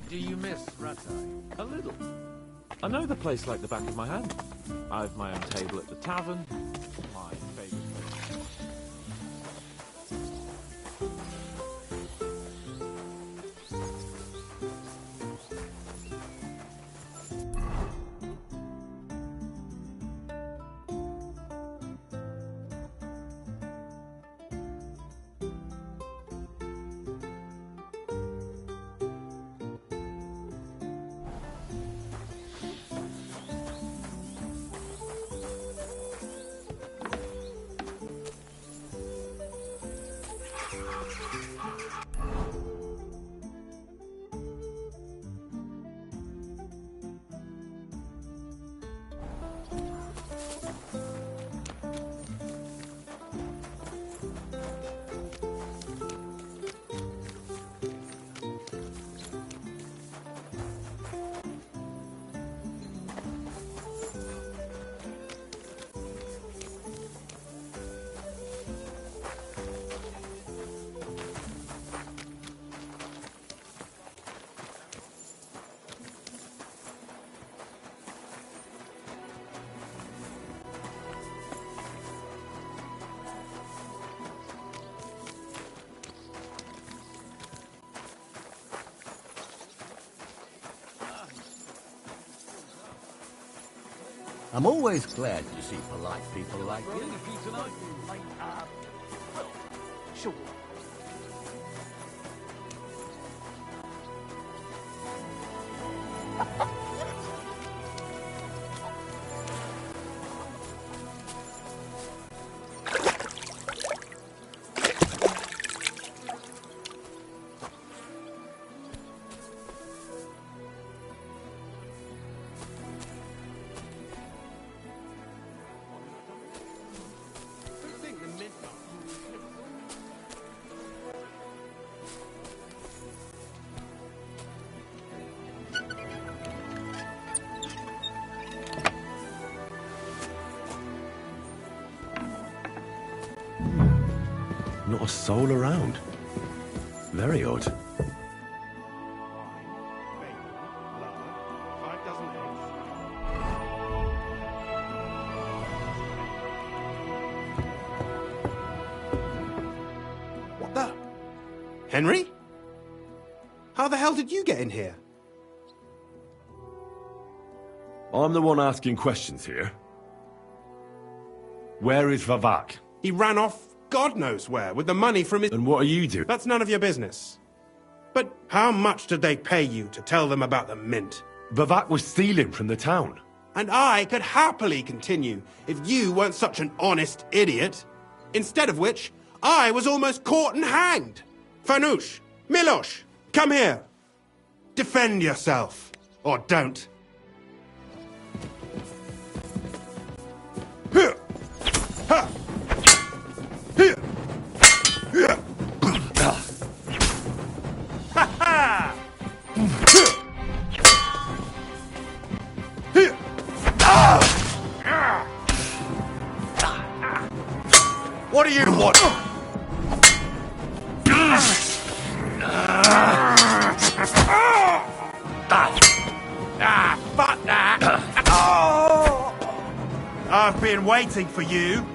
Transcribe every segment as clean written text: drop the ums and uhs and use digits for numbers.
Do you miss Ratai? A little. I know the place like the back of my hand. I've my own table at the tavern. My favourite place. I'm always glad to see polite people like you. Sure. Not a soul around. Very odd. What the? Henry? How the hell did you get in here? I'm the one asking questions here. Where is Vavak? He ran off God knows where with the money from his... And what are you doing? That's none of your business. But how much did they pay you to tell them about the mint? Vavak was stealing from the town. And I could happily continue if you weren't such an honest idiot. Instead of which, I was almost caught and hanged. Fanush, Milosh, come here. Defend yourself. Or don't. What do you want? Fuck that! I've been waiting for you.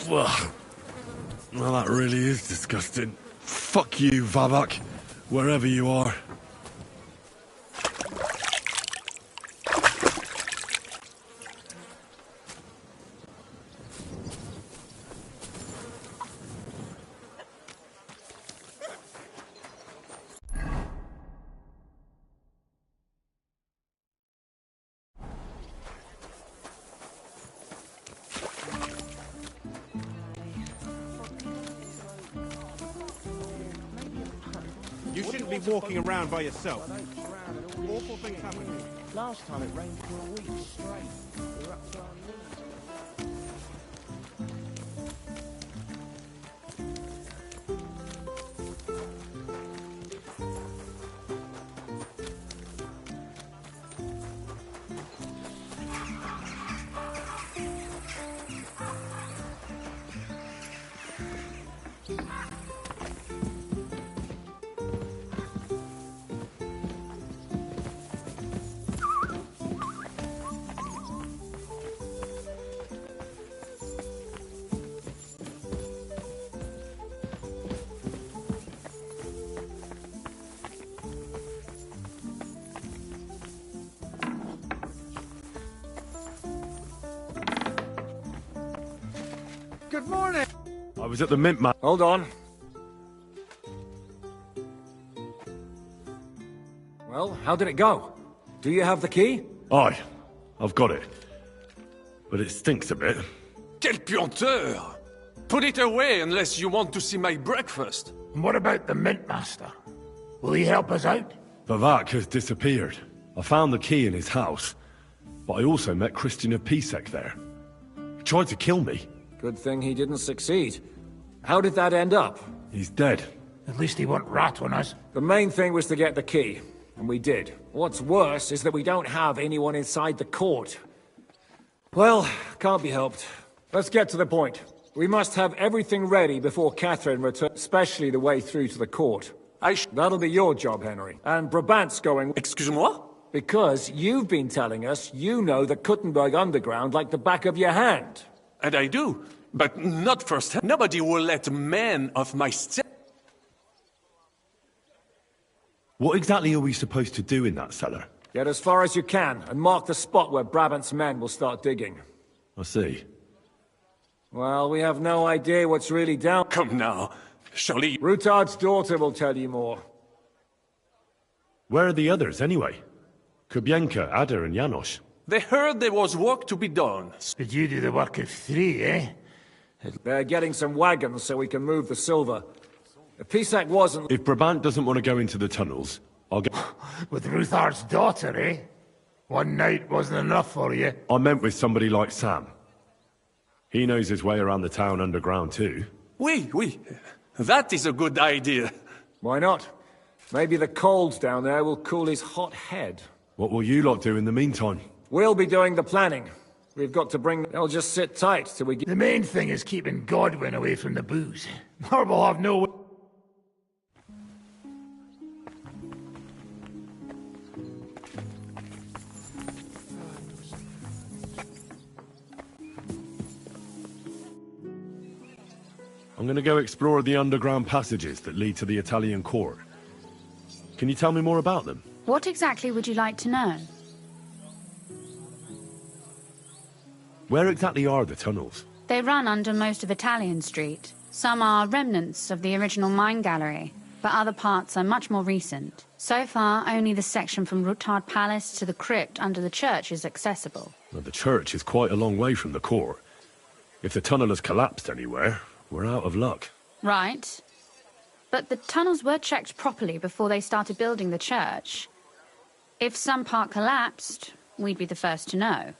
Ugh. Well, that really is disgusting. Fuck you, Vavak, wherever you are. You shouldn't be walking around by yourself. Awful things happen. Last time it rained for a week straight. We were up to our knees. Good morning! I was at the Mint, man. Hold on. Well, how did it go? Do you have the key? Aye, I've got it. But it stinks a bit. Quelle puanteur! Put it away unless you want to see my breakfast. And what about the Mint Master? Will he help us out? Vavak has disappeared. I found the key in his house, but I also met Christian of Pisek there. He tried to kill me. Good thing he didn't succeed. How did that end up? He's dead. At least he won't rat on us. The main thing was to get the key, and we did. What's worse is that we don't have anyone inside the court. Well, can't be helped. Let's get to the point. We must have everything ready before Catherine returns, especially the way through to the court. That'll be your job, Henry. And Brabant's going... Excuse-moi? Because you've been telling us you know the Kuttenberg Underground like the back of your hand. And I do, but not first. Nobody will let a man of my What exactly are we supposed to do in that cellar? Get as far as you can, and mark the spot where Brabant's men will start digging. I see. Well, we have no idea what's really down... Come now. Surely... Rutard's daughter will tell you more. Where are the others, anyway? Kubienka, Ada, and Janos. They heard there was work to be done. Did you do the work of 3, eh? They're getting some wagons so we can move the silver. If Pisak wasn't... If Brabant doesn't want to go into the tunnels, I'll go... With Ruthard's daughter, eh? One night wasn't enough for you. I meant with somebody like Sam. He knows his way around the town underground too. Oui. That is a good idea. Why not? Maybe the cold down there will cool his hot head. What will you lot do in the meantime? We'll be doing the planning. We've got to bring... They'll just sit tight till we get... The main thing is keeping Godwin away from the booze. Or we'll have no... I'm gonna go explore the underground passages that lead to the Italian court. Can you tell me more about them? What exactly would you like to know? Where exactly are the tunnels? They run under most of Italian Street. Some are remnants of the original mine gallery, but other parts are much more recent. So far, only the section from Rutard Palace to the crypt under the church is accessible. Well, the church is quite a long way from the court. If the tunnel has collapsed anywhere, we're out of luck. Right. But the tunnels were checked properly before they started building the church. If some part collapsed, we'd be the first to know.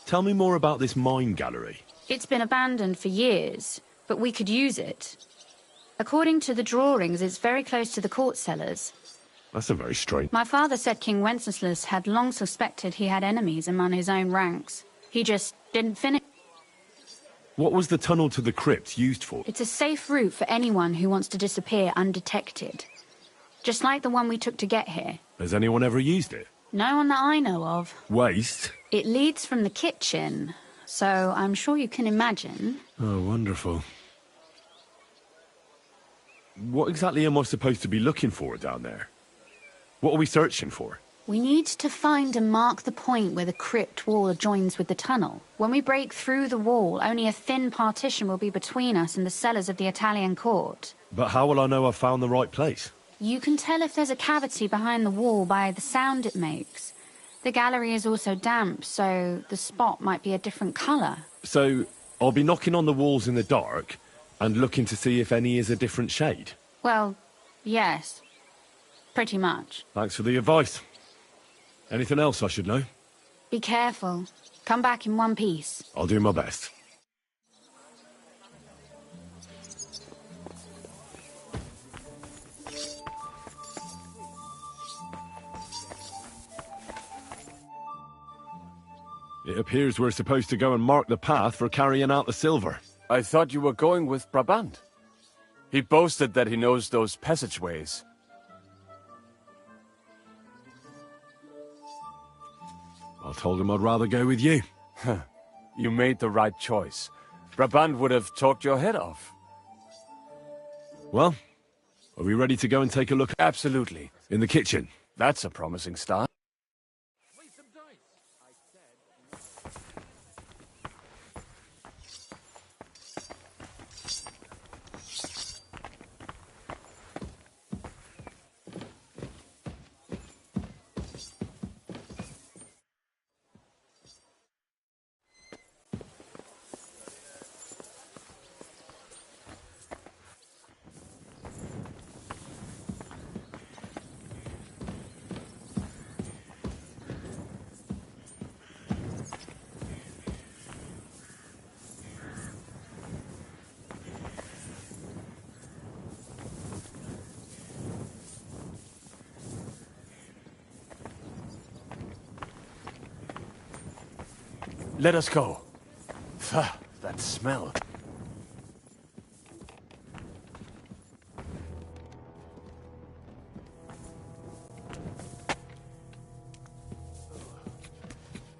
Tell me more about this mine gallery. It's been abandoned for years, but we could use it. According to the drawings, it's very close to the court cellars. That's a very strange... My father said King Wenceslas had long suspected he had enemies among his own ranks. He just didn't finish. What was the tunnel to the crypt used for? It's a safe route for anyone who wants to disappear undetected. Just like the one we took to get here. Has anyone ever used it? No one that I know of. Waste? It leads from the kitchen, so I'm sure you can imagine. Oh, wonderful. What exactly am I supposed to be looking for down there? What are we searching for? We need to find and mark the point where the crypt wall joins with the tunnel. When we break through the wall, only a thin partition will be between us and the cellars of the Italian court. But how will I know I've found the right place? You can tell if there's a cavity behind the wall by the sound it makes. The gallery is also damp, so the spot might be a different colour. So, I'll be knocking on the walls in the dark and looking to see if any is a different shade? Well, yes. Pretty much. Thanks for the advice. Anything else I should know? Be careful. Come back in one piece. I'll do my best. It appears we're supposed to go and mark the path for carrying out the silver. I thought you were going with Brabant. He boasted that he knows those passageways. I told him I'd rather go with you. You made the right choice. Brabant would have talked your head off. Well, are we ready to go and take a look? Absolutely. In the kitchen? That's a promising start. Let us go. That smell.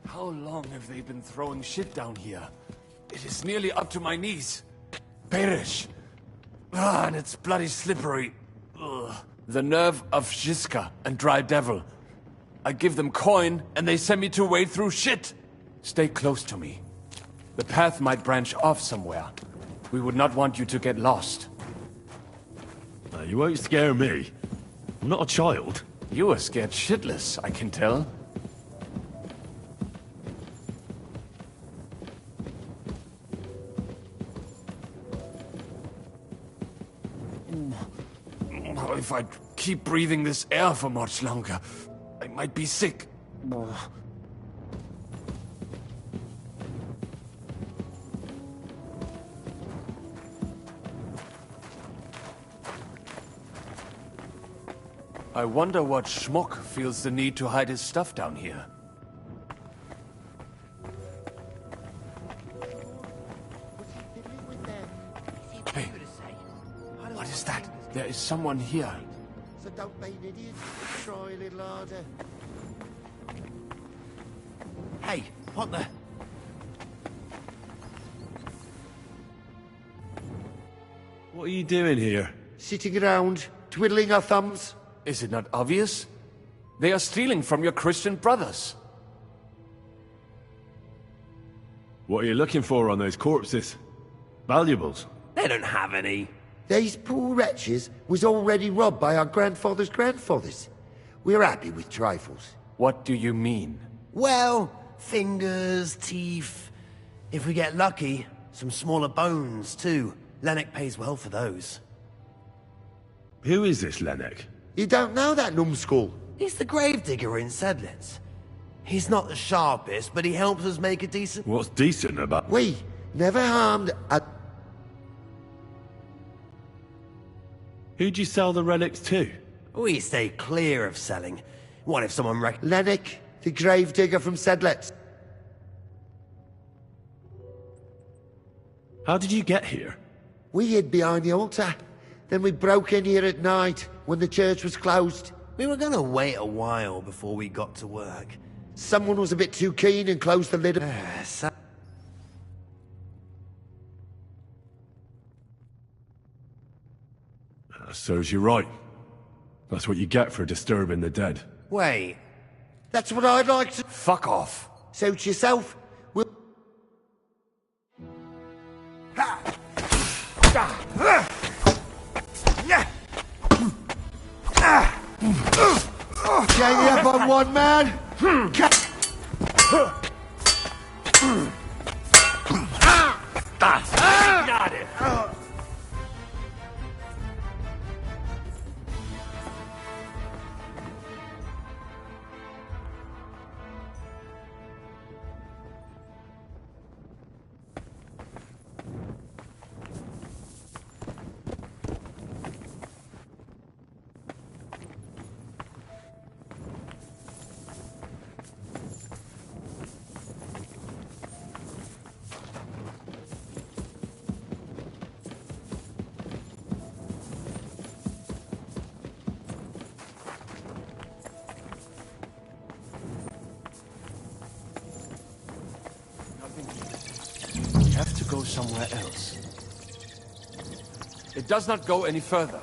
How long have they been throwing shit down here? It is nearly up to my knees. Perish. And it's bloody slippery. Ugh. The nerve of Žižka and Dry Devil. I give them coin, and they send me to wade through shit. Stay close to me. The path might branch off somewhere. We would not want you to get lost. You won't scare me. I'm not a child. You are scared shitless, I can tell. If I keep breathing this air for much longer, I might be sick. I wonder what schmuck feels the need to hide his stuff down here. Hey, what is that? There is someone here. So don't be an idiot. Try a little harder. Hey, what the... What are you doing here? Sitting around, twiddling our thumbs. Is it not obvious? They are stealing from your Christian brothers. What are you looking for on those corpses? Valuables? They don't have any. These poor wretches was already robbed by our grandfather's grandfathers. We're happy with trifles. What do you mean? Well, fingers, teeth. If we get lucky, some smaller bones, too. Lennox pays well for those. Who is this Lennox? You don't know that numbskull? He's the gravedigger in Sedlitz. He's not the sharpest, but he helps us make a decent... What's decent about... We never harmed a... Who'd you sell the relics to? We stay clear of selling. What if someone Lennox, the gravedigger from Sedlitz. How did you get here? We hid behind the altar. Then we broke in here at night, when the church was closed. We were gonna wait a while before we got to work. Someone was a bit too keen and closed the lid. Serves you right. That's what you get for disturbing the dead. Wait. That's what I'd like to... Fuck off. Suit yourself. We'll... Gang up on one man. Got it. Have to go somewhere else. It does not go any further,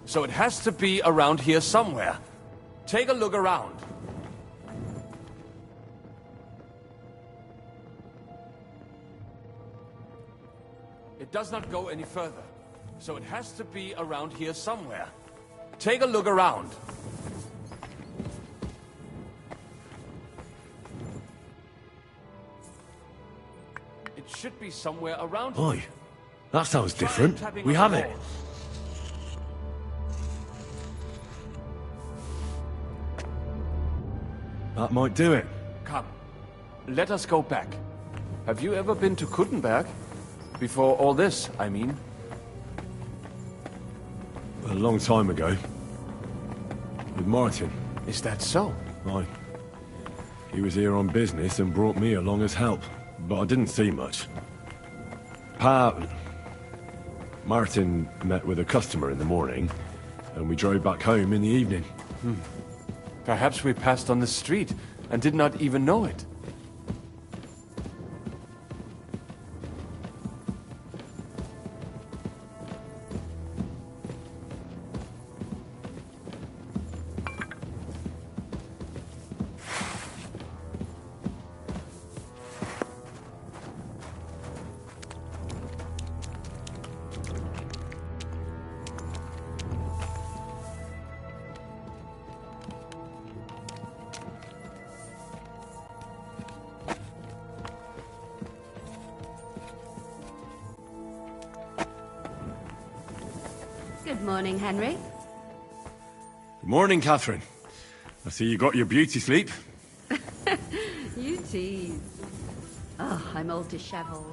so it has to be around here somewhere. Take a look around. It does not go any further, so it has to be around here somewhere. Take a look around. It should be somewhere around here. Oi, that sounds different. We have it. That might do it. Come, let us go back. Have you ever been to Kuttenberg? Before all this, I mean. A long time ago. With Martin. Is that so? Aye. He was here on business and brought me along as help, but I didn't see much. Martin met with a customer in the morning, and we drove back home in the evening. Perhaps we passed on the street and did not even know it. Good morning, Henry. Good morning, Catherine. I see you got your beauty sleep. You tease. Oh, I'm all disheveled.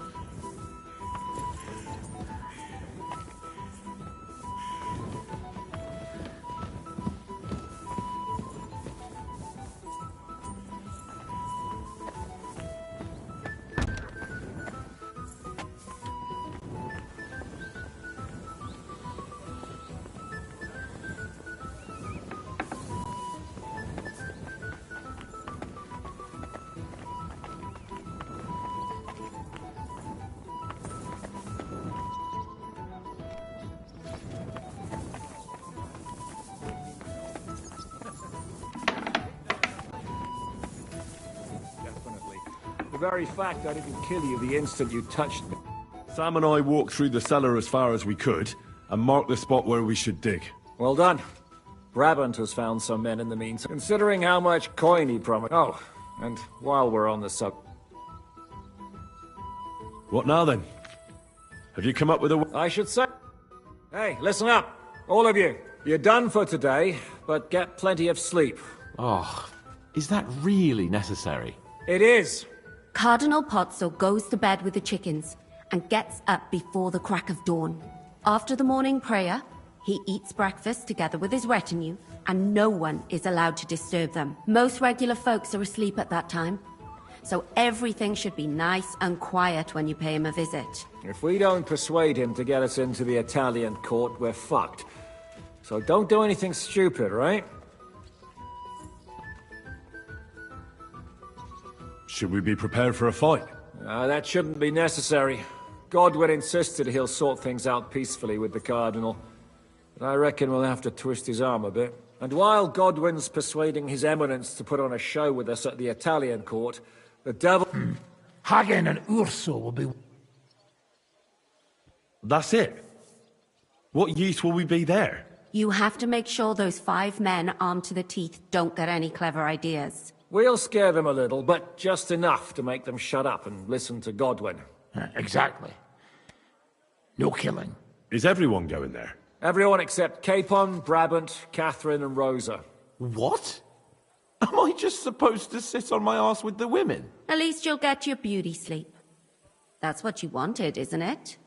The very fact I didn't kill you the instant you touched me. Sam and I walked through the cellar as far as we could, and marked the spot where we should dig. Well done. Brabant has found some men in the meantime, considering how much coin he promised. Oh, and while we're on the What now then? Have you come up with a... I should say... Hey, listen up, all of you. You're done for today, but get plenty of sleep. Oh, is that really necessary? It is. Cardinal Pozzo goes to bed with the chickens and gets up before the crack of dawn. After the morning prayer, he eats breakfast together with his retinue, and no one is allowed to disturb them. Most regular folks are asleep at that time, so everything should be nice and quiet when you pay him a visit. If we don't persuade him to get us into the Italian court, we're fucked. So don't do anything stupid, right? Should we be prepared for a fight? That shouldn't be necessary. Godwin insisted he'll sort things out peacefully with the Cardinal. But I reckon we'll have to twist his arm a bit. And while Godwin's persuading His Eminence to put on a show with us at the Italian court, the devil... Hagen and Urso will be... That's it? What use will we be there? You have to make sure those 5 men armed to the teeth don't get any clever ideas. We'll scare them a little, but just enough to make them shut up and listen to Godwin. Exactly. No killing. Is everyone going there? Everyone except Capon, Brabant, Catherine and Rosa. What? Am I just supposed to sit on my ass with the women? At least you'll get your beauty sleep. That's what you wanted, isn't it?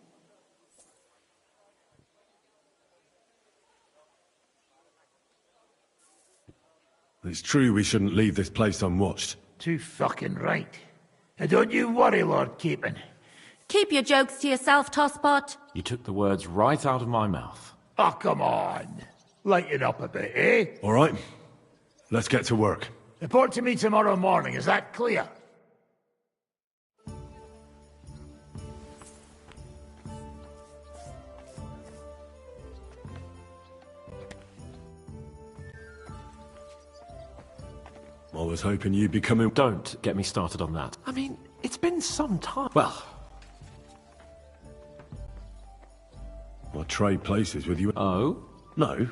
It's true we shouldn't leave this place unwatched. Too fucking right. And don't you worry, Lord Capon. Keep your jokes to yourself, Tosspot. You took the words right out of my mouth. Oh, come on. Lighten up a bit, eh? All right. Let's get to work. Report to me tomorrow morning, is that clear? I was hoping you'd be coming... Don't get me started on that. I mean, it's been some time. Well... I'll trade places with you. Oh? No.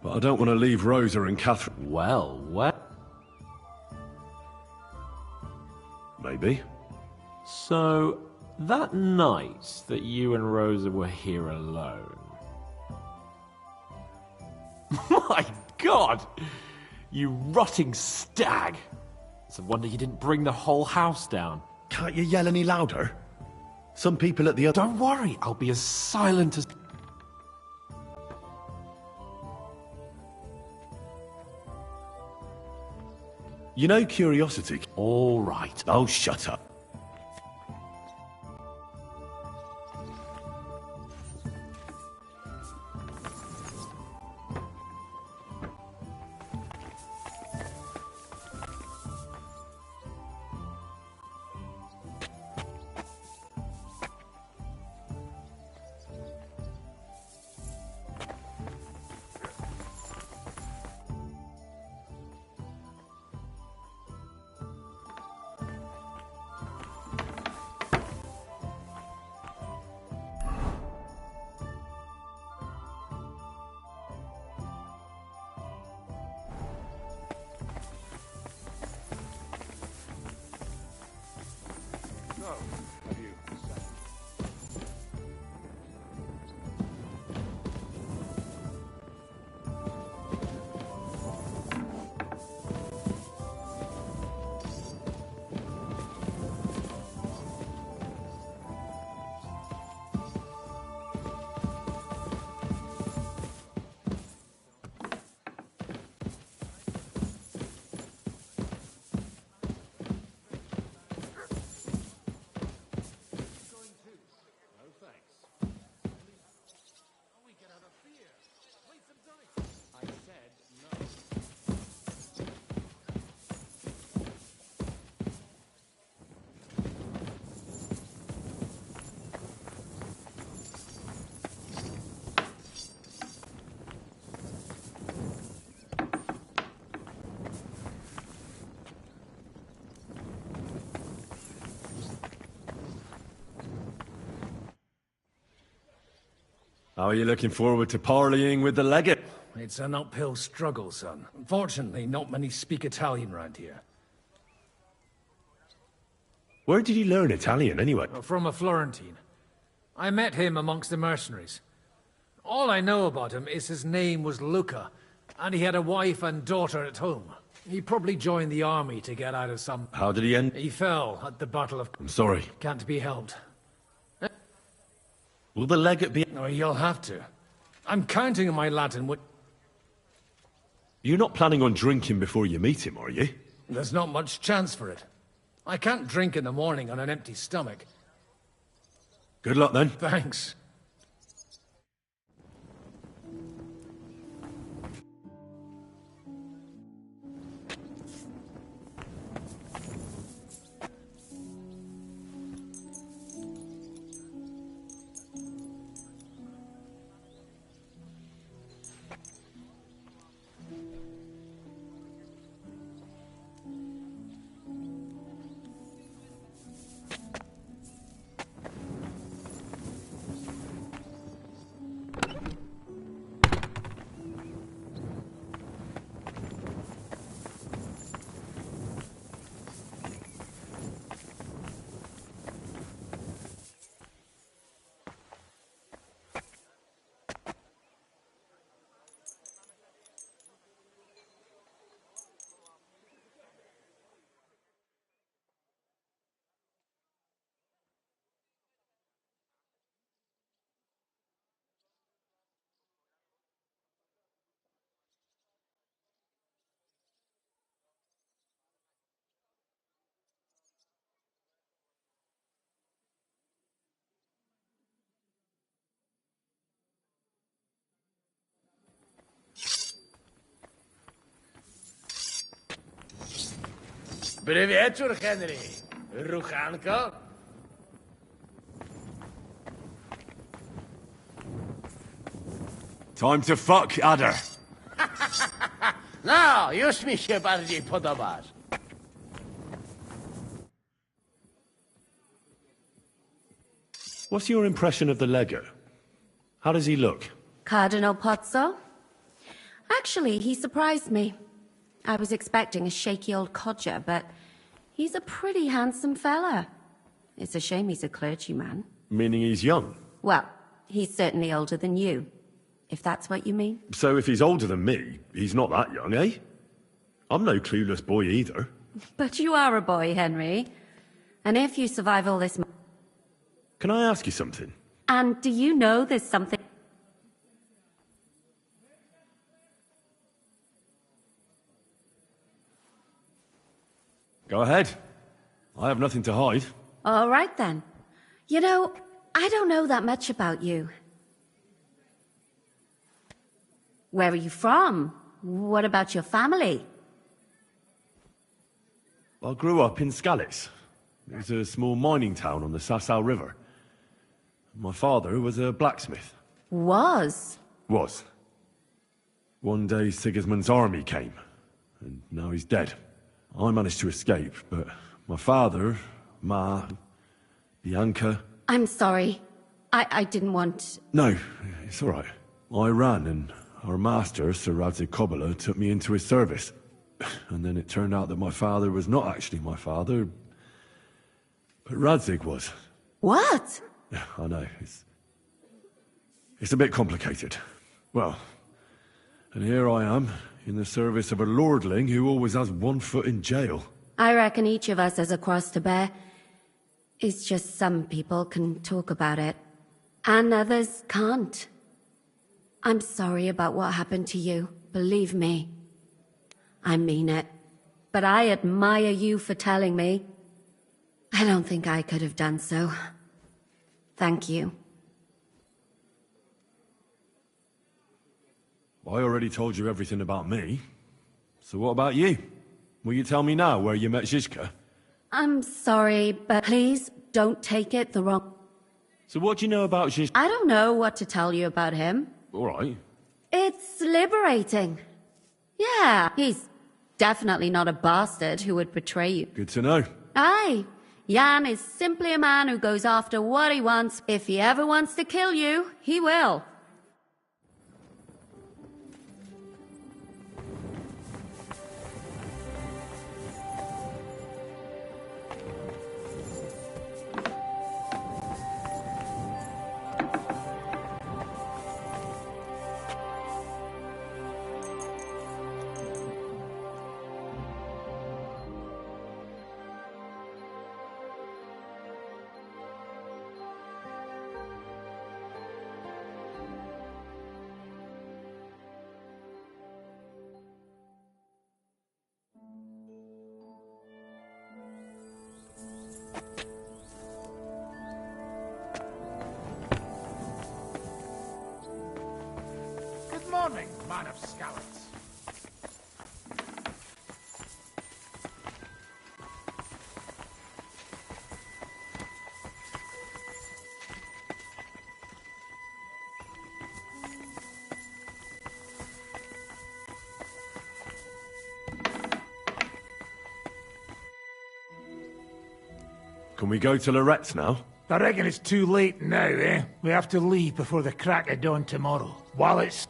But I don't want to leave Rosa and Catherine... Well... Maybe. So, that night that you and Rosa were here alone... My God! You rotting stag! It's a wonder you didn't bring the whole house down. Can't you yell any louder? Some people at the other... Don't worry, I'll be as silent as... You know curiosity... All right. Oh, shut up. How are you looking forward to parleying with the legate? It's an uphill struggle, son. Unfortunately, not many speak Italian round here. Where did you learn Italian, anyway? From a Florentine. I met him amongst the mercenaries. All I know about him is his name was Luca, and he had a wife and daughter at home. He probably joined the army to get out of some... How did he end? He fell at the Battle of... I'm sorry. Can't be helped. Will the legate be... No, you'll have to. I'm counting on my Latin. You're not planning on drinking before you meet him, are you? There's not much chance for it. I can't drink in the morning on an empty stomach. Good luck, then. Thanks. Привечер, Henry. Ruchanko? Time to fuck, Adder. No, już mi się bardziej podobasz. What's your impression of the Lego? How does he look? Cardinal Pozzo? Actually, he surprised me. I was expecting a shaky old codger, but he's a pretty handsome fella. It's a shame he's a clergyman. Meaning he's young. Well, he's certainly older than you, if that's what you mean. So if he's older than me, he's not that young, eh? I'm no clueless boy either. But you are a boy, Henry. And if you survive all this... Can I ask you something? And do you know there's something... Go ahead. I have nothing to hide. All right, then. You know, I don't know that much about you. Where are you from? What about your family? I grew up in Scalitz. It's a small mining town on the Sasau River. My father was a blacksmith. Was? Was. One day Sigismund's army came, and now he's dead. I managed to escape, but my father, Ma, Bianca... I'm sorry. I didn't want... No, it's all right. I ran, and our master, Sir Radzig Kobyla, took me into his service. And then it turned out that my father was not actually my father, but Radzig was. What? Yeah, I know. It's a bit complicated. Well, and here I am, in the service of a lordling who always has one foot in jail. I reckon each of us has a cross to bear. It's just some people can talk about it, and others can't. I'm sorry about what happened to you, believe me. I mean it. But I admire you for telling me. I don't think I could have done so. Thank you. I already told you everything about me. So what about you? Will you tell me now where you met Zizka? I'm sorry, but please don't take it the wrong... So what do you know about Zizka? I don't know what to tell you about him. All right. It's liberating. Yeah, he's definitely not a bastard who would betray you. Good to know. Aye. Jan is simply a man who goes after what he wants. If he ever wants to kill you, he will. Good morning, man of Scalitz. Can we go to Loretz now? I reckon it's too late now, eh? We have to leave before the crack of dawn tomorrow. While it's...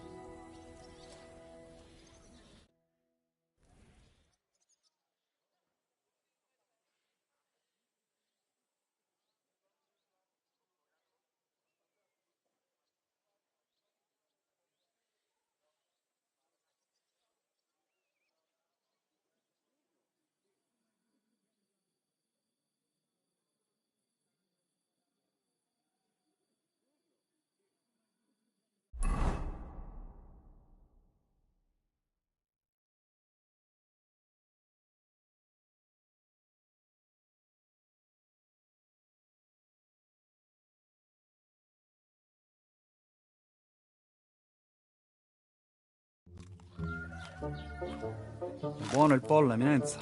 Buono il pollo, eminenza.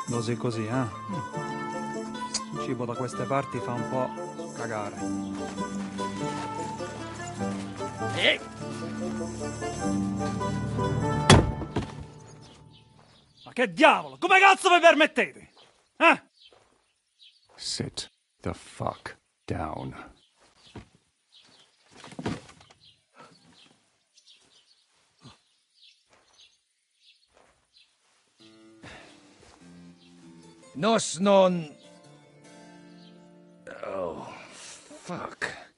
Così così, eh? Il cibo da queste parti fa un po' cagare. Ma che diavolo? Come cazzo vi permettete? Eh? Sit the fuck down. Nos non... Oh, fuck.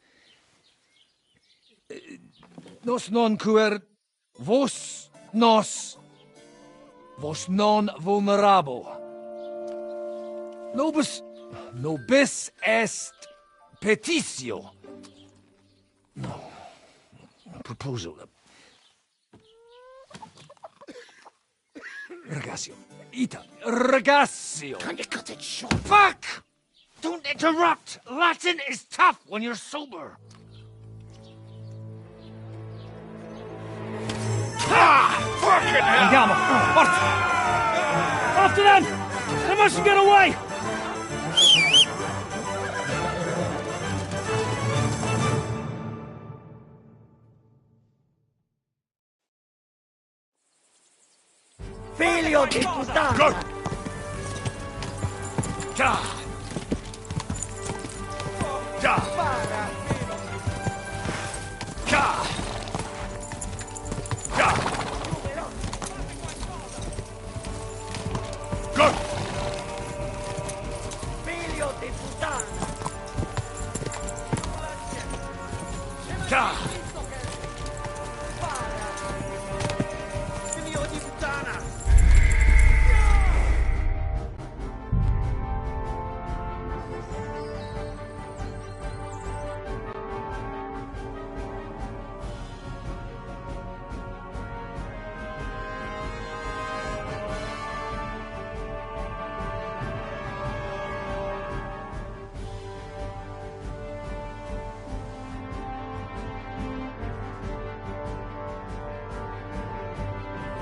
Nos non cuer... Vos non vulnerabo. Nobis est petitio. No. Proposal. Ragazio. Ragazio. Can you cut it short? Fuck! Don't interrupt! Latin is tough when you're sober. Fucking hell! Andiamo! Forza! After them! They mustn't get away! Figlio di puttana! Go! Ja! Ja! Ja! Ja! Go! Figlio di puttana! Ja! Figlio di puttana!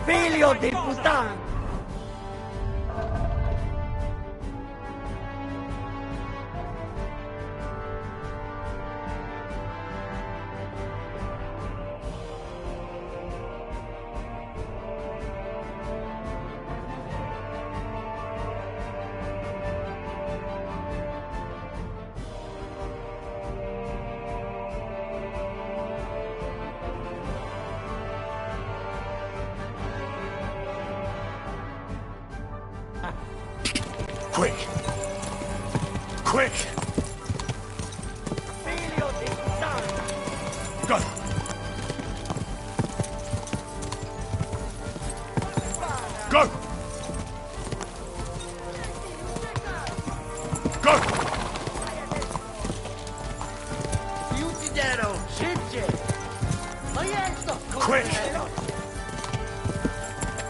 Figlio di puttana! Quick! Quick! Figlio di puttana! Go! Go! Go! Ti ucciderò! Scicce! Ma io sto con Quick!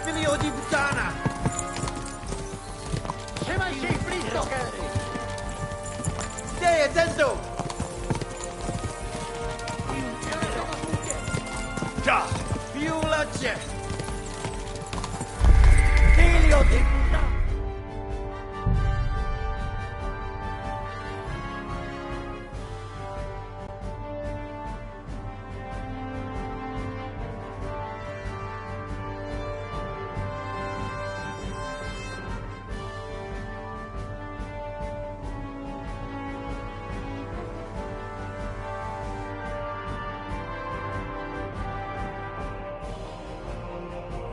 Figlio di puttana! Se mai sei fritto! Stai attento! Ja! Fiulacce! Figlio di puttana!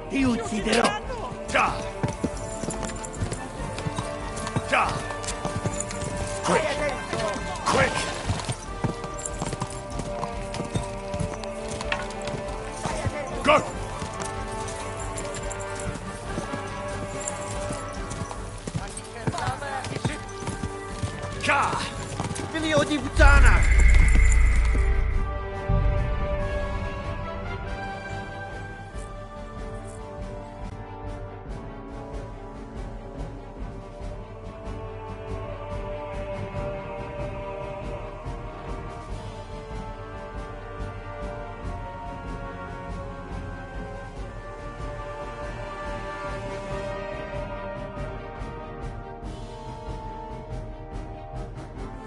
Ti ucciderò! Ja! Ja! Quick! Quick! Go! Ja! Figlio di puttana!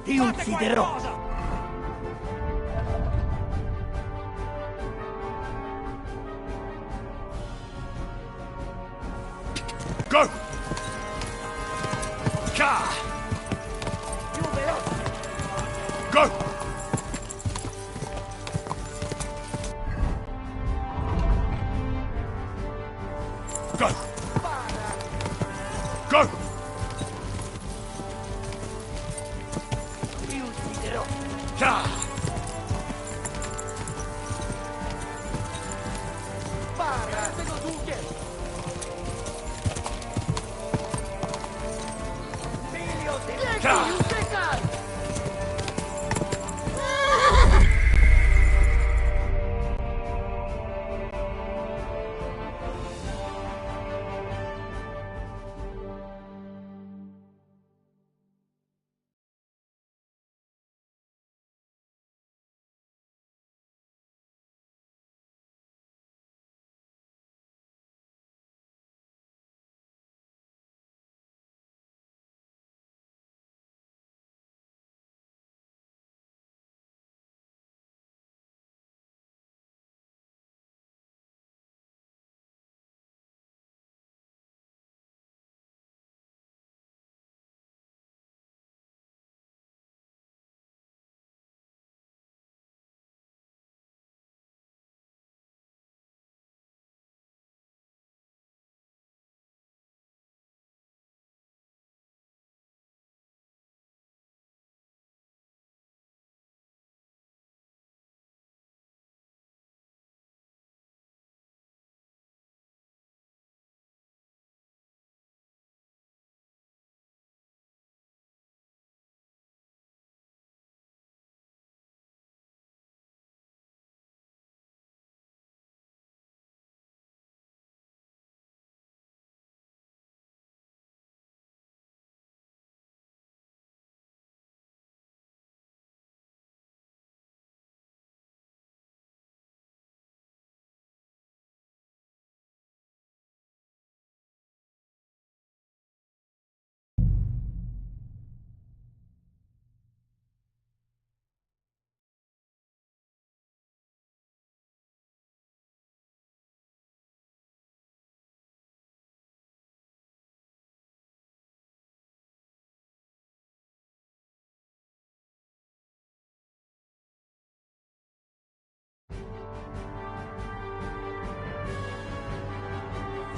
Ti ucciderò! Go! Ka! Go! Go! Go! Ti ucciderò! Ka! Para! Tengo duque! Figlio di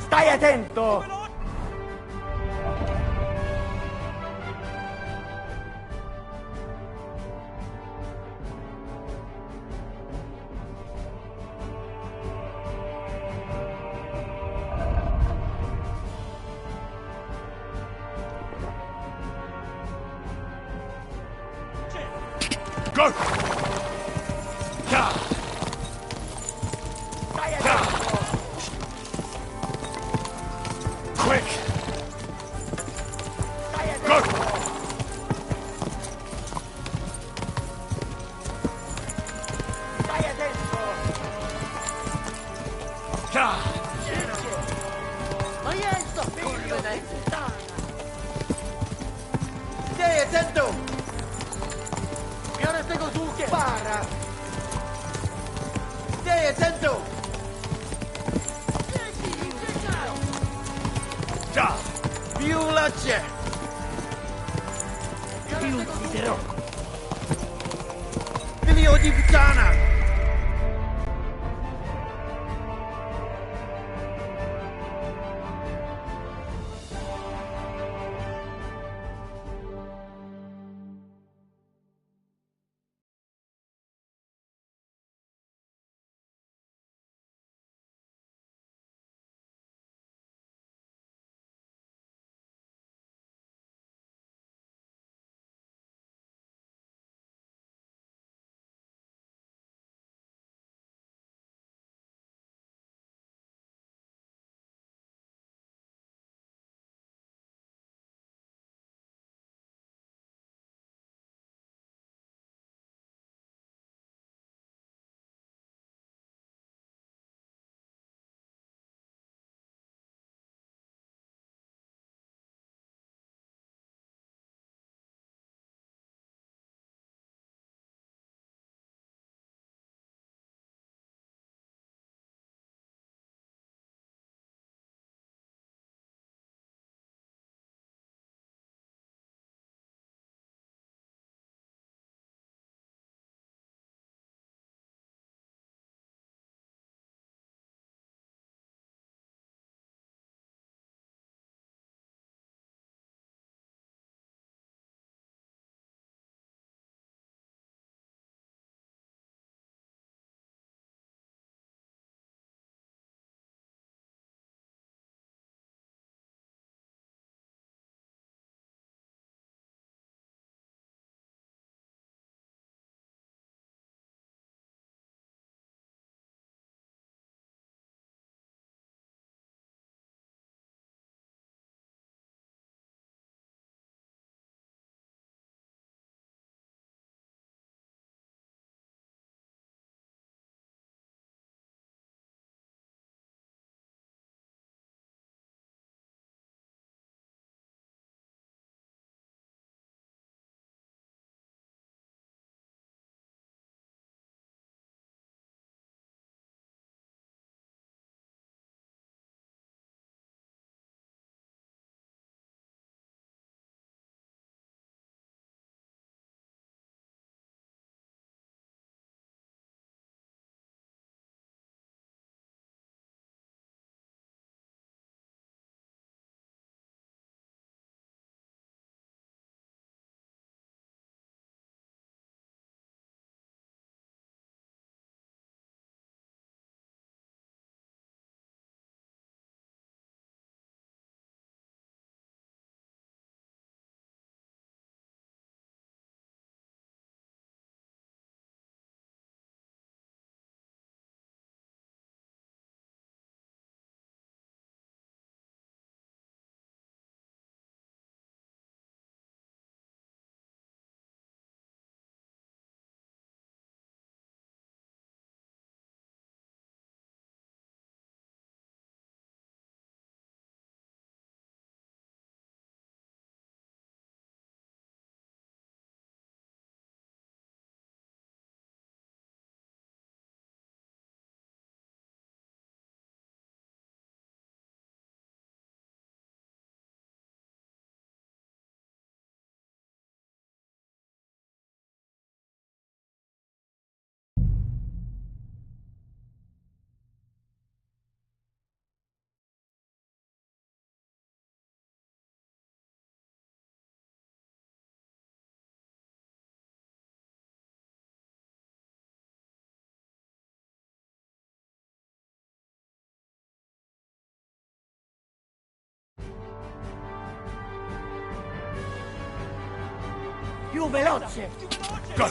Stai attento! Go! Ka! Ka! Quick! Go! Ka! Ma io figlio di puttana! Stai attento! E ora tengo tu che para! Stai attento! Ka! Più la c'è! Ti ucciderò! Figlio di puttana! Più veloce! Go!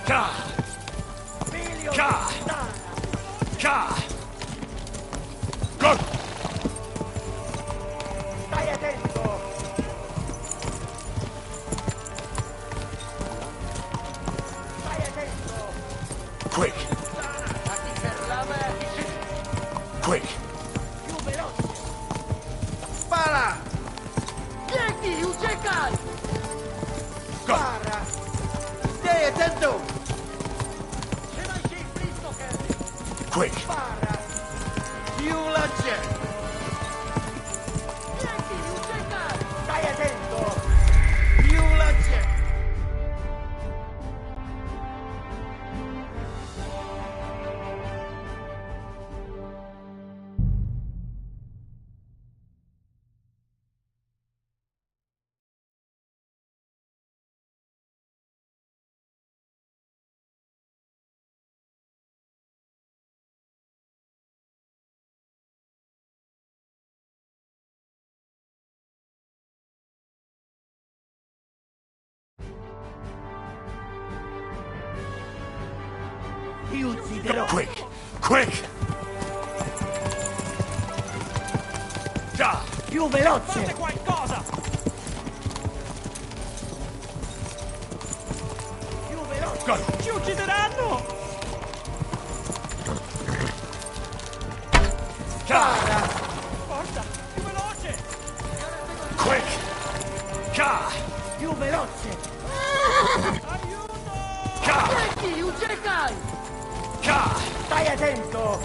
Ka! Ka! Ka! Go! Stai attento! Stai attento! Quick! Quick! Più veloce! Spara! Dzięki, uciekaj! Go! Spara! Stai attento! Trzymaj się ich blisko, Henry! Quick! Spara! Più veloce! Dzięki, uciekaj! Stai attento! Più veloce! Ti ucciderò! Quick! Quick! Ka! Più veloce! Fate qualcosa! Più veloce! Go! Ci uccideranno! Ka! Forza! Più veloce! Quick! Ka! Più veloce! Ka! Senti, uciekaj! Ka! Stai attento!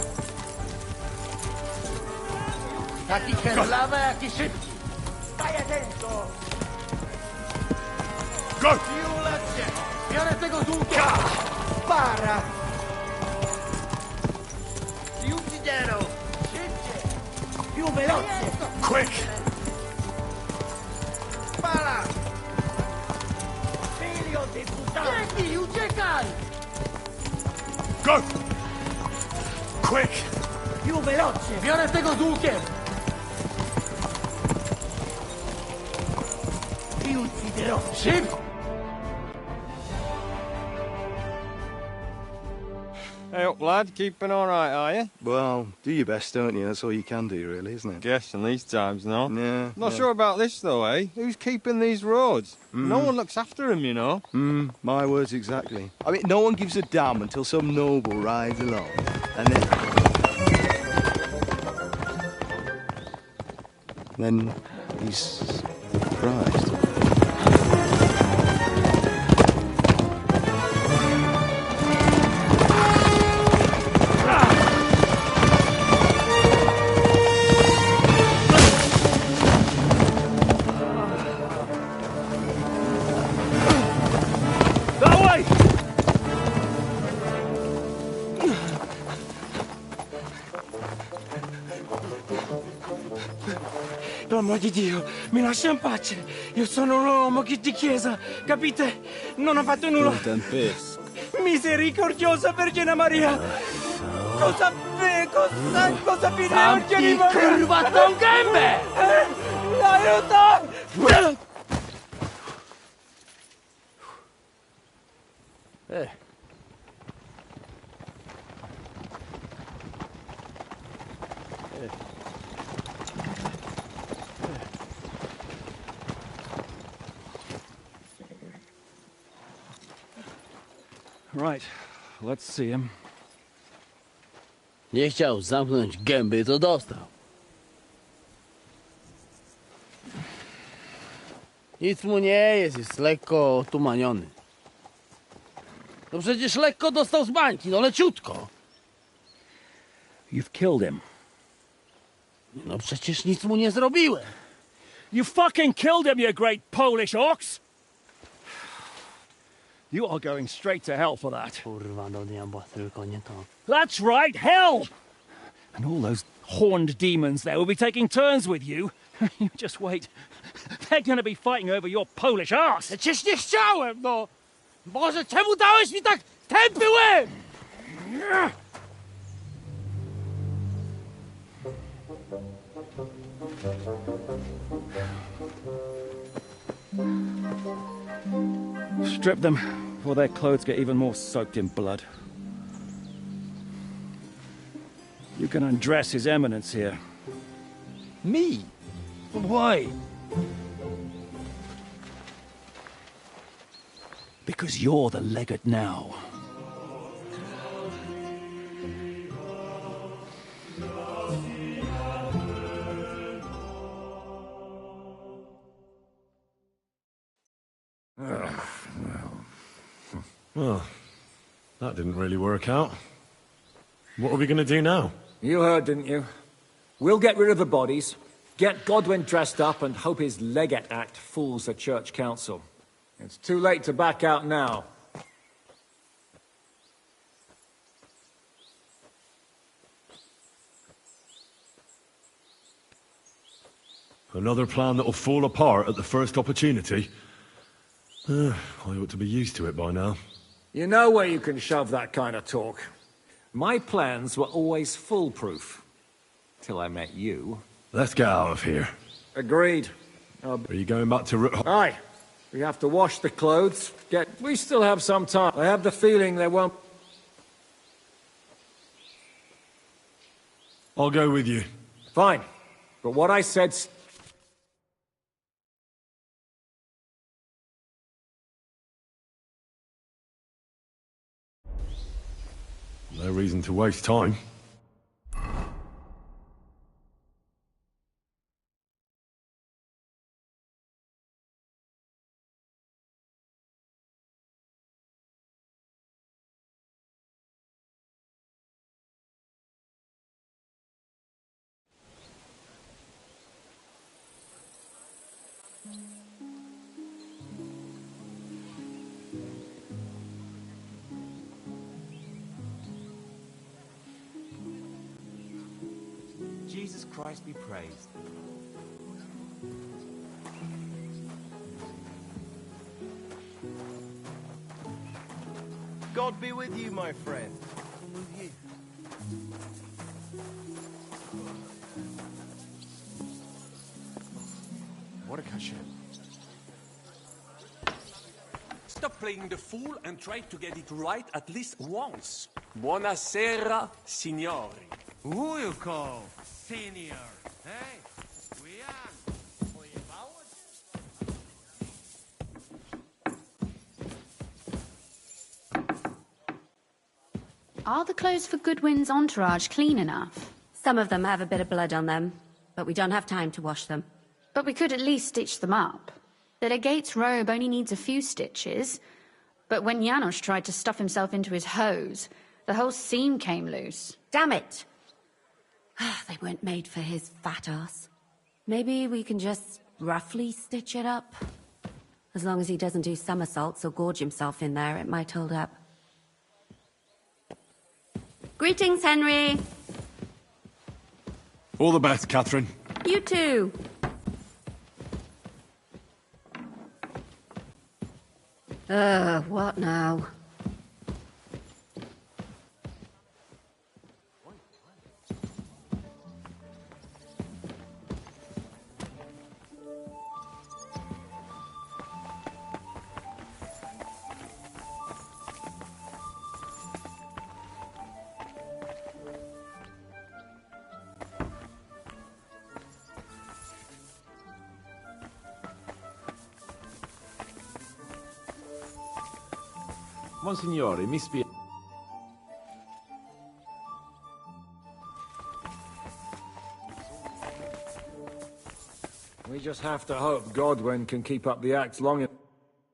Taki herlawe, jaki szybki! Stai attento! Go! Più lepsze! Biorę tego z łuku! Ka! Spara! Ci ucciderò! Szybciej! Più veloce! Quick! Spara! Figlio di puttana! Senti, uciekaj! Go! Quick! Più veloce! Biorę tego z łukiem! Ti ucciderò! Szybko! Hey up, lad. Keeping all right, are you? Well, do your best, don't you? That's all you can do, really, isn't it? Guess in these times, no? Yeah. Not sure about this, though, eh? Who's keeping these roads? No one looks after them, you know. My words exactly. I mean, no one gives a damn until some noble rides along, and then he's surprised. Per amor di Dio, mi lascia in pace. Io sono un uomo di chiesa, capite? Non ho fatto nulla. Misericordiosa Vergine Maria. Cosa pide Vergine Maria? Kurwa, gębę! Aiuto! Right, let's see him. Nie chciał zamknąć gęby, to dostał. Nic mu nie jest lekko otumaniony. No przecież lekko dostał z bańki, no leciutko. You've killed him. No przecież nic mu nie zrobiłem. You fucking killed him, you great Polish ox! You are going straight to hell for that. Kurwa, do diabła, tylko nie to. That's right, hell! And all those horned demons there will be taking turns with you. You just wait. They're gonna be fighting over your Polish ass. Przecież nie chciałem, no! Boże, czemu dałeś mi tak tępy łeb? Strip them before their clothes get even more soaked in blood. You can undress His Eminence here. Me? Why? Because you're the legate now. Well, that didn't really work out. What are we going to do now? You heard, didn't you? We'll get rid of the bodies, get Godwin dressed up, and hope his Legate Act fools the Church Council. It's too late to back out now. Another plan that'll fall apart at the first opportunity? I ought to be used to it by now. You know where you can shove that kind of talk. My plans were always foolproof. Till I met you. Let's get out of here. Agreed. Are you going back to Aye. We have to wash the clothes. We still have some time. I have the feeling there won't... I'll go with you. Fine. But what I said... No reason to waste time. Jesus Christ be praised. God be with you, my friend. With you. What a cachet. Stop playing the fool and try to get it right at least once. Buonasera, signori. Who you call senior? Hey, we are. Are the clothes for Goodwin's entourage clean enough? Some of them have a bit of blood on them, but we don't have time to wash them. But we could at least stitch them up. The legate's robe only needs a few stitches, but when Janos tried to stuff himself into his hose, the whole seam came loose. Damn it! They weren't made for his fat ass. Maybe we can just roughly stitch it up? As long as he doesn't do somersaults or gorge himself in there, it might hold up. Greetings, Henry! All the best, Catherine. You too! What now? Monsignore, mi spiace. We just have to hope Godwin can keep up the act long enough.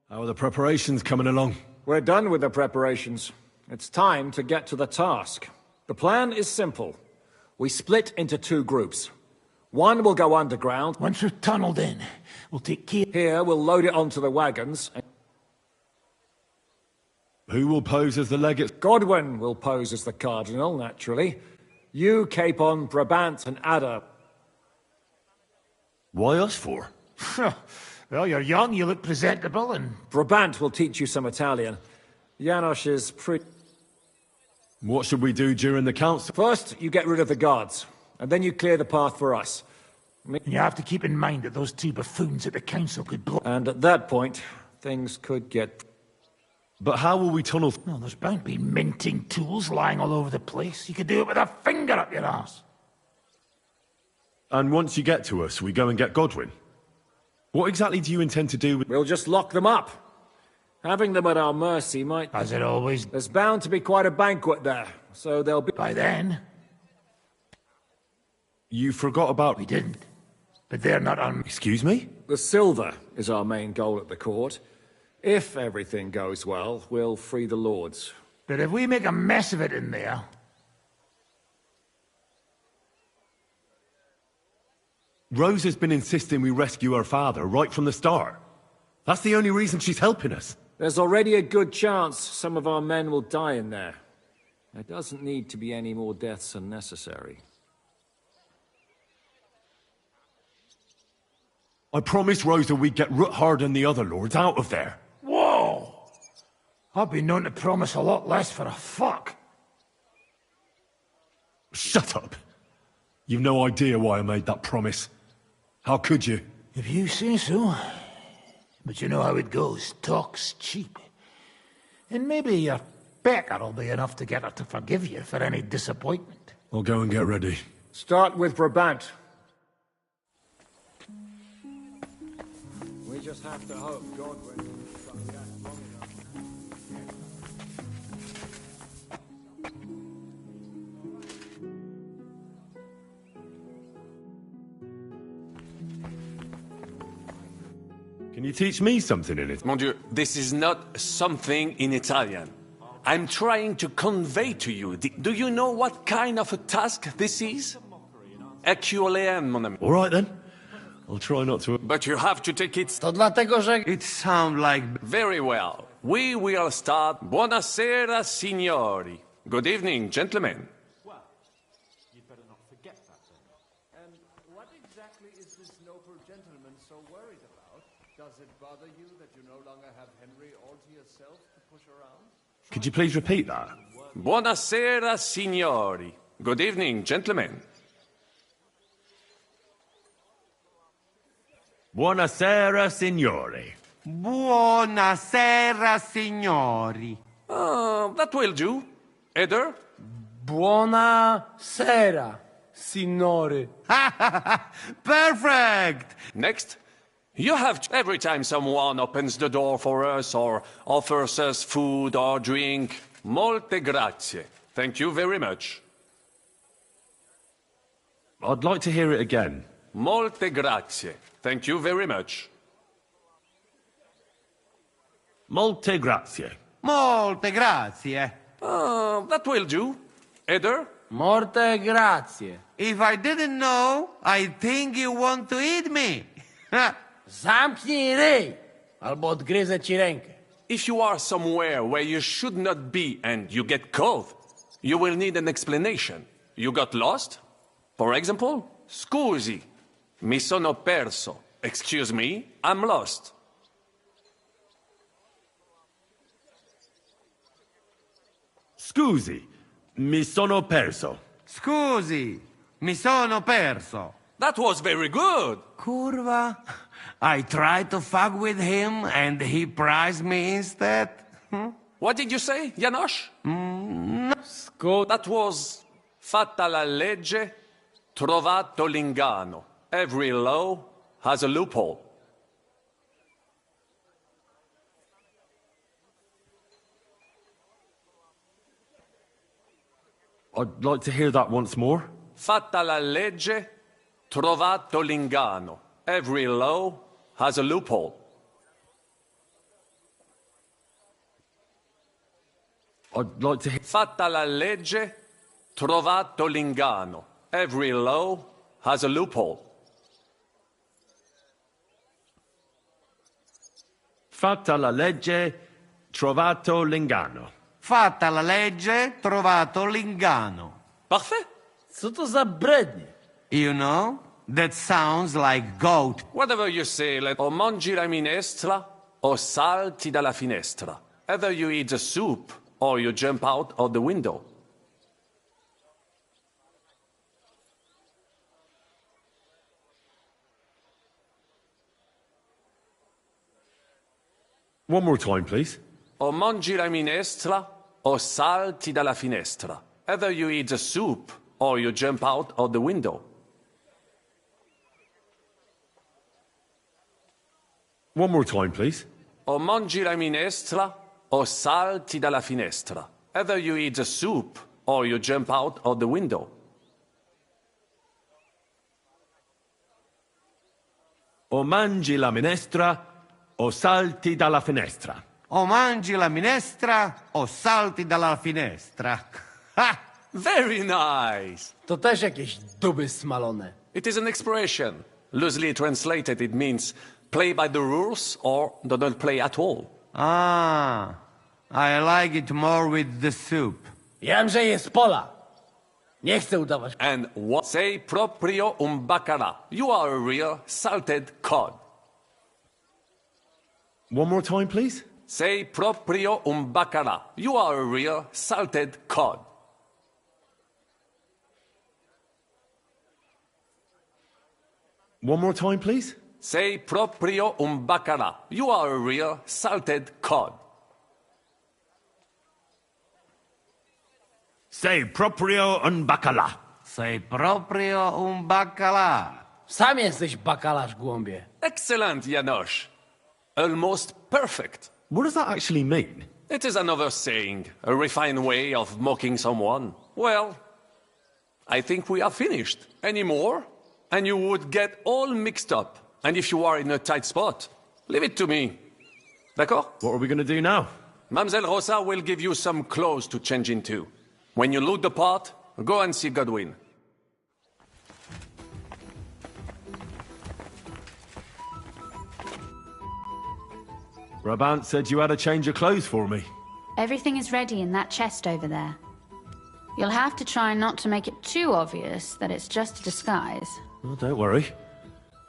How are the preparations coming along? We're done with the preparations. It's time to get to the task. The plan is simple. We split into two groups. One will go underground. Once we're tunneled in, we'll take care... Here, we'll load it onto the wagons. Who will pose as the legate? Godwin will pose as the Cardinal, naturally. You, Capon, Brabant, and Ada. Why us for? Well, you're young, you look presentable, and... Brabant will teach you some Italian. Janos is pretty... What should we do during the council? First, you get rid of the guards, and then you clear the path for us. You have to keep in mind that those two buffoons at the council could blow... And at that point, things could get... But how will we tunnel... Well, there's bound to be minting tools lying all over the place. You could do it with a finger up your ass. And once you get to us, we go and get Godwin. What exactly do you intend to do with... We'll just lock them up. Having them at our mercy might... As it always... There's bound to be quite a banquet there, so they'll be... By then... You forgot about... We didn't. But they're not on... Excuse me? The silver is our main goal at the court. If everything goes well, we'll free the lords. But if we make a mess of it in there... Rose has been insisting we rescue her father right from the start. That's the only reason she's helping us. There's already a good chance some of our men will die in there. There doesn't need to be any more deaths than necessary. I promised Rosa we'd get Ruthard and the other lords out of there. Whoa! I've been known to promise a lot less for a fuck. Shut up. You've no idea why I made that promise. How could you? If you say so. But you know how it goes. Talk's cheap. And maybe your pecker will be enough to get her to forgive you for any disappointment. I'll go and get ready. Start with Brabant. We just have to hope Godwin can get long enough. Can you teach me something in it? Mon Dieu, this is not something in Italian. I'm trying to convey to you. Do you know what kind of a task this is? Herculean, mon ami. All right then. I'll try not to... But you have to take it... To dlatego, że... It sounds like... Very well. We will start. Buonasera, signori. Good evening, gentlemen. Well, you'd better not forget that then. And what exactly is this noble gentleman so worried about? Does it bother you that you no longer have Henry all to yourself to push around? Could you please repeat that? Buonasera, signori. Good evening, gentlemen. Buonasera, signori. Buonasera, signori. That will do. Eder? Buonasera, signore. Perfect! Next. You have every time someone opens the door for us or offers us food or drink. Molte grazie. Thank you very much. I'd like to hear it again. Molte grazie. Thank you very much. Molte grazie. Molte grazie. That will do. Eder? Morte grazie. If I didn't know, I think you want to eat me. Zamknij ryj, albo odgryzę ci rękę. If you are somewhere where you should not be and you get cold, you will need an explanation. You got lost? For example, scusi, mi sono perso. Excuse me, I'm lost. Scusi, mi sono perso. Scusi, mi sono perso. That was very good. Curva. I tried to fuck with him and he prized me instead. What did you say, Janosch? That was fatta la legge, trovato l'inganno. Every law has a loophole. I'd like to hear that once more. Fatta la legge, trovato l'inganno. Every law has a loophole. I'd like to hear... Fatta la legge, trovato l'inganno. Every law has a loophole. Fatta la legge, trovato l'inganno. Fatta la legge, trovato l'inganno. Parfait. Co to za brednie? You know, that sounds like goat. Whatever you say, o mangi la minestra, o salti dalla finestra. Either you eat the soup, or you jump out of the window. One more time, please. O mangi la minestra, o salti dalla finestra. Either you eat the soup, or you jump out of the window. One more time, please. O mangi la minestra, o salti dalla finestra. Either you eat the soup, or you jump out of the window. O mangi la minestra, o salti dalla finestra. O mangi la minestra, o salti dalla finestra. Ha! Very nice! To też jakieś duby smalone. It is an expression. Loosely translated, it means play by the rules or do not play at all. Ah, I like it more with the soup. Jam, że jest pola. Nie chcę udawać. And what say proprio un baccara. You are a real salted cod. One more time, please. Say proprio un baccara. You are a real salted cod. One more time, please. Say proprio un baccara. You are a real salted cod. Say proprio un bacala. Say proprio un bacala. Sam jesteś bakalarz, głąbie. Excellent, Janos. Almost perfect. What does that actually mean? It is another saying, a refined way of mocking someone. Well, I think we are finished. Any more? And you would get all mixed up. And if you are in a tight spot, leave it to me. D'accord? What are we going to do now? Mademoiselle Rosa will give you some clothes to change into. When you look the part, go and see Godwin. Brabant said you had a change of clothes for me. Everything is ready in that chest over there. You'll have to try not to make it too obvious that it's just a disguise. Oh, don't worry.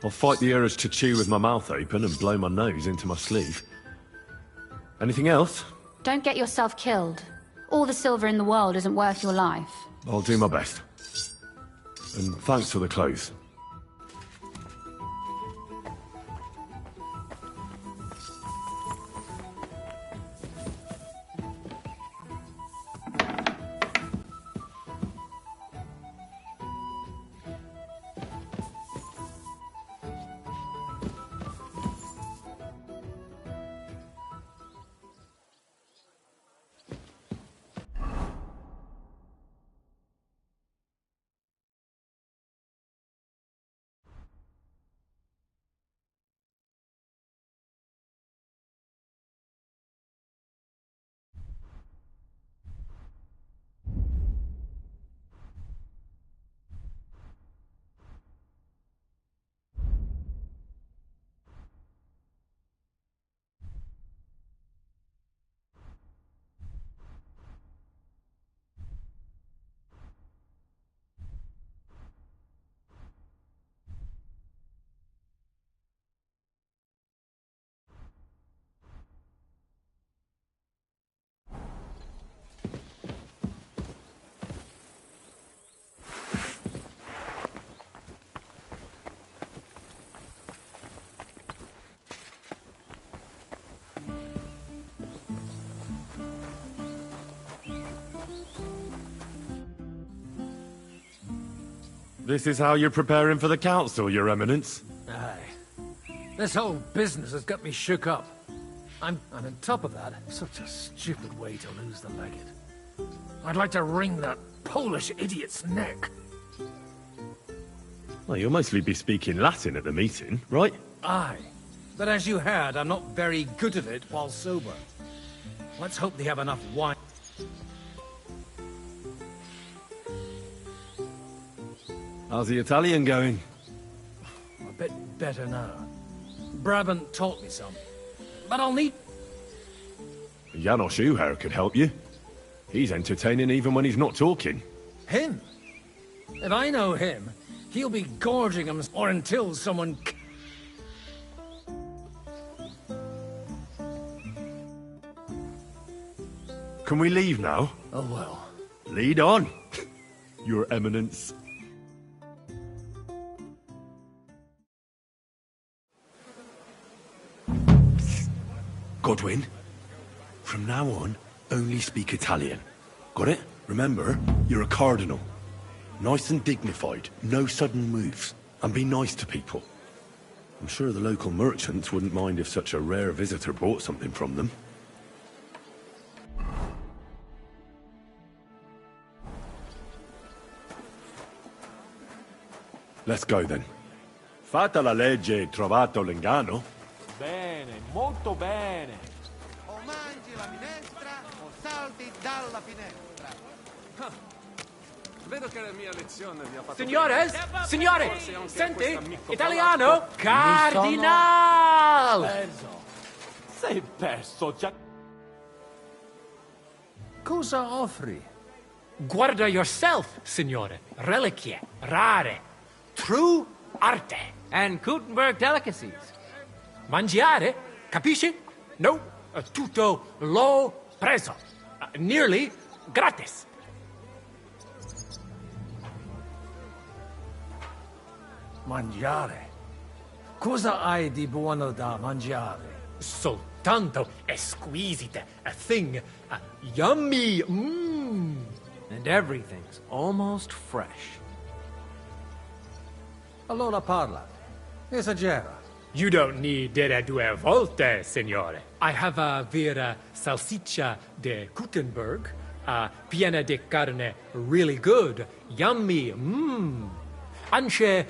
I'll fight the urge to chew with my mouth open and blow my nose into my sleeve. Anything else? Don't get yourself killed. All the silver in the world isn't worth your life. I'll do my best. And thanks for the clothes. This is how you're preparing for the council, Your Eminence? Aye. This whole business has got me shook up. And on top of that, such a stupid way to lose the legate. I'd like to wring that Polish idiot's neck. Well, you'll mostly be speaking Latin at the meeting, right? Aye. But as you heard, I'm not very good at it while sober. Let's hope they have enough wine. How's the Italian going? A bit better now. Brabant taught me some. But I'll need... Janos Uher could help you. He's entertaining even when he's not talking. Him? If I know him, he'll be gorging him or until someone... Can we leave now? Oh well. Lead on, Your Eminence. Godwin? From now on, only speak Italian. Got it? Remember, you're a cardinal. Nice and dignified, no sudden moves, and be nice to people. I'm sure the local merchants wouldn't mind if such a rare visitor bought something from them. Let's go then. Fatta la legge, trovato l'inganno. Bene, molto bene. O mangi la minestra o salti dalla finestra. Vedo che la mia lezione vi ha fatto Signores, bene. signore, Forse anche a senti, questo amico italiano, polacco. cardinal! Sei perso già. Cosa offri? Guarda yourself, signore. Reliquie, rare, true arte. And Gutenberg delicacies. Mangiare, capisci? No, tutto l'ho preso. Nearly gratis. Mangiare? Cosa hai di buono da mangiare? Soltanto esquisite. A thing yummy. And everything's almost fresh. Allora parla. Esagera. You don't need dire due volte, signore. I have a vera salsiccia de Gutenberg, piena di carne, really good, yummy, Anche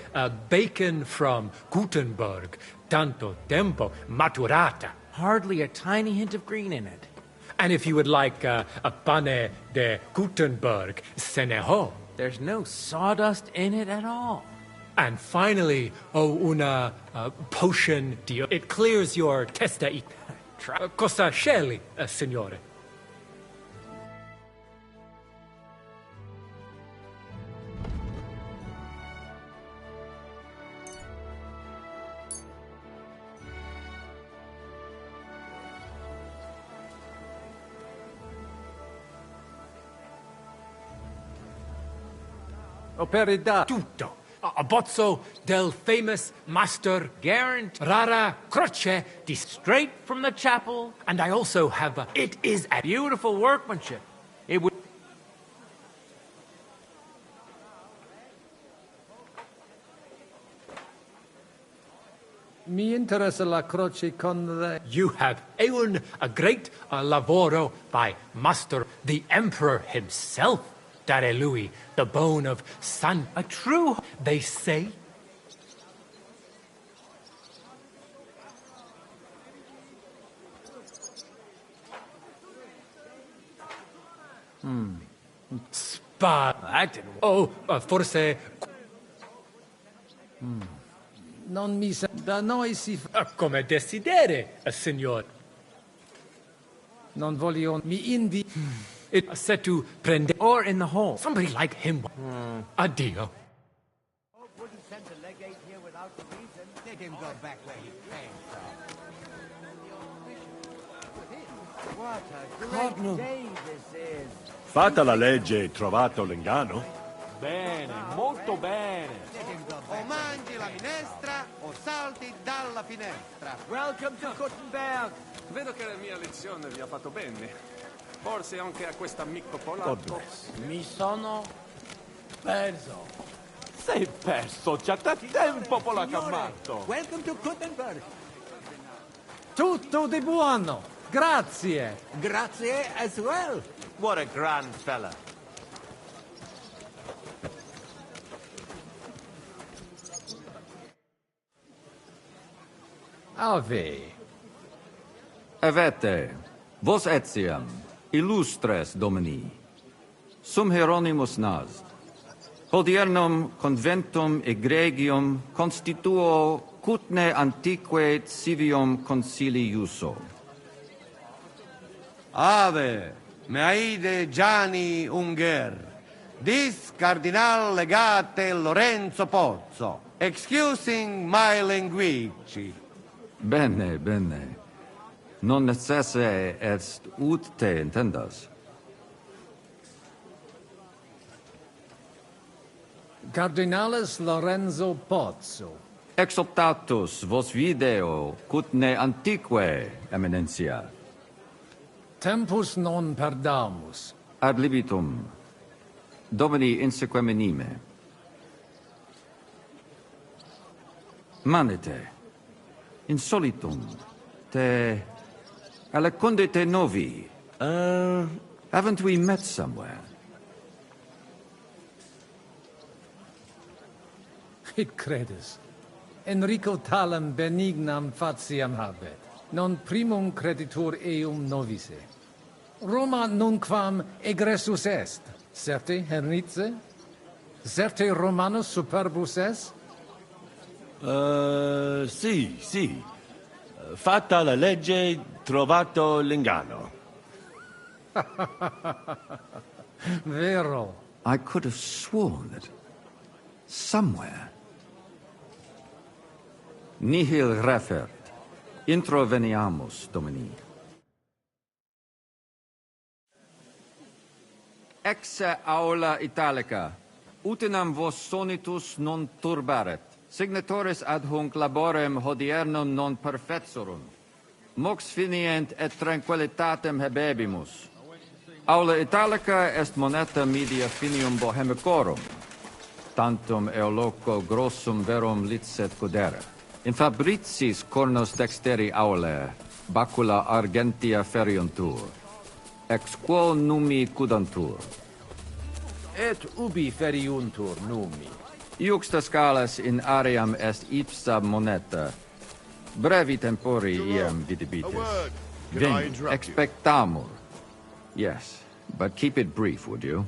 bacon from Gutenberg, tanto tempo maturata. Hardly a tiny hint of green in it. And if you would like a pane de Gutenberg, se ne ho. There's no sawdust in it at all. And finally, una potion di... It clears your testa. Cosa scegli, signore? Operidad. Tutto. A bozzo del famous master Guarantee. Rara Croce di... Straight from the chapel. And I also have a... It is a... Beautiful workmanship. It would... Mi interessa la croce con the... You have a great lavoro by Master the Emperor himself, Dare Louis, the bone of San... A true... They say... Spa... That didn't... Oh, forse... Non mi sa... Da noi si... Come desidere, signor. Non voglio... Mi invi... It said to prende... Or in the hole. Somebody like him. Addio. Wouldn't send the legate here without a reason. Let him go back where he came from. What a great day this is. Fatta la legge, trovato l'inganno. Bene, molto bene. O mangi la minestra o salti dalla finestra. Welcome to Gutenberg. Vedo che la mia lezione vi ha fatto bene. Forse anche a quest'amico polacco. Mi sono perso. Sei perso già da tempo, polacammatto. Welcome to Gutenberg. Tutto di buono. Grazie. Grazie as well. What a grand fella. Ave. Avete, vos etiam, illustres domini, sum Hieronymus nas, hodiernum conventum egregium constituo cutne antique civium concili iuso. Ave, meaide Gianni Unger, dis cardinal legate Lorenzo Pozzo, excusing my language. Bene, bene. Non necesse est ut te intendas. Cardinales Lorenzo Pozzo. Exoptatus vos video cutne antique, eminencia. Tempus non perdamus. Ad libitum. Domini insequem anime. Manete. Insolitum. Te... Alecundite novi. Haven't we met somewhere? It credes. Enrico talam benignam fatiam habet. Non primum creditur eum novice. Roma nunquam egressus est. Certe Henrice? Certe Romanus superbus est? Sì. Fatta la legge, trovato l'inganno. Vero. I could have sworn that somewhere. Nihil refert. Introveniamus, Domini. Exe aula italica. Utinam vos sonitus non turbaret. Signatoris ad hunc laborem hodiernum non perfetsorum. Mox finient et tranquillitatem habebimus. Aula italica est moneta media finium bohemicorum. Tantum eoloco grossum verum licet godere. In fabricis cornos dexteri aule, bacula argentia feriuntur. Ex quo numi cudantur. Et ubi feriuntur numi? Iuxta scalas in aream est ipsa moneta. Brevi tempori iam vidibitis. Vin, expectamur. Yes, but keep it brief, would you?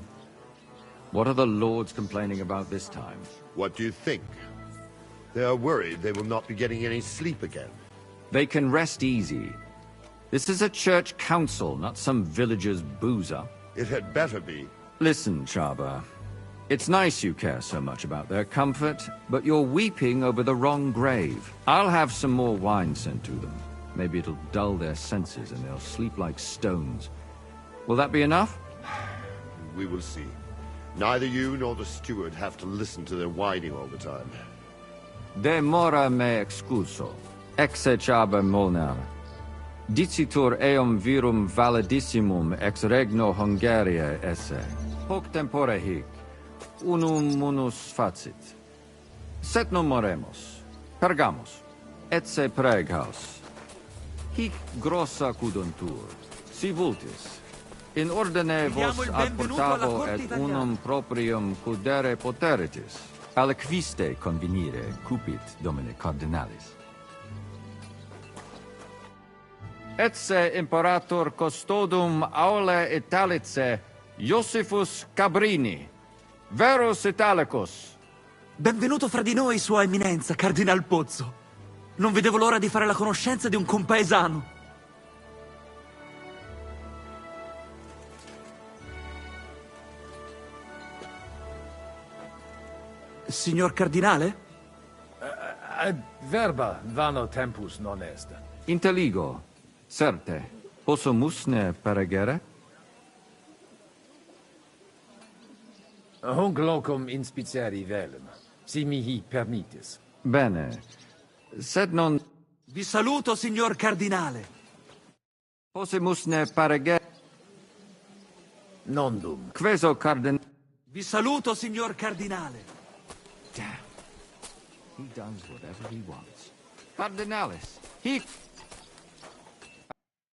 What are the lords complaining about this time? What do you think? They are worried they will not be getting any sleep again. They can rest easy. This is a church council, not some villager's boozer. It had better be. Listen, Chaba. It's nice you care so much about their comfort, but you're weeping over the wrong grave. I'll have some more wine sent to them. Maybe it'll dull their senses and they'll sleep like stones. Will that be enough? We will see. Neither you nor the steward have to listen to their whining all the time. De mora me excuso. Exe Chaba Molnar. Dicitur eum virum validissimum ex regno Hungaria esse. Hoc tempore hic. Unum munus facit. Set non moremus. Pergamus. Etse preghaus. Hic grossa cuduntur. Si vultis. In ordine vos ad portavo et unum proprium cudere poteritis. Aliquiste convenire cupit domine cardinalis. Etse imperator custodum aule Italice Iosifus Cabrini, Verus Italicus. Benvenuto fra di noi, Sua Eminenza, Cardinal Pozzo. Non vedevo l'ora di fare la conoscenza di un compaesano. Signor Cardinale? Verba vano tempus non est. Inteligo. Certe. Possumus ne peregere? Hunc locum inspiceri velum, si mihi permittis. Bene. Sed non... Vi saluto, signor Cardinale. Possumus ne peregere? Non dum. Queso cardin... Vi saluto, signor Cardinale. Damn. He does whatever he wants. Cardinalis. He...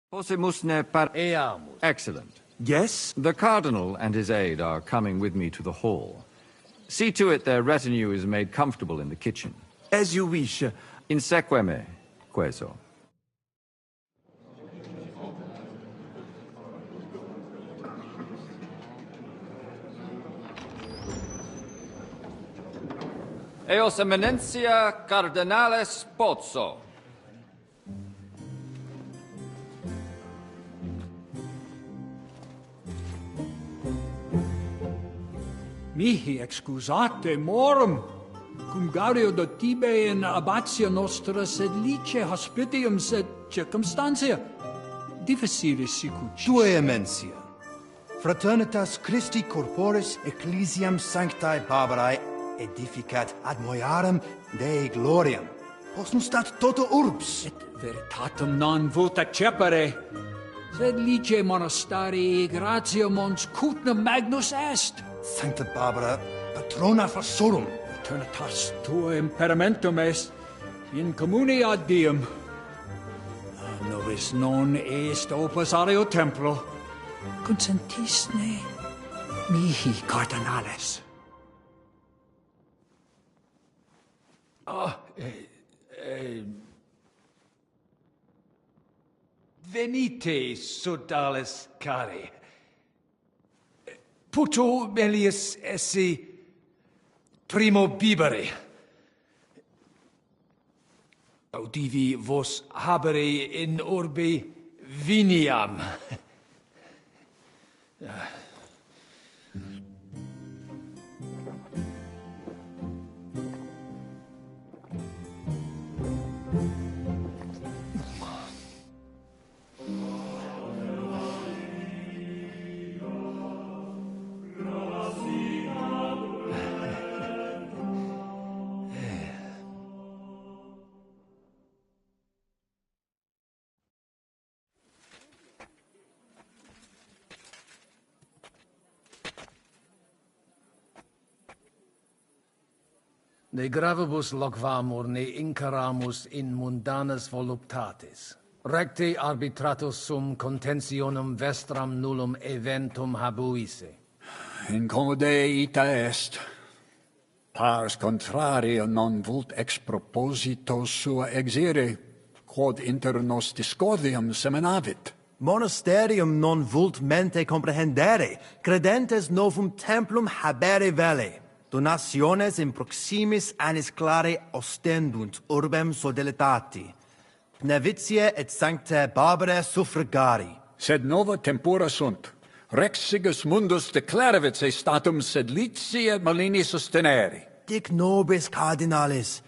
Possumus ne Eamus. Excellent. Yes? The Cardinal and his aide are coming with me to the hall. See to it their retinue is made comfortable in the kitchen. As you wish. Inseque me, queso. Eos Eminentia Cardinales Pozzo. Mihi excusate morum, cum gaudio do tibe in abatia nostra sed lice hospitium sed circumstantia difficilis sicucis. Tue emensia, fraternitas Christi corporis ecclesiam sanctae Barbarae edificat ad moiarem Dei gloriam, post nustat toto urbs. Et veritatem non vult accepere, Sed lice monasterii gratia mons cutna magnus est. Sancta Barbara, patrona forsorum. Eternitas tua imperamentum est, in communi ad diem. Nobis non est opus areo templo. Consentisne mihi cardinales. Venite, sodales cari. Puto melius esse primo bibere. Audivi vos habere in urbe viniam. De gravibus loquamur ne incaramus in mundanas voluptatis. Recte arbitratus sum contentionum vestram nullum eventum habuisse. Incommode ita est. Pars contrario non vult ex proposito sua exire, quod inter nos discordium seminavit. Monasterium non vult mente comprehendere, credentes novum templum habere vele. Donationes in proximis annis clare ostendunt urbem sodelitati. Pnevitiae et sanctae Barbarae suffragari. Sed nova tempora sunt. Rex sigus mundus declaravit se statum sed lici et malini sostenere. Dic nobis cardinales,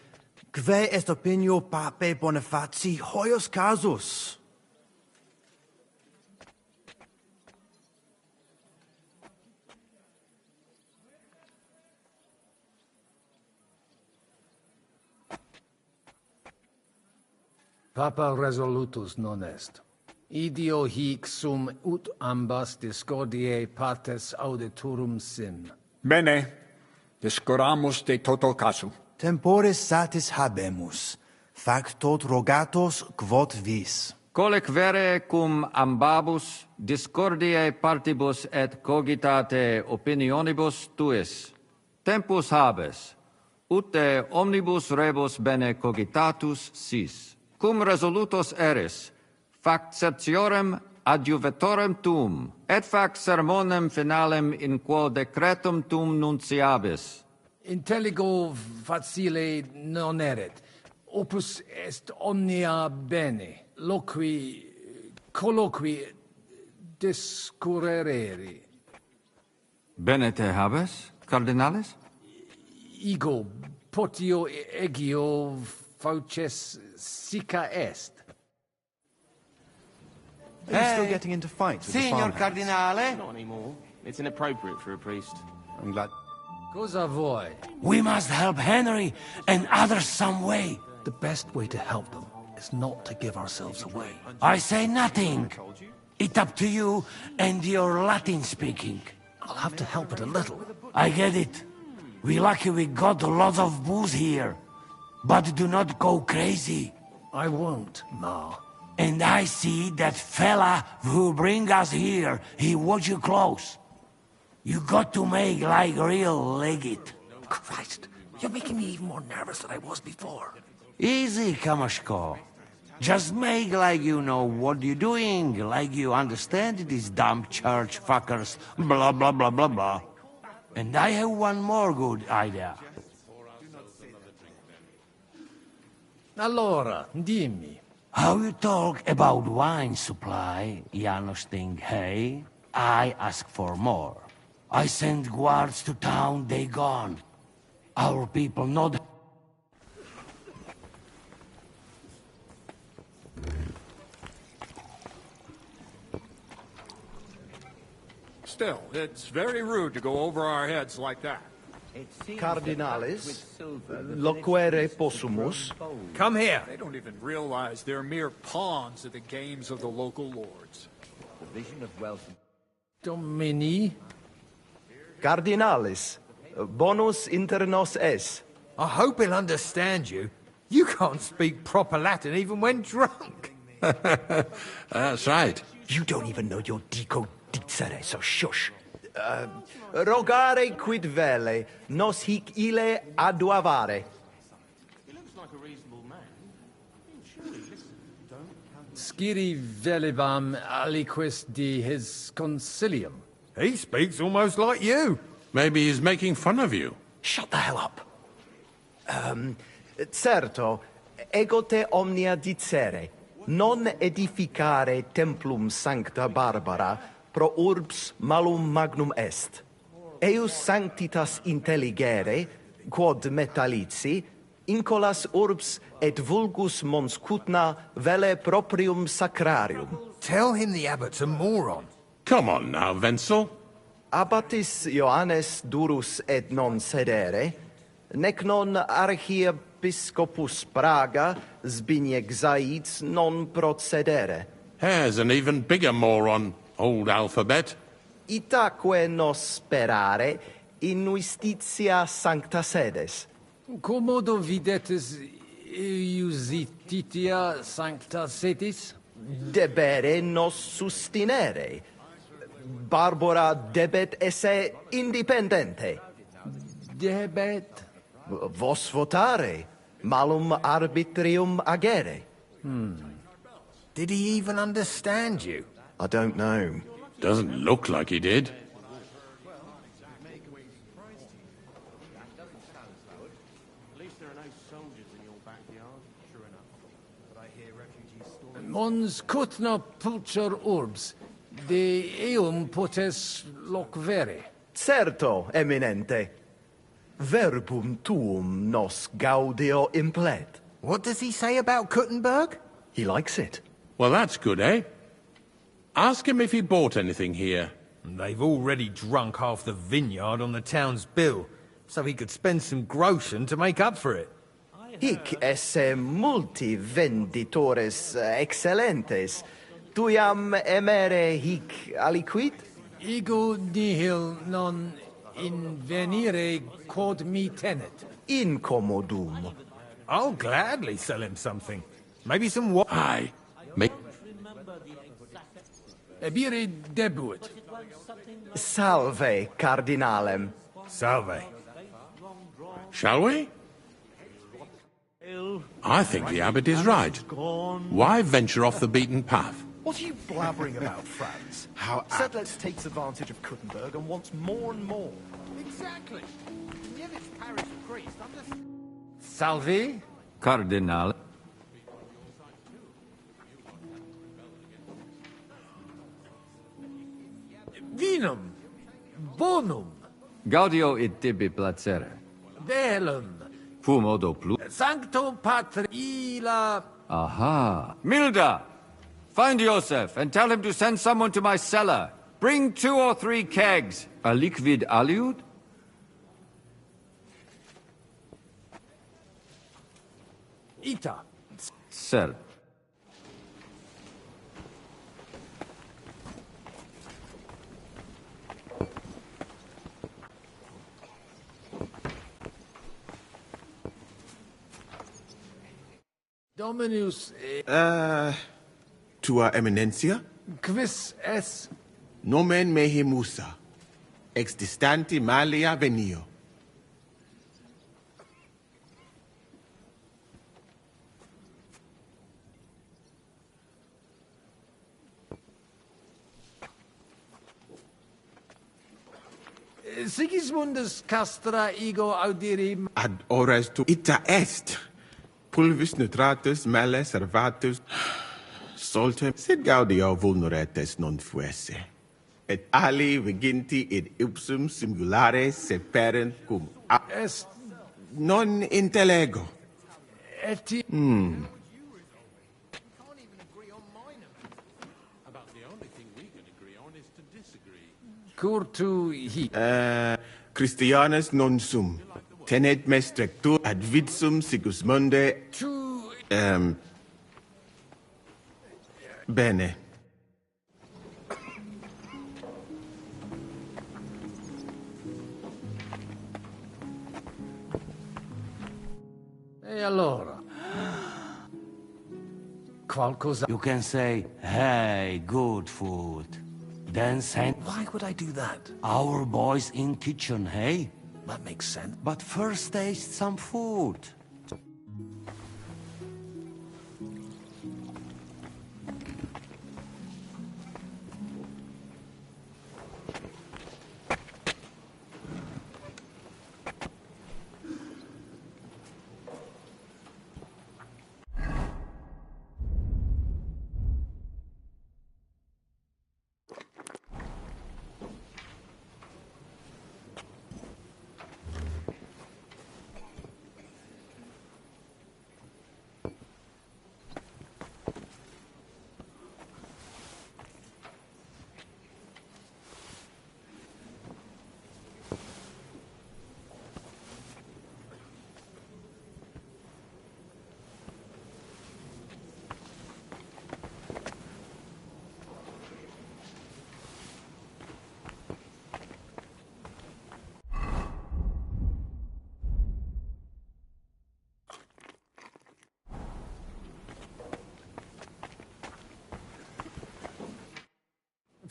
quae est opinio pape Bonifaci hoius casus? Papa resolutus non est. Idio hic sum ut ambas discordiae partes auditorum sim. Bene, discoramus de toto casu. Temporis satis habemus, factot rogatos quod vis. Colec vere cum ambabus discordiae partibus et cogitate opinionibus tuis. Tempus habes, ut de omnibus rebus bene cogitatus sis. Cum resolutos eris, fac certiorem adjuvetorem tuum, et fac sermonem finalem in quo decretum tuum nunciabis. Intelligo facile non erit. Opus est omnia bene. Colloqui discurrere. Bene te habes, cardinales? Ego, potio egio fauces sica est. Are you still getting into fights with the Signor farmhands? Cardinale? Not anymore. It's inappropriate for a priest. I'm glad. Cosa voi? We must help Henry and others some way. The best way to help them is not to give ourselves away. I say nothing. It's up to you and your Latin speaking. I'll have to help it a little. I get it. We lucky we got a lot of booze here. But do not go crazy. I won't, Ma. And I see that fella who bring us here. He watch you close. You got to make like real legit. Christ, you're making me even more nervous than I was before. Easy, Kamashko. Just make like you know what you're doing, like you understand these dumb church fuckers, blah blah blah blah blah. And I have one more good idea. Allora, dimmi. How you talk about wine supply, Janos think, hey? I ask for more. I send guards to town, they gone. Our people not... Still, it's very rude to go over our heads like that. Cardinales, loquere possumus. Come here. They don't even realize they're mere pawns at the games of the local lords. Domini? Cardinalis, bonus inter nos es. I hope he'll understand you. You can't speak proper Latin even when drunk. That's right. You don't even know your dico dicere, so shush. Rogare quid vele, nos hic ile aduavare. Sciri velibam aliquis di his concilium. He speaks almost like you. Maybe he's making fun of you. Shut the hell up. Certo, ego te omnia dicere, non edificare templum sancta Barbara pro urbs malum magnum est. Eius sanctitas intelligere, quod metallici, incolas urbs et vulgus mons cutna vele proprium sacrarium. Tell him the abbot's a moron. Come on now, Wenzel. Abbatis Ioannes durus et non sedere, nec non archiepiscopus Praga Zbigniew Zaitz non procedere. Here's an even bigger moron, old alphabet. Itaque nos sperare in justitia sancta sedes. Commodo videtis iusititia sancta sedis? Debere nos sustinere. Barbara debet esse independente. Debet? Vos votare, malum arbitrium agere. Did he even understand you? I don't know. Doesn't look like he did. Mons cutna pulcher urbs, de eum potes locvere. Certo, eminente. Verbum tuum nos gaudio implet. What does he say about Kuttenberg? He likes it. Well, that's good, eh? Ask him if he bought anything here. They've already drunk half the vineyard on the town's bill, so he could spend some groschen to make up for it. Hic esse multi venditores excellentes. Tuiam emere hic aliquid? Ego nihil non invenire quod mi tenet. Incommodum. I'll gladly sell him something. Maybe some wine. Aye. Make... Ebire debuit. Salve, cardinalem. Salve. Shall we? I think the abbot is right. Why venture off the beaten path? What are you blabbering about, Franz? How Sedlitz takes advantage of Kuttenberg and wants more and more. Exactly. Nievich's parish priest Salve? Cardinal. Vinum. Bonum. Gaudio et tibi placere. Velum. Fumodo plus. Sancto Patre ila... Aha. Milda! Find Joseph and tell him to send someone to my cellar. Bring 2 or 3 kegs. A liquid aliud? Ita. Sir. Dominus... Tua Eminencia? Quis es... Nomen mehe Musa. Ex distanti malia venio. Sigismundus castra ego audirim... Ad ores tu ita est. Pulvis nutratus male servatus. Soltem sed gaudio vulneretes non fuesse. Et ali viginti id ipsum singulare seperent cum est... Non intellego. Eti... Curtu hi... Christianus non sum. Tenet me strectur ad vidsum Sigismunde... Bene. qualcosa. You can say, hey, good food. Then send Why would I do that? our boys in kitchen, hey? That makes sense. But first taste some food.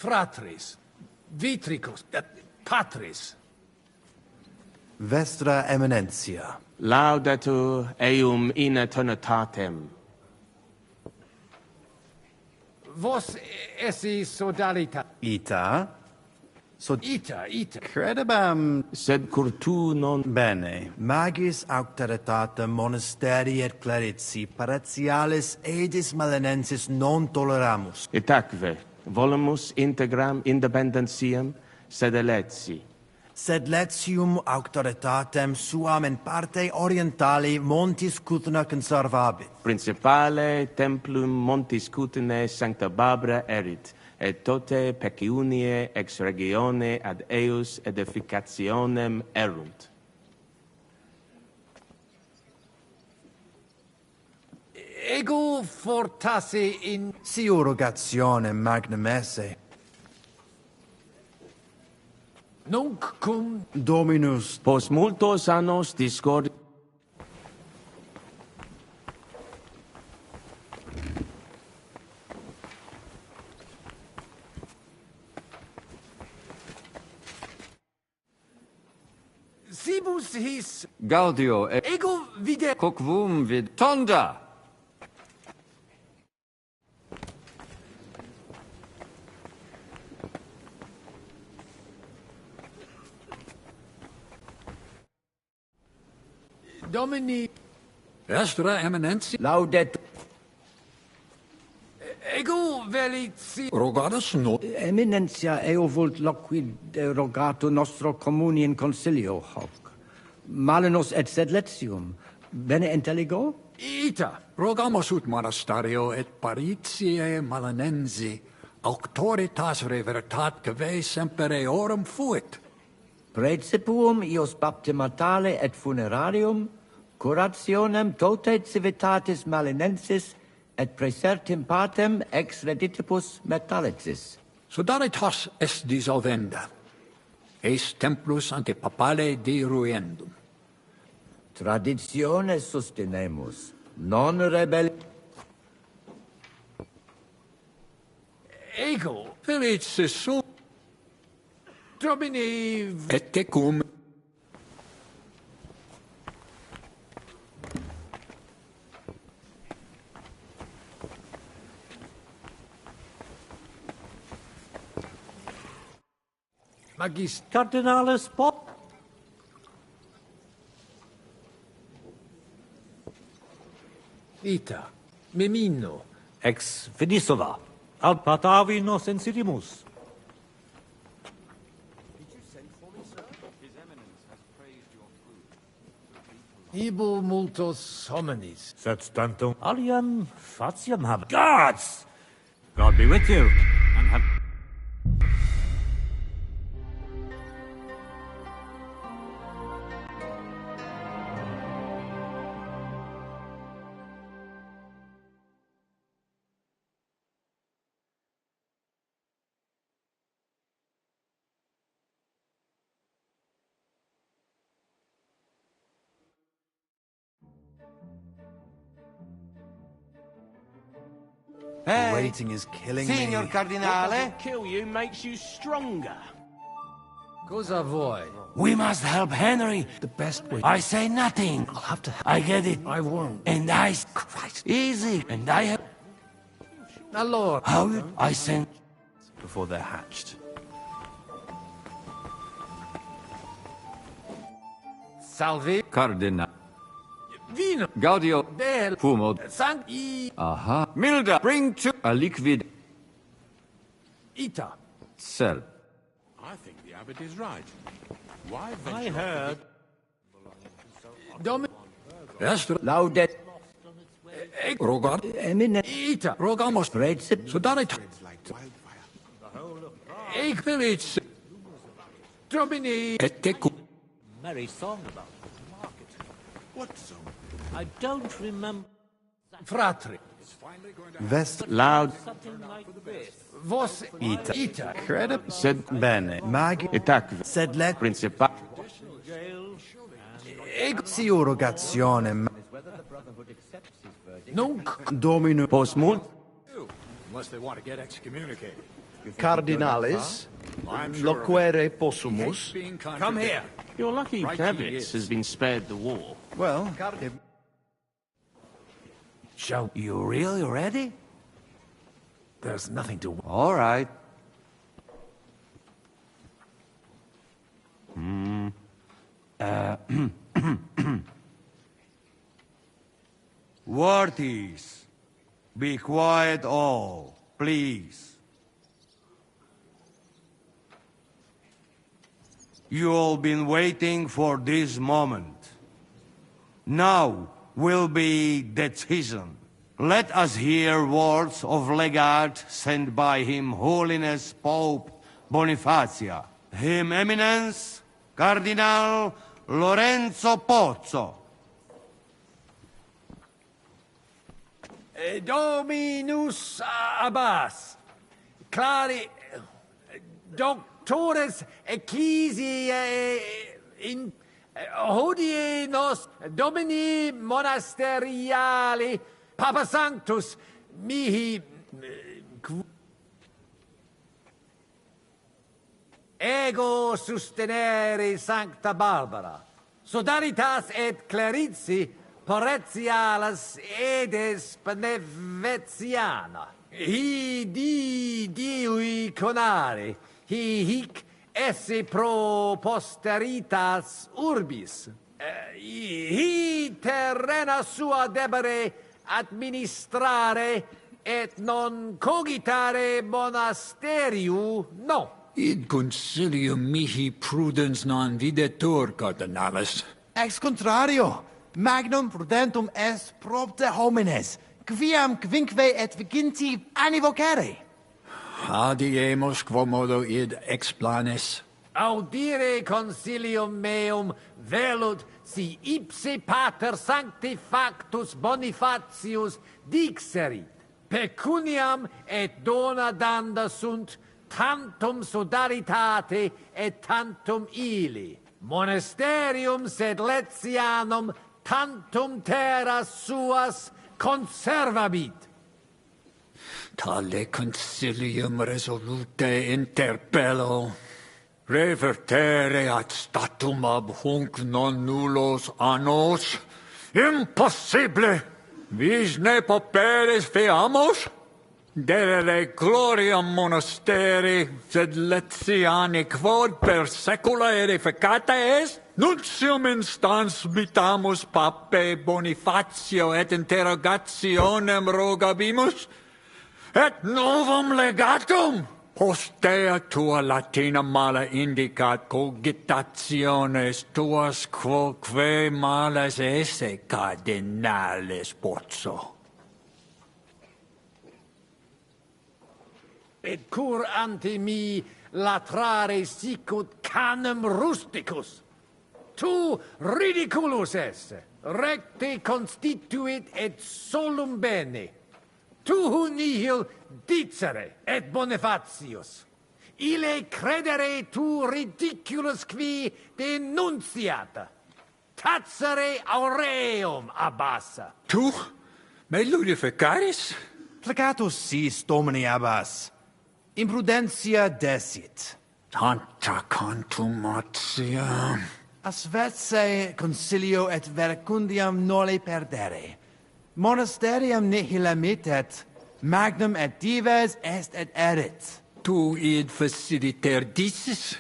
Fratris, Vitricus, Patris. Vestra Eminencia. Laudatur eum in eternitatem. Vos esse sodalita. Ita? Ita. Credebam. Sed curtu non... Bene. Magis auctoritatem monasteri et clerici paratialis edis malenensis non toleramus. Itaque, volumus integram independentiam sed eletsi. Sed letium auctoritatem suam in parte orientali montis Cutna conservabit. Principale templum montis Cutine sancta Barbara erit, et tote peciunie ex regione ad eius edificationem erunt. Ego fortasse in... Si urgationem magnum esse. Nunc cum... Dominus. Post multos annos discord... Sibus his... Gaudio Ego vide... Quoquum vid Tonda! Domini... Vestra Eminentia. Laudet. Ego velici... Rogatus no. Eminentia eo vult loquid rogato nostro communi in consilio hoc. Malenus et sed letium. Bene intelligo? Ita. Rogamus ut monastario et paritiae malanensi auctoritas revertat cave semper eorum fuit. Praecipuum ios baptimatale et funerarium, curationem tote civitatis malinensis, et praesertim patem ex reditibus metallicis. Sodalitas est dissolvenda. Eis templus ante papale diruendum. Traditione sustenemus, non rebelli... Ego. Felicis sum. Domini... Et tecum. Magis... Cardinalis Pop. Ita. Memino. Ex Finisova. Ad patavi nos insirimus. Ibo multos hominis. Sed tantum aliam fatiam habet. Gods! God be with you, and have... Hey, Waiting is killing Signor me. Cardinale? Kill you makes you stronger. Cosa vuoi? We must help Henry. The best way. I say nothing. I'll have to. I get it. I won't. And I... Christ. Easy. And I have... Allora. How you... I send... Before they're hatched. Salve. Cardinal. Vino. Gaudio. Del. Fumo. Sancti. Aha. Milda. Bring to a liquid. Ita. Sell. I think the abbot is right. Why I venture heard. Dom. Esther, Laudet. Rogar, Emine. Ita. Rogamos, Vreedse. zodat Ik wil iets. Domini. het teku. Merry song about the market. What song? I don't remember. Fratri. Vest. Loud. Something like this. Vos. Ita. Credible. Sed bene. Mag. Etac. Sed let. Principa. Erogazione. Nunc. Domino. Postmul. Unless they want to get excommunicated. Cardinalis. Loquere possumus. Come here. You're lucky Right Kravitz he is. has been spared the war. Well, Shall. You really ready? There's nothing to. All right. Worthies, be quiet all, please. You all been waiting for this moment. Now will be decision. Let us hear words of legate sent by Him Holiness Pope Bonifacia, Him Eminence Cardinal Lorenzo Pozzo. Dominus Abbas. Clari. Doctores Ecclesiae in hodie nos Domini monasteriali Papa Sanctus mihi ego sustenere Sancta Barbara sodalitas et clerici poretialas edes benevetiana hi diui conare hi hic esse pro posteritas urbis hi terrena sua debere administrare et non cogitare monasteriu no. Id concilium mihi prudens non videtur, Cardinalis. ex contrario. Magnum prudentum est propter homines. Quiam quinque et viginti annivocere. Adiemus quomodo id explanes. Audire consilium meum velut si ipse pater sancti factus Bonifatius dixerit. Pecuniam et dona danda sunt tantum sodalitate et tantum ili. Monasterium sed Letianum tantum terras suas conservabit. Tale concilium resolute interpello. Revertere ad statum ab hunc non nullos annos. Impossible! Vis ne pauperes feamos? Delere gloriam monasteri, sed Letiani quod per secula edificata est? Nuntium instans mitamus pape Bonifatio et interrogationem rogabimus? Et novum legatum? Postea tua Latina mala indicat cogitationes tuas quoque malas esse cardinales Pozzo. Et cur ante mi latrare sicut canem rusticus. Tu ridiculus esse, recte constituit et solum bene. Tu nihil dicere et Bonifatius. Ile credere tu ridiculus qui denunciata. Tacere aureum abassa. Tu me ludificaris? Placatus sis, Domini Abbas. Imprudentia desit. Tanta contumatia. Asvetse consilio et verecundiam noli perdere. Monasterium nihil mittet, magnum et dives est et erit. Tu id faciliter dicis,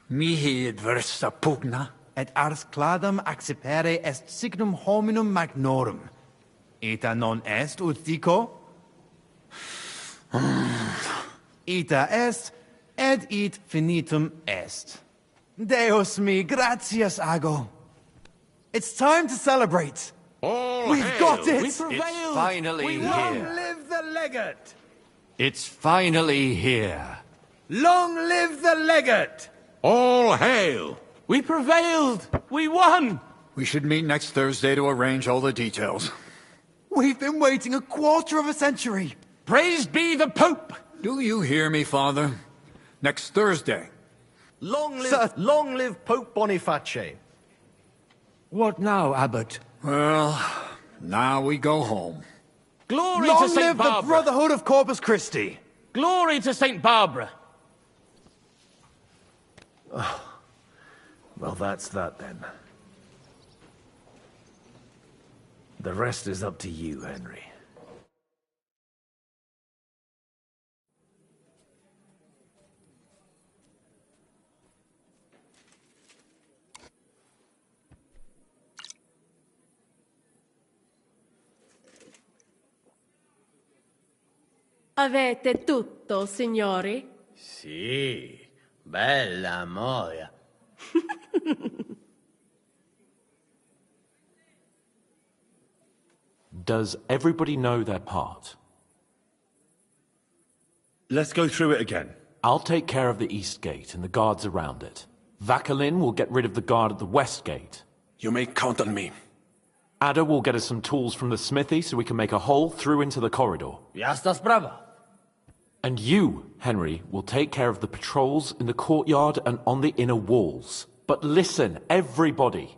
mihi id versa pugna. Et ars cladam accipere est signum hominum magnorum. Ita non est ut dico? Ita est, ed it finitum est. Deus me, gratias ago. It's time to celebrate. We've got it! We prevailed! It's finally Long here. live the legate! It's finally here. Long live the legate! All hail! We prevailed! We won! We should meet next Thursday to arrange all the details. We've been waiting a quarter of a century. Praised be the Pope! Do you hear me, Father? Next Thursday. Long live Pope Boniface. What now, Abbot? Well, now we go home. Glory Long to St. live the Barbara! Brotherhood of Corpus Christi! Glory to St. Barbara! Well, that's that then. The rest is up to you, Henry. Avete tutto, signori? Sì, bella moia. Does everybody know their part? Let's go through it again. I'll take care of the east gate and the guards around it. Vakalin will get rid of the guard at the west gate. You may count on me. Ada will get us some tools from the smithy so we can make a hole through into the corridor. Jasna sprawa. And you, Henry, will take care of the patrols in the courtyard and on the inner walls. But listen, everybody.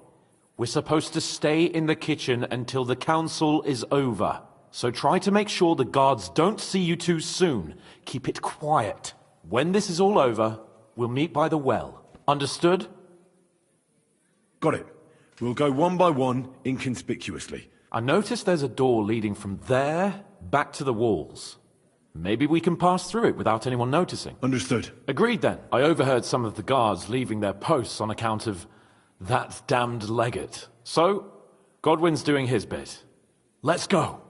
We're supposed to stay in the kitchen until the council is over. So try to make sure the guards don't see you too soon. Keep it quiet. When this is all over, we'll meet by the well. Understood? Got it. We'll go one by one, inconspicuously. I noticed there's a door leading from there back to the walls. Maybe we can pass through it without anyone noticing. Understood. Agreed then. I overheard some of the guards leaving their posts on account of that damned legate. So, Godwin's doing his bit. Let's go.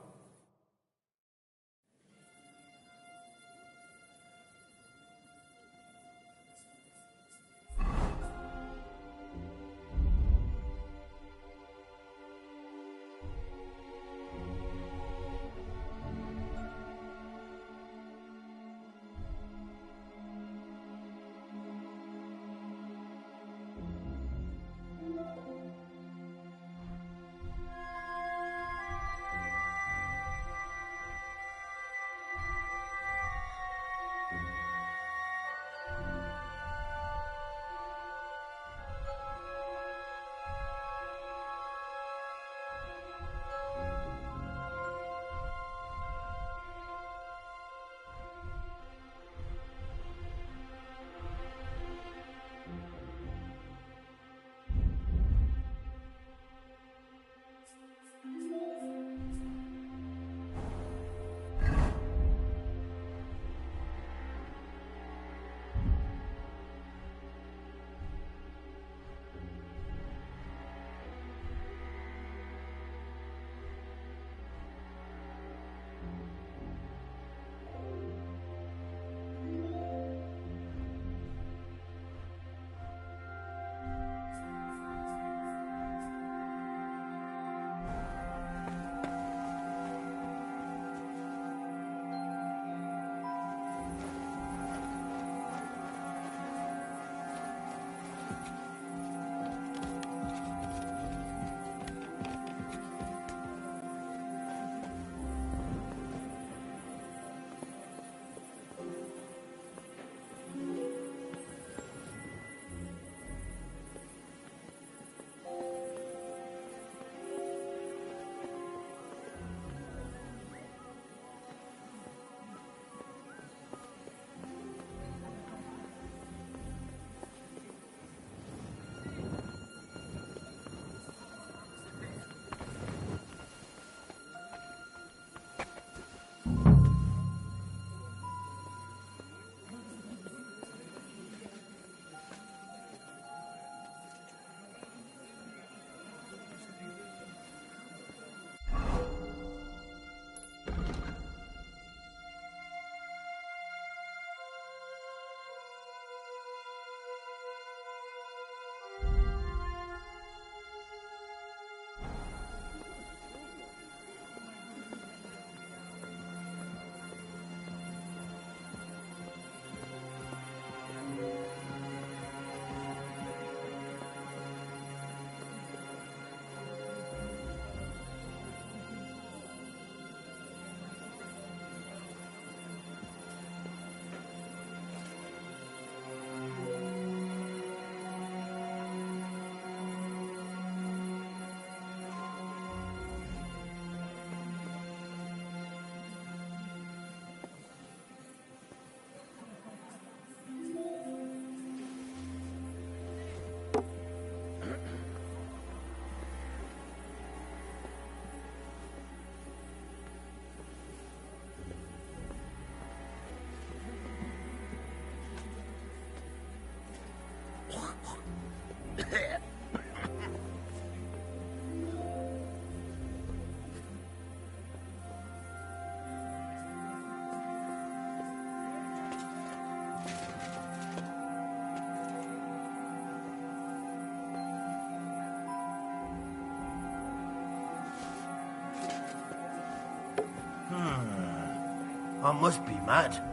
I must be mad.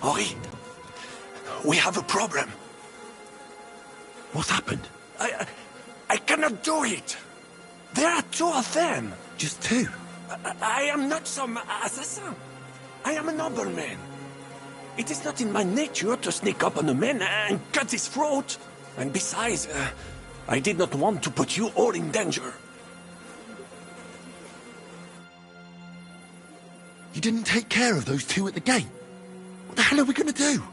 Henri, we have a problem. What's happened? I cannot do it. There are two of them. Just two? I am not some assassin. I am a nobleman. It is not in my nature to sneak up on a man and cut his throat. And besides, I did not want to put you all in danger. You didn't take care of those two at the gate? What the hell are we gonna do?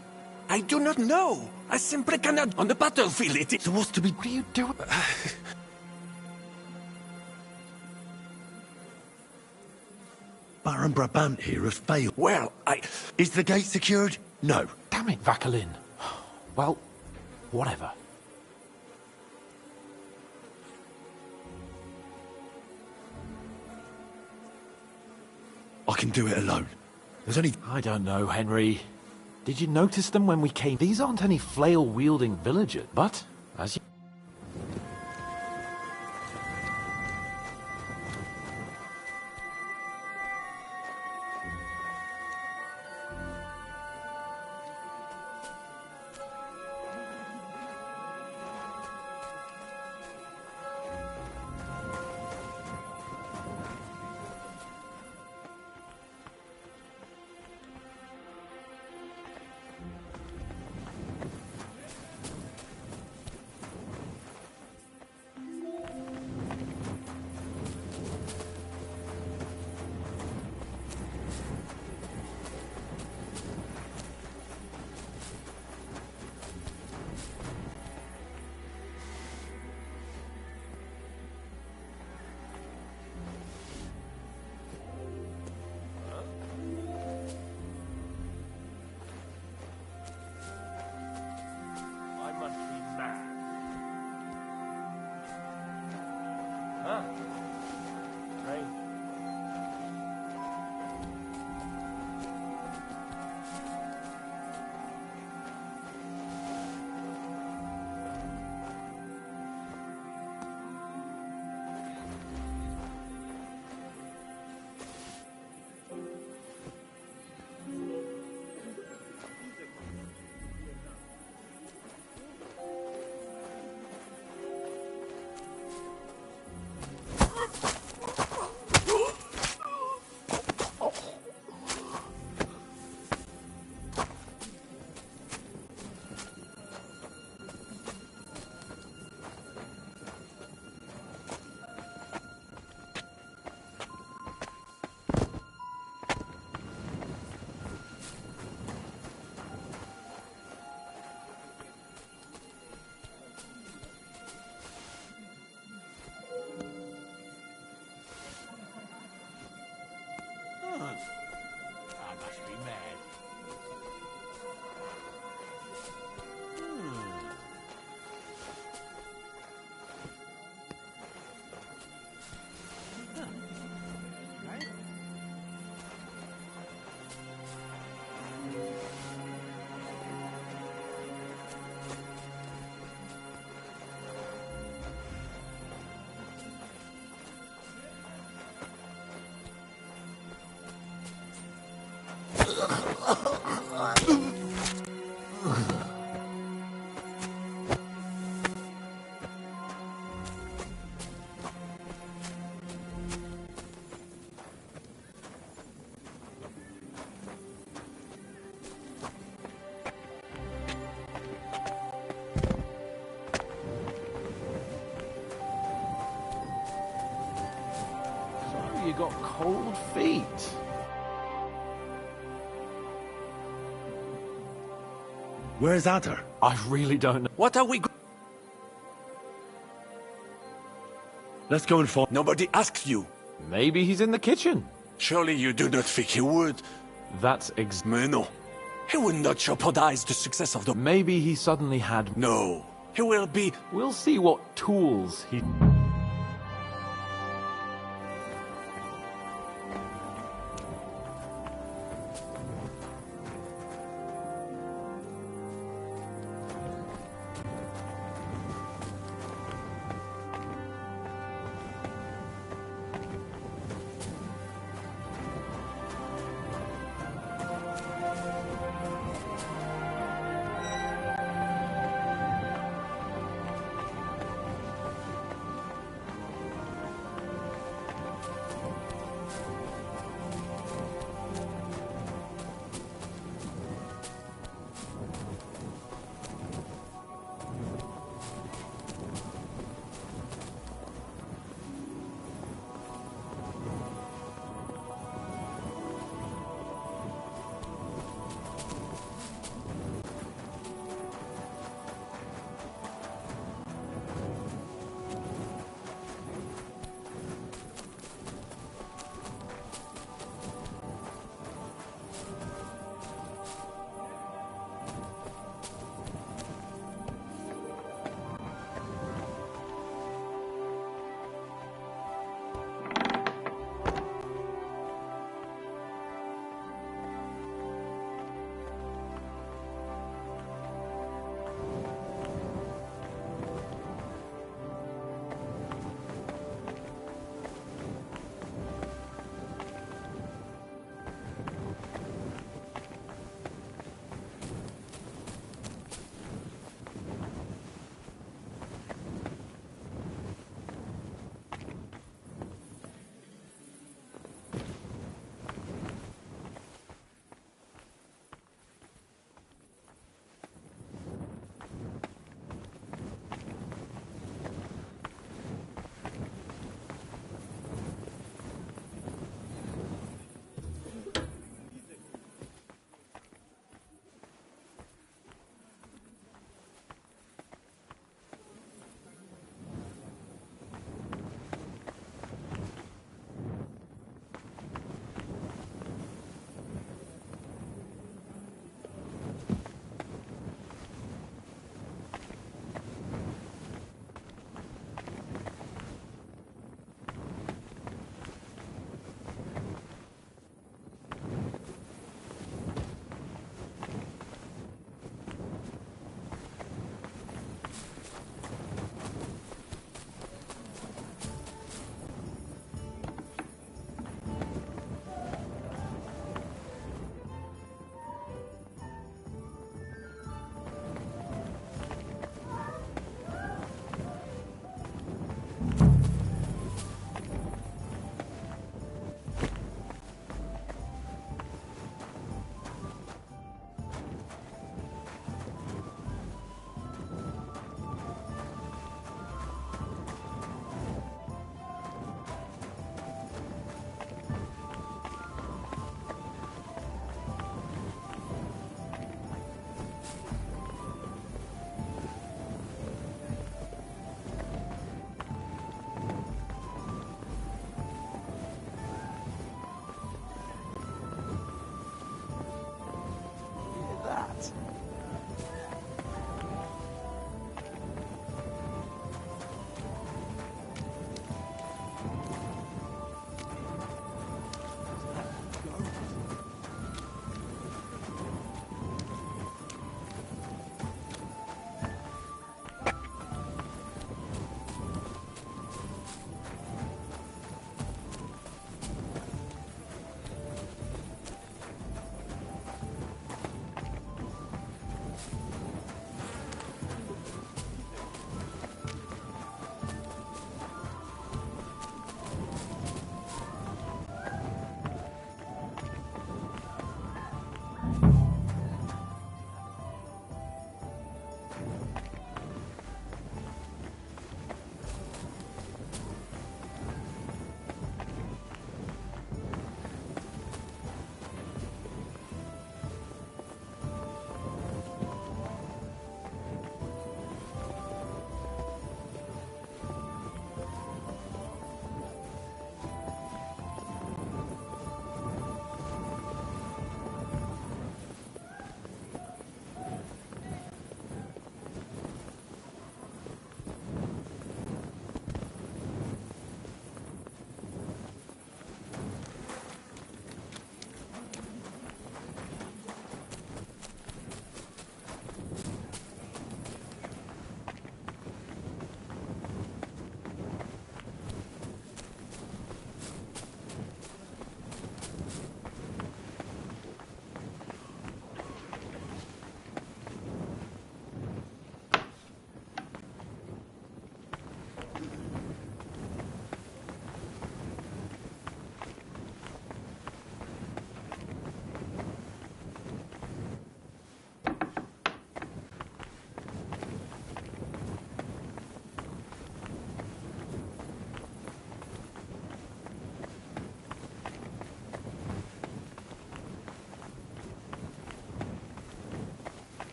I do not know. I simply cannot. On the battlefield, it is... So what's to be... What are you doing? Baron Brabant here has failed. Well, Is the gate secured? No. Damn it, Vakalin. Well, whatever. I can do it alone. There's only... I don't know, Henry. Did you notice them when we came? These aren't any flail-wielding villagers, but, as you... I must be mad. You got cold feet. Where's Adder? I really don't know. What are we... Let's go and find... Nobody asked you. Maybe he's in the kitchen. Surely you do not think he would. That's Mais non. He would not jeopardize the success of the... Maybe he suddenly had... No. He will be... We'll see what tools he...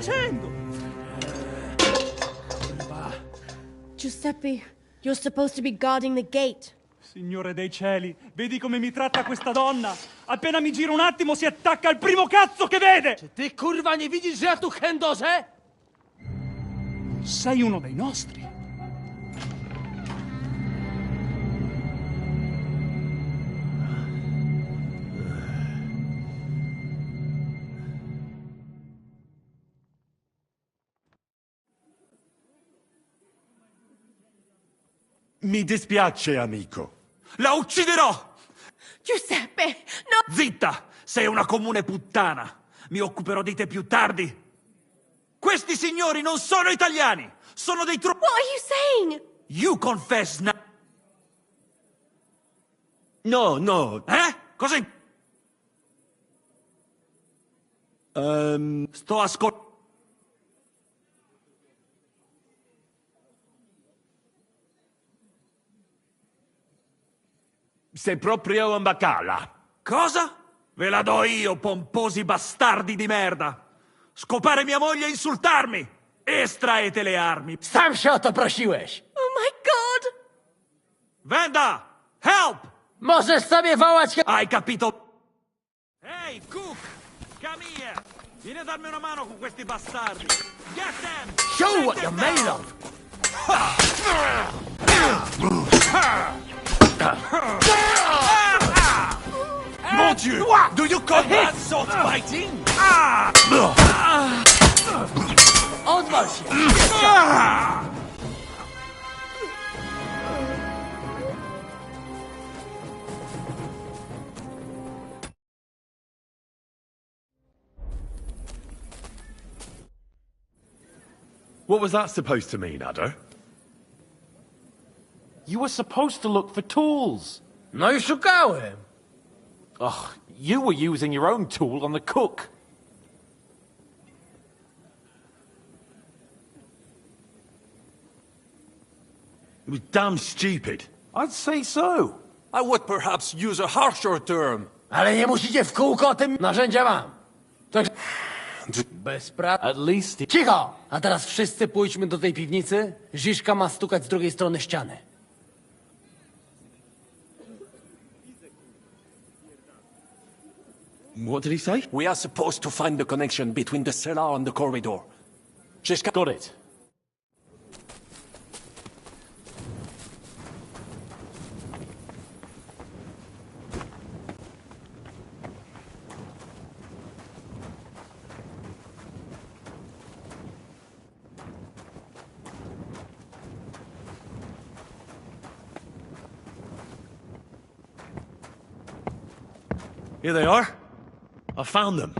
facendo? Giuseppe, you're supposed to be guarding the gate. Signore dei cieli, vedi come mi tratta questa donna? Appena mi giro un attimo si attacca al primo cazzo che vede! Czy ty, kurwa, nie widzisz, że ja tu chędożę? Sei uno dei nostri. Mi dispiace, amico. La ucciderò! Giuseppe, no! Zitta! Sei una comune puttana! Mi occuperò di te più tardi! Questi signori non sono italiani! Sono dei What are you saying? You confess now! No. Cosa Sto ascoltando. Sei proprio un bacala. Cosa? Ve la do io, pomposi bastardi di merda! Scopare mia moglie e insultarmi! Estraete le armi! Sam się o to prosiłeś! Oh my god! Venda! Help! Możesz sobie wołać... Hai capito? Ehi, Cook! Come here! Vieni a darmi una mano con questi bastardi! Get them! Show what you're made of! Mon Dieu! Do you call that sword fighting? Odwal się! What was that supposed to mean, Adder? You were supposed to look for tools. No i szukałem. Ugh, you were using your own tool on the cook. It was damn stupid. I'd say so. I would perhaps use a harsher term. Ale nie musicie w kółko o tym. Narzędzia mam. Także... Bez praw... At least... Cicho! A teraz wszyscy pójdźmy do tej piwnicy. Ziszka ma stukać z drugiej strony ściany. What did he say? We are supposed to find the connection between the cellar and the corridor. Shishka. Got it. Here they are. I found them.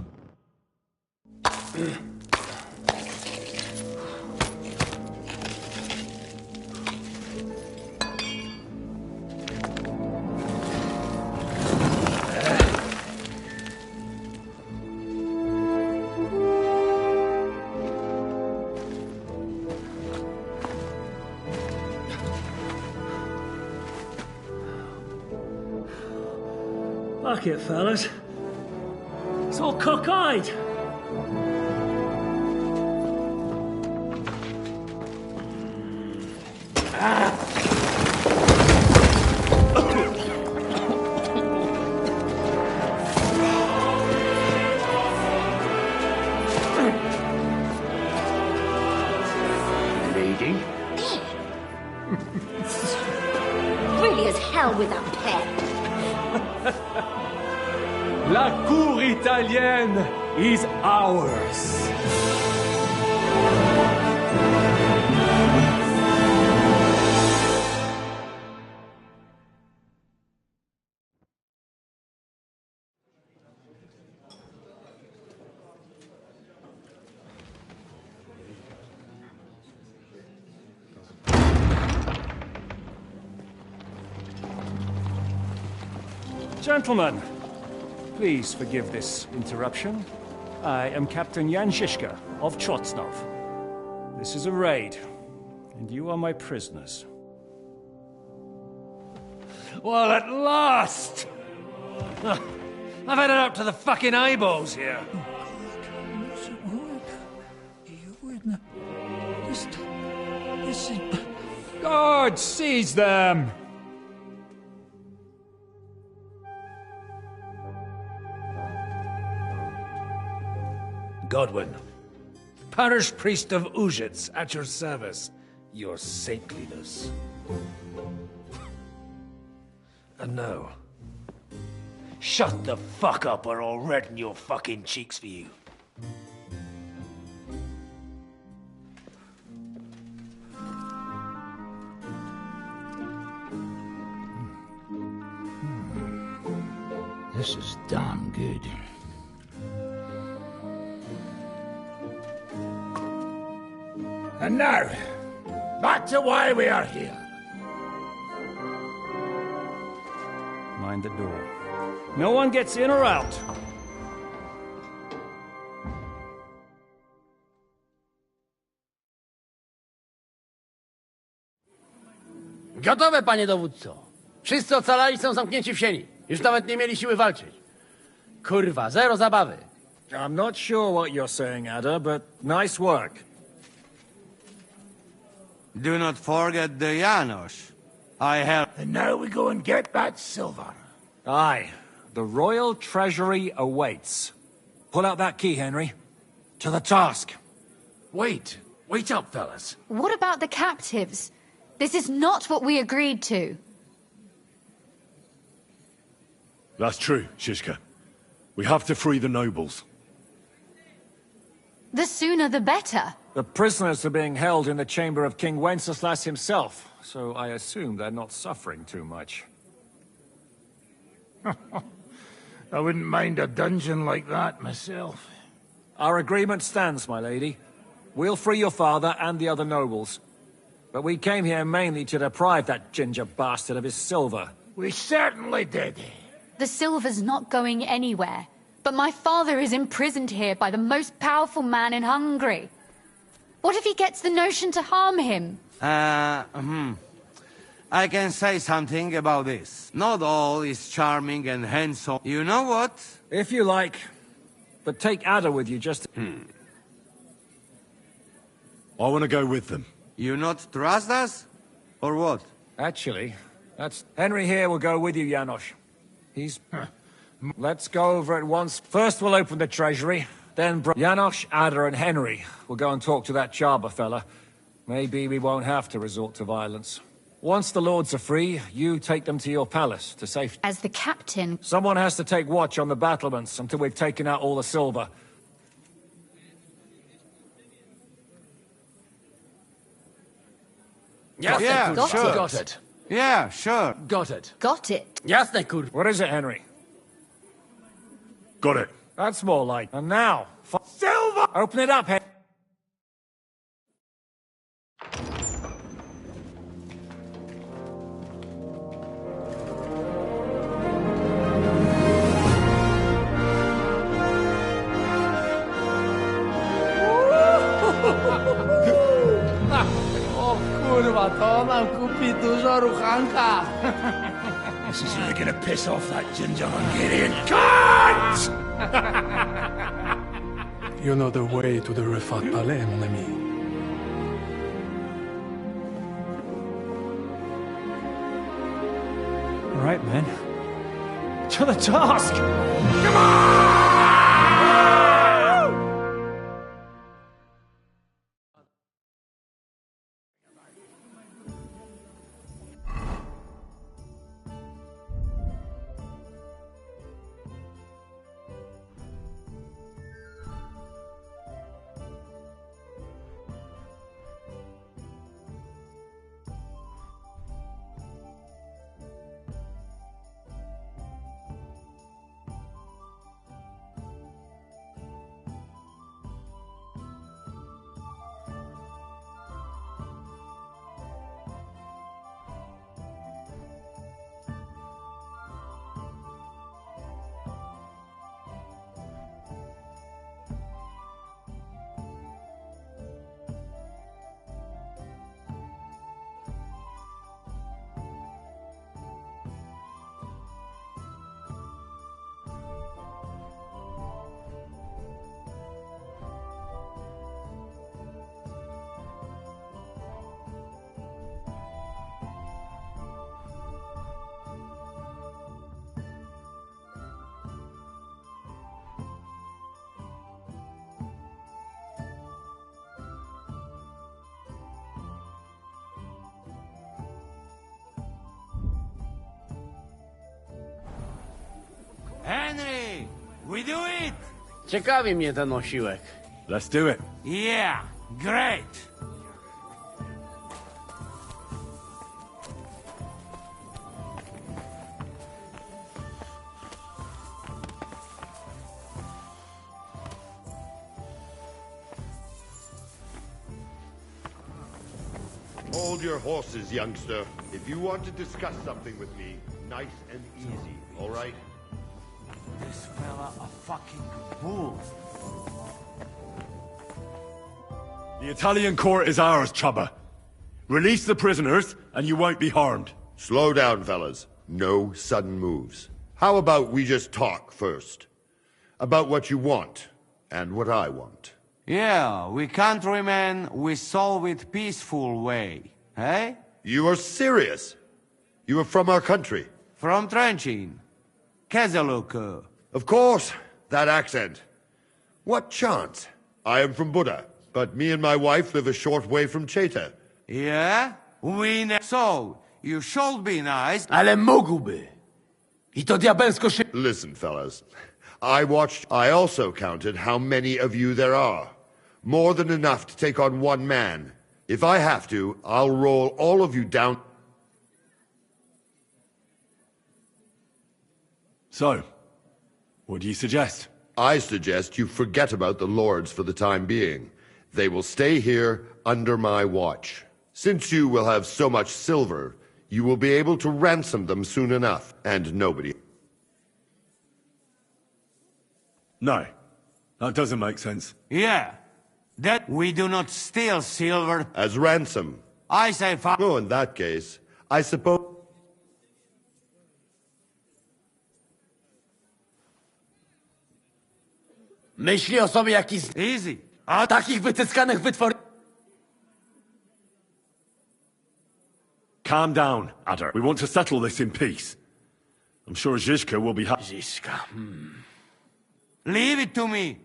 Fuck it, fellas. It's all cockeyed. Lady? Really as hell with that pen. La cour italienne is ours. Gentlemen, please forgive this interruption. I am Captain Jan Žižka of Trotznov. This is a raid, and you are my prisoners. Well, at last! I've had it up to the fucking eyeballs here. mercy. God, seize them! Godwin, parish priest of Uzhitz, at your service. Your saintliness. And now, shut the fuck up or I'll redden your fucking cheeks for you. This is damn good. And now, back to why we are here. Mind the door. No one gets in or out. Gotowe, panie dowódco. Wszyscy ocalali są zamknięci w sieni. Już nawet nie mieli siły walczyć. Kurwa, zero zabawy. I'm not sure what you're saying, Ada, but nice work. Do not forget the Janos. I help. And now we go and get that silver. Aye. The royal treasury awaits. Pull out that key, Henry. To the task. Wait up, fellas. What about the captives? This is not what we agreed to. That's true, Shishka. We have to free the nobles. The sooner the better. The prisoners are being held in the chamber of King Wenceslas himself, so I assume they're not suffering too much. I wouldn't mind a dungeon like that myself. Our agreement stands, my lady. We'll free your father and the other nobles. But we came here mainly to deprive that ginger bastard of his silver. We certainly did. The silver's not going anywhere. But my father is imprisoned here by the most powerful man in Hungary. What if he gets the notion to harm him? I can say something about this. Not all is charming and handsome. You know what? If you like. But take Ada with you just to... I want to go with them. You not trust us? Or what? Actually, that's... Henry here will go with you, Janos. He's... Let's go over at once. First we'll open the treasury, then Janos, Ada and Henry will go and talk to that Chaba fella. Maybe we won't have to resort to violence. Once the lords are free, you take them to your palace to safety. As the captain... Someone has to take watch on the battlements until we've taken out all the silver. Yeah, sure. Got it. Yeah, sure. Got it. Got it. Jasne, kurwa. What is it, Henry? Got it. That's more like... And now... Silver! Open it up, Henry. O kurwa, to nam kupi dużo ruchanka. This is really gonna piss off that ginger Hungarian cunt! You know the way to the Refat Palais, mon ami. All right, man. To the task! Come on! Henry, we do it! Ciekawi mnie ten osiłek. Let's do it. Yeah, great! Hold your horses, youngster. If you want to discuss something with me, nice and easy, all right? This fella a fucking bull. The Italian court is ours, Chubba. Release the prisoners, and you won't be harmed. Slow down, fellas. No sudden moves. How about we just talk first? About what you want, and what I want. Yeah, we countrymen, we solve it peaceful way, eh? You are serious? You are from our country? From Trenchin. Kezeluk. Of course, that accent. What chance? I am from Buda, but me and my wife live a short way from Cheta. Yeah? So, you should be nice. Ale mógłby. I to diabelsko się... Listen, fellas. I also counted how many of you there are. More than enough to take on one man. If I have to, I'll roll all of you down. So, what do you suggest? I suggest you forget about the lords for the time being. They will stay here under my watch. Since you will have so much silver, you will be able to ransom them soon enough, and nobody... No, that doesn't make sense. Yeah, that we do not steal silver. As ransom. I say No, in that case, I suppose... Myśli o sobie jakiś... Easy. A takich wytyskanych wytwor... Calm down, Adder. We want to settle this in peace. I'm sure Zizka will be happy. Zizka, Leave it to me.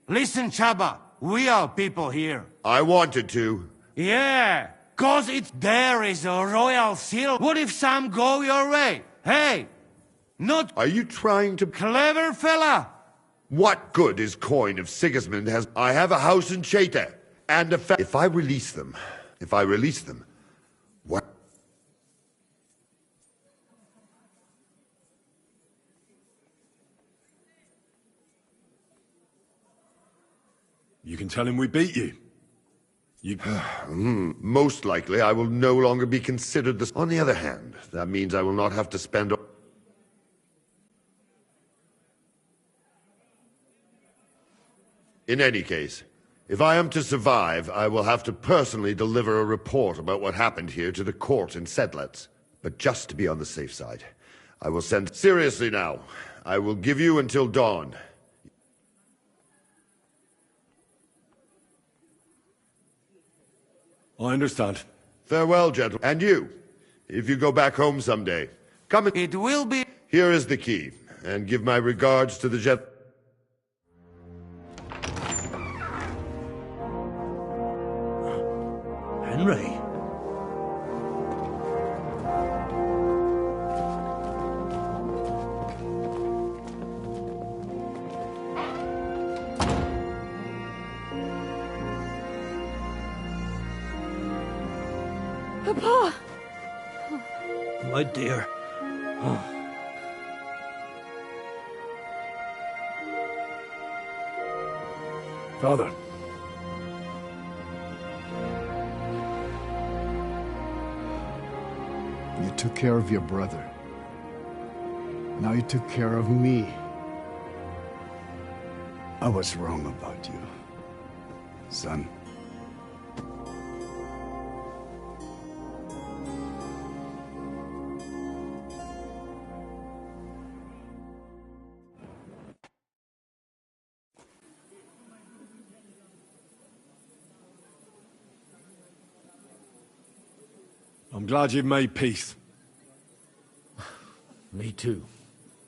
Listen, Chaba, we are people here. I wanted to. Yeah, cause there is a royal seal. What if some go your way? Hey, not... Are you trying to... Clever fella. What good is coin if Sigismund has... I have a house in Cheta, and a If I release them... What... You can tell him we beat you. Most likely, I will no longer be considered the... On the other hand, that means I will not have to spend... In any case, if I am to survive, I will have to personally deliver a report about what happened here to the court in Sedlets. But just to be on the safe side, I will send... Seriously now, I will give you until dawn. I understand. Farewell, gentlemen. And you, if you go back home someday, come and... It will be... Here is the key, and give my regards to the Henry? Papa! My dear. Father. You took care of your brother. Now you took care of me. I was wrong about you, son. I'm glad you've made peace. Me too.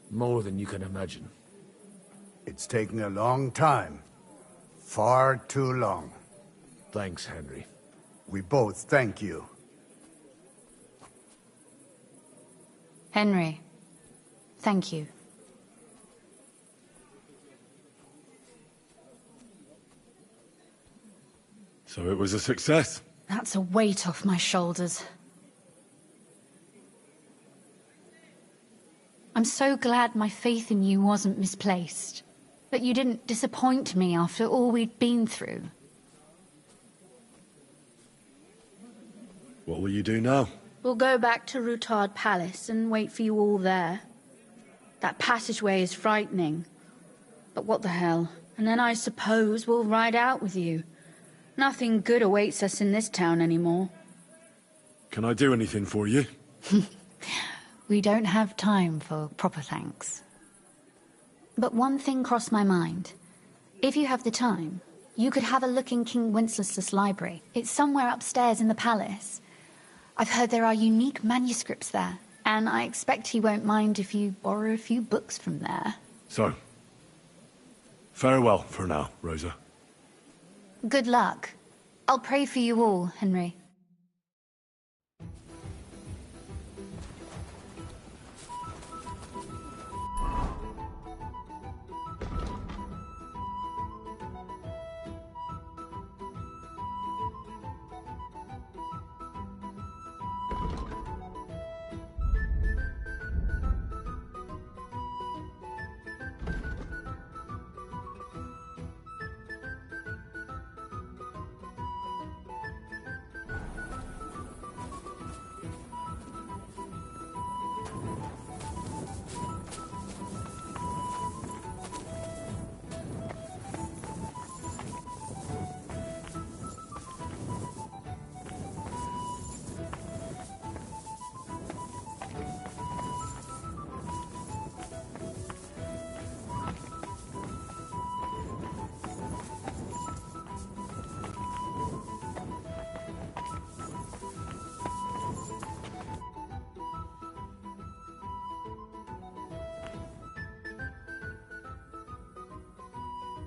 More than you can imagine. It's taken a long time. Far too long. Thanks, Henry. We both thank you. Henry, thank you. So it was a success. That's a weight off my shoulders. I'm so glad my faith in you wasn't misplaced. That you didn't disappoint me after all we'd been through. What will you do now? We'll go back to Rutard Palace and wait for you all there. That passageway is frightening. But what the hell? And then I suppose we'll ride out with you. Nothing good awaits us in this town anymore. Can I do anything for you? We don't have time for proper thanks. But one thing crossed my mind. If you have the time, you could have a look in King Wenceslas' library. It's somewhere upstairs in the palace. I've heard there are unique manuscripts there, and I expect he won't mind if you borrow a few books from there. So, farewell for now, Rosa. Good luck. I'll pray for you all, Henry.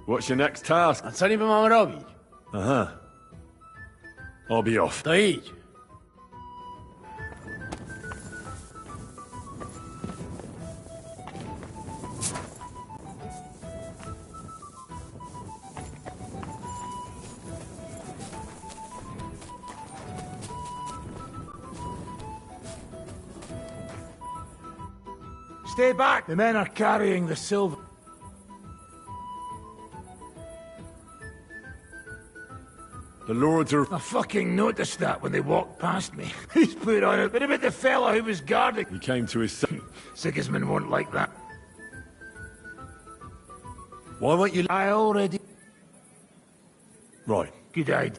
What's your next task? A co niby mamy robić? Aha. I'll be off. To idź. Stay back! The men are carrying the silver. The lords are... I fucking noticed that when they walked past me. He's put on a bit about the fella who was guarding. He came to his... Sigismund won't like that. Why won't you... I already... Right. Good idea.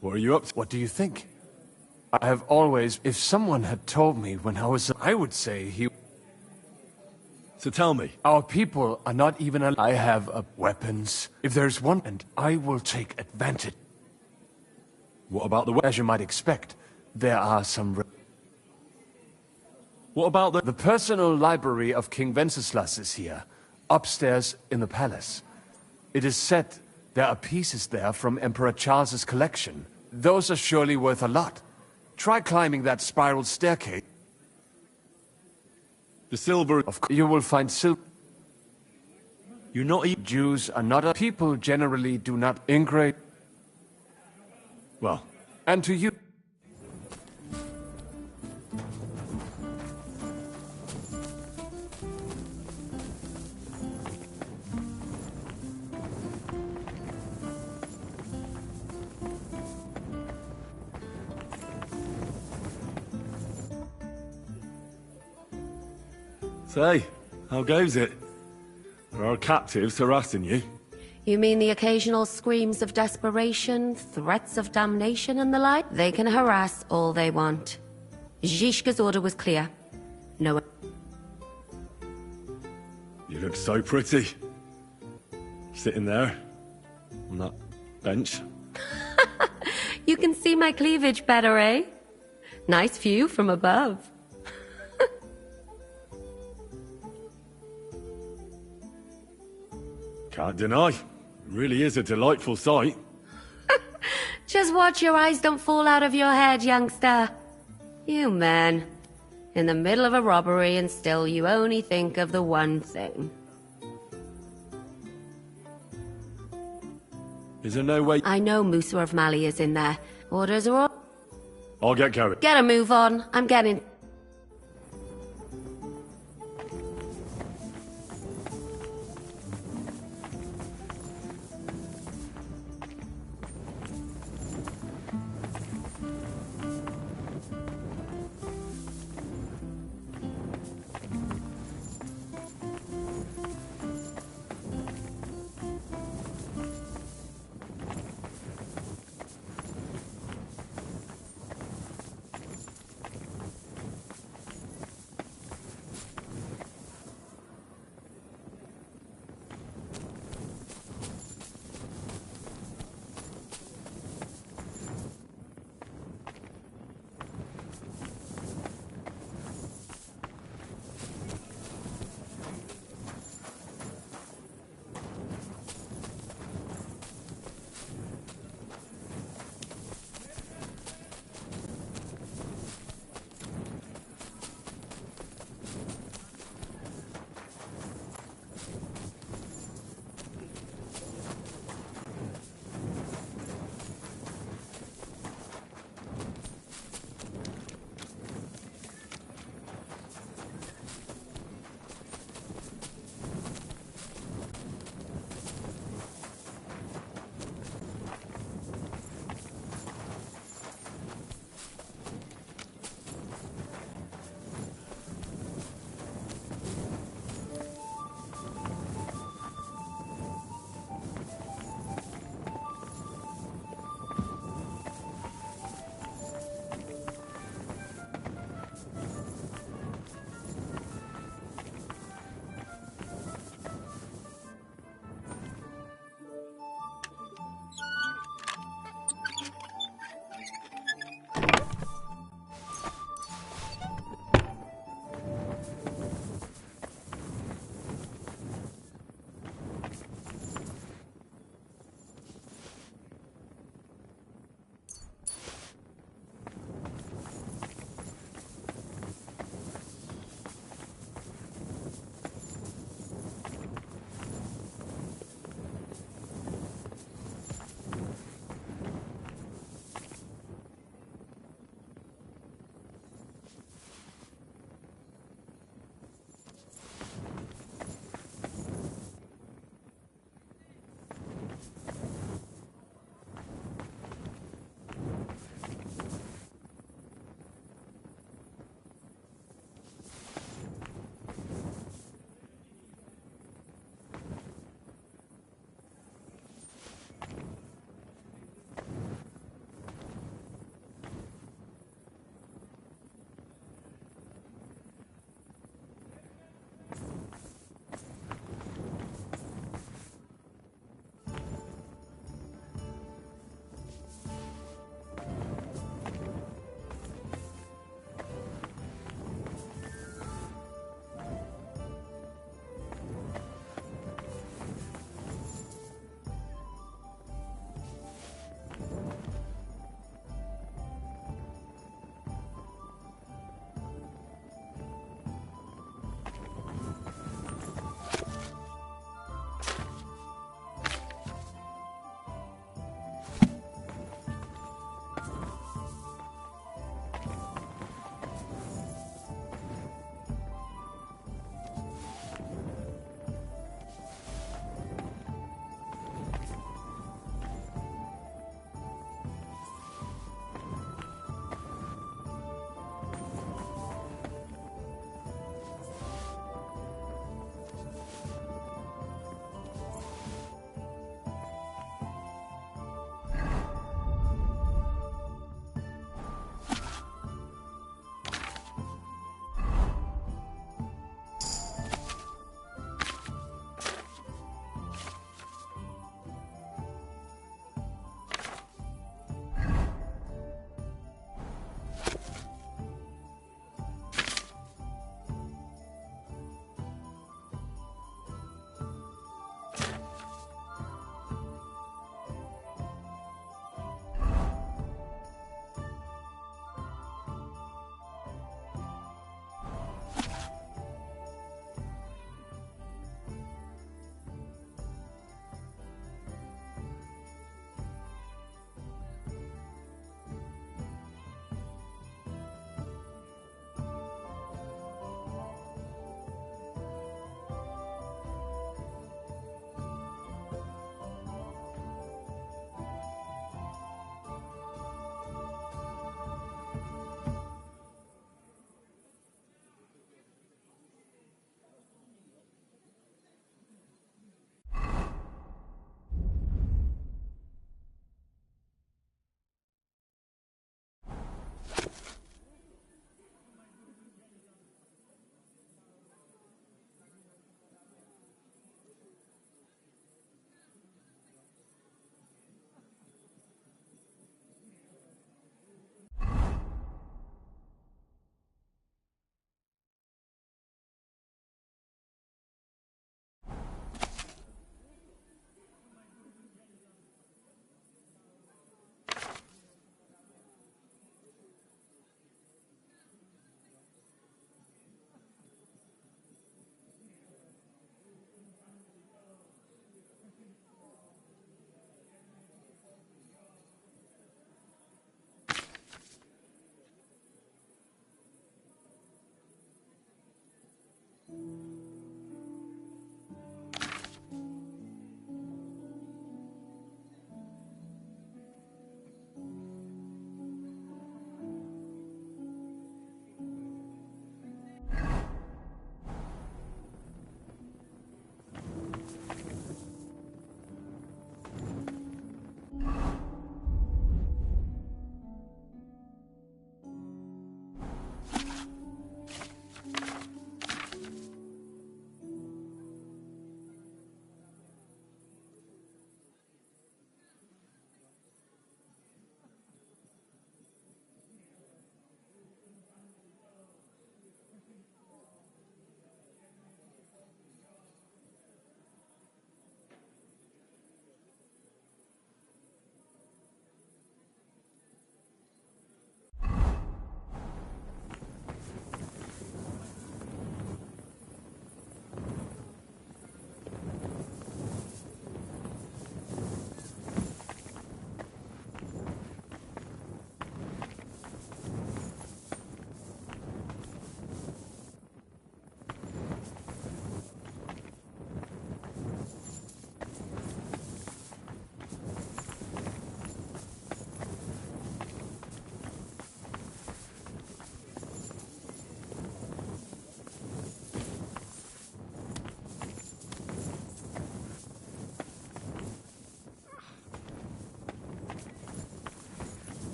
What are you up to? What do you think? I have always... If someone had told me when I was... I would say he... So tell me. Our people are not even... I have weapons. If there's one... And I will take advantage. What about the... As you might expect, there are some... What about the... The personal library of King Wenceslas is here, upstairs in the palace. It is said there are pieces there from Emperor Charles's collection. Those are surely worth a lot. Try climbing that spiral staircase. The silver... You will find silver... You're not... Jews are not... People generally do not engrave... Well... And to you... Say, how goes it? There are captives harassing you. You mean the occasional screams of desperation, threats of damnation and the like? They can harass all they want. Zhishka's order was clear. No one... You look so pretty. Sitting there, on that bench. You can see my cleavage better, eh? Nice view from above. Can't deny. It really is a delightful sight. Just watch your eyes don't fall out of your head, youngster. You men. In the middle of a robbery and still you only think of the one thing. Is there no way... I know Musa of Mali is in there. Orders are all... I'll get going. Get a move on. I'm getting...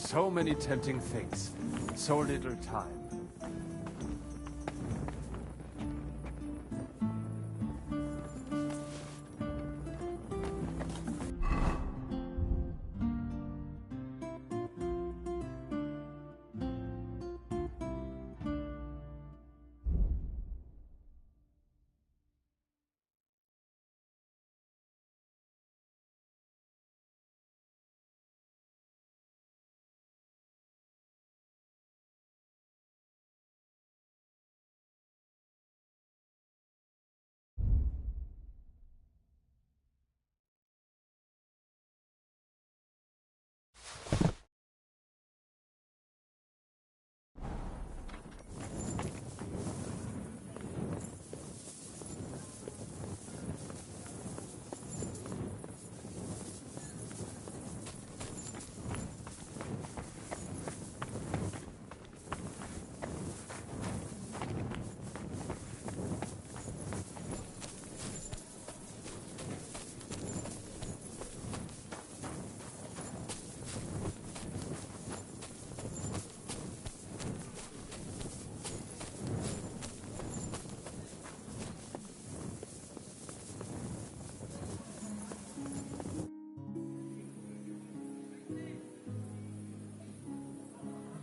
So many tempting things. So little time.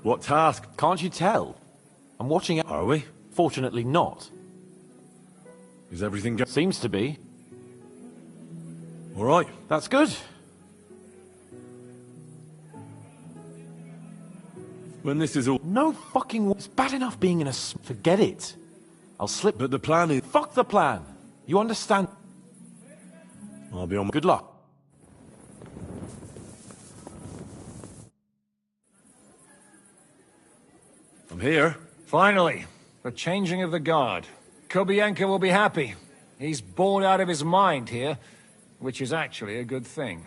What task? Can't you tell? I'm watching it. Are we? Fortunately not. Is everything go- Seems to be. All right. That's good. When this is all... No fucking... It's bad enough being in a... Forget it. I'll slip... But the plan is... Fuck the plan. You understand? I'll be on my... Good luck. I'm here. Finally, the changing of the guard. Kobienka will be happy. He's bored out of his mind here, which is actually a good thing.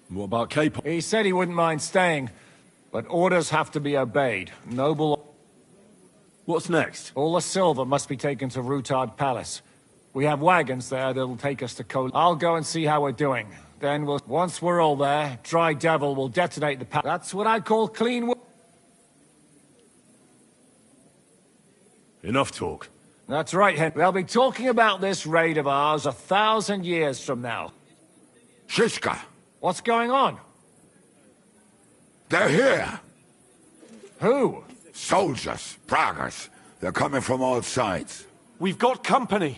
What about K-pop? He said he wouldn't mind staying, but orders have to be obeyed. Noble... What's next? All the silver must be taken to Rutard Palace. We have wagons there that'll take us to Kol... I'll go and see how we're doing. Then we'll... Once we're all there, Dry Devil will detonate the palace. That's what I call clean work. Enough talk. That's right, Henry. They'll be talking about this raid of ours 1,000 years from now. Shishka! What's going on? They're here! Who? Soldiers, Pragas. They're coming from all sides. We've got company.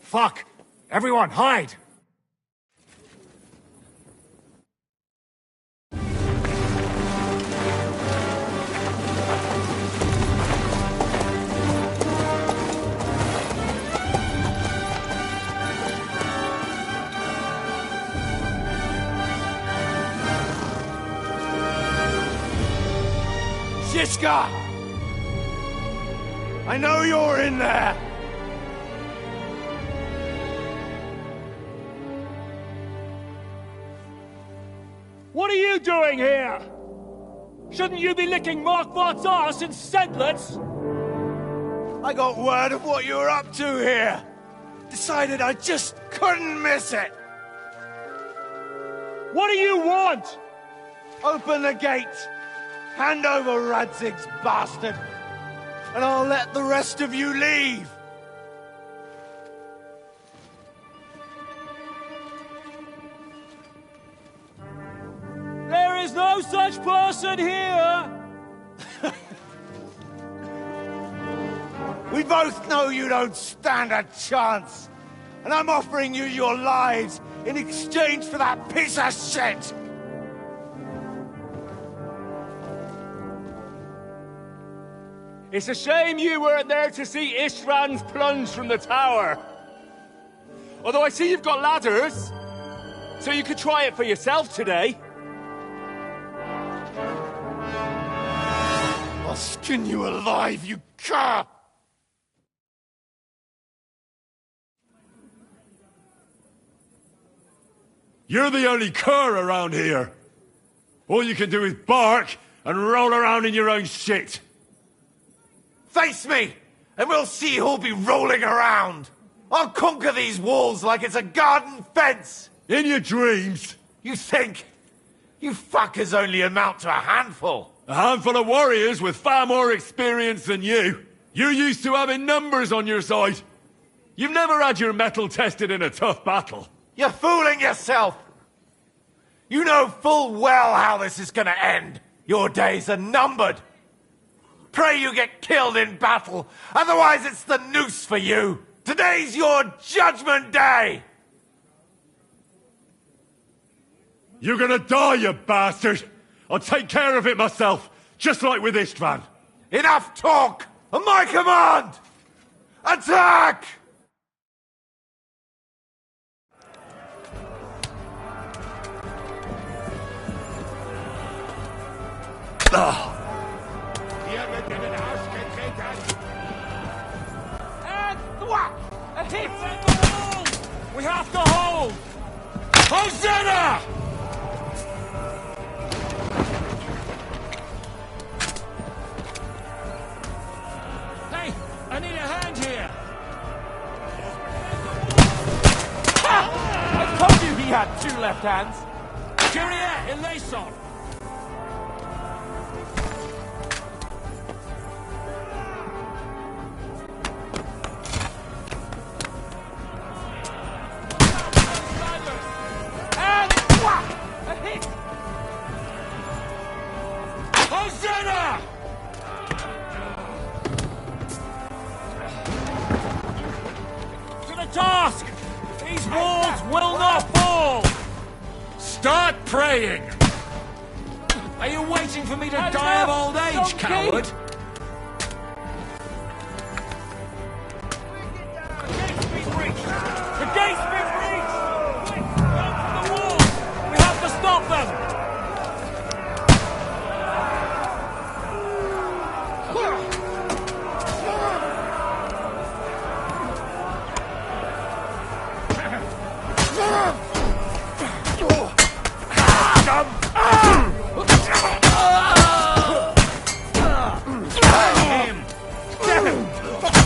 Fuck! Everyone, hide! Shishka! I know you're in there! What are you doing here? Shouldn't you be licking Markvart's arse in Sedlitz? I got word of what you were up to here. Decided I just couldn't miss it. What do you want? Open the gate. Hand over Radzig's bastard. And I'll let the rest of you leave. There is no such person here! We both know you don't stand a chance. And I'm offering you your lives in exchange for that piece of shit. It's a shame you weren't there to see Ishrand's plunge from the tower. Although I see you've got ladders, so you could try it for yourself today. I'll skin you alive, you cur! You're the only cur around here. All you can do is bark and roll around in your own shit. Face me, and we'll see who'll be rolling around. I'll conquer these walls like it's a garden fence! In your dreams? You think? You fuckers only amount to a handful. A handful of warriors with far more experience than you. You're used to having numbers on your side. You've never had your mettle tested in a tough battle. You're fooling yourself! You know full well how this is gonna end. Your days are numbered. Pray you get killed in battle, otherwise it's the noose for you. Today's your judgment day! You're gonna die, you bastard! I'll take care of it myself, just like with Istvan. Enough talk! On my command! Attack! And thwack! A hit! We have to hold! Hosanna! Hey, I need a hand here! I told you he had two left hands! Kyrie eleison! And whack! A hit! Hosanna! To the task! These walls will not fall! Start praying! Are you waiting for me to die of old age, coward? The gate's been breached! Quick, open the walls! We have to stop them!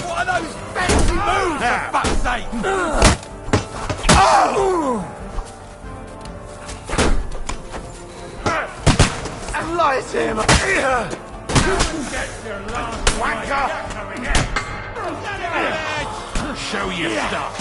What are those fancy moves, for fuck's sake? Lies him! Wanker! Show your stuff!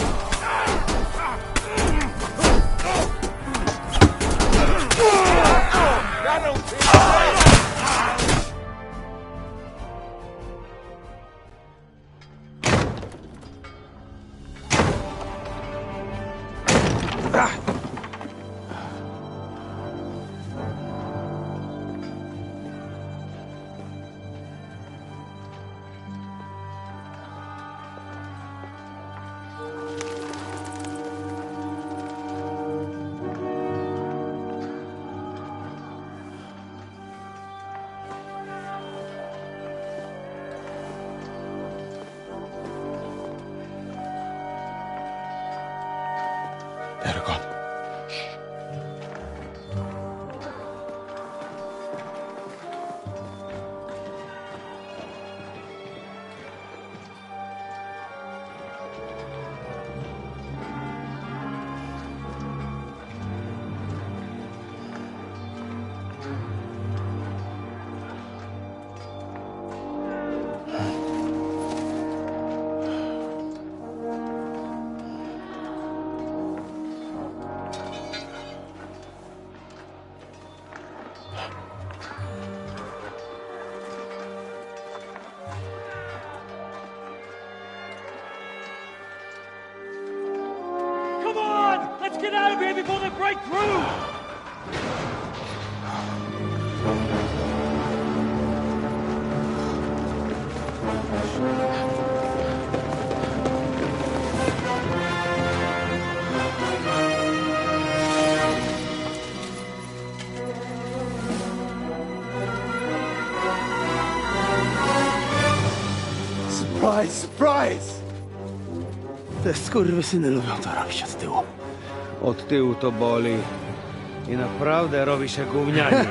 Eragon. Come on! Let's get out of here before they break through! Surprise, surprise! Te skurwysyny lubią to robić od tyłu. Od tyłu to boli. I naprawdę robi się gównianie.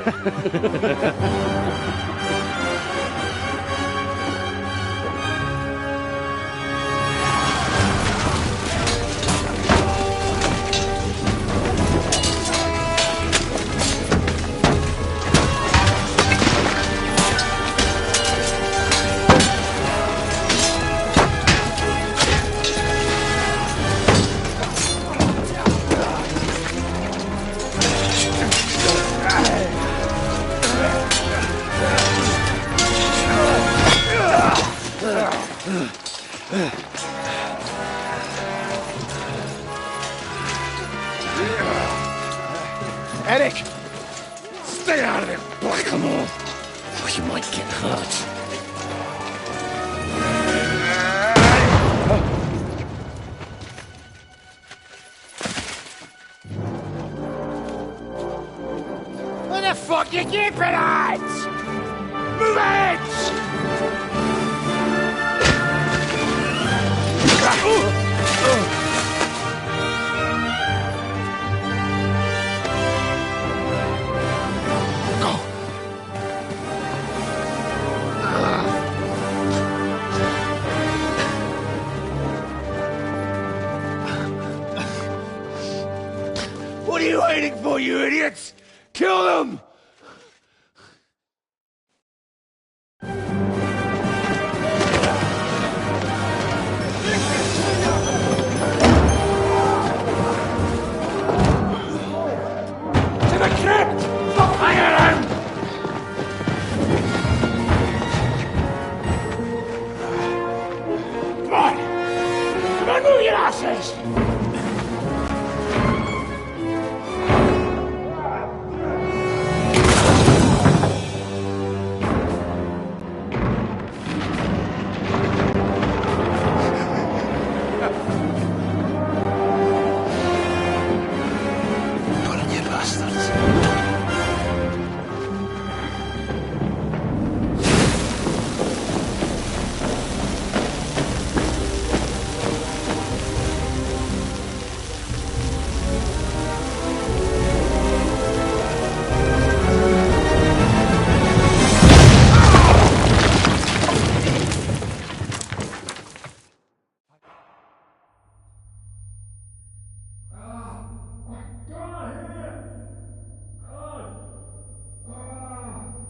Eric! Stay out of it, blackamoor! Or you might get hurt. Where the fuck you keeping at? Move it! What are you waiting for, you idiots? Kill them! To the crypt! Fire them! Come on! Come on, move your asses!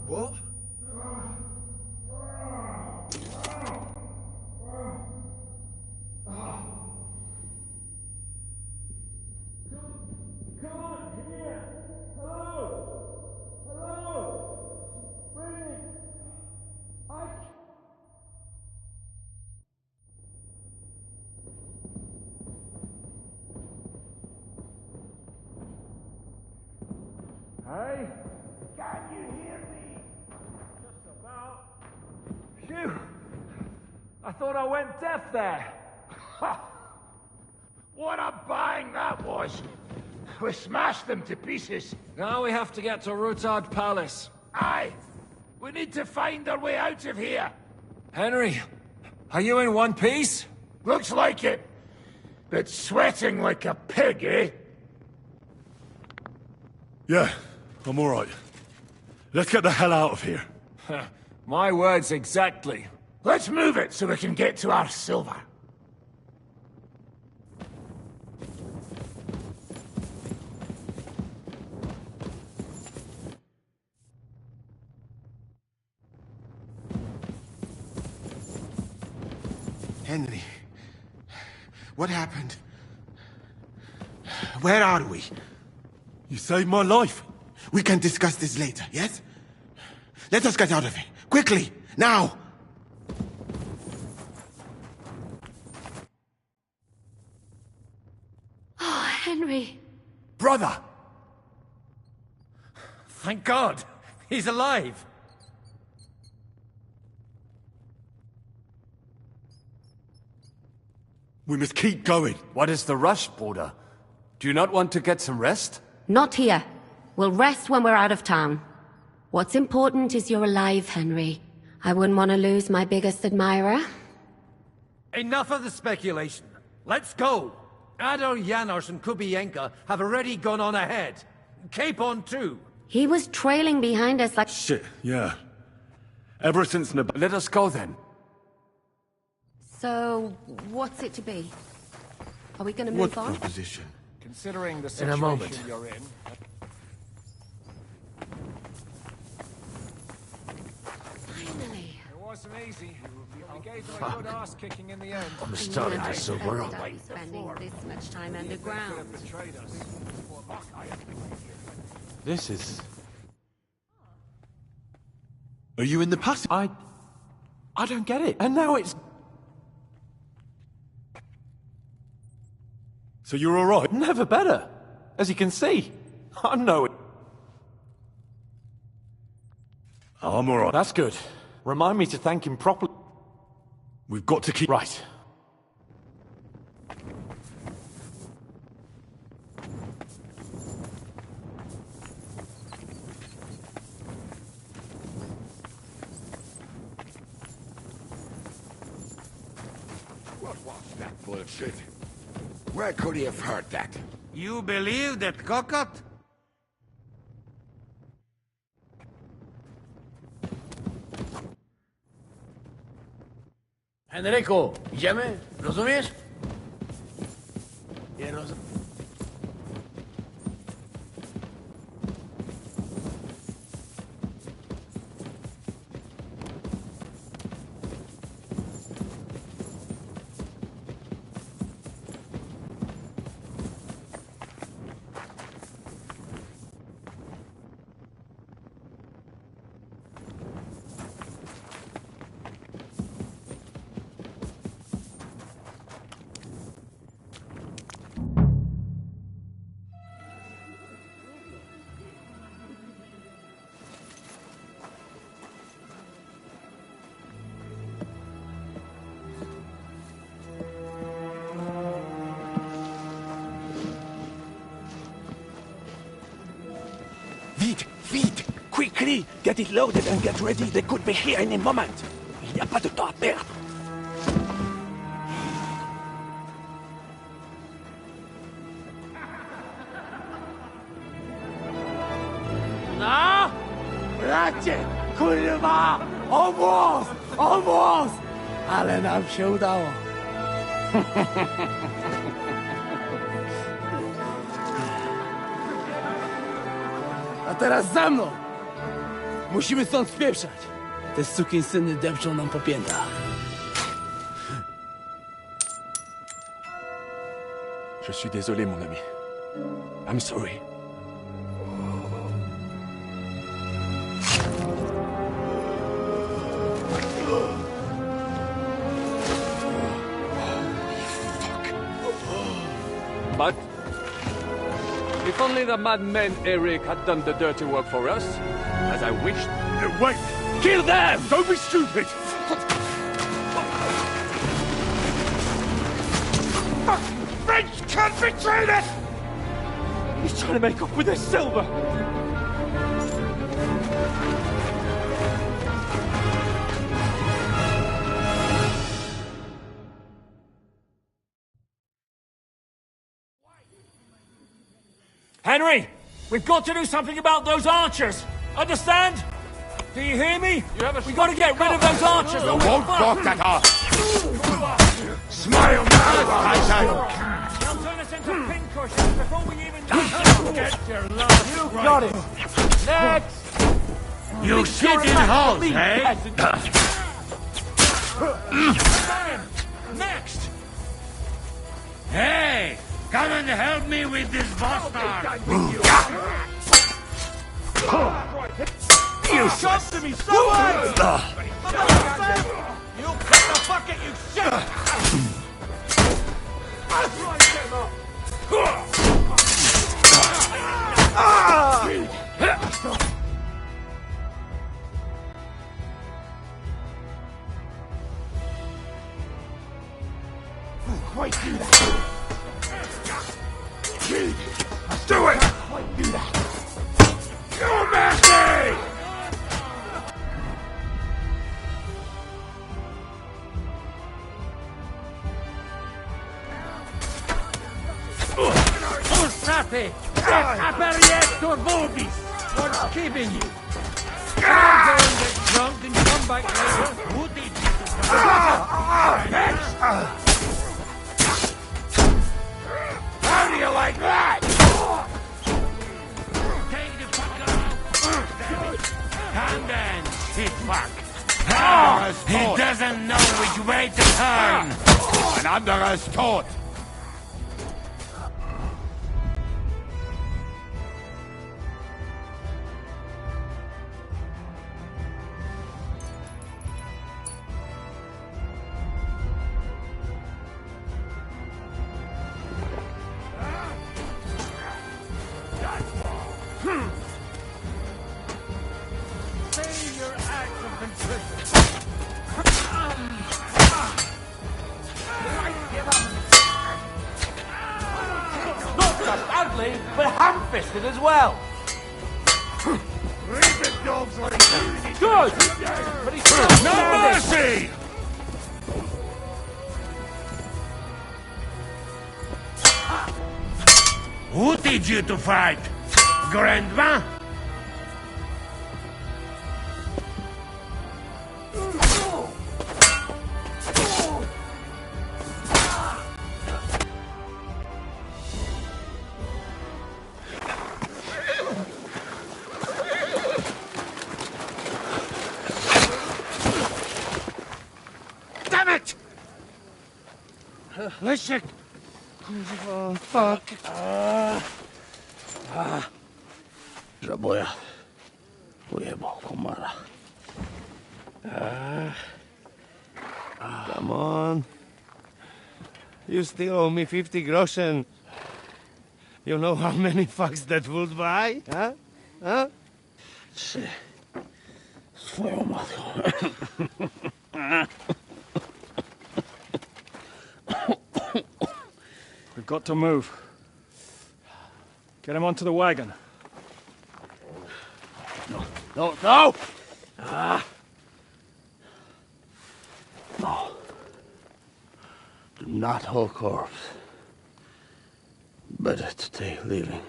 What? Come on, here! Hello! Hello! Spring! Hey? Can you hear me? Just about. Phew! I thought I went deaf there. What a bang that was! We smashed them to pieces. Now we have to get to Rutard Palace. Aye! We need to find our way out of here. Henry, are you in one piece? Looks like it. But sweating like a pig, eh? Yeah, I'm all right. Let's get the hell out of here. My words exactly. Let's move it so we can get to our silver. Henry, what happened? Where are we? You saved my life. We can discuss this later, yes? Let us get out of here. Quickly! Now! Oh, Henry. Brother! Thank God! He's alive! We must keep going. What is the rush, Bruder? Do you not want to get some rest? Not here. We'll rest when we're out of town. What's important is you're alive, Henry. I wouldn't want to lose my biggest admirer. Enough of the speculation. Let's go! Adar Janos and Kubienka have already gone on ahead. Capon too. He was trailing behind us like— Shit, yeah. Ever since Let us go then. So, what's it to be? Are we gonna move on? Proposition? Considering the In situation a moment. you're in. Finally. It wasn't easy. We gave them a good ass kicking in the end. I'm starting to sober up. I'll be spending this much time underground. Betrayed us. This is... Are you in the passage? I don't get it. And now it's... So you're all right? Never better. As you can see, I'm no... I'm all right. That's good. Remind me to thank him properly. We've got to keep... Right. What was that bullshit? Where could he have heard that? You believe that cockot? Henryku, idziemy? Rozumiesz? Nie rozumiem. Vite! Quickly! Get it loaded and get ready. They could be here any moment. Il n'y a pas de temps à perdre. No! Bracie! Kurwa! Almost! Almost! Ale nam się udało. A teraz za mną! Musimy stąd spieprzać. Te sukinsyny depczą nam po piętach. Je suis désolé, mon ami. I'm sorry. But if only the madman Eric had done the dirty work for us, as I wished. Wait! Kill them! Don't be stupid! Fucking French can't betray us! He's trying to make off with his silver! Henry! We've got to do something about those archers! Understand? Do you hear me? We gotta get rid of those archers! You won't balk at us! Smile now, I say! They'll turn us into pincushions before we even get your last. You got it! Next! You shit in holes, eh? Next! Hey! Come and help me with this bastard! You shot to me, someone! You put the bucket, you shit! Quite do that! Do it! Quite do that! You're messy! Pussate! Aperietto vobis! What's keeping you? Go and get drunk and come back later. Who did you? How do you like that? Take the fuck out! Come then, shit fuck! He doesn't know which way to turn! Ein anderer ist tot! ham-fisted as well. Good! But he's still standing. Mercy! Who teach you to fight? Grandma? Damn it! Leszek! Oh, fuck. Żaboja. Ujebał komara. Come on. You still owe me 50 groschen. You know how many fucks that would buy? Huh? Huh? Swoją matką. We've got to move. Get him onto the wagon. No! No! Do not hold corpse. Better to take living.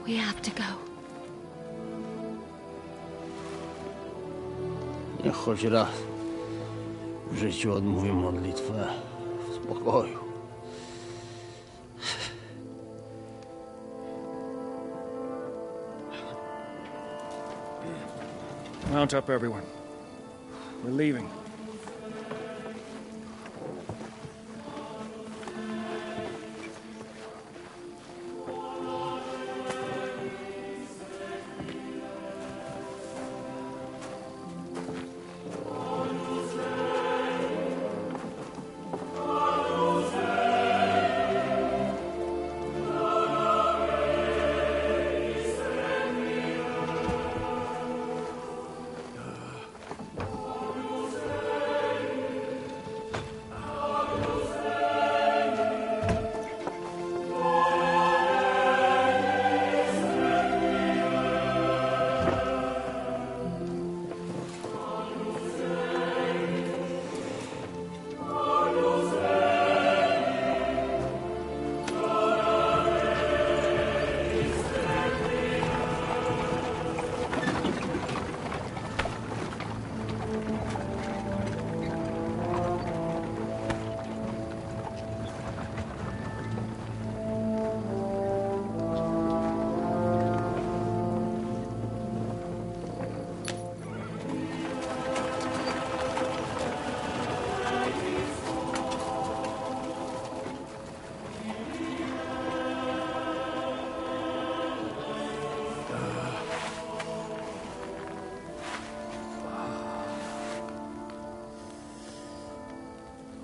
We have to go. Niech choć raz w życiu odmówię modlitwę w spokoju. Mount up, everyone. We're leaving.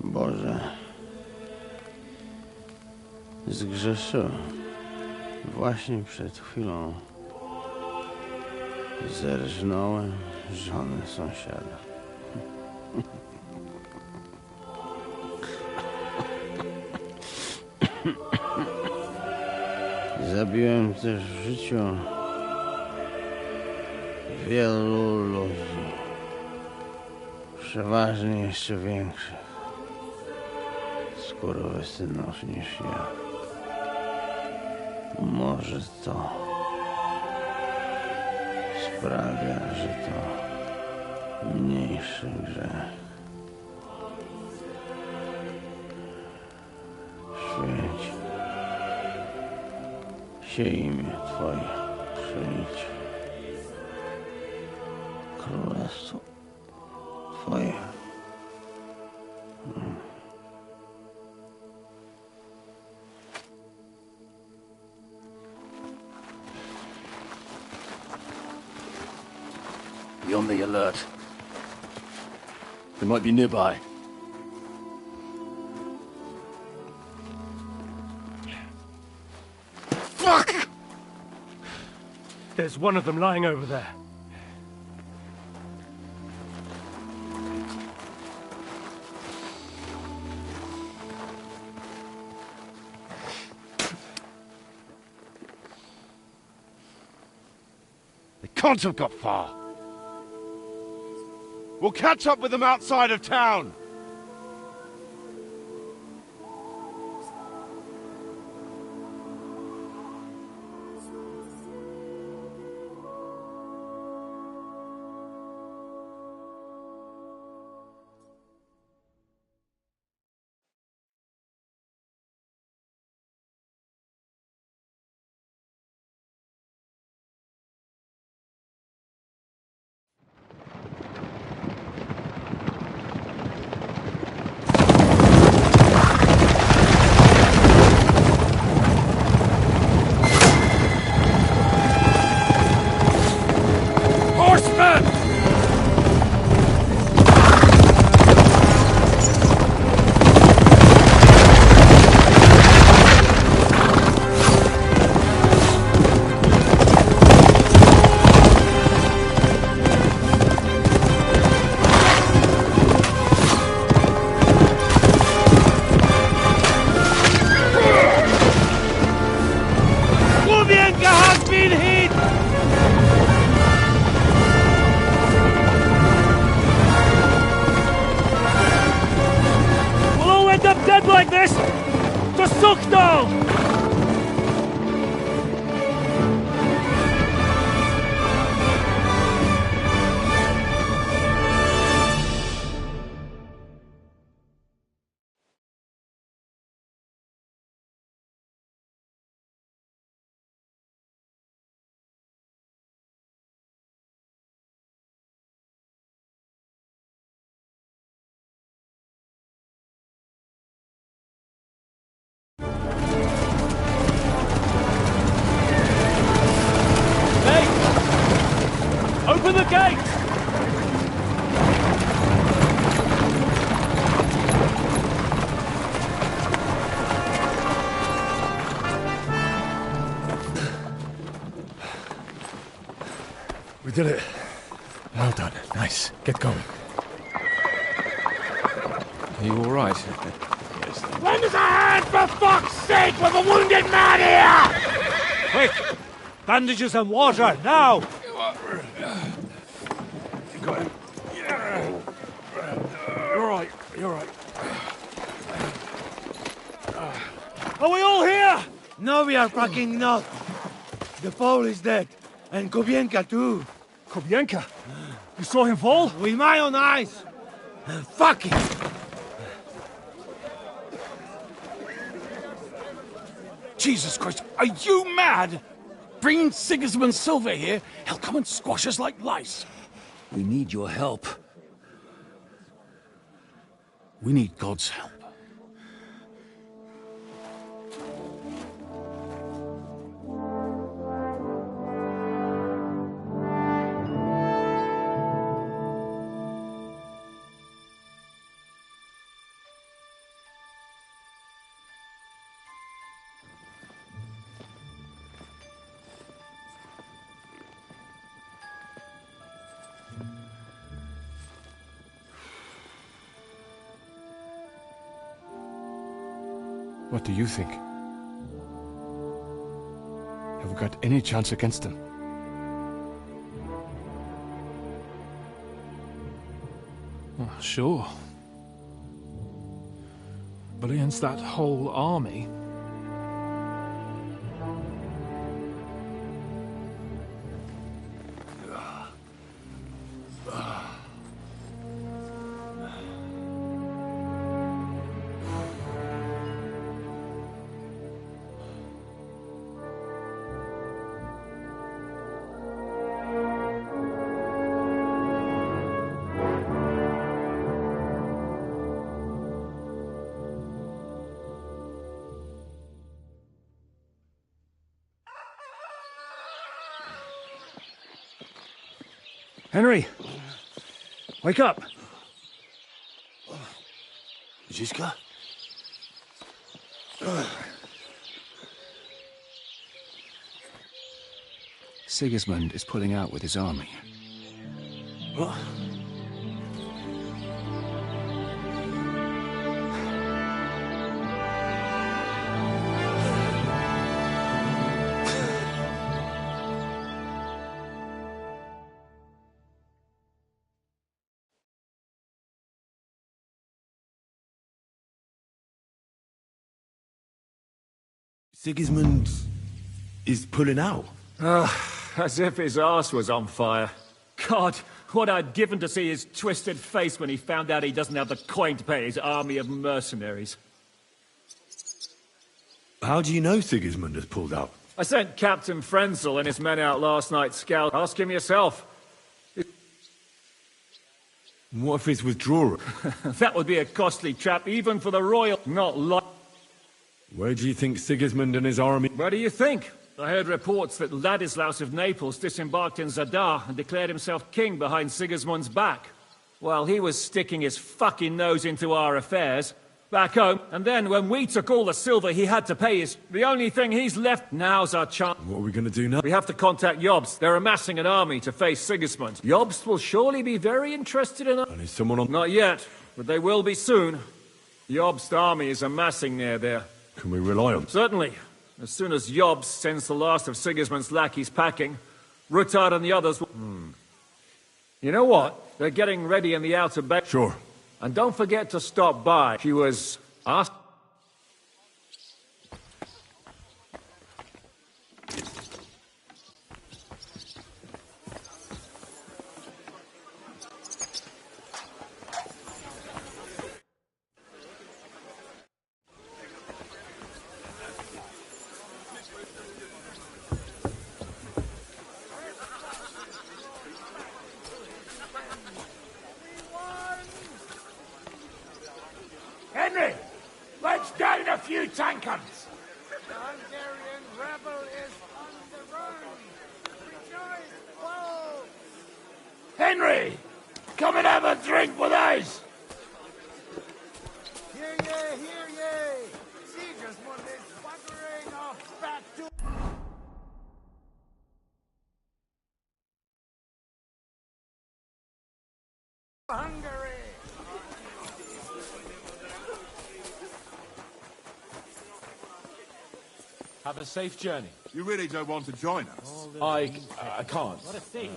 Boże, zgrzeszyłem. Właśnie przed chwilą zerżnąłem żonę sąsiada. Zabiłem też w życiu wielu ludzi, przeważnie jeszcze większych skurwysynów niż ja. Może to sprawia, że to mniejszy grzech. Święć się imię Twoje, przyjdź królestwo Twoje. Be on the alert. They might be nearby. There's one of them lying over there. They can't have got far. We'll catch up with them outside of town. Like this! To Sukdal! Open the gate! We did it. Well done. Nice. Get going. Are you all right? Lend us a hand, for fuck's sake! With a wounded man here! Quick! Bandages and water, now! Got him. You're right, you're right. Are we all here? No, we are fucking not. The Pole is dead. And Kobienka too. Kobienka? You saw him fall? With my own eyes. Fuck it. Jesus Christ, are you mad? Bringing Sigismund Silva here, he'll come and squash us like lice. We need your help. We need God's help. What do you think? Have we got any chance against them? Well, sure. But against that whole army... Henry! Wake up! Ziska? Sigismund is pulling out with his army. What? Sigismund is pulling out. As if his arse was on fire. God, what I'd given to see his twisted face when he found out he doesn't have the coin to pay his army of mercenaries. How do you know Sigismund has pulled out? I sent Captain Frenzel and his men out last night scout. Ask him yourself. What if it's withdrawal? That would be a costly trap, even for the royal. Not like. Where do you think Sigismund and his army... Where do you think? I heard reports that Ladislaus of Naples disembarked in Zadar and declared himself king behind Sigismund's back. While he was sticking his fucking nose into our affairs. Back home, and then when we took all the silver he had to pay is the only thing he's left. Now's our chance. What are we going to do now? We have to contact Jobst. They're amassing an army to face Sigismund. Jobst will surely be very interested in us. And is someone on... Not yet, but they will be soon. Jobst's army is amassing near there. Can we rely on? Certainly. As soon as Jobst sends the last of Sigismund's lackeys packing, Ruttard and the others will... You know what? They're getting ready in the outer bay. Sure. And don't forget to stop by. She was asked... Henry, let's down a few tankards. The Hungarian rebel is on the run. Rejoice, whoa! Henry, come and have a drink with us. Hear ye! Sigismund is buggering off back to... Hungary! Have a safe journey. You really don't want to join us? I can't. What a thing.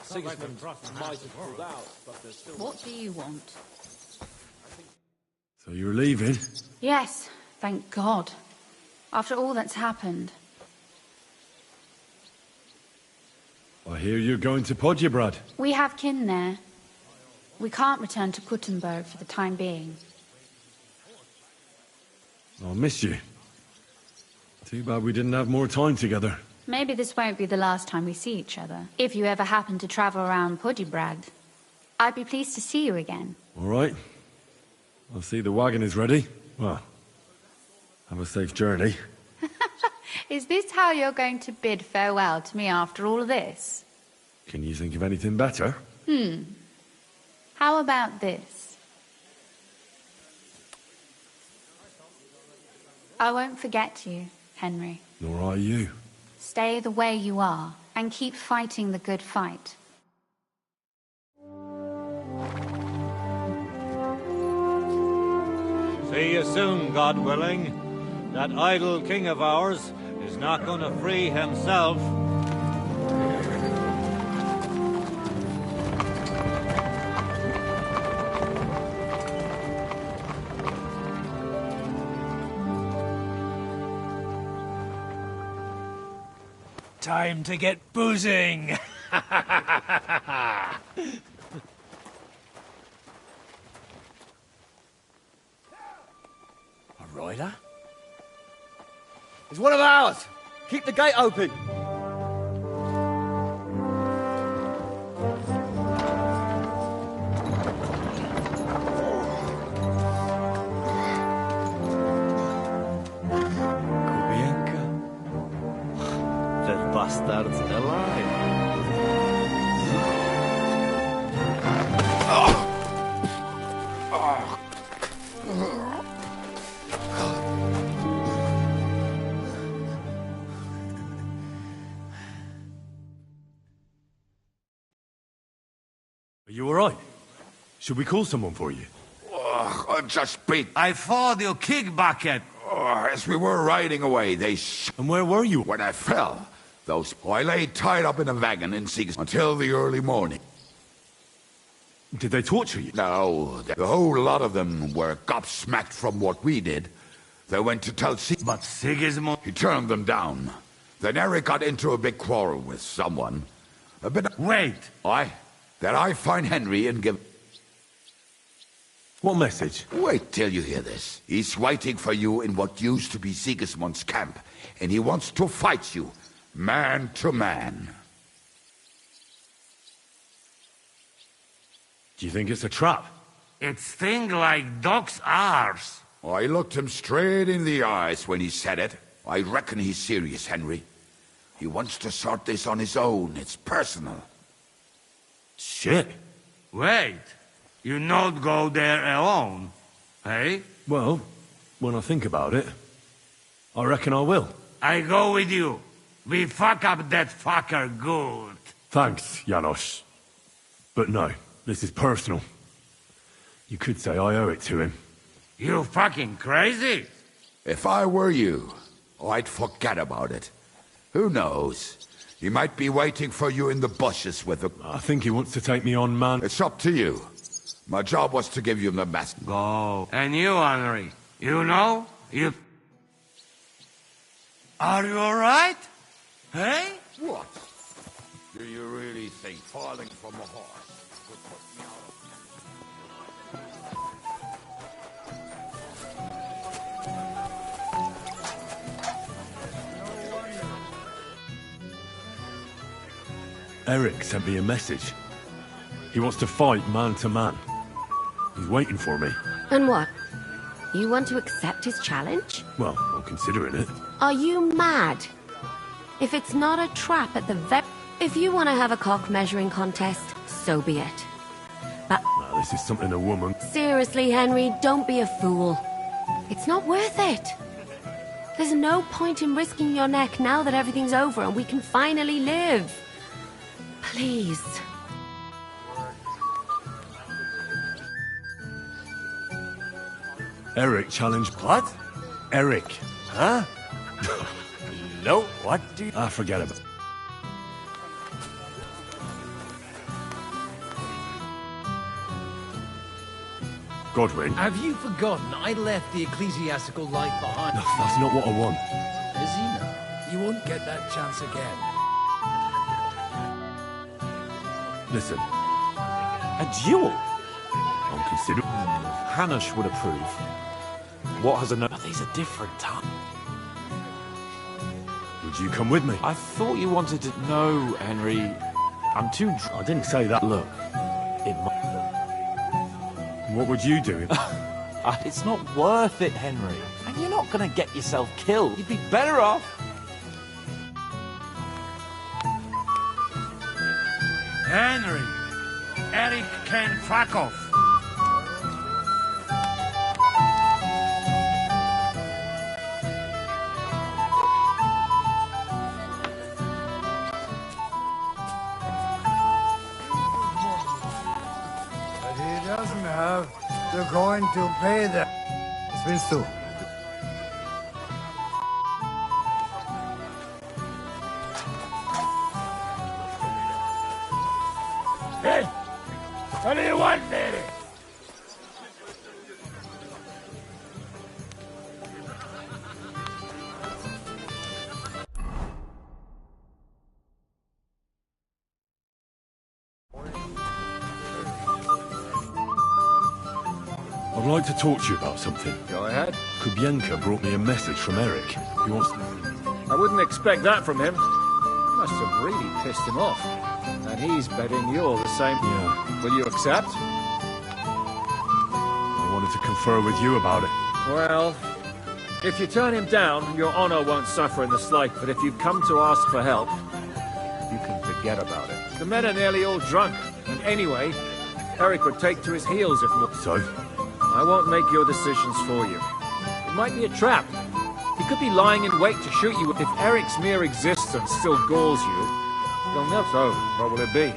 Sigismund might have pulled out, but there's still... What do you want? So you're leaving? Yes, thank God. After all that's happened. I hear you're going to Podjebrad. We have kin there. We can't return to Kuttenberg for the time being. I'll miss you. Too bad we didn't have more time together. Maybe this won't be the last time we see each other. If you ever happen to travel around Podjebrad, I'd be pleased to see you again. All right. I'll see the wagon is ready. Well, have a safe journey. Is this how you're going to bid farewell to me after all of this? Can you think of anything better? How about this? I won't forget you, Henry. Nor are you. Stay the way you are, and keep fighting the good fight. See you soon, God willing. That idle king of ours is not going to free himself. Time to get boozing. A rider? It's one of ours. Keep the gate open. Kubienka? That bastard's alive. Are you alright? Should we call someone for you? Oh, I'm just beat. I fought your kick bucket. Oh, as we were riding away, they And where were you? When I fell, I lay tied up in a wagon in Sieg's until the early morning. Did they torture you? No, the whole lot of them were gobsmacked from what we did. They went to tell But Sigismund... He turned them down. Then Eric got into a big quarrel with someone. Wait! Then I find Henry and give... What message? Wait till you hear this. He's waiting for you in what used to be Sigismund's camp, and he wants to fight you, man to man. Do you think it's a trap? It's thing like dog's arse. I looked him straight in the eyes when he said it. I reckon he's serious, Henry. He wants to sort this on his own. It's personal. Shit. Wait. You not go there alone, hey? Well, when I think about it, I reckon I will. I go with you. We fuck up that fucker good. Thanks, Janos. But no, this is personal. You could say I owe it to him. You fucking crazy? If I were you, I'd forget about it. Who knows? He might be waiting for you in the bushes with a... I think he wants to take me on, man. It's up to you. My job was to give you the message. Go. And you, Henry, you know? You... Are you alright? Hey? What? Do you really think falling from a horse would put me out of... Eric sent me a message. He wants to fight man to man. He's waiting for me. And what? You want to accept his challenge? Well, I'm considering it. Are you mad? If it's not a trap at the If you want to have a cock measuring contest, so be it. But... Now, this is something a woman... Seriously, Henry, don't be a fool. It's not worth it. There's no point in risking your neck now that everything's over and we can finally live. Please. Eric challenged... What? Eric. Huh? No, what do you... Forget about it. Godwin. Have you forgotten I left the ecclesiastical life behind? No, that's not what I want. Is he now? You won't get that chance again. Listen. A duel? I'm considering... Hanush would approve. What has a... But these are different times. Would you come with me? I thought you wanted to... No, Henry. I'm too... I didn't say that. Look, it might... What would you do? It's not worth it, Henry. And you're not going to get yourself killed. You'd be better off... Henry, Eric can fuck off. But he doesn't have. They're going to pay them. Willst du? Hey, what do you want, lady? I'd like to talk to you about something. Go ahead. Kubienka brought me a message from Eric. He wants... I wouldn't expect that from him. Must have really pissed him off. And he's betting you're the same. Yeah. Will you accept? I wanted to confer with you about it. Well, if you turn him down, your honor won't suffer in the slight, but if you come to ask for help, you can forget about it. The men are nearly all drunk, and anyway, Eric would take to his heels if more... So? I won't make your decisions for you. It might be a trap. He could be lying in wait to shoot you. If Eric's mere existence still galls you, you'll never... So, what will it be?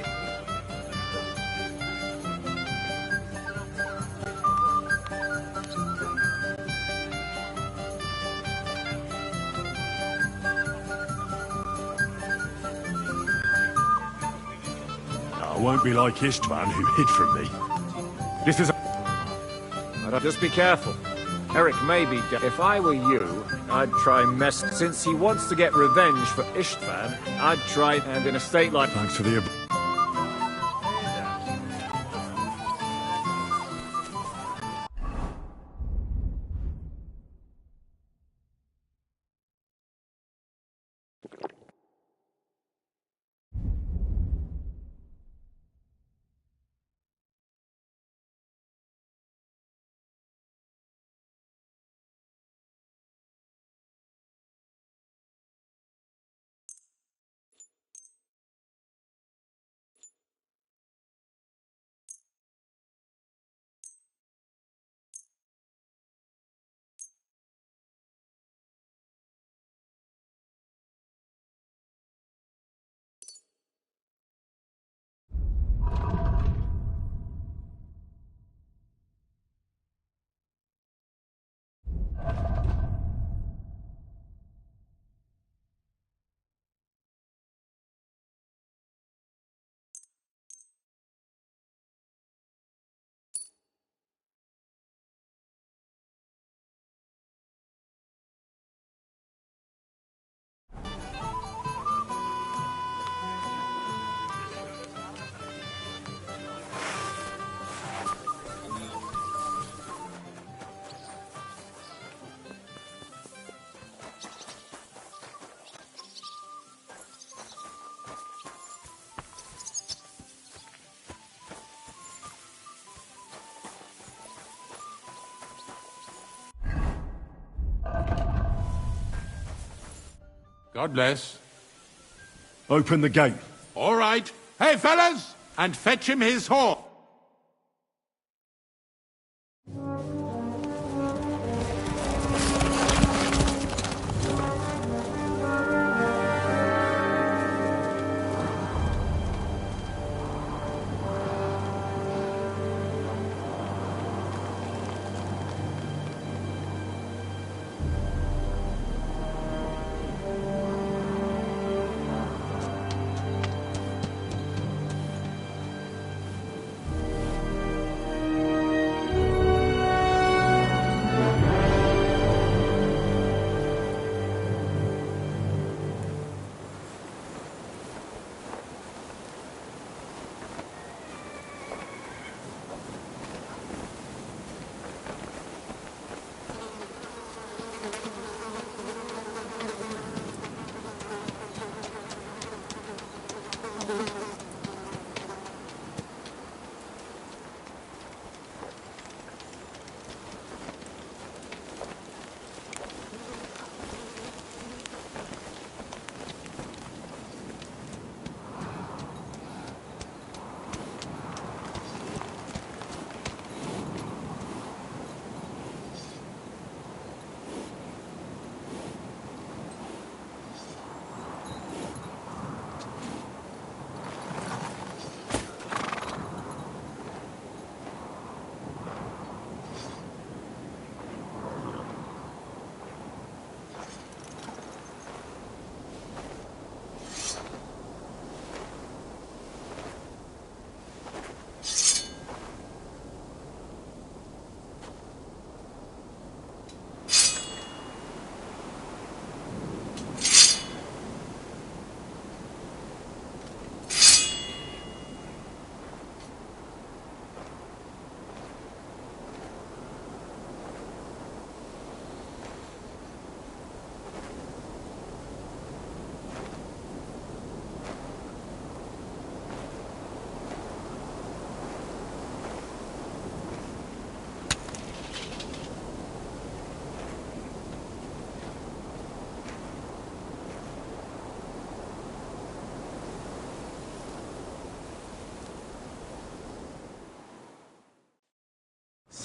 won't be like Istvan, who hid from me. This is Just be careful. Eric may be dead. If I were you, I'd try mess. Since he wants to get revenge for Istvan, I'd try and in a state like... Thanks for the... God bless. Open the gate. All right. Hey, fellas! And fetch him his horse.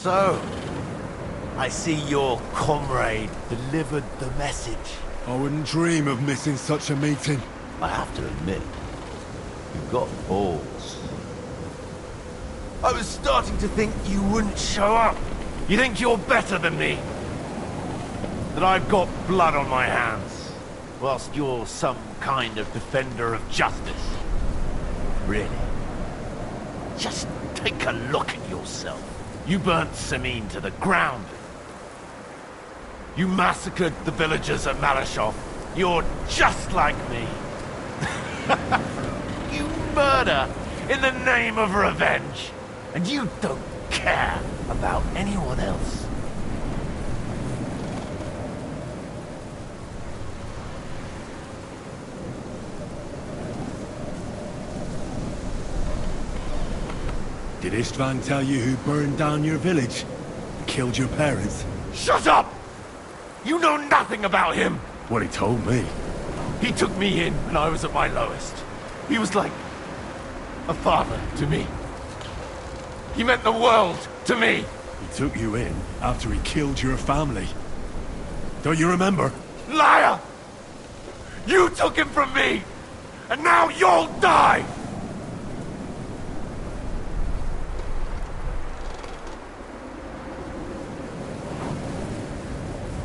So, I see your comrade delivered the message. I wouldn't dream of missing such a meeting. I have to admit, you've got balls. I was starting to think you wouldn't show up. You think you're better than me? That I've got blood on my hands, whilst you're some kind of defender of justice. Really? Just take a look at yourself. You burnt Semine to the ground. You massacred the villagers at Malashov. You're just like me. You murder in the name of revenge. And you don't care about anyone else. Did Istvan tell you who burned down your village? Killed your parents? Shut up! You know nothing about him! What he told me. He took me in when I was at my lowest. He was like a father to me. He meant the world to me. He took you in after he killed your family. Don't you remember? Liar! You took him from me! And now you'll die!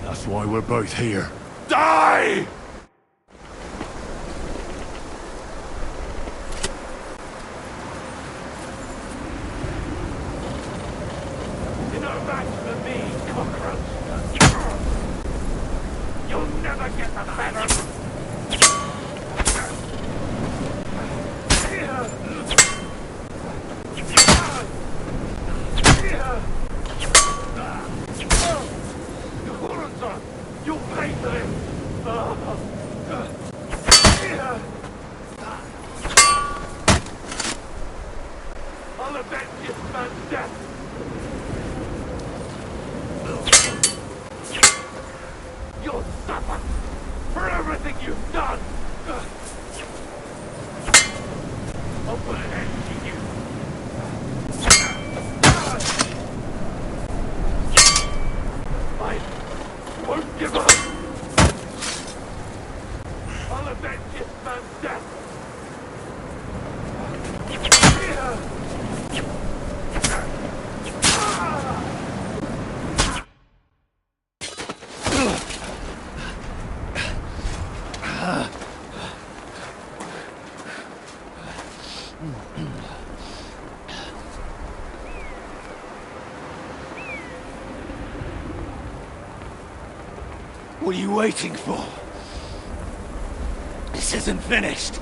That's why we're both here. Die! You're no match for me, cockroach. You'll never get the better. You'll pay for this! I'll avenge this man's death! You'll suffer for everything you've done! I'll put an end to you! I won't give up! I'll avenge this man's death! What are you waiting for? This isn't finished.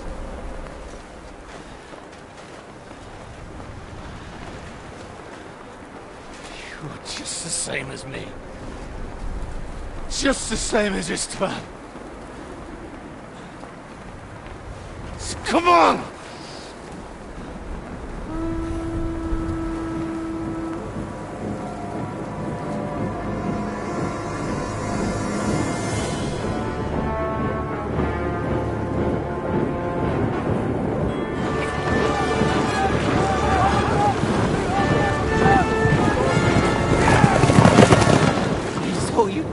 You're just the same as me. Just the same as Istvan. So come on!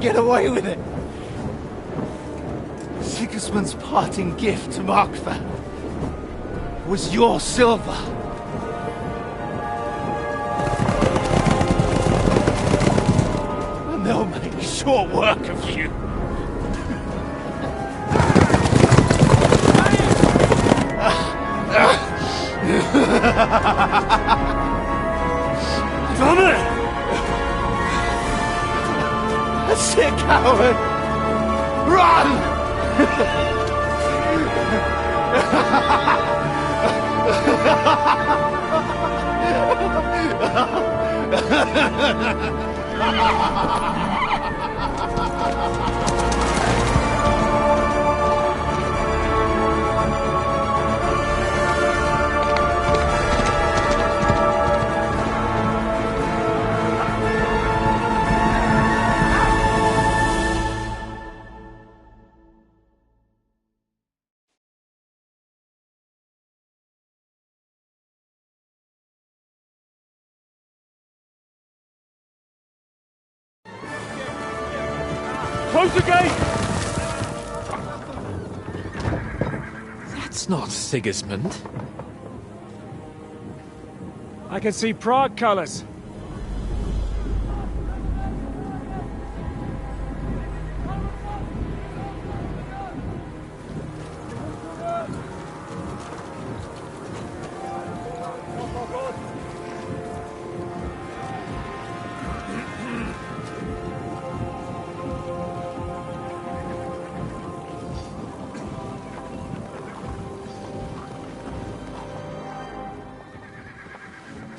Get away with it! Sigismund's parting gift to Markva was your silver. And they'll make short work of you. Damn it! That's it, coward! Run! Close the gate! That's not Sigismund. I can see Prague colors.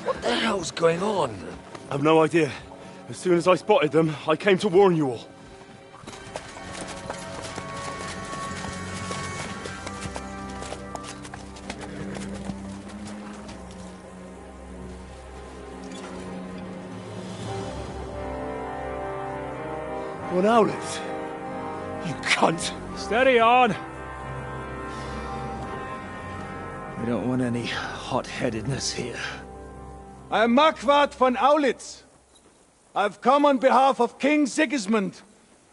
What the hell's going on? I've no idea. As soon as I spotted them, I came to warn you all. One outlet. You cunt. Steady on. We don't want any hot-headedness here. I am Marquardt von Aulitz. I've come on behalf of King Sigismund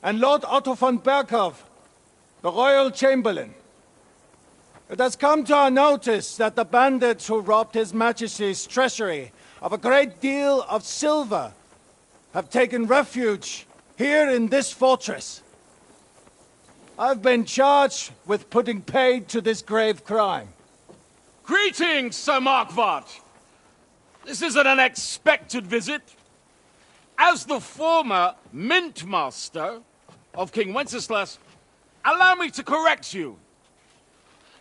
and Lord Otto von Berghoff, the Royal Chamberlain. It has come to our notice that the bandits who robbed His Majesty's treasury of a great deal of silver have taken refuge here in this fortress. I've been charged with putting paid to this grave crime. Greetings, Sir Marquardt. This is an unexpected visit. As the former Mint Master of King Wenceslas, allow me to correct you.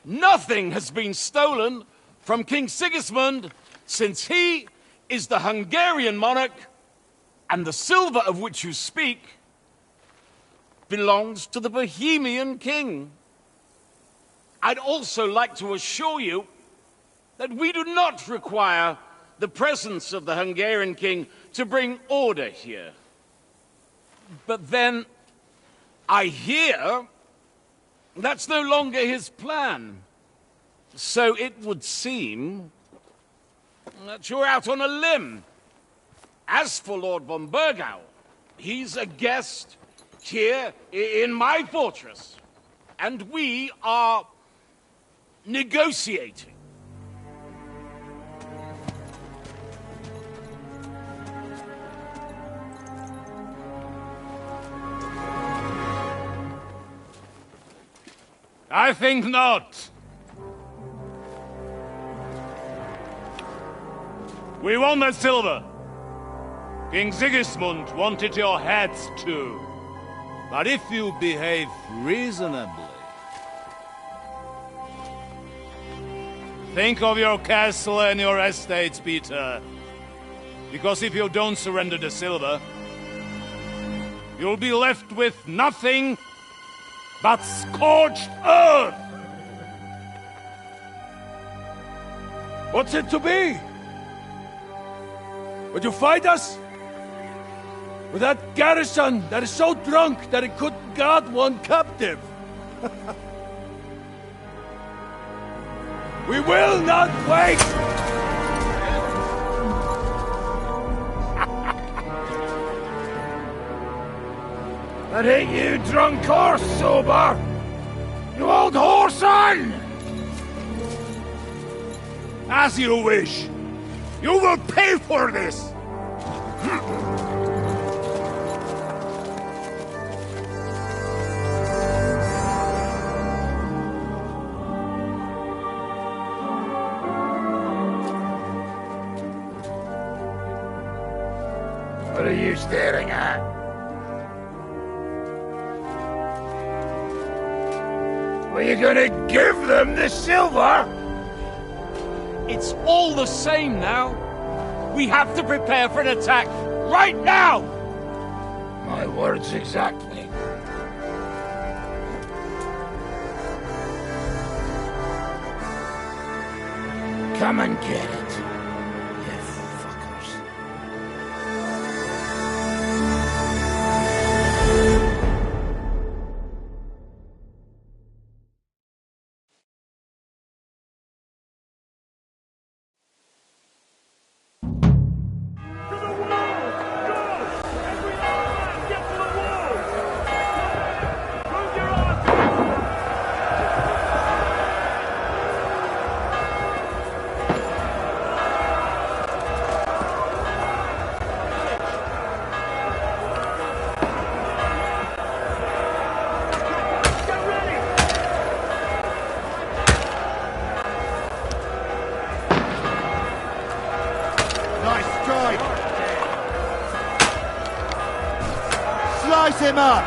Nothing has been stolen from King Sigismund since he is the Hungarian monarch, and the silver of which you speak belongs to the Bohemian king. I'd also like to assure you that we do not require the presence of the Hungarian king to bring order here. But then, I hear that's no longer his plan. So it would seem that you're out on a limb. As for Lord von Bergau, he's a guest here in my fortress, and we are negotiating. I think not. We want the silver. King Sigismund wanted your heads too. But if you behave reasonably... Think of your castle and your estates, Peter. Because if you don't surrender the silver, you'll be left with nothing but scorched earth! What's it to be? Would you fight us? With that garrison that is so drunk that it couldn't guard one captive? We will not wait! That ain't you, drunk or sober! You old whoreson! As you wish. You will pay for this! What are you staring at? Were you gonna give them the silver? It's all the same now. We have to prepare for an attack right now! My words exactly. Come and get it, you fuckers. Slice him up!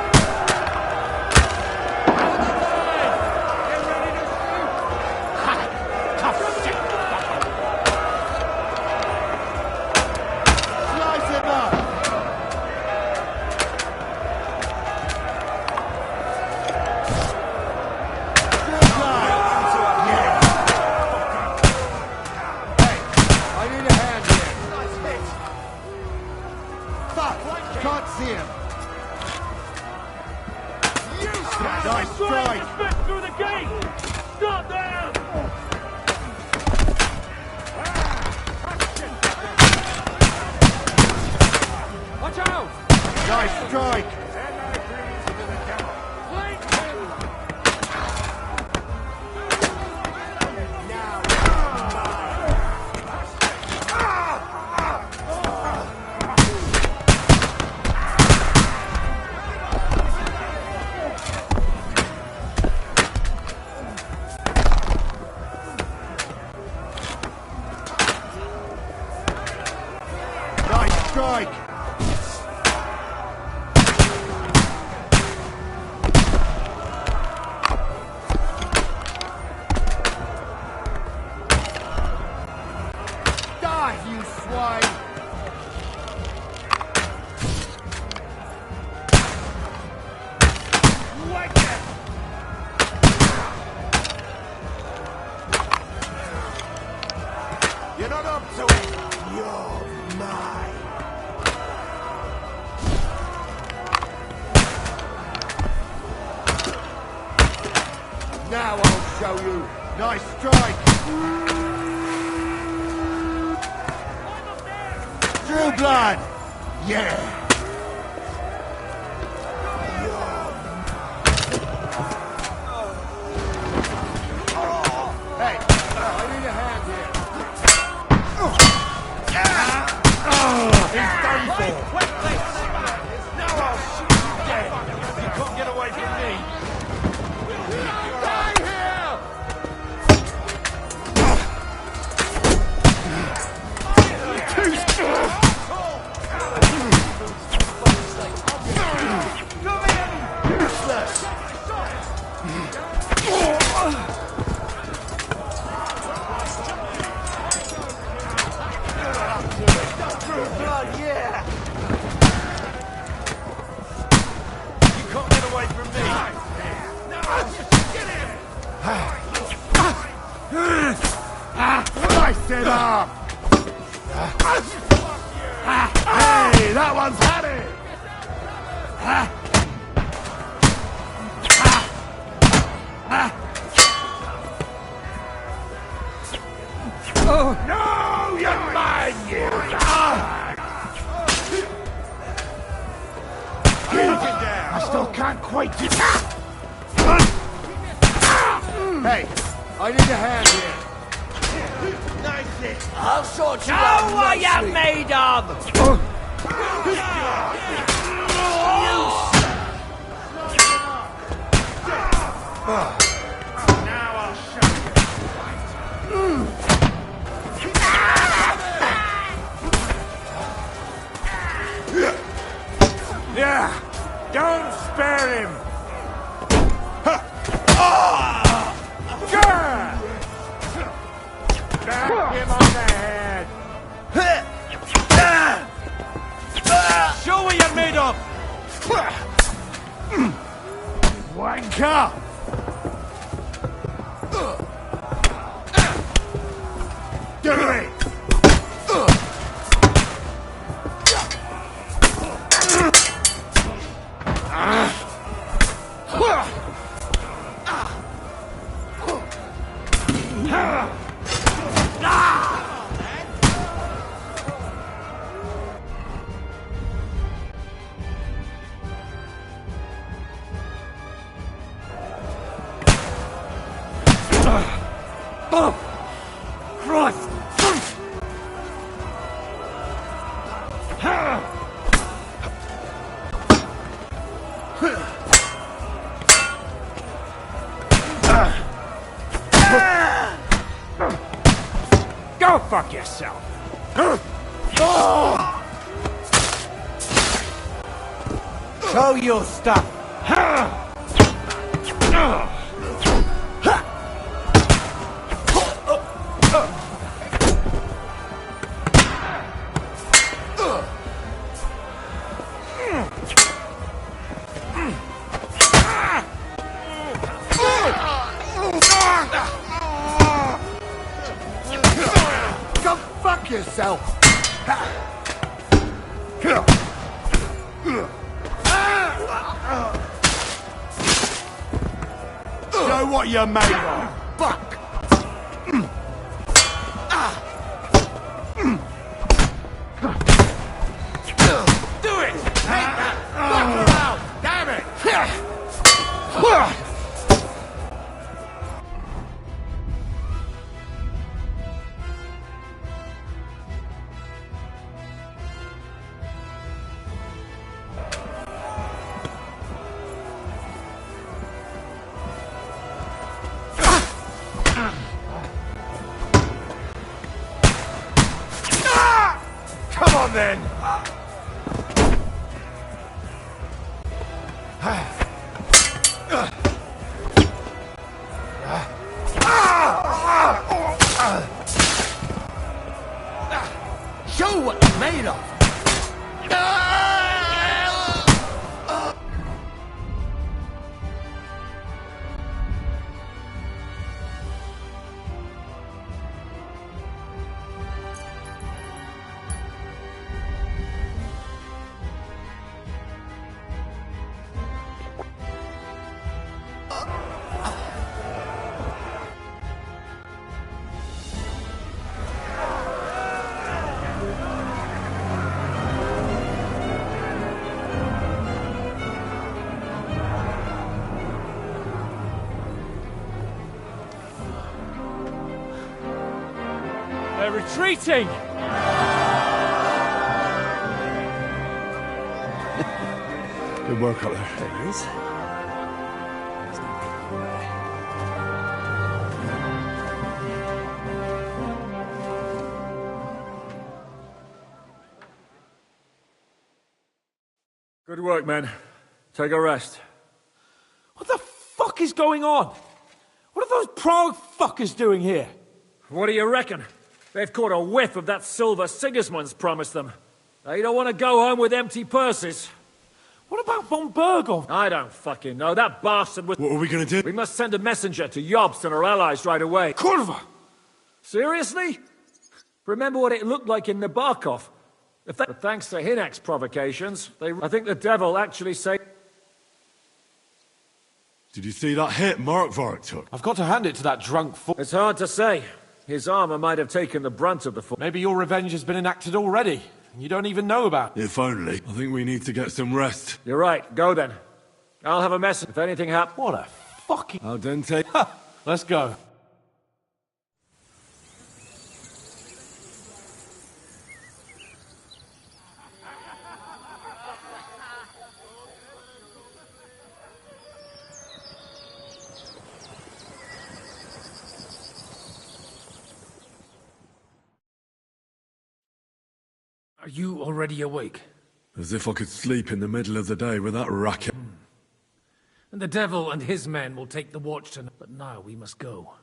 strike! Die, you swine! Whack them! You're not up to it! You're mine! Now I'll show you! Nice strike! True blood! Yeah! Hey, I need a hand here. He's done for. Now I'll shoot you dead. You can't get away from me. Die here! Slice it up! Hey, that one's had it! Oh no, you're mine, you! I still can't quite get. Hey, I need a hand here. Nice it. I'll sort you out. What you made of? Now I'll show you. Yeah, don't spare him. Back him on the head. Show what you're made of. Wanker! Do it! Oh! Christ! Go fuck yourself! Show your stuff! Go fuck yourself! Show what you're made of, buck! Do it! Take that! Fuck him out! Damn it! Come on then! Show what you're made of! They're retreating! Good work up there. There he is. Good work, men. Take a rest. What the fuck is going on? What are those Prague fuckers doing here? What do you reckon? They've caught a whiff of that silver Sigismund's promised them. They don't want to go home with empty purses. What about von Berghoff? I don't fucking know. That bastard was... What are we gonna do? We must send a messenger to Jobst and our allies right away. Kurva! Seriously? Remember what it looked like in Nabokov? But thanks to Hinek's provocations, I think the devil actually saved... Did you see that hit Markvark took? I've got to hand it to that drunk fool. It's hard to say. His armor might have taken the brunt of the fall. Maybe your revenge has been enacted already, and you don't even know about it. If only. I think we need to get some rest. You're right. Go then. I'll have a message if anything happens. What a fucking... Al dente. Let's go. Are you already awake? As if I could sleep in the middle of the day with that racket. And the devil and his men will take the watch tonight. But now we must go.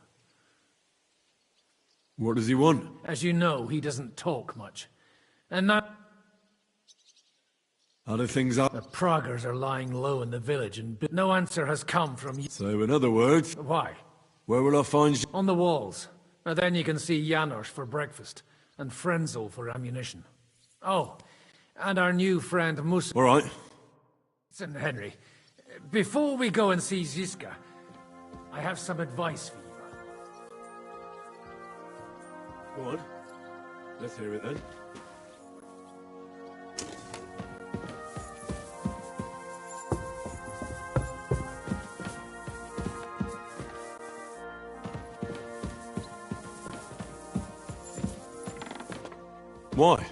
What does he want? As you know, he doesn't talk much. And now... How do things are? The Praguers are lying low in the village, and no answer has come from you. So, in other words... Why? Where will I find you? On the walls. And then you can see Janos for breakfast, and Frenzel for ammunition. Oh, and our new friend Mus... All right. Listen, Henry, before we go and see Ziska, I have some advice for you. Go on. Let's hear it then. Why?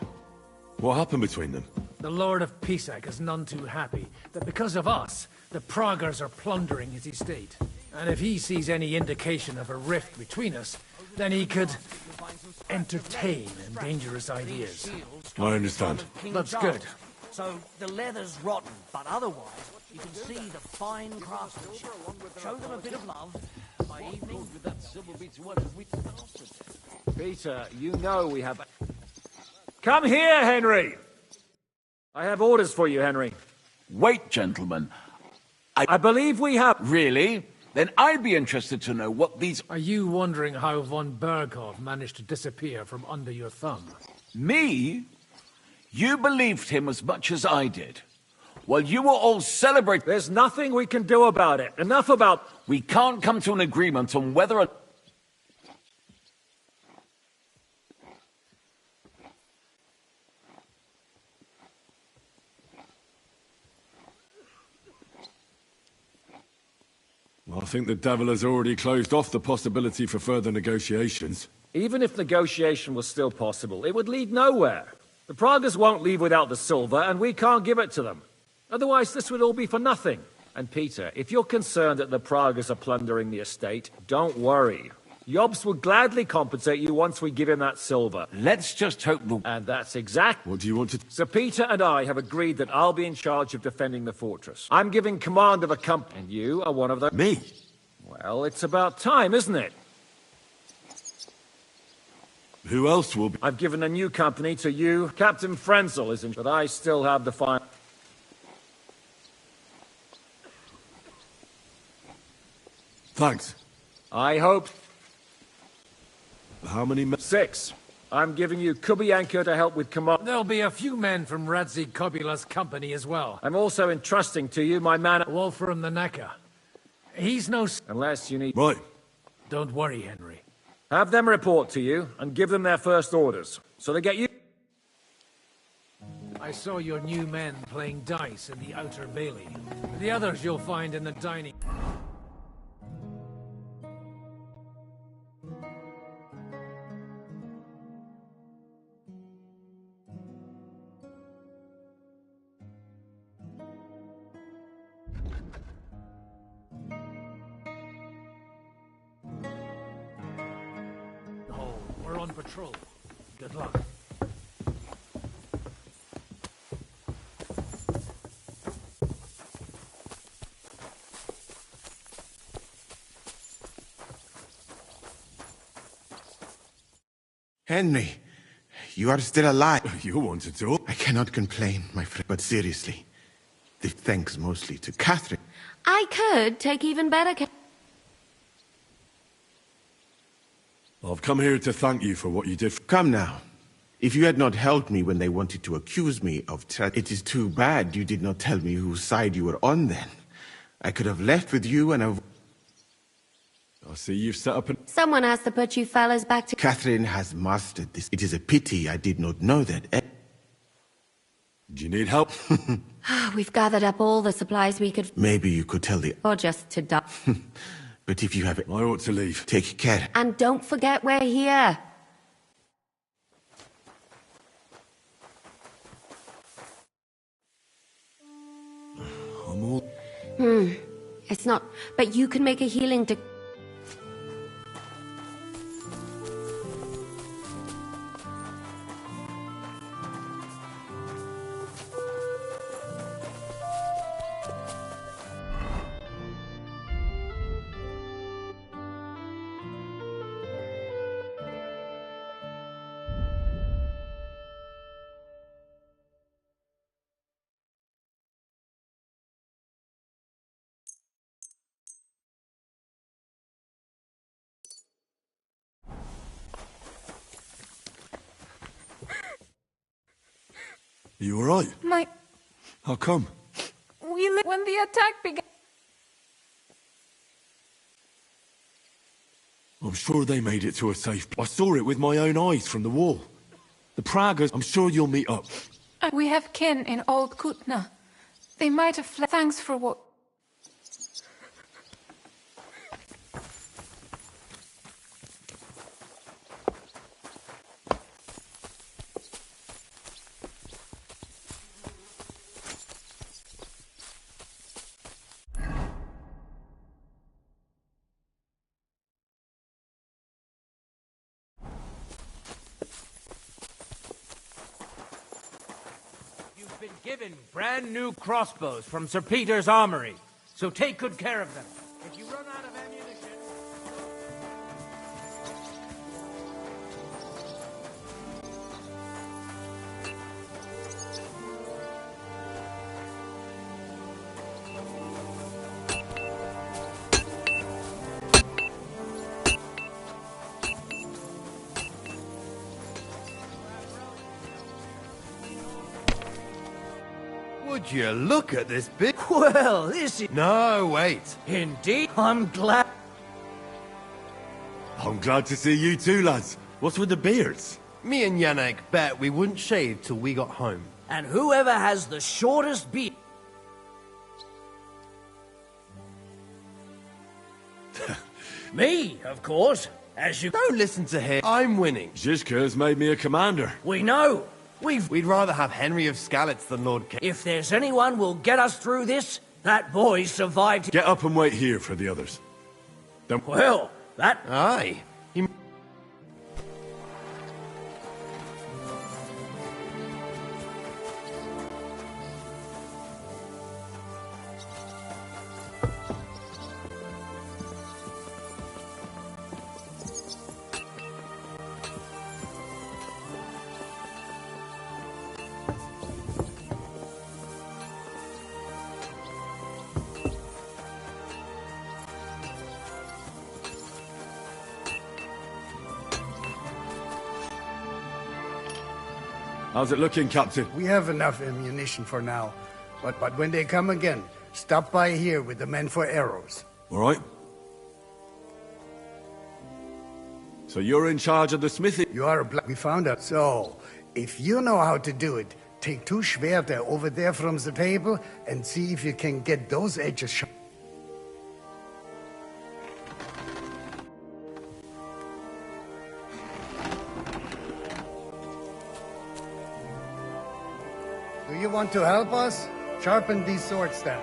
What happened between them? The Lord of Pisak is none too happy that because of us, the Praguers are plundering his estate. And if he sees any indication of a rift between us, then he could entertain dangerous ideas. I understand. That's good. So the leather's rotten, but otherwise you can see the fine craftsmanship. Show them a bit of love. By evening, with that silver beats Peter, you know we have... Come here, Henry! I have orders for you, Henry. Wait, gentlemen. I believe we have... Really? Then I'd be interested to know what these... Are you wondering how von Berghoff managed to disappear from under your thumb? Me? You believed him as much as I did. While you were all celebrating... There's nothing we can do about it. Enough about... We can't come to an agreement on whether or... Well, I think the devil has already closed off the possibility for further negotiations. Even if negotiation was still possible, it would lead nowhere. The Praguers won't leave without the silver, and we can't give it to them. Otherwise, this would all be for nothing. And Peter, if you're concerned that the Praguers are plundering the estate, don't worry. Yobs will gladly compensate you once we give him that silver. Let's just hope the... And that's exact. What do you want to... Sir Peter and I have agreed that I'll be in charge of defending the fortress. I'm giving command of a company, and you are one of the... Me? Well, it's about time, isn't it? Who else will be... I've given a new company to you. Captain Frenzel is in, but I still have the final... Thanks. I hope... How many men? 6. I'm giving you Kubianka to help with command... There'll be a few men from Radzi Kobula's company as well. I'm also entrusting to you my man... Wolfram the Necker. He's no... Unless you need... Right. Don't worry, Henry. Have them report to you, and give them their first orders, so they get you... I saw your new men playing dice in the outer bailey. The others you'll find in the dining... Oh, we're on patrol. Good luck. Henry, you are still alive. You want to talk? I cannot complain, my friend, but seriously, this thanks mostly to Catherine. I could take even better care. I've come here to thank you for what you did. Come now. If you had not helped me when they wanted to accuse me of it is too bad you did not tell me whose side you were on then. I could have left with you and have... I see you've set up an... Someone has to put you fellas back to... Catherine has mastered this. It is a pity I did not know that. Do you need help? We've gathered up all the supplies we could... Maybe you could tell the... Or just to die. But if you have it... I ought to leave. Take care. And don't forget we're here. I'm all... It's not... But you can make a healing to... You alright? How come? We lived when the attack began. I'm sure they made it to a safe place. I saw it with my own eyes from the wall. The Pragas, I'm sure you'll meet up. We have kin in Old Kutna. They might have fled. Thanks for what... Been given brand new crossbows from Sir Peter's armory, so take good care of them. If you run out of ammunition... Would you look at this bit? Well, this is... No, wait. Indeed, I'm glad... I'm glad to see you too, lads. What's with the beards? Me and Yannick bet we wouldn't shave till we got home. And whoever has the shortest beard... Me, of course. As you... Don't listen to him. I'm winning. Zizka's made me a commander. We know. We'd rather have Henry of Skalitz than Lord King. If there's anyone will get us through this, that boy survived... Get up and wait here for the others. Well, that... Aye. How's it looking, Captain? We have enough ammunition for now. But when they come again, stop by here with the men for arrows. All right. So you're in charge of the smithy? You are a black. We found out. So, if you know how to do it, take 2 Schwerter over there from the table and see if you can get those edges sharp. Do you want to help us? Sharpen these swords then.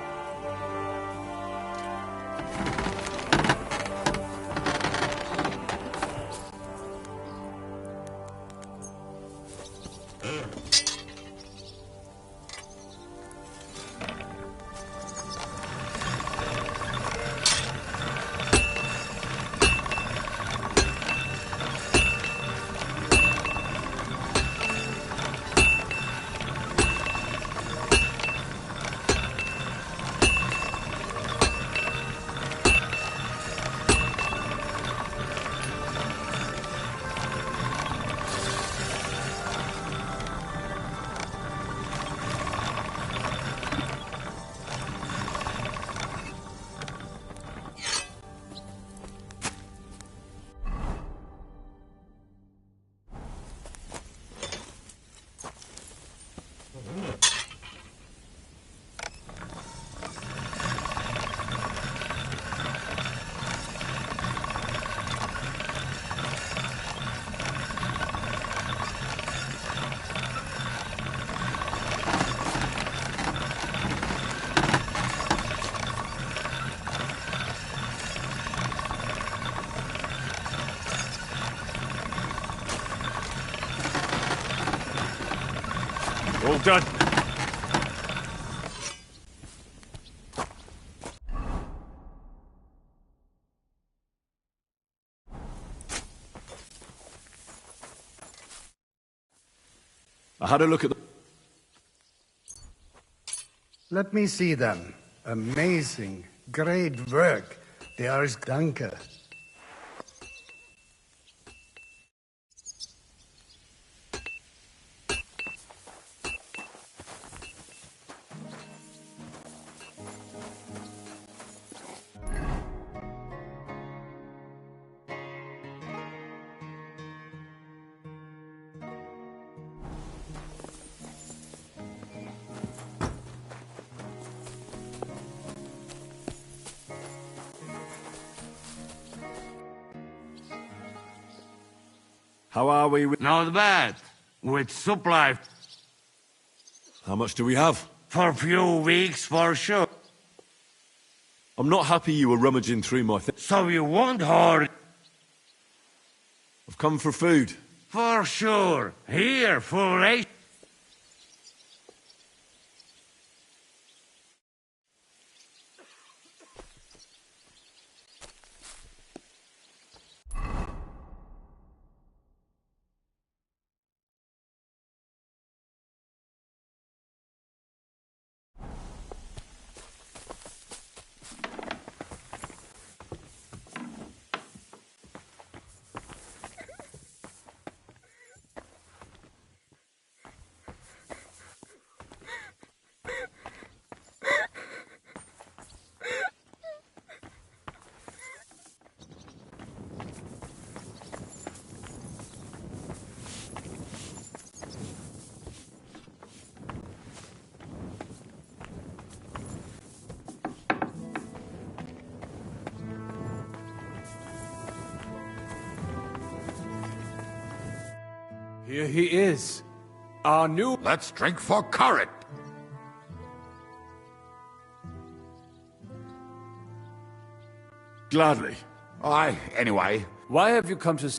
All done. I had a look at the... Let me see them. Amazing. Great work. They are danke. How are we with... Not bad. With supply. How much do we have? For a few weeks, for sure. I'm not happy you were rummaging through my things. So you won't hoard? I've come for food. For sure. Here, for eight. Here he is. Our new... Let's drink for courage. Gladly. Anyway. Why have you come to...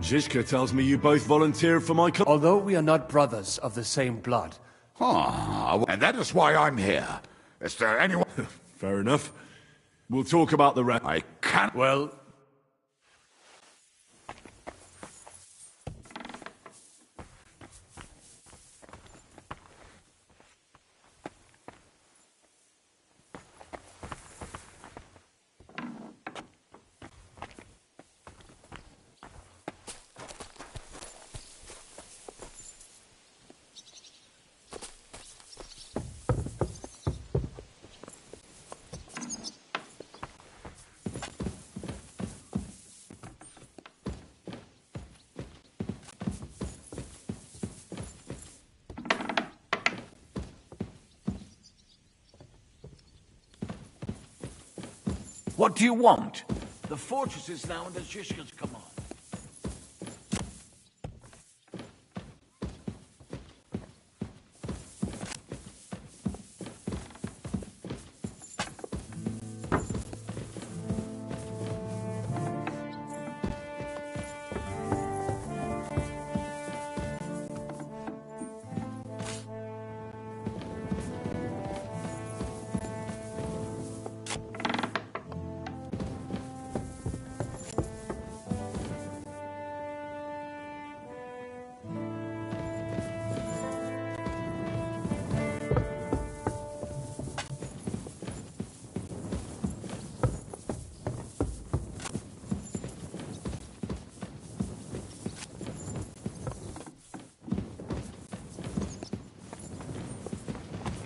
Zizka tells me you both volunteered for my... Although we are not brothers of the same blood. And that is why I'm here. Is there anyone... Fair enough. We'll talk about the rest. I can't... Well... What do you want? The fortress is now under Zhishka's command.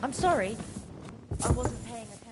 I'm sorry. I wasn't paying attention.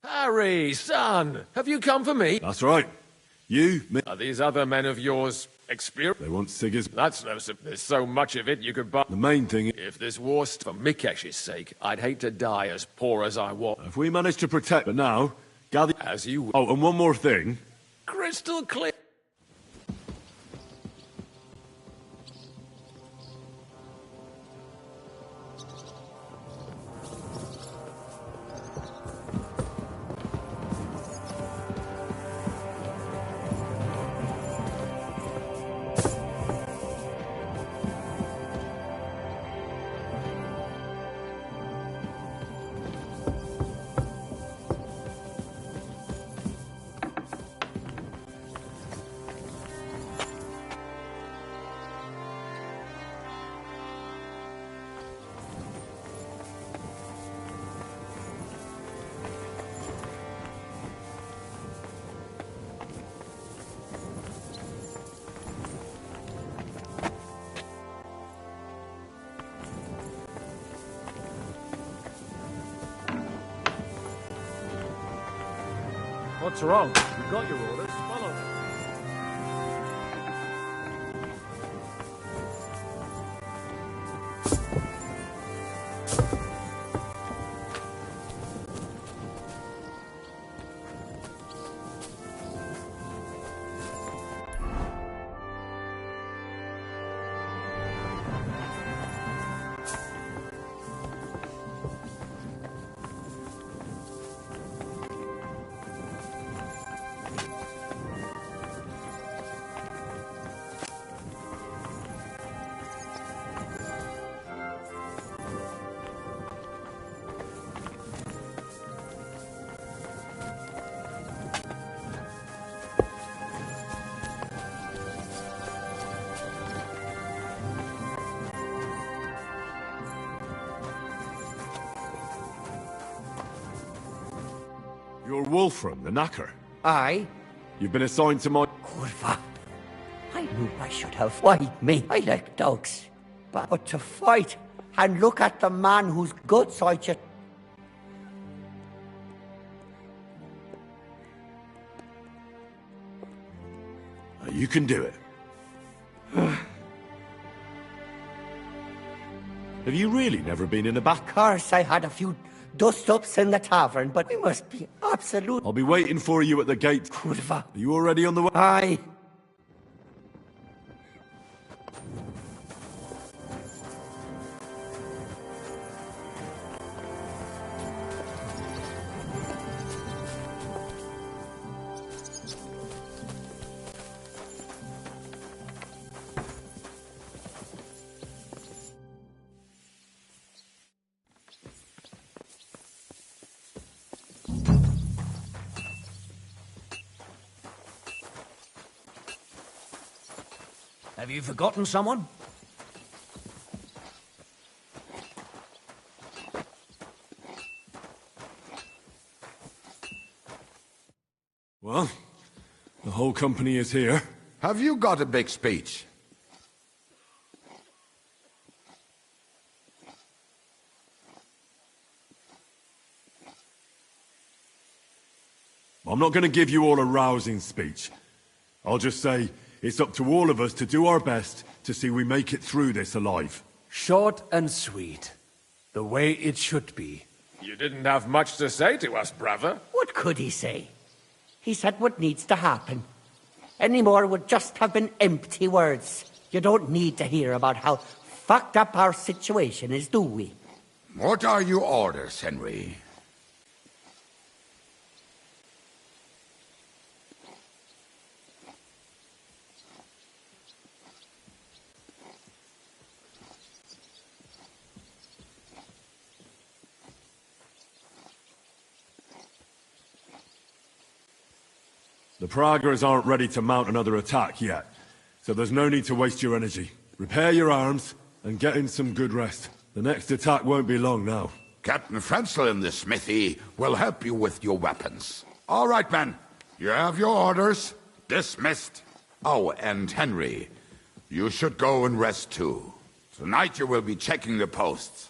Harry, son, have you come for me? That's right. You, me. Are these other men of yours experienced? They want Sigismund. That's no... There's so much of it you could buy. The main thing... If this war's for Mikesh's sake, I'd hate to die as poor as I was. If we manage to protect... But now, gather... As you... Oh, and one more thing. Crystal clear. What's wrong? You've got your orders. Follow me. You're Wolfram, the Knacker. Aye. You've been assigned to my... Kurva. I knew I should have. Why me? I like dogs. But to fight and look at the man whose guts I just... You can do it. Have you really never been in a bath? Of course, I had a few dust-ups in the tavern, but we must be absolute... I'll be waiting for you at the gate. Kurva. Are you already on the way? Aye. Have you forgotten someone? Well, the whole company is here. Have you got a big speech? I'm not going to give you all a rousing speech. I'll just say it's up to all of us to do our best to see we make it through this alive. Short and sweet. The way it should be. You didn't have much to say to us, brother. What could he say? He said what needs to happen. Any more would just have been empty words. You don't need to hear about how fucked up our situation is, do we? What are your orders, Henry? The Praggers aren't ready to mount another attack yet, so there's no need to waste your energy. Repair your arms and get in some good rest. The next attack won't be long now. Captain Frenzel in the smithy will help you with your weapons. All right, men. You have your orders. Dismissed. Oh, and Henry, you should go and rest too. Tonight you will be checking the posts.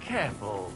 Careful.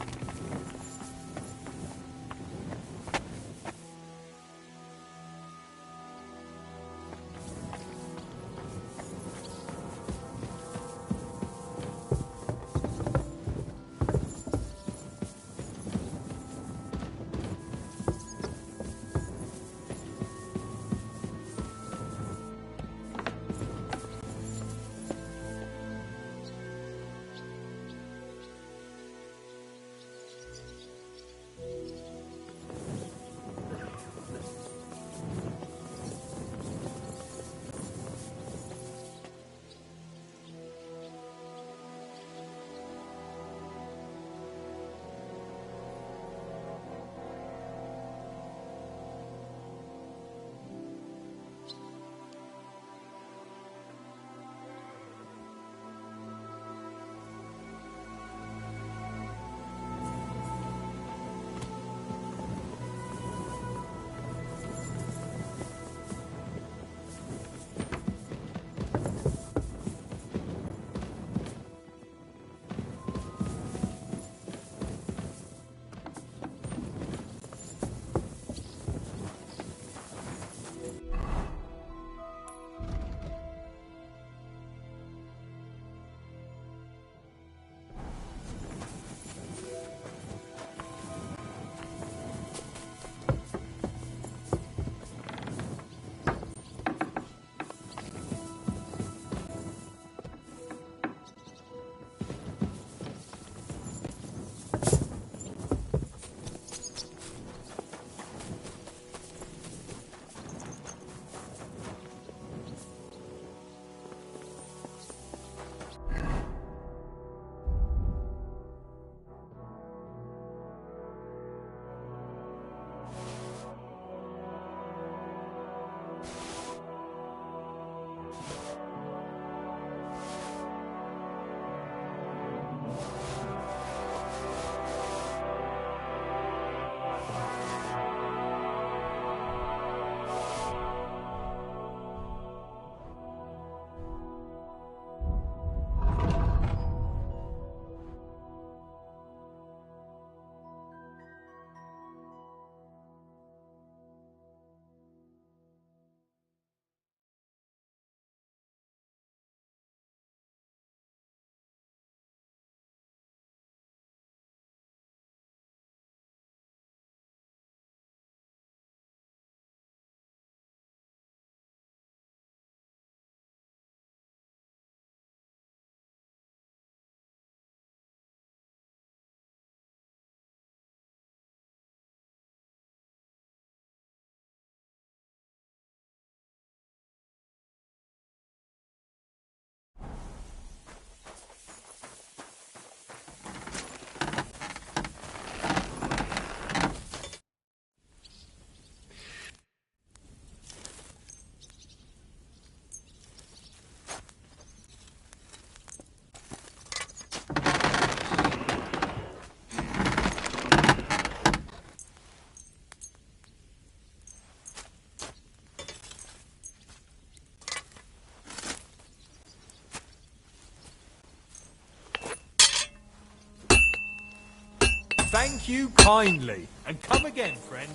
Thank you kindly, and come again, friend.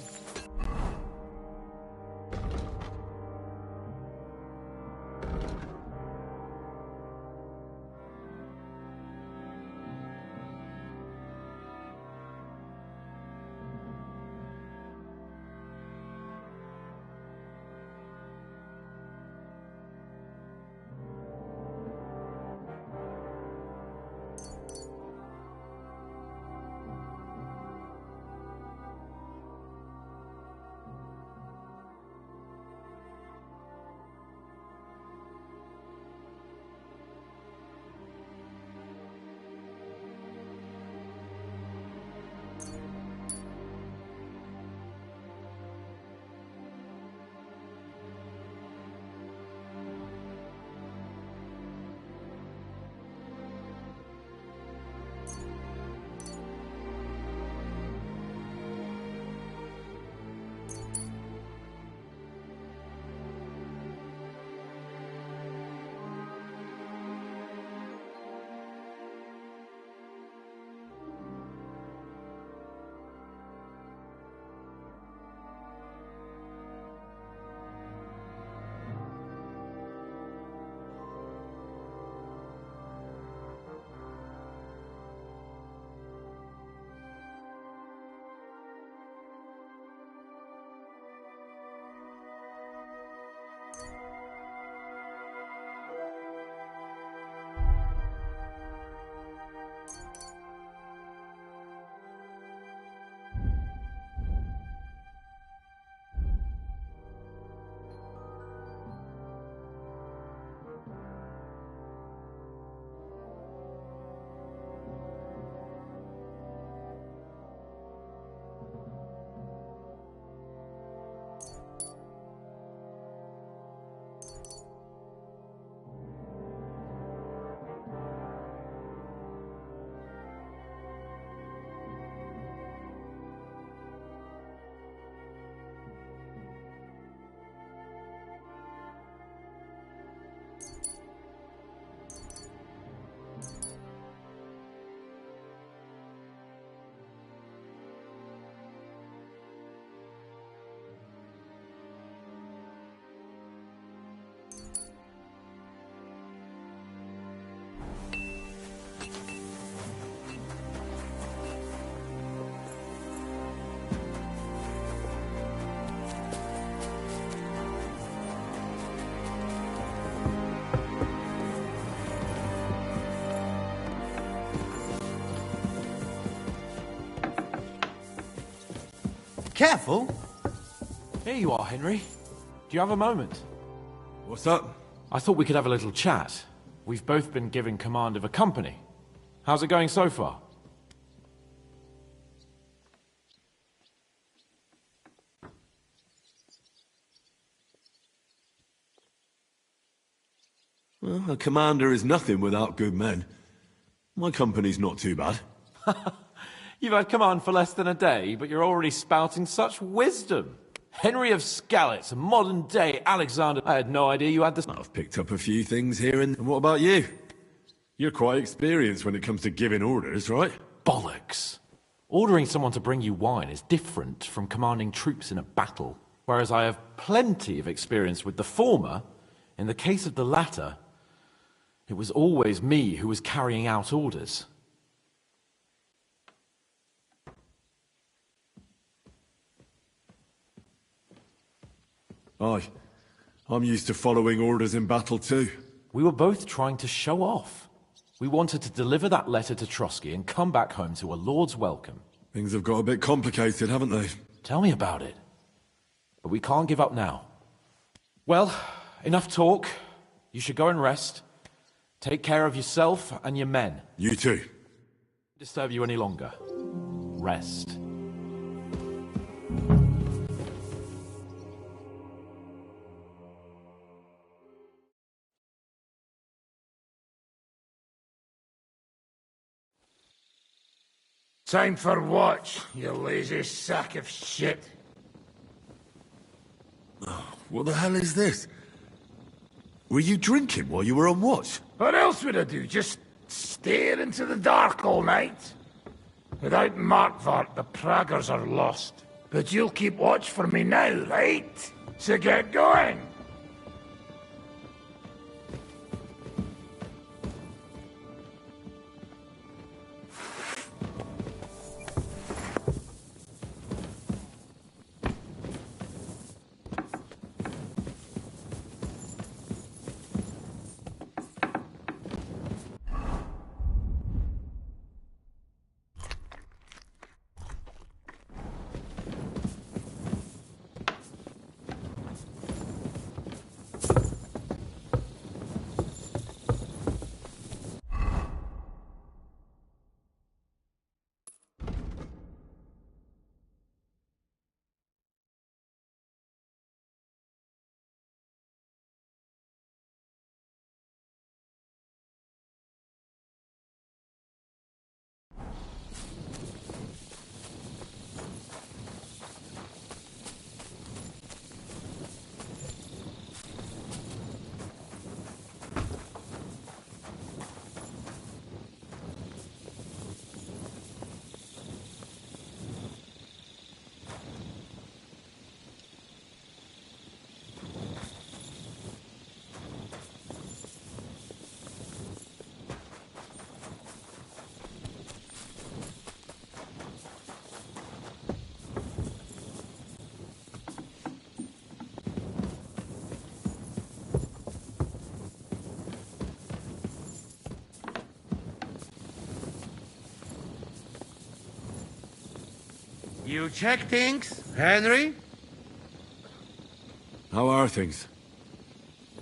Careful! Here you are, Henry. Do you have a moment? What's up? I thought we could have a little chat. We've both been given command of a company. How's it going so far? Well, a commander is nothing without good men. My company's not too bad. You've had command for less than a day, but you're already spouting such wisdom. Henry of Skalitz, a modern-day Alexander. I had no idea you had this. I've picked up a few things here and what about you? You're quite experienced when it comes to giving orders, right? Bollocks. Ordering someone to bring you wine is different from commanding troops in a battle. Whereas I have plenty of experience with the former, in the case of the latter, it was always me who was carrying out orders. Aye. I'm used to following orders in battle too. We were both trying to show off. We wanted to deliver that letter to Trotsky and come back home to a lord's welcome. Things have got a bit complicated, haven't they? Tell me about it. But we can't give up now. Well, enough talk. You should go and rest. Take care of yourself and your men. You too. Disturb you any longer. Rest. Time for watch, you lazy sack of shit. What the hell is this? Were you drinking while you were on watch? What else would I do? Just stare into the dark all night? Without Markvart, the Praggers are lost. But you'll keep watch for me now, right? So get going! You check things, Henry? How are things?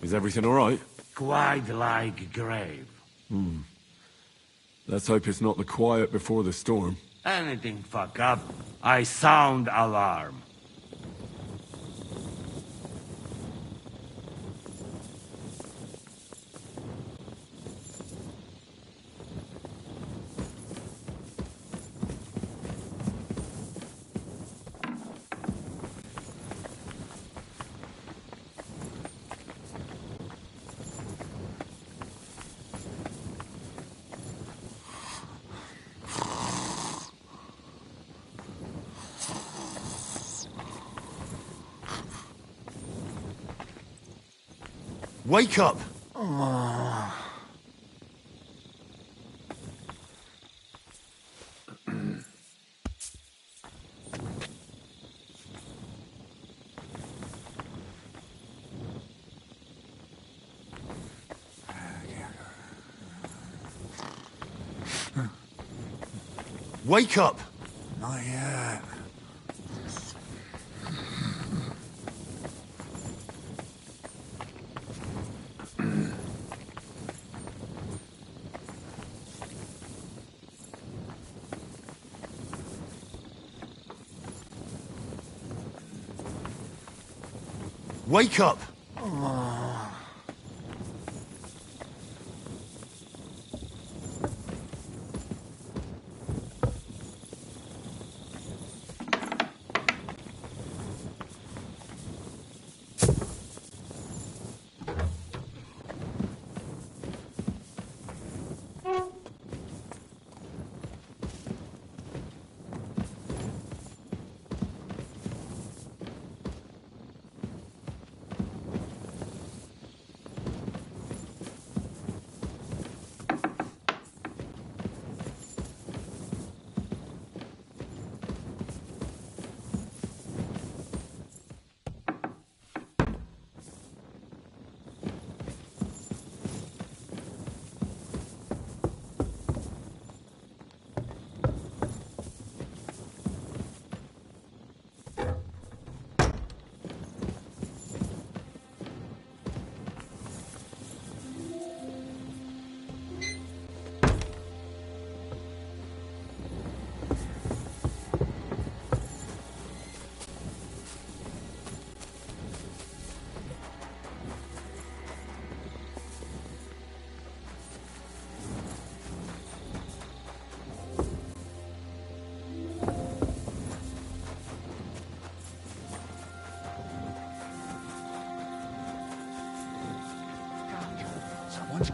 Is everything all right? Quite like grave. Let's hope it's not the quiet before the storm. Anything fuck up, I sound alarm. Wake up! Wake up! Not yet. Wake up!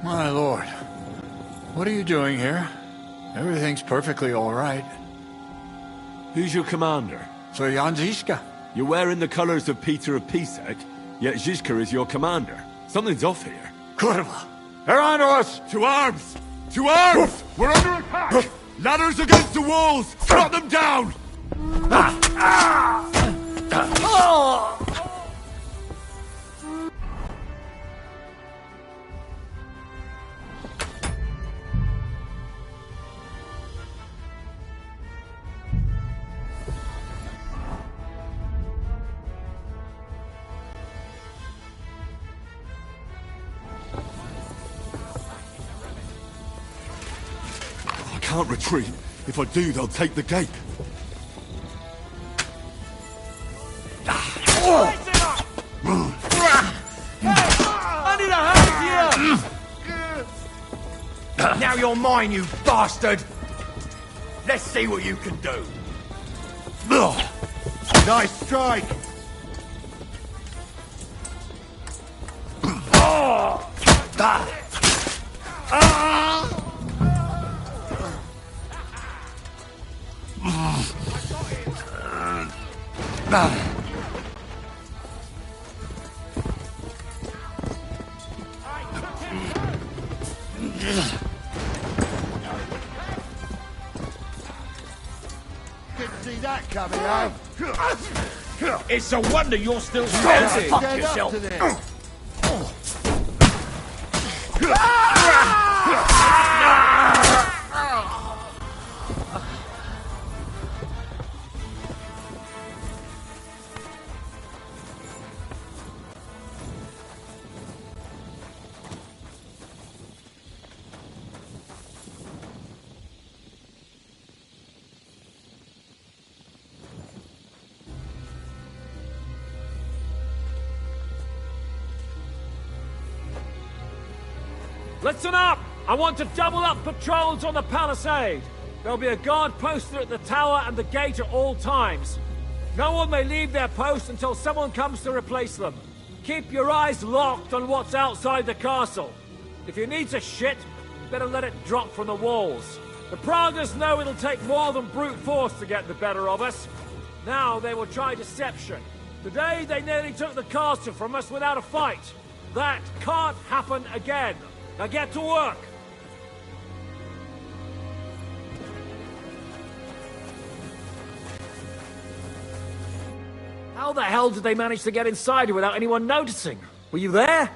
My lord, what are you doing here? Everything's perfectly all right. Who's your commander? Sir Jan Žižka. You're wearing the colours of Peter of Pisek, yet Žižka is your commander. Something's off here. Kurva! They're onto us! To arms! To arms! We're under attack! Ladders against the walls! Cut them down! I can't retreat. If I do, they'll take the gate. I need a hand here! Now you're mine, you bastard! Let's see what you can do. Nice strike! Didn't see that coming, eh? It's a wonder you're still standing. Fuck Stand up yourself. to this. Listen up! I want to double up patrols on the palisade. There'll be a guard posted at the tower and the gate at all times. No one may leave their post until someone comes to replace them. Keep your eyes locked on what's outside the castle. If you need to shit, you better let it drop from the walls. The Pragas know it'll take more than brute force to get the better of us. Now they will try deception. Today they nearly took the castle from us without a fight. That can't happen again. Now get to work! How the hell did they manage to get inside here without anyone noticing? Were you there?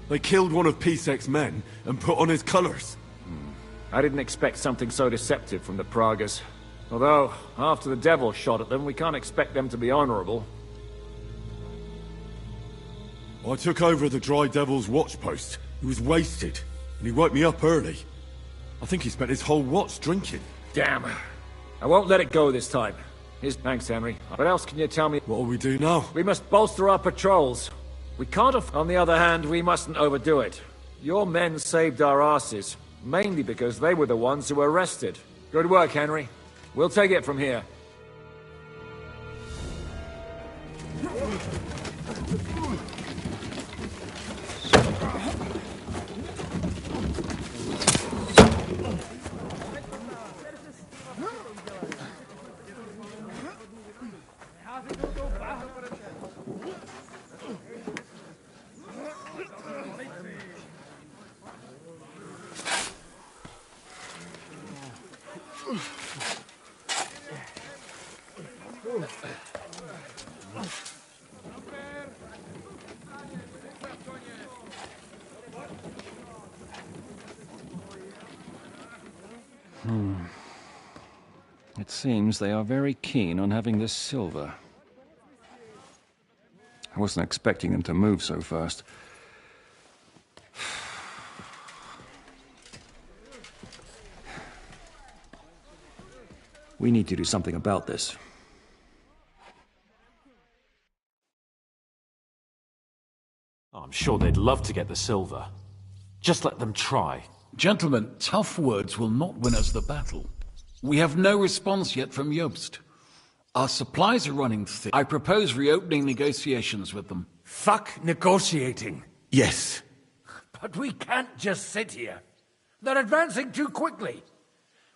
They killed one of Pisek's men and put on his colours. I didn't expect something so deceptive from the Pragas. Although, after the devil shot at them, we can't expect them to be honourable. I took over the Dry Devil's watch post. He was wasted, and he woke me up early. I think he spent his whole watch drinking. Damn. I won't let it go this time. Thanks, Henry. What else can you tell me? What'll we do now? We must bolster our patrols. We can't On the other hand, we mustn't overdo it. Your men saved our asses, mainly because they were the ones who were arrested. Good work, Henry. We'll take it from here. It seems they are very keen on having this silver. I wasn't expecting them to move so fast. We need to do something about this. I'm sure they'd love to get the silver. Just let them try. Gentlemen, tough words will not win us the battle. We have no response yet from Jobst. Our supplies are running thin. I propose reopening negotiations with them. Fuck negotiating. Yes. But we can't just sit here. They're advancing too quickly.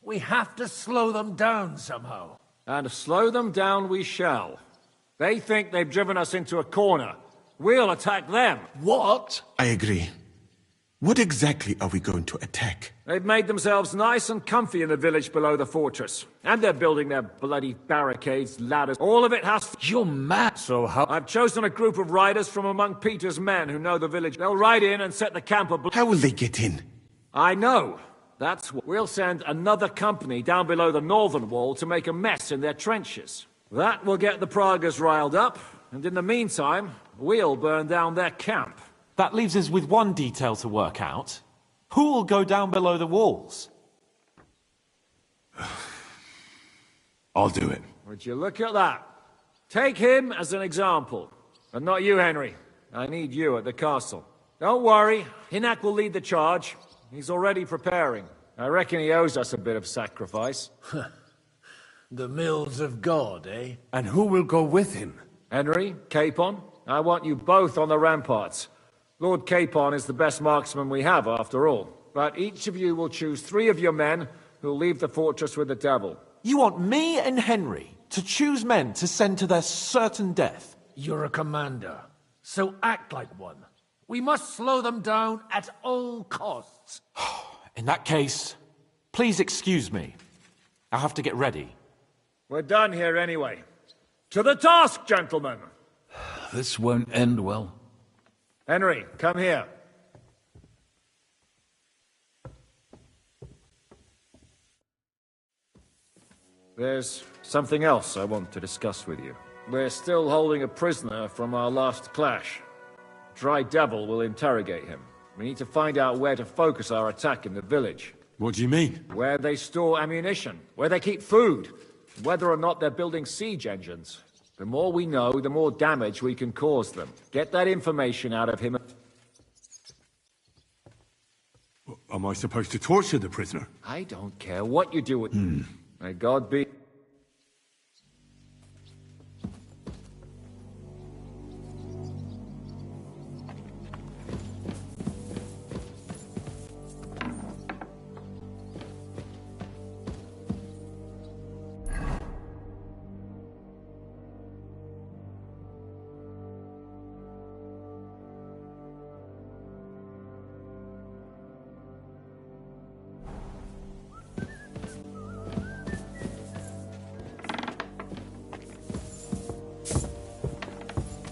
We have to slow them down somehow. And slow them down we shall. They think they've driven us into a corner. We'll attack them. What? I agree. What exactly are we going to attack? They've made themselves nice and comfy in the village below the fortress. And they're building their bloody barricades, ladders. All of it has... You're mad. So how... I've chosen a group of riders from among Peter's men who know the village. They'll ride in and set the camp ablaze. How will they get in? I know. That's what... We'll send another company down below the northern wall to make a mess in their trenches. That will get the Pragas riled up, and in the meantime, we'll burn down their camp. That leaves us with one detail to work out. Who will go down below the walls? I'll do it. Would you look at that? Take him as an example. And not you, Henry. I need you at the castle. Don't worry, Hinak will lead the charge. He's already preparing. I reckon he owes us a bit of sacrifice. The mills of God, eh? And who will go with him? Henry, Capon, I want you both on the ramparts. Lord Capon is the best marksman we have, after all. But each of you will choose 3 of your men who'll leave the fortress with the devil. You want me and Henry to choose men to send to their certain death? You're a commander, so act like one. We must slow them down at all costs. In that case, please excuse me. I have to get ready. We're done here anyway. To the task, gentlemen! This won't end well. Henry, come here. There's something else I want to discuss with you. We're still holding a prisoner from our last clash. Dry Devil will interrogate him. We need to find out where to focus our attack in the village. What do you mean? Where they store ammunition, where they keep food, whether or not they're building siege engines. The more we know, the more damage we can cause them. Get that information out of him. Am I supposed to torture the prisoner? I don't care what you do with... May God be...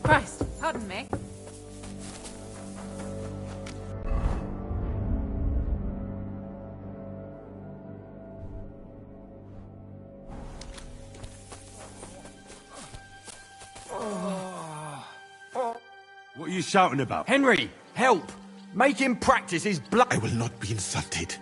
Christ, pardon me. What are you shouting about? Henry, help! Make him practice his blood. I will not be insulted.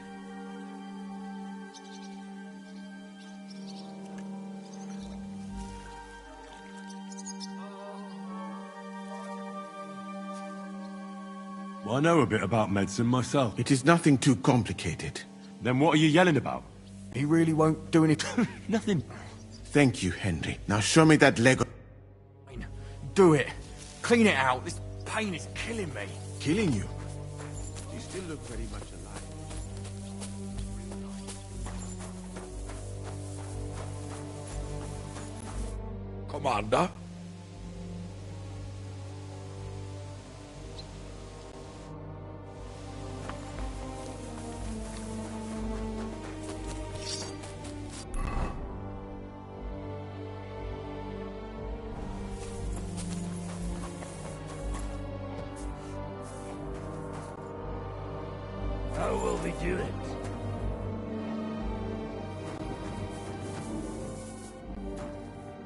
Well, I know a bit about medicine myself. It is nothing too complicated. Then what are you yelling about? He really won't do anything. Nothing. Thank you, Henry. Now show me that leg. Do it. Clean it out. This pain is killing me. Killing you? You still look very much alive. Commander? How will we do it?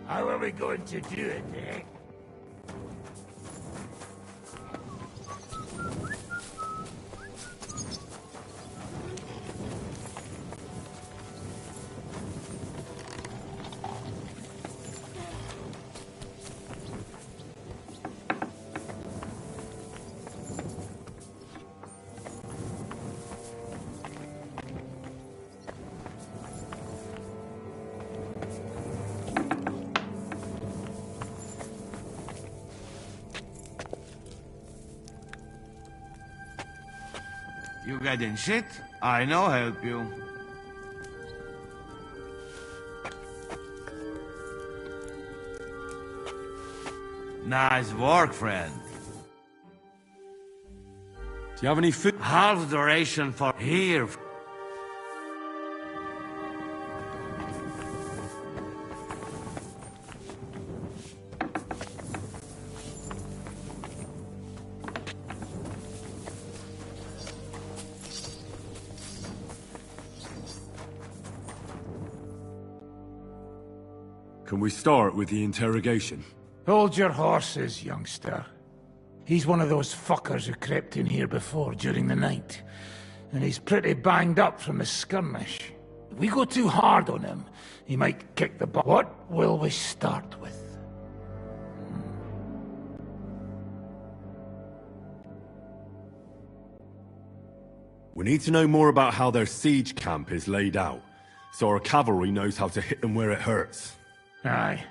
How are we going to do it, eh? You getting shit? I know help you. Nice work, friend. Do you have any food? Half the ration for here. Can we start with the interrogation? Hold your horses, youngster. He's one of those fuckers who crept in here before during the night. And he's pretty banged up from the skirmish. If we go too hard on him, he might kick the butt. What will we start with? We need to know more about how their siege camp is laid out, so our cavalry knows how to hit them where it hurts. Aye.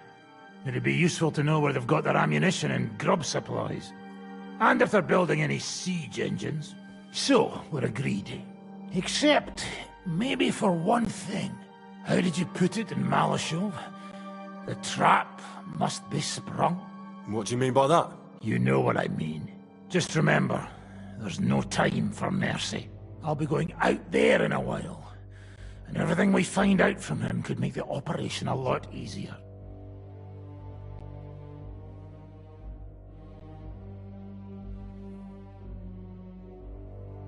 It'd be useful to know where they've got their ammunition and grub supplies. And if they're building any siege engines. So, we're agreed. Except, maybe for one thing. How did you put it in Malashov? The trap must be sprung. What do you mean by that? You know what I mean. Just remember, there's no time for mercy. I'll be going out there in a while. And everything we find out from him could make the operation a lot easier.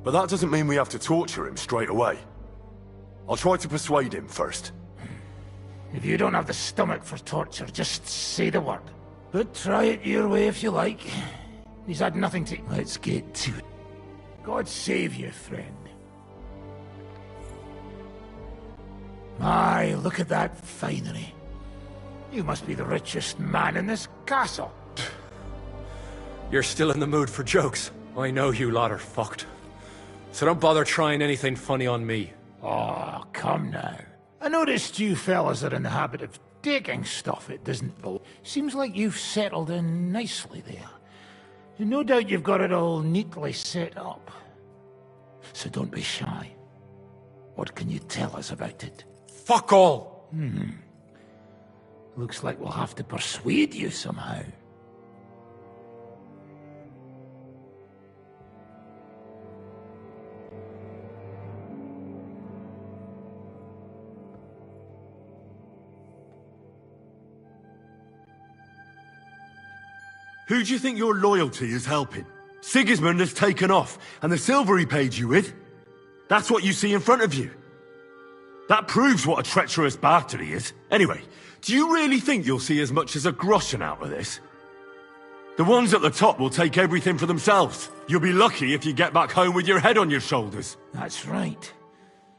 But that doesn't mean we have to torture him straight away. I'll try to persuade him first. If you don't have the stomach for torture, just say the word. But try it your way if you like. He's had nothing to... Let's get to it. God save you, friend. My, look at that finery. You must be the richest man in this castle. You're still in the mood for jokes. I know you lot are fucked. So don't bother trying anything funny on me. Oh, come now. I noticed you fellas are in the habit of taking stuff it doesn't belong. Seems like you've settled in nicely there. And no doubt you've got it all neatly set up. So don't be shy. What can you tell us about it? Fuck all! Looks like we'll have to persuade you somehow. Who do you think your loyalty is helping? Sigismund has taken off, and the silver he paid you with? That's what you see in front of you. That proves what a treacherous bastard he is. Anyway, do you really think you'll see as much as a groschen out of this? The ones at the top will take everything for themselves. You'll be lucky if you get back home with your head on your shoulders. That's right.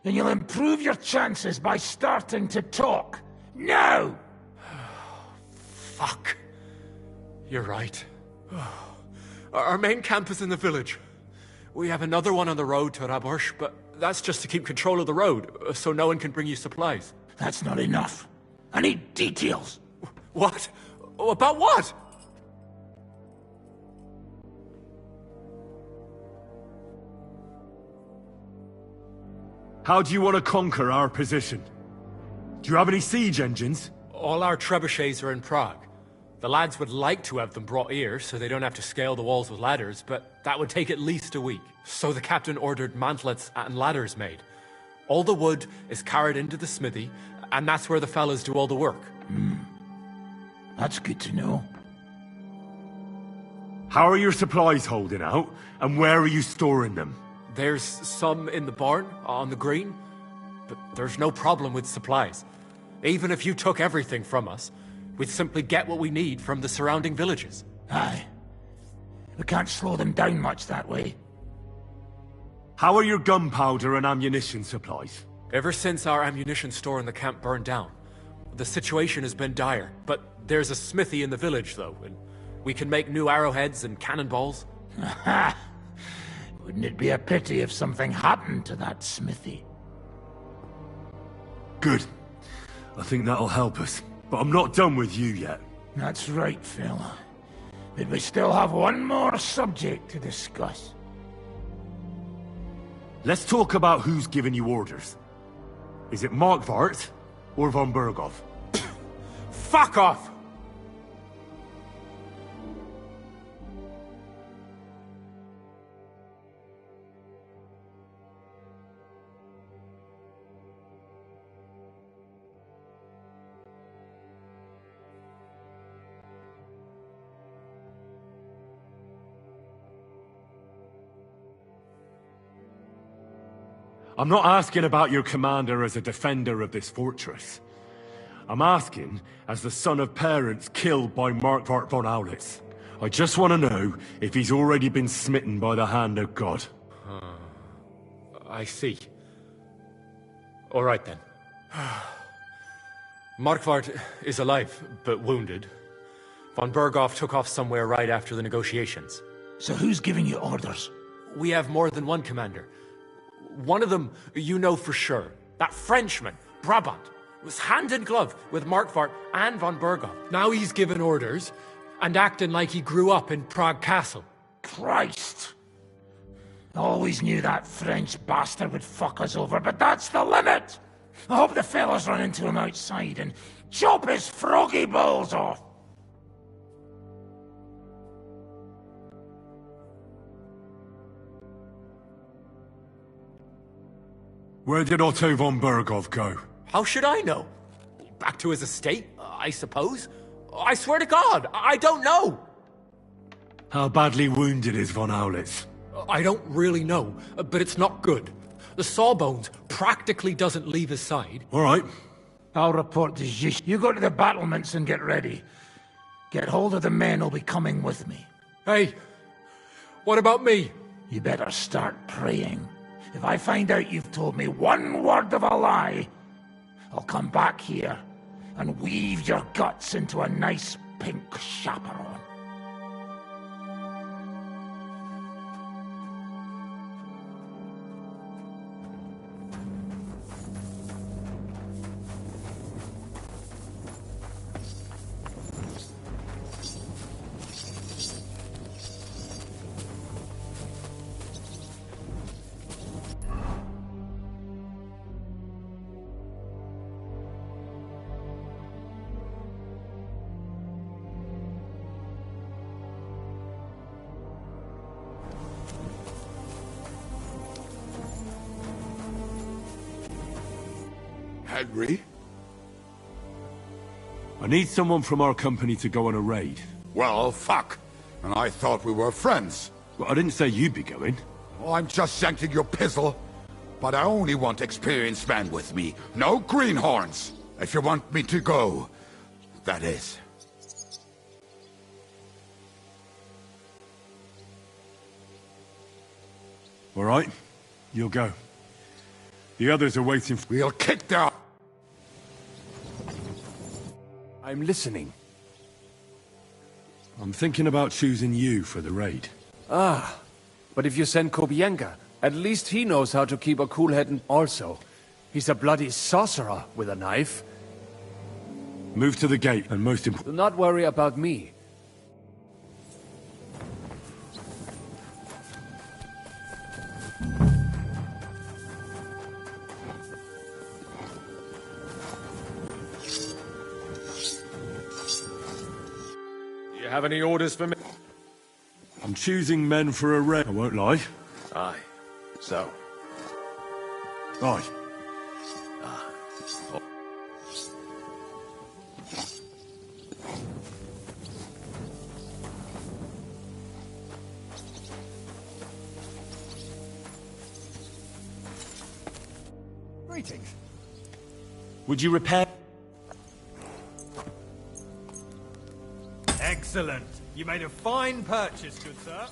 And you'll improve your chances by starting to talk. Now! Fuck. You're right. Our main camp is in the village. We have another one on the road to Raborsh, but that's just to keep control of the road, so no one can bring you supplies. That's not enough. I need details. What? About what? How do you want to conquer our position? Do you have any siege engines? All our trebuchets are in Prague. The lads would like to have them brought here, so they don't have to scale the walls with ladders, but that would take at least a week. So the captain ordered mantlets and ladders made. All the wood is carried into the smithy, and that's where the fellas do all the work. That's good to know. How are your supplies holding out, and where are you storing them? There's some in the barn, on the green, but there's no problem with supplies. Even if you took everything from us, we'd simply get what we need from the surrounding villages. Aye. We can't slow them down much that way. How are your gunpowder and ammunition supplies? Ever since our ammunition store in the camp burned down, the situation has been dire. But there's a smithy in the village, though, and we can make new arrowheads and cannonballs. Aha! Wouldn't it be a pity if something happened to that smithy? Good. I think that'll help us. But I'm not done with you yet. That's right, Phil. But we still have one more subject to discuss. Let's talk about who's giving you orders. Is it Markvart or von Berghoff? Fuck off! I'm not asking about your commander as a defender of this fortress. I'm asking as the son of parents killed by Markvart von Aulitz. I just want to know if he's already been smitten by the hand of God. I see. All right then. Markvart is alive, but wounded. Von Berghoff took off somewhere right after the negotiations. So who's giving you orders? We have more than one commander. One of them you know for sure. That Frenchman, Brabant, was hand in glove with Markvart and von Berghoff. Now he's given orders and acting like he grew up in Prague Castle. Christ! I always knew that French bastard would fuck us over, but that's the limit! I hope the fellas run into him outside and chop his froggy balls off! Where did Otto von Berghoff go? How should I know? Back to his estate, I suppose? I swear to God, I don't know! How badly wounded is von Aulitz? I don't really know, but it's not good. The sawbones practically doesn't leave his side. All right. I'll report to Zish. You go to the battlements and get ready. Get hold of the men who'll be coming with me. Hey, what about me? You better start praying. If I find out you've told me one word of a lie, I'll come back here and weave your guts into a nice pink chaperon. Henry? I need someone from our company to go on a raid. Well, fuck. And I thought we were friends. Well, I didn't say you'd be going. Oh, I'm just shanking your pizzle. But I only want experienced men with me. No greenhorns. If you want me to go, that is. All right, you'll go. The others are waiting for... We'll kick their... I'm listening. I'm thinking about choosing you for the raid. Ah, but if you send Kobienka, at least he knows how to keep a cool head and also. He's a bloody sorcerer with a knife. Move to the gate, and most Do important... not worry about me. You have any orders for me? I'm choosing men for a raid. I won't lie. Aye. So? Aye. Greetings. Would you repair... Excellent. You made a fine purchase, good sir.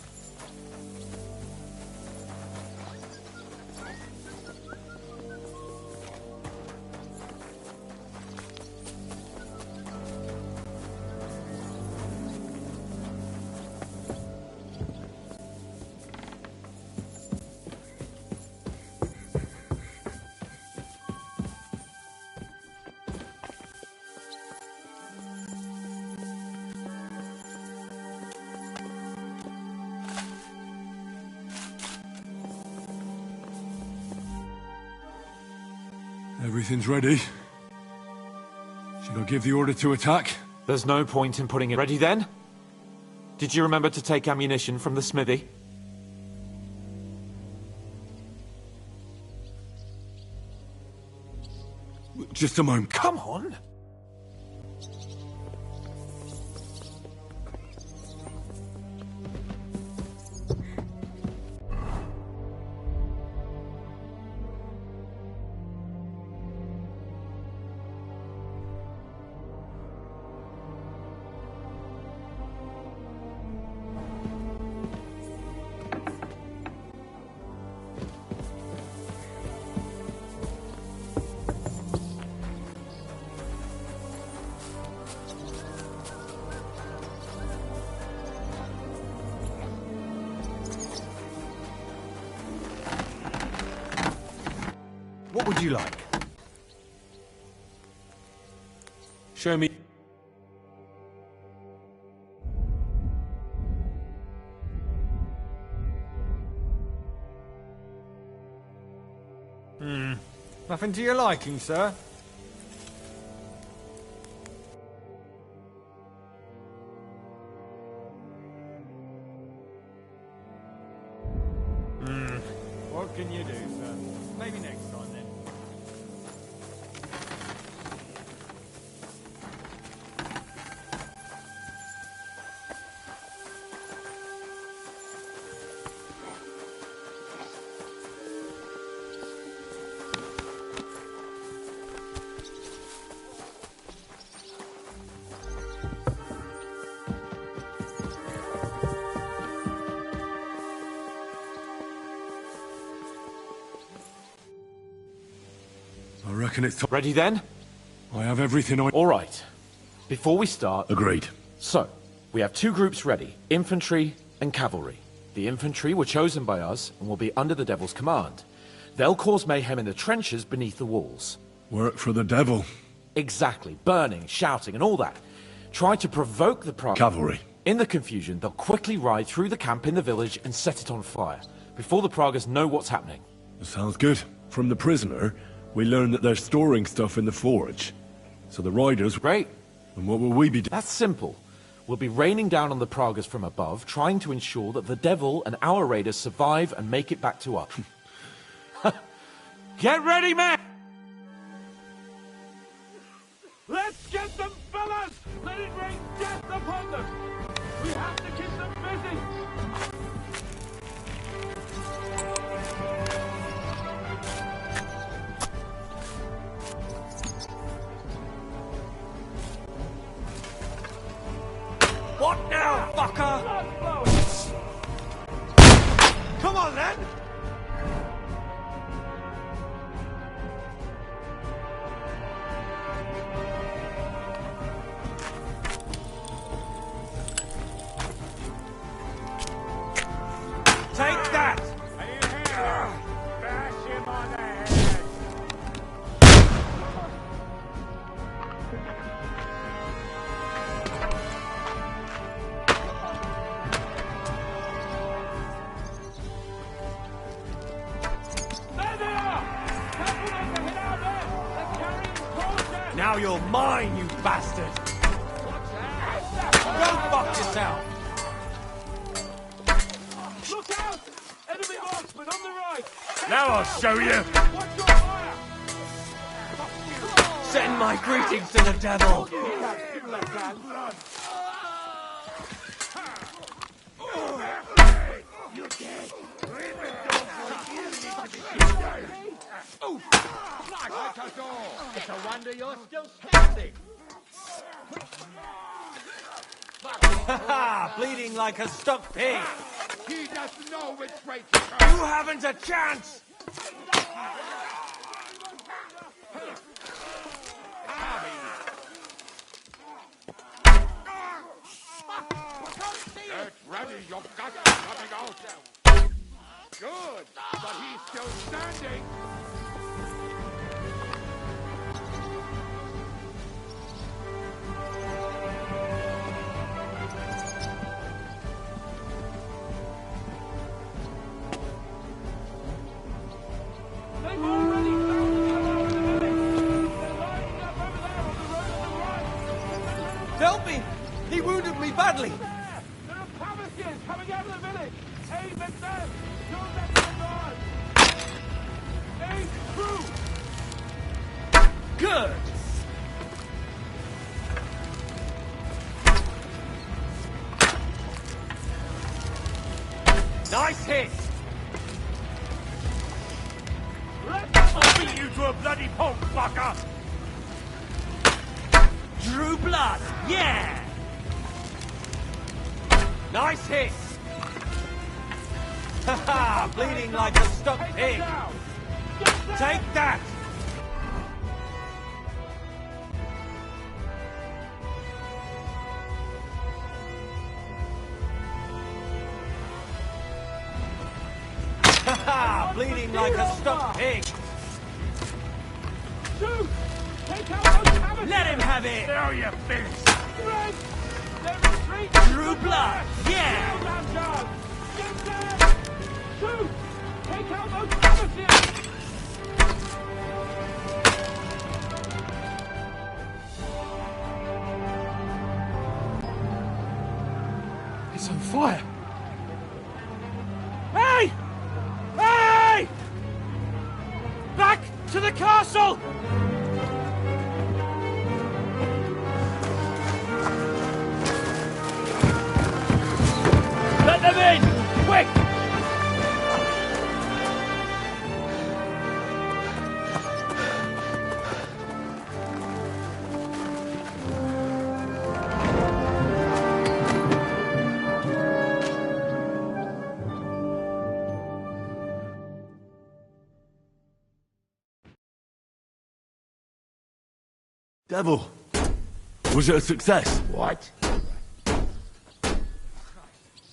Everything's ready. Should I give the order to attack? There's no point in putting it ready then. Did you remember to take ammunition from the smithy? Just a moment. Come on! What would you like? Show me. Nothing to your liking, sir? What can you do, sir? Maybe next time, then. I reckon it's... Ready then? I have everything I... All right. Before we start... Agreed. So, we have two groups ready, infantry and cavalry. The infantry were chosen by us and will be under the Devil's command. They'll cause mayhem in the trenches beneath the walls. Work for the Devil. Exactly. Burning, shouting and all that. Try to provoke the Cavalry. In the confusion, they'll quickly ride through the camp in the village and set it on fire, before the Pragas know what's happening. Sounds good. From the prisoner, we learned that they're storing stuff in the forge. So the riders... Great. And what will we be doing? That's simple. We'll be raining down on the Pragas from above, trying to ensure that the Devil and our raiders survive and make it back to us. Get ready, men! Let's get them, fellas! Let it rain death upon them! We have to keep them busy! What now, fucker? Come on, then! Take that! Bash him on the head! There they are! Careful not to hit our men! They're carrying soldiers! Now you're mine, you bastard! Go fuck yourself! Look out! Enemy marksman on the right! Now I'll show you! Watch your fire! Send my greetings to the Devil! You're dead! It's a wonder you're still standing! Ha! Bleeding like a stuck pig! He doesn't know which way to You turn! haven't a chance! Get ready, your guts are coming out! Good, but he's still standing! They've already found the wounded me badly. There are Pavissians coming out of the village! Aim at them! Don't let them on! Aim through! Good! Nice hit! I'll beat you to a bloody pulp, fucker! Drew blood! Yeah! Nice hit! Haha! Bleeding like a stuck pig! Take that! Haha! Bleeding like a stuck pig! Shoot! Take out those Pavissians! Let him have it! There you finish! Red! They retreat! Drew blood! Yeah! Kill that dog! Get there! Shoot! Take out those Pavissians! It's on fire. Hey! Hey! Back to the castle! Let them in! Quick! Devil, was it a success? What?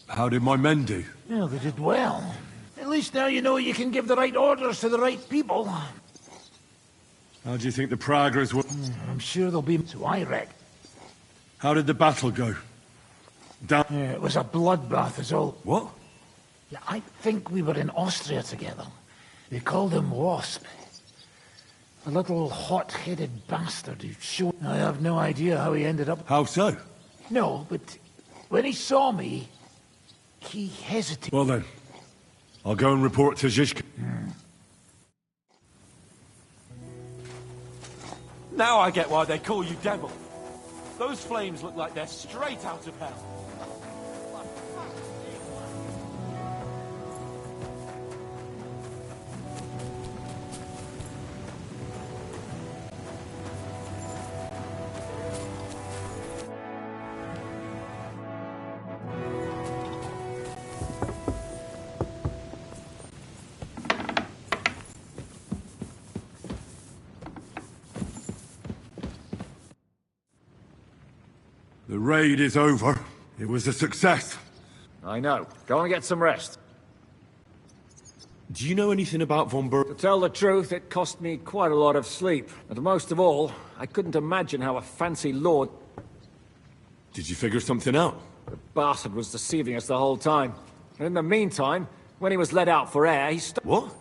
How did my men do? Well, they did well. At least now you know you can give the right orders to the right people. How do you think the progress were? I'm sure they'll be... So I reckon. How did the battle go? Down... It was a bloodbath is all. What? Yeah, I think we were in Austria together. They called him Wasp. A little hot-headed bastard who showed... I have no idea how he ended up... How so? No, but when he saw me, he hesitated. Well then, I'll go and report to Zizka. Now I get why they call you Devil. Those flames look like they're straight out of hell. The raid is over. It was a success. I know. Go and get some rest. Do you know anything about Von To tell the truth, it cost me quite a lot of sleep. And most of all, I couldn't imagine how a fancy lord... Did you figure something out? The bastard was deceiving us the whole time. And in the meantime, when he was let out for air, he What?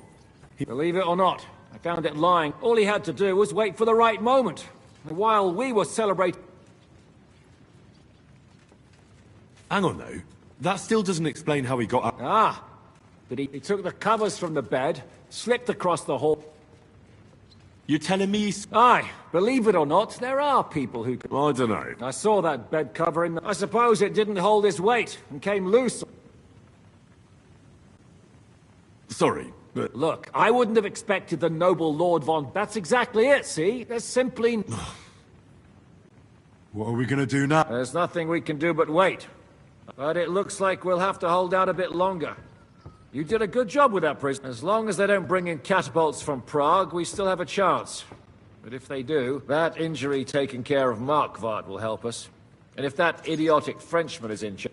Believe it or not, I found it lying. All he had to do was wait for the right moment. And while we were celebrating... Hang on though. That still doesn't explain how he got out. Ah! But he took the covers from the bed, slipped across the hall... You're telling me he's... Aye, believe it or not, there are people who... I don't know. I saw that bed cover in the... I suppose it didn't hold his weight and came loose. Sorry, but... Look, I wouldn't have expected the noble Lord Von... That's exactly it, see? There's simply... What are we gonna do now? There's nothing we can do but wait. But it looks like we'll have to hold out a bit longer. You did a good job with that prison. As long as they don't bring in catapults from Prague, we still have a chance. But if they do, that injury taking care of Markvart will help us. And if that idiotic Frenchman is in charge...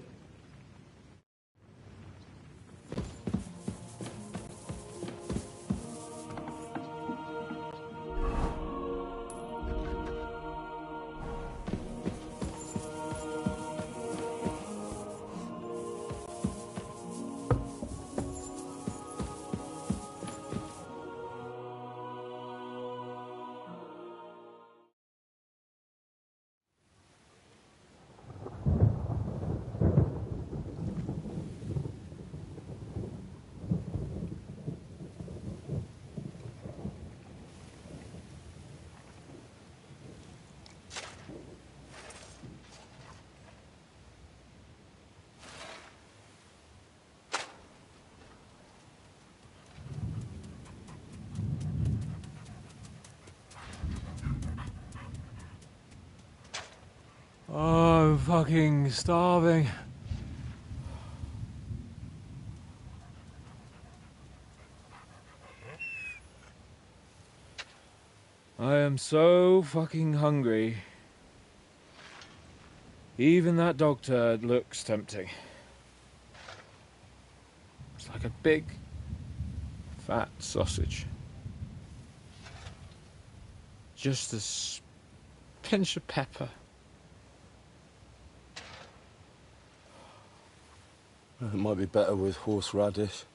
I'm fucking starving. I am so fucking hungry. Even that dog turd looks tempting. It's like a big, fat sausage. Just a pinch of pepper. It might be better with horseradish.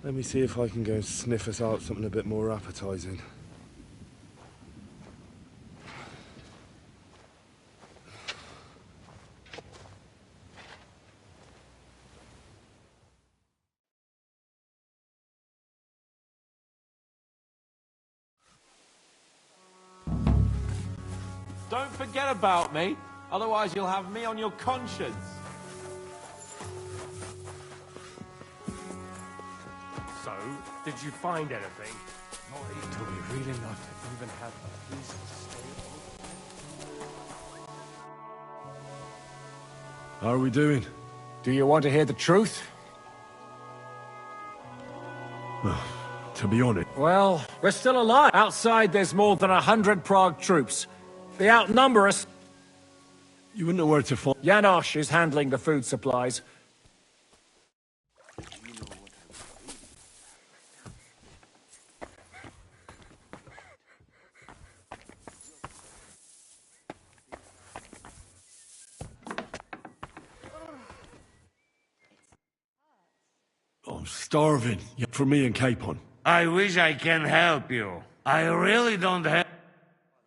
Let me see if I can go and sniff us out something a bit more appetizing. Don't forget about me, otherwise you'll have me on your conscience. So, did you find anything? Do we really not even have a place to stay? How are we doing? Do you want to hear the truth? To be honest. Well, we're still alive. Outside, there's more than 100 Prague troops. They outnumber us. You wouldn't know where to find... Janosch is handling the food supplies. I'm starving. For me and Capon. I wish I can help you. I really don't have...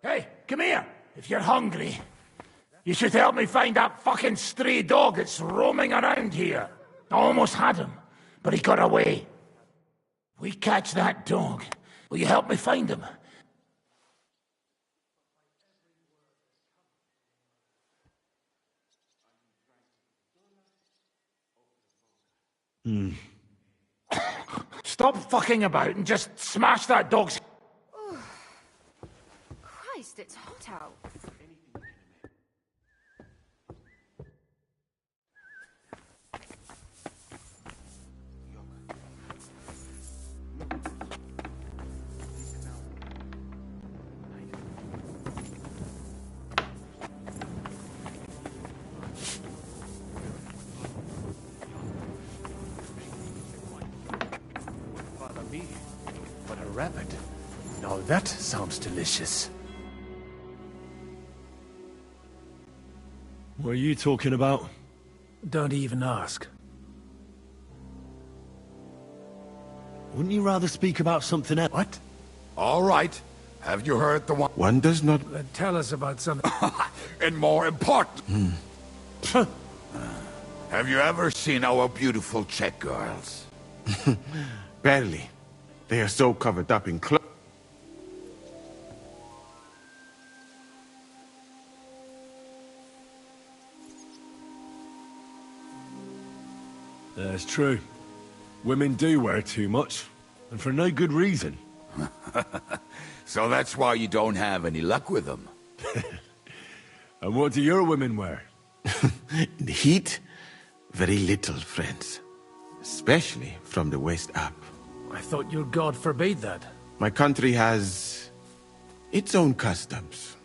Hey, come here. If you're hungry, you should help me find that fucking stray dog that's roaming around here. I almost had him, but he got away. We catch that dog. Will you help me find him? Stop fucking about and just smash that dog's... Christ, it's hot out. But a rabbit. Now that sounds delicious. What are you talking about? Don't even ask. Wouldn't you rather speak about something else? What? All right. Have you heard the one? One does not... Tell us about something. And more important. Have you ever seen our beautiful Czech girls? Barely. They are so covered up in clothes. That's true. Women do wear too much, and for no good reason. So that's why you don't have any luck with them. And what do your women wear? In the heat, very little, friends. Especially from the waist up. I thought your god forbade that. My country has its own customs.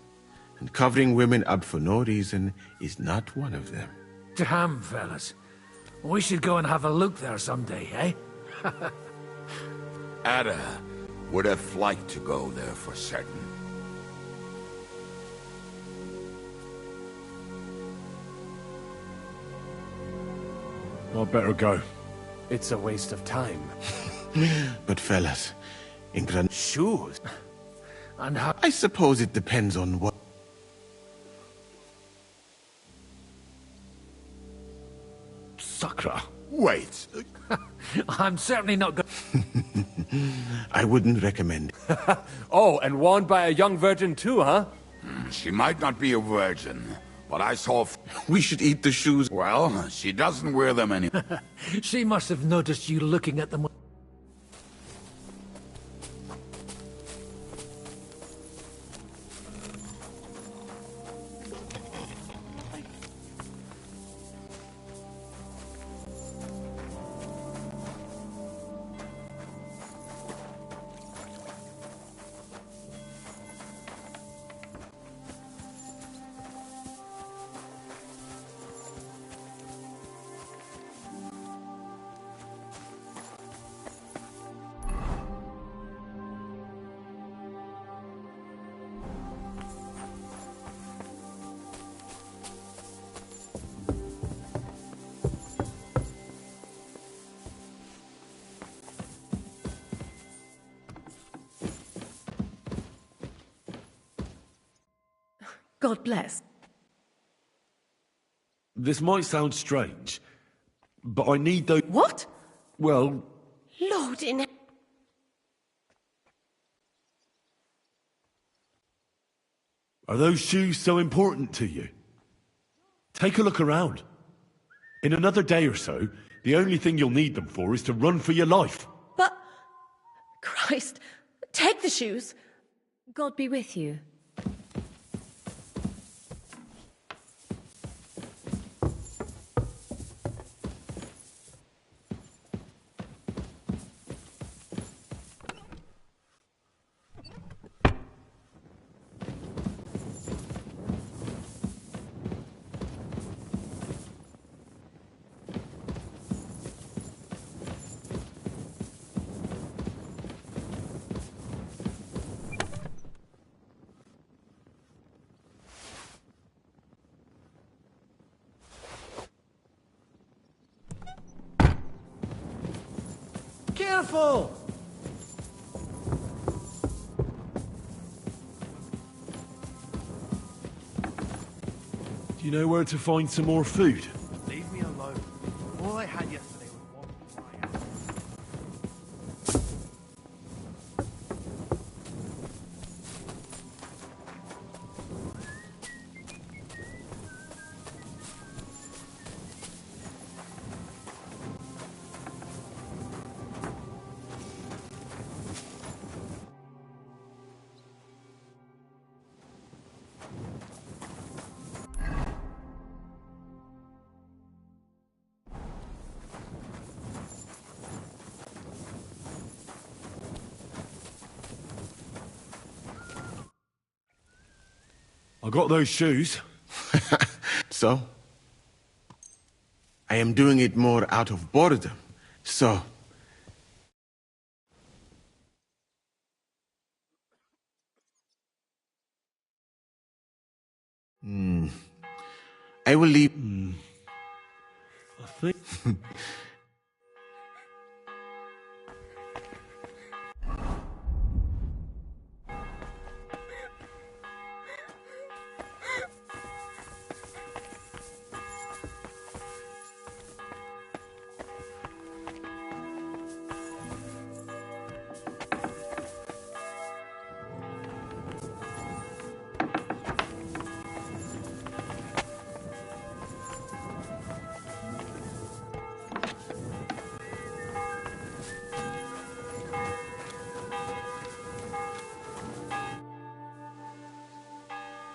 And covering women up for no reason is not one of them. Damn, fellas. We should go and have a look there someday, eh? Ada would have liked to go there for certain. I'd better go. It's a waste of time. But fellas, in Gran... Shoes? And how... I suppose it depends on what... Sakra. Wait. I'm certainly not going... I wouldn't recommend. Oh, and worn by a young virgin too, huh? She might not be a virgin, but I saw... We should eat the shoes. Well, she doesn't wear them anymore. She must have noticed you looking at them. God bless. This might sound strange, but I need those... What? Well... Lord in... Are those shoes so important to you? Take a look around. In another day or so, the only thing you'll need them for is to run for your life. But... Christ, take the shoes. God be with you. Careful! Do you know where to find some more food? Leave me alone. All I had yesterday was one fry apple. I got those shoes. So? I am doing it more out of boredom. So? I will leave... I think...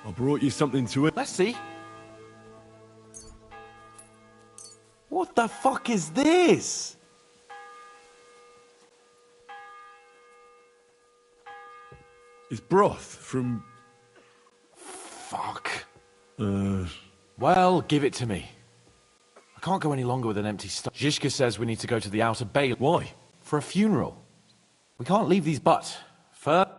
I brought you something to eat. Let's see. What the fuck is this? It's broth from... Fuck. Well, give it to me. I can't go any longer with an empty stomach. Zizka says we need to go to the outer bay. Why? For a funeral. We can't leave these but... First...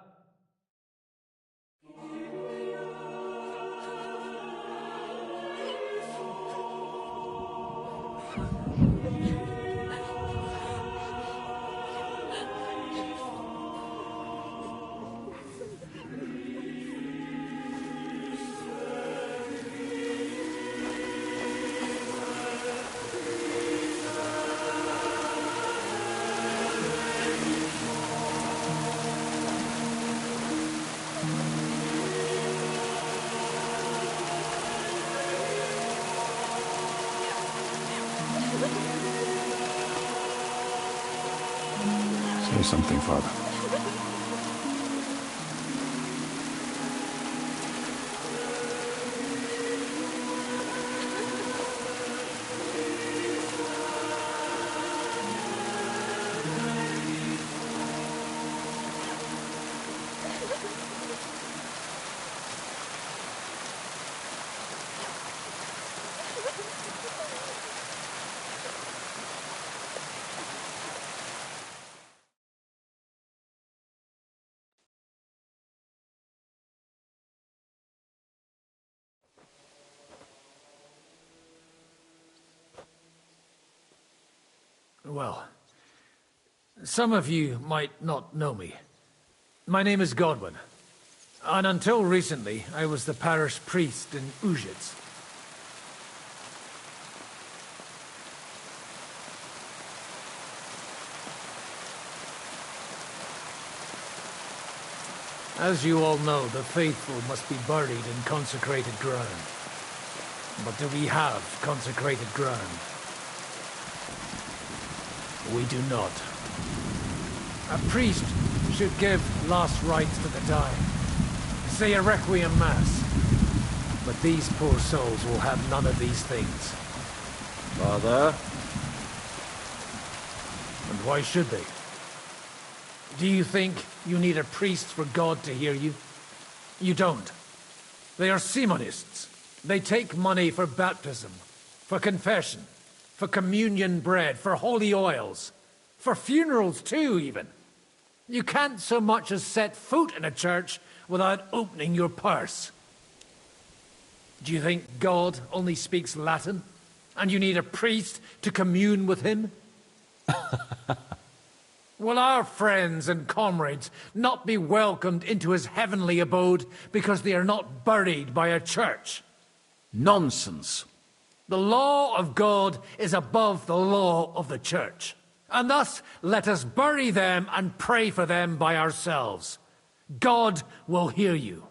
something, Father. Well, some of you might not know me. My name is Godwin, and until recently, I was the parish priest in Ujitz. As you all know, the faithful must be buried in consecrated ground. But do we have consecrated ground? We do not. A priest should give last rites to the dying, say a requiem mass. But these poor souls will have none of these things. Father? And why should they? Do you think you need a priest for God to hear you? You don't. They are Simonists. They take money for baptism, for confession, for communion bread, for holy oils, for funerals too, even. You can't so much as set foot in a church without opening your purse. Do you think God only speaks Latin, and you need a priest to commune with him? Will our friends and comrades not be welcomed into his heavenly abode because they are not buried by a church? Nonsense. The law of God is above the law of the church. And thus, let us bury them and pray for them by ourselves. God will hear you.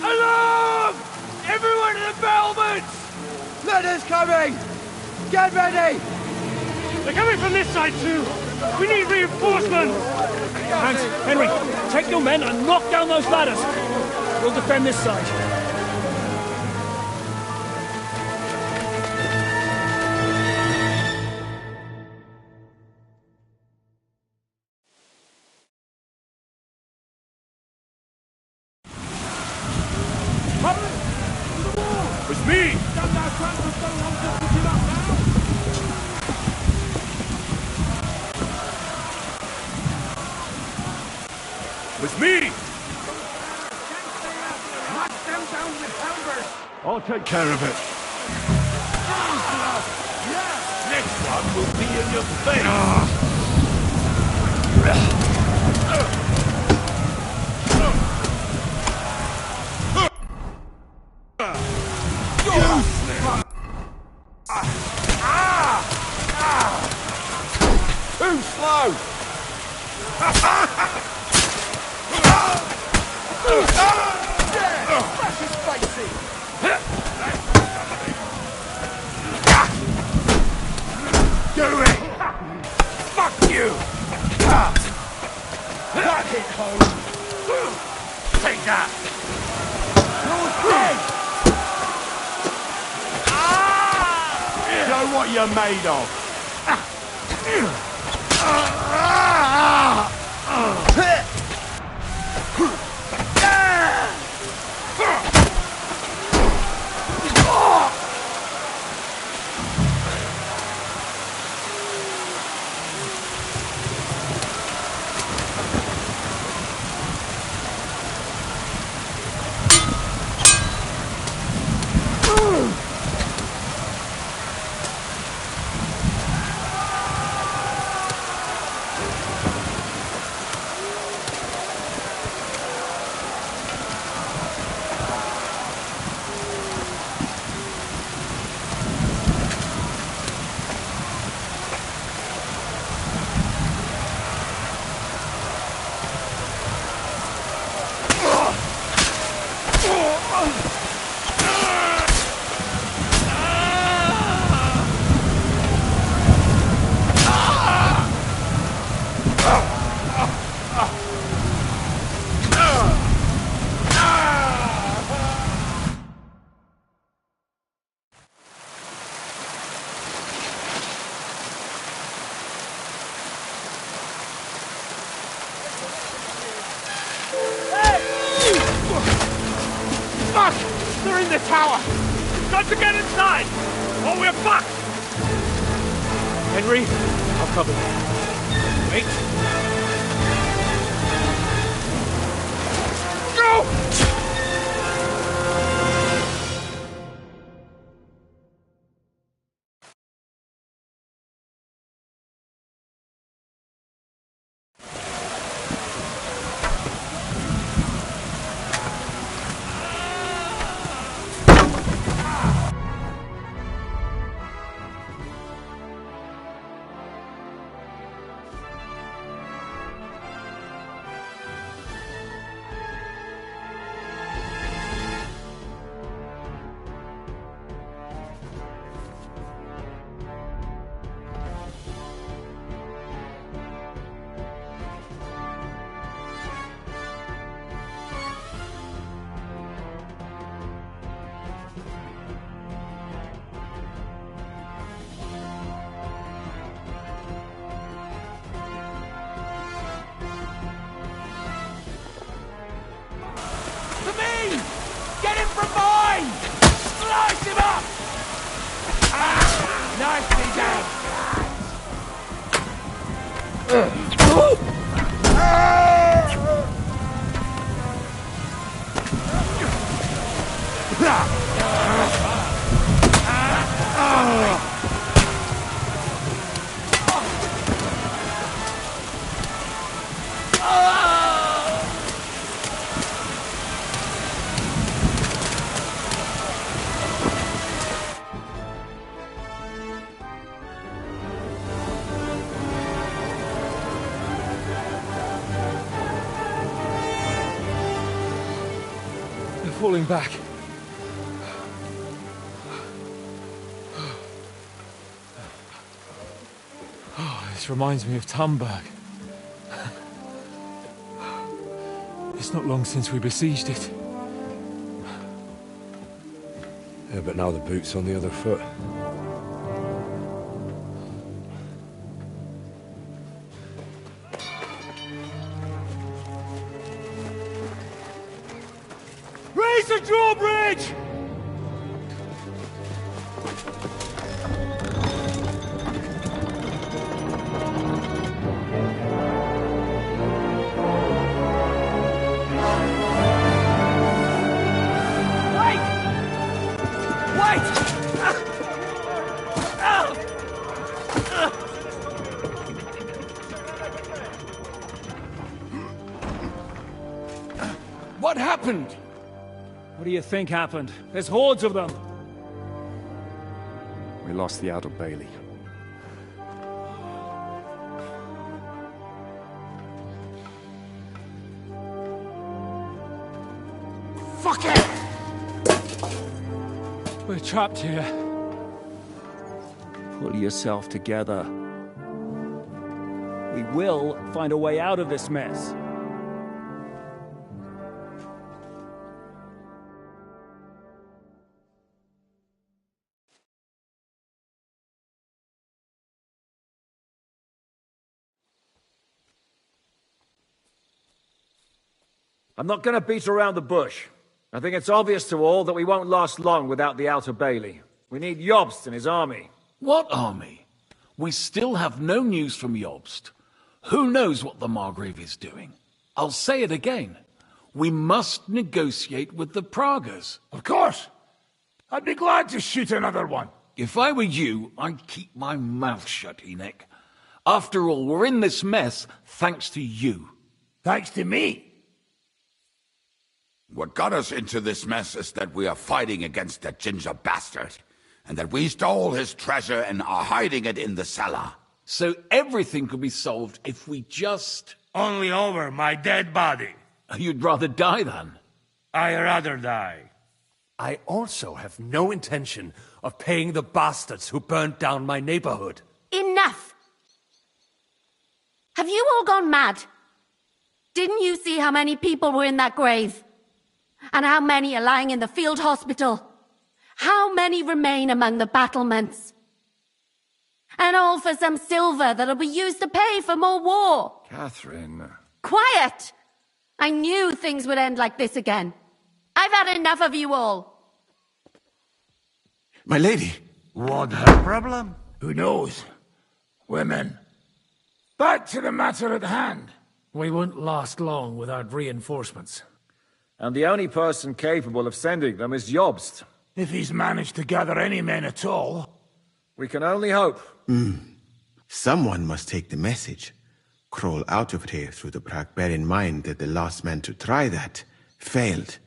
Alarm! Everyone in the battlements! Letters coming! Get ready! They're coming from this side too! We need reinforcements! Hans, Henry, take your men and knock down those ladders! We'll defend this side. With me! With me! I'll take care of it. Next one will be in your face. Too slow! Precious spicy! Do it! Fuck you! That hit home! Take that! You're dead! Show what you're made of! They're in the tower! Got to get inside! Or we're fucked! Henry, I'll cover you. Wait. Go! Get him from behind! Slice him up! Nicely Falling back. Oh, this reminds me of Tamberg. It's not long since we besieged it. Yeah, but now the boot's on the other foot. Raise the drawbridge! What happened? What do you think happened? There's hordes of them. We lost the outer bailey. Fuck it! We're trapped here. Pull yourself together. We will find a way out of this mess. I'm not going to beat around the bush. I think it's obvious to all that we won't last long without the outer bailey. We need Jobst and his army. What army? We still have no news from Jobst. Who knows what the Margrave is doing? I'll say it again. We must negotiate with the Pragas. Of course. I'd be glad to shoot another one. If I were you, I'd keep my mouth shut, Enoch. After all, we're in this mess thanks to you. Thanks to me? What got us into this mess is that we are fighting against that ginger bastard, and that we stole his treasure and are hiding it in the cellar. So everything could be solved if we just... Only over my dead body. You'd rather die then? I'd rather die. I also have no intention of paying the bastards who burnt down my neighborhood. Enough! Have you all gone mad? Didn't you see how many people were in that grave? And how many are lying in the field hospital? How many remain among the battlements? And all for some silver that'll be used to pay for more war. Catherine. Quiet! I knew things would end like this again. I've had enough of you all. My lady. What her problem? Who knows? Women. Back to the matter at hand. We won't last long without reinforcements. And the only person capable of sending them is Jobst. If he's managed to gather any men at all. We can only hope. Someone must take the message. Crawl out of here through the crack. Bear in mind that the last man to try that failed.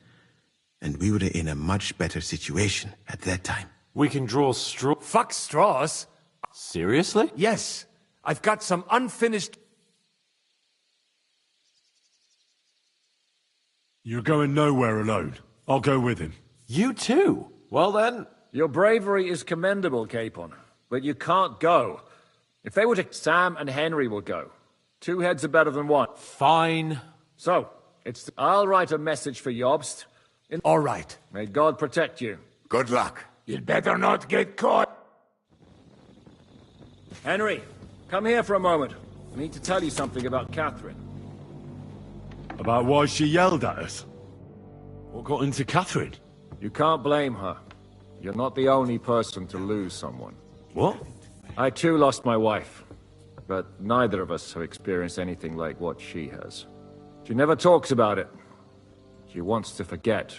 And we were in a much better situation at that time. We can draw straw. Fuck straws? Seriously? Yes. I've got some unfinished... You're going nowhere alone. I'll go with him. You too? Well then... Your bravery is commendable, Capon. But you can't go. If they were to... Sam and Henry will go. 2 heads are better than 1. Fine. So, I'll write a message for Jobst. All right. May God protect you. Good luck. You'd better not get caught. Henry, come here for a moment. I need to tell you something about Catherine. About why she yelled at us? What got into Catherine? You can't blame her. You're not the only person to lose someone. What? I too lost my wife. But neither of us have experienced anything like what she has. She never talks about it. She wants to forget.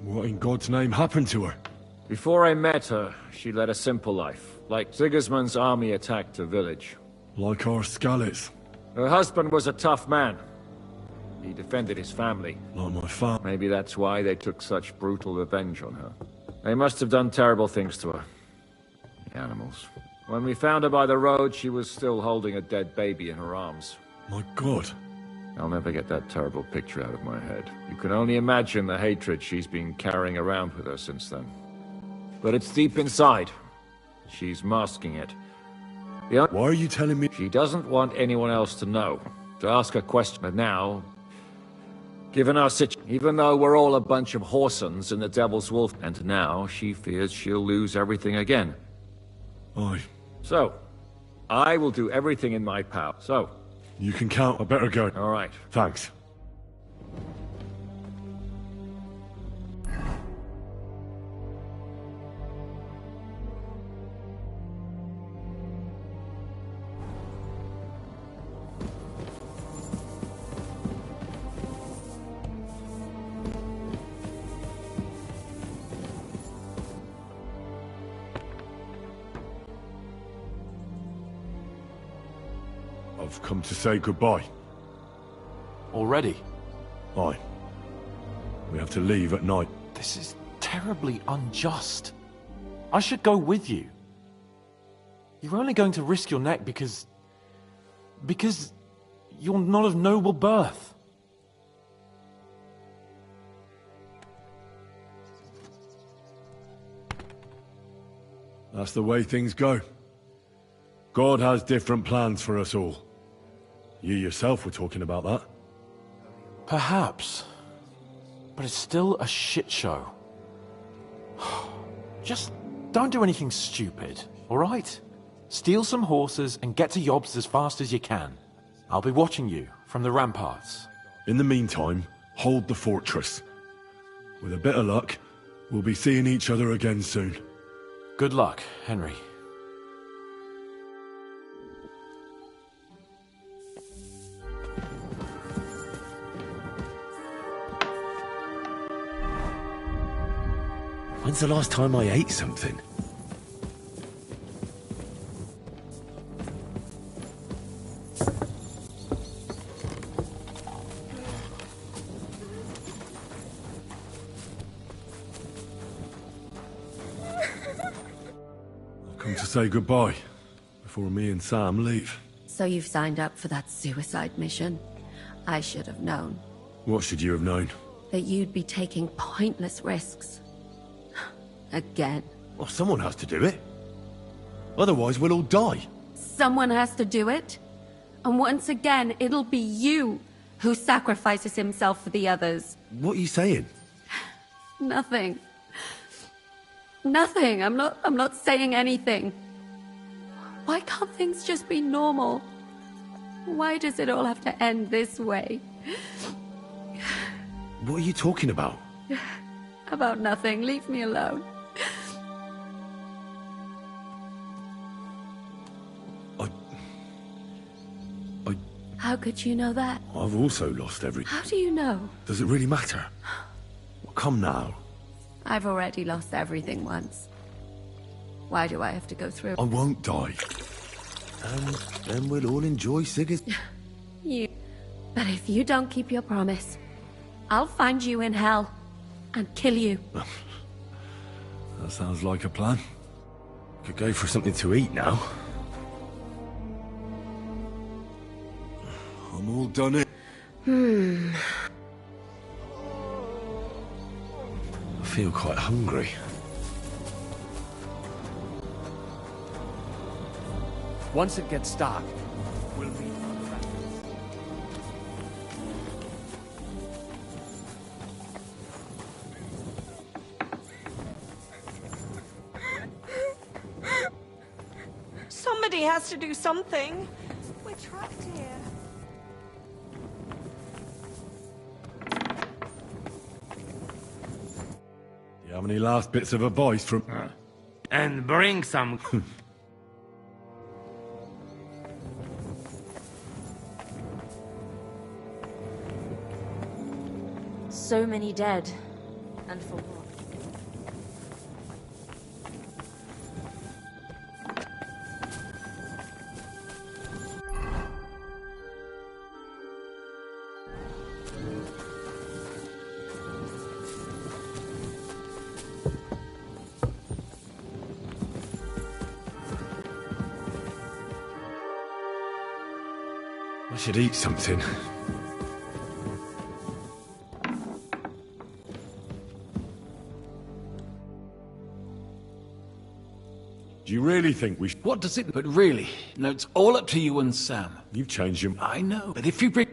What in God's name happened to her? Before I met her, she led a simple life. Like Sigismund's army attacked a village. Like our Skalitz. Her husband was a tough man. He defended his family. Like my father. Maybe that's why they took such brutal revenge on her. They must have done terrible things to her. The animals. When we found her by the road, she was still holding a dead baby in her arms. My God. I'll never get that terrible picture out of my head. You can only imagine the hatred she's been carrying around with her since then. But it's deep inside. She's masking it. Why are you telling me? She doesn't want anyone else to know. To ask her question. But now, given our situation, even though we're all a bunch of whoresons in the Devil's Wolf, and now she fears she'll lose everything again. Aye. So, I will do everything in my power. So, you can count. I better go. All right. Thanks. I've come to say goodbye. Already? Aye. We have to leave at night. This is terribly unjust. I should go with you. You're only going to risk your neck because you're not of noble birth. That's the way things go. God has different plans for us all. You yourself were talking about that. Perhaps. But it's still a shit show. Just don't do anything stupid, all right? Steal some horses and get to Jobst as fast as you can. I'll be watching you from the ramparts. In the meantime, hold the fortress. With a bit of luck, we'll be seeing each other again soon. Good luck, Henry. When's the last time I ate something? I've come to say goodbye before me and Sam leave. So you've signed up for that suicide mission? I should have known. What should you have known? That you'd be taking pointless risks. Again. Well, someone has to do it. Otherwise, we'll all die. Someone has to do it. And once again, it'll be you who sacrifices himself for the others. What are you saying? Nothing. Nothing. I'm not saying anything. Why can't things just be normal? Why does it all have to end this way? What are you talking about? About nothing. Leave me alone. How could you know that? I've also lost everything. How do you know? Does it really matter? Well, come now. I've already lost everything once. Why do I have to go through? I won't die. And then we'll all enjoy Sigur's... You. But if you don't keep your promise, I'll find you in hell and kill you. That sounds like a plan. Could go for something to eat now. I'm all done it. I feel quite hungry. Once it gets dark, we'll meet on the rapids. Somebody has to do something. We're trapped here. Do you have any last bits of advice from... And bring some... So many dead. And for what? I should eat something. Do you really think we should... What does it... But really, no, it's all up to you and Sam. You've changed your... I know, but if you bring...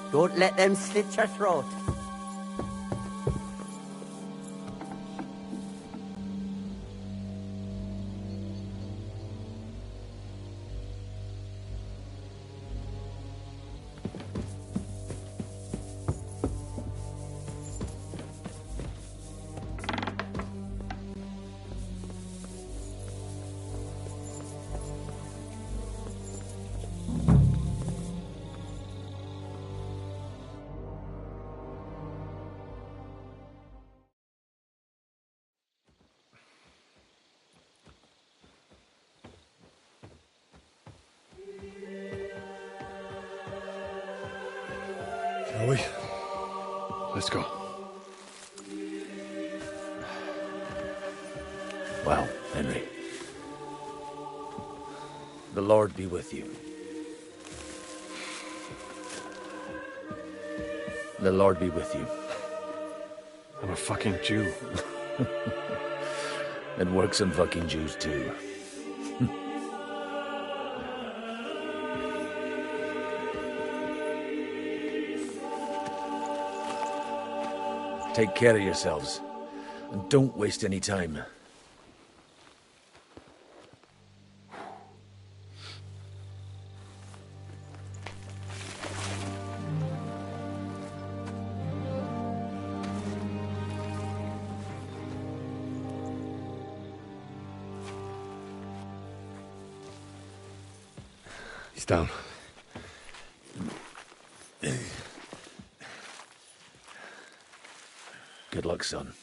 Don't let them slit your throat. Shall we? Let's go. Well, Henry. The Lord be with you. The Lord be with you. I'm a fucking Jew. It works on fucking Jews too. Take care of yourselves, and don't waste any time. He's down. Good luck, son.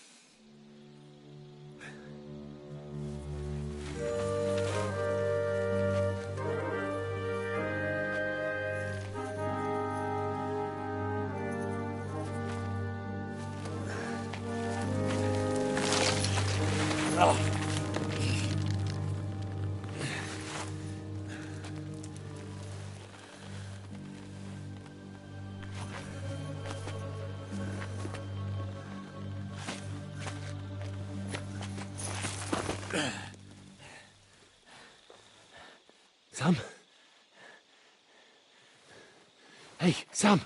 Sam? Hey, Sam!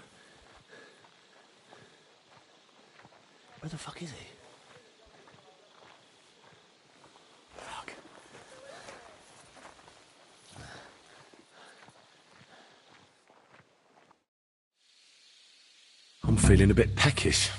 Where the fuck is he? Fuck. I'm feeling a bit peckish.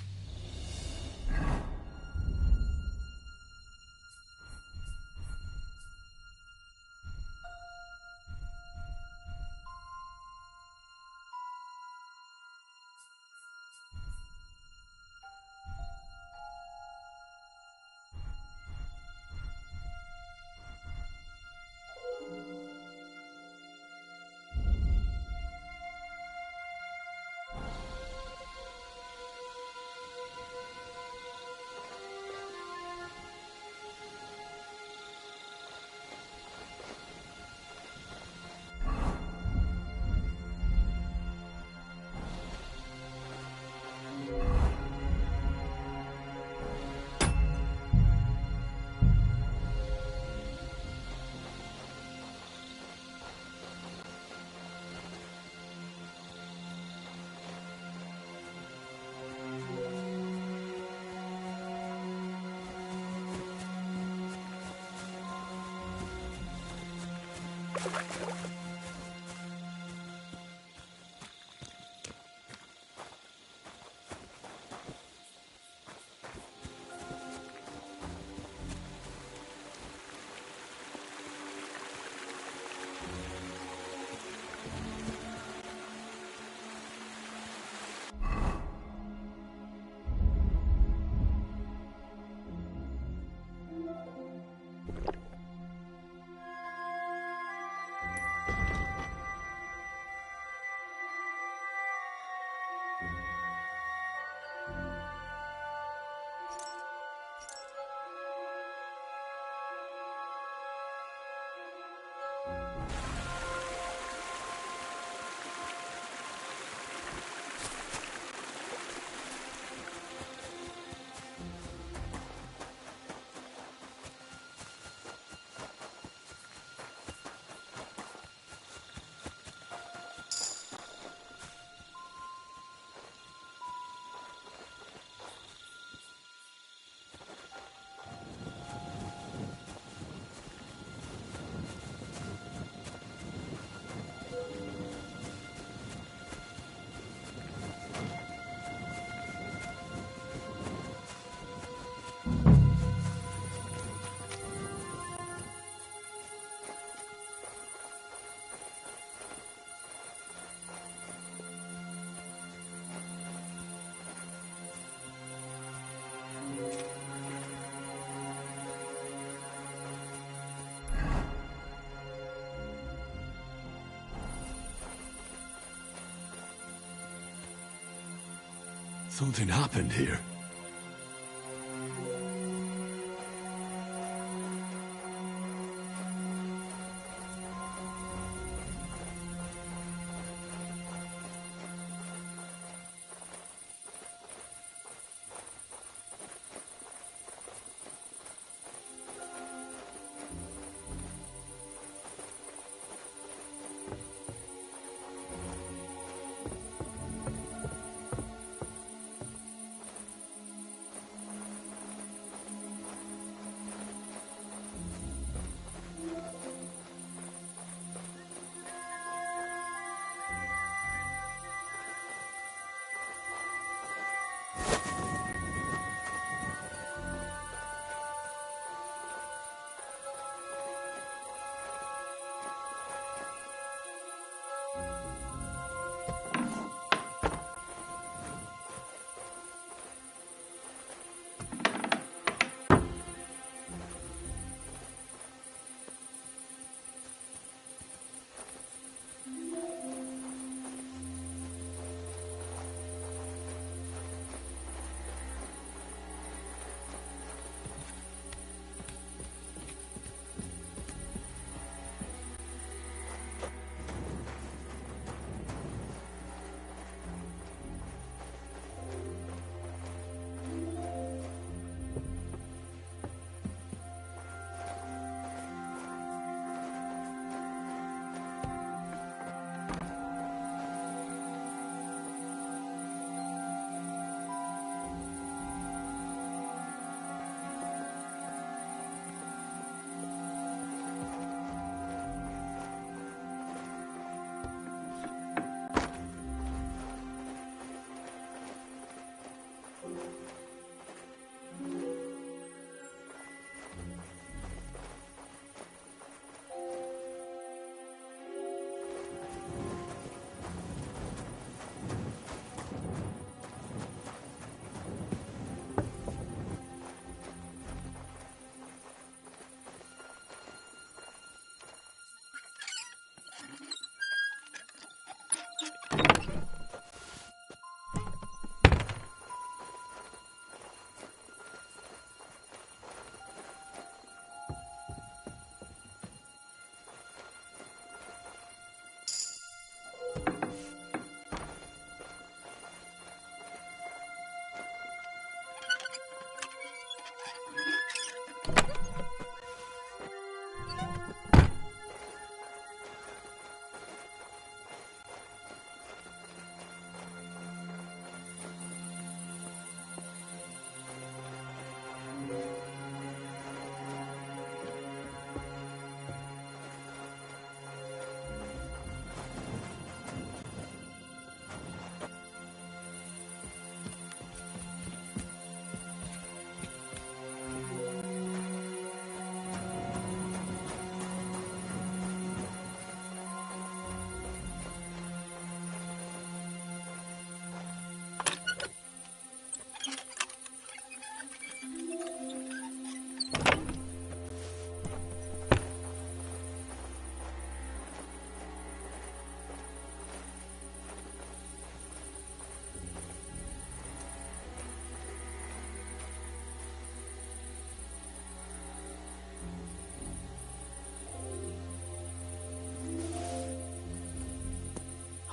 Something happened here.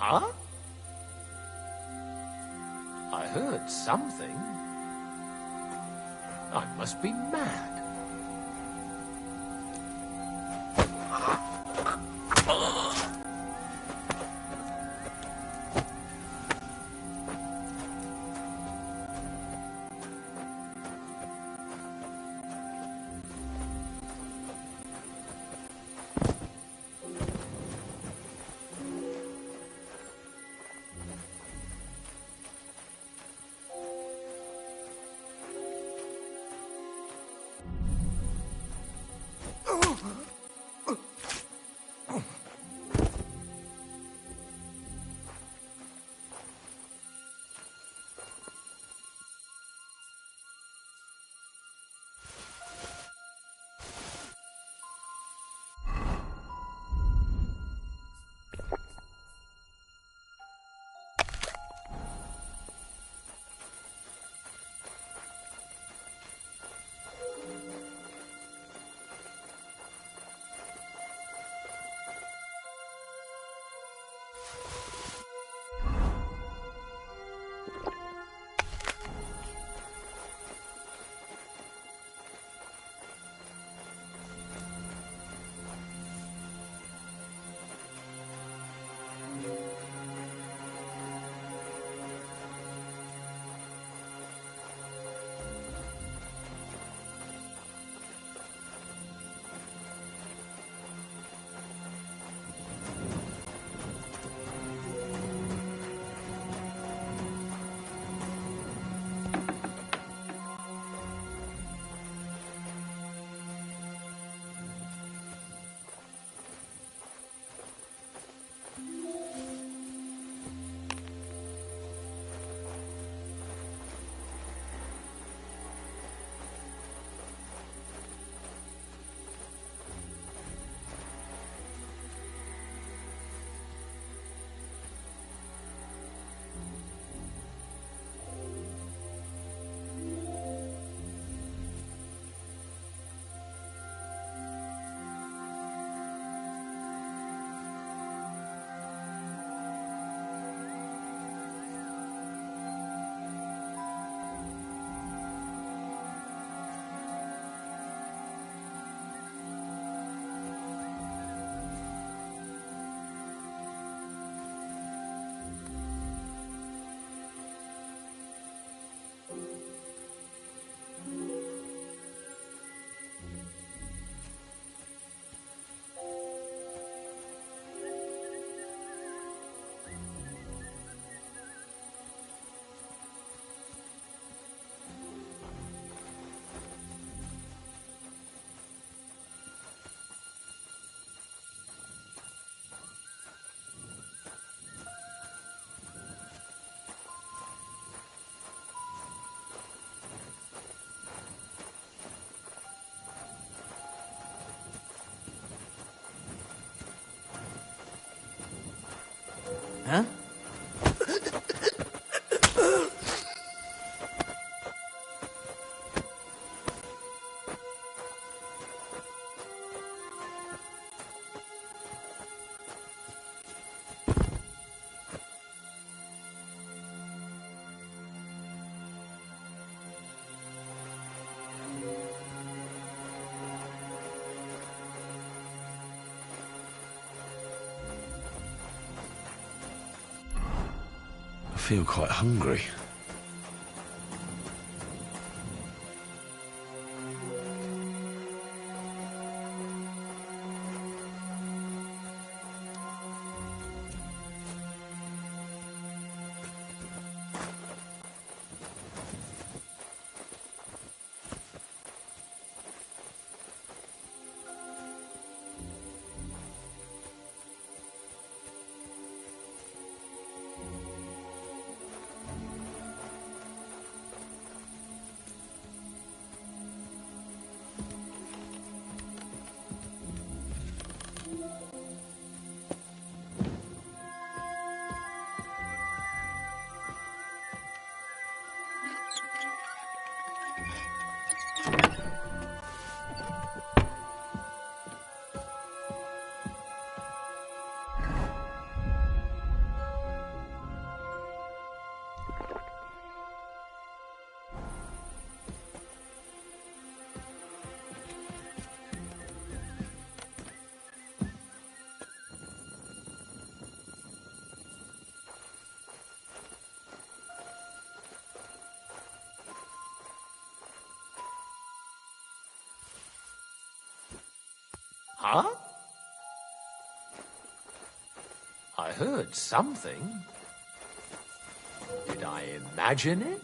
Huh? I heard something. I must be mad. Huh? I feel quite hungry. Huh? I heard something. Did I imagine it?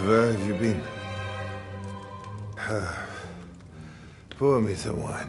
Where have you been? Pour me some wine.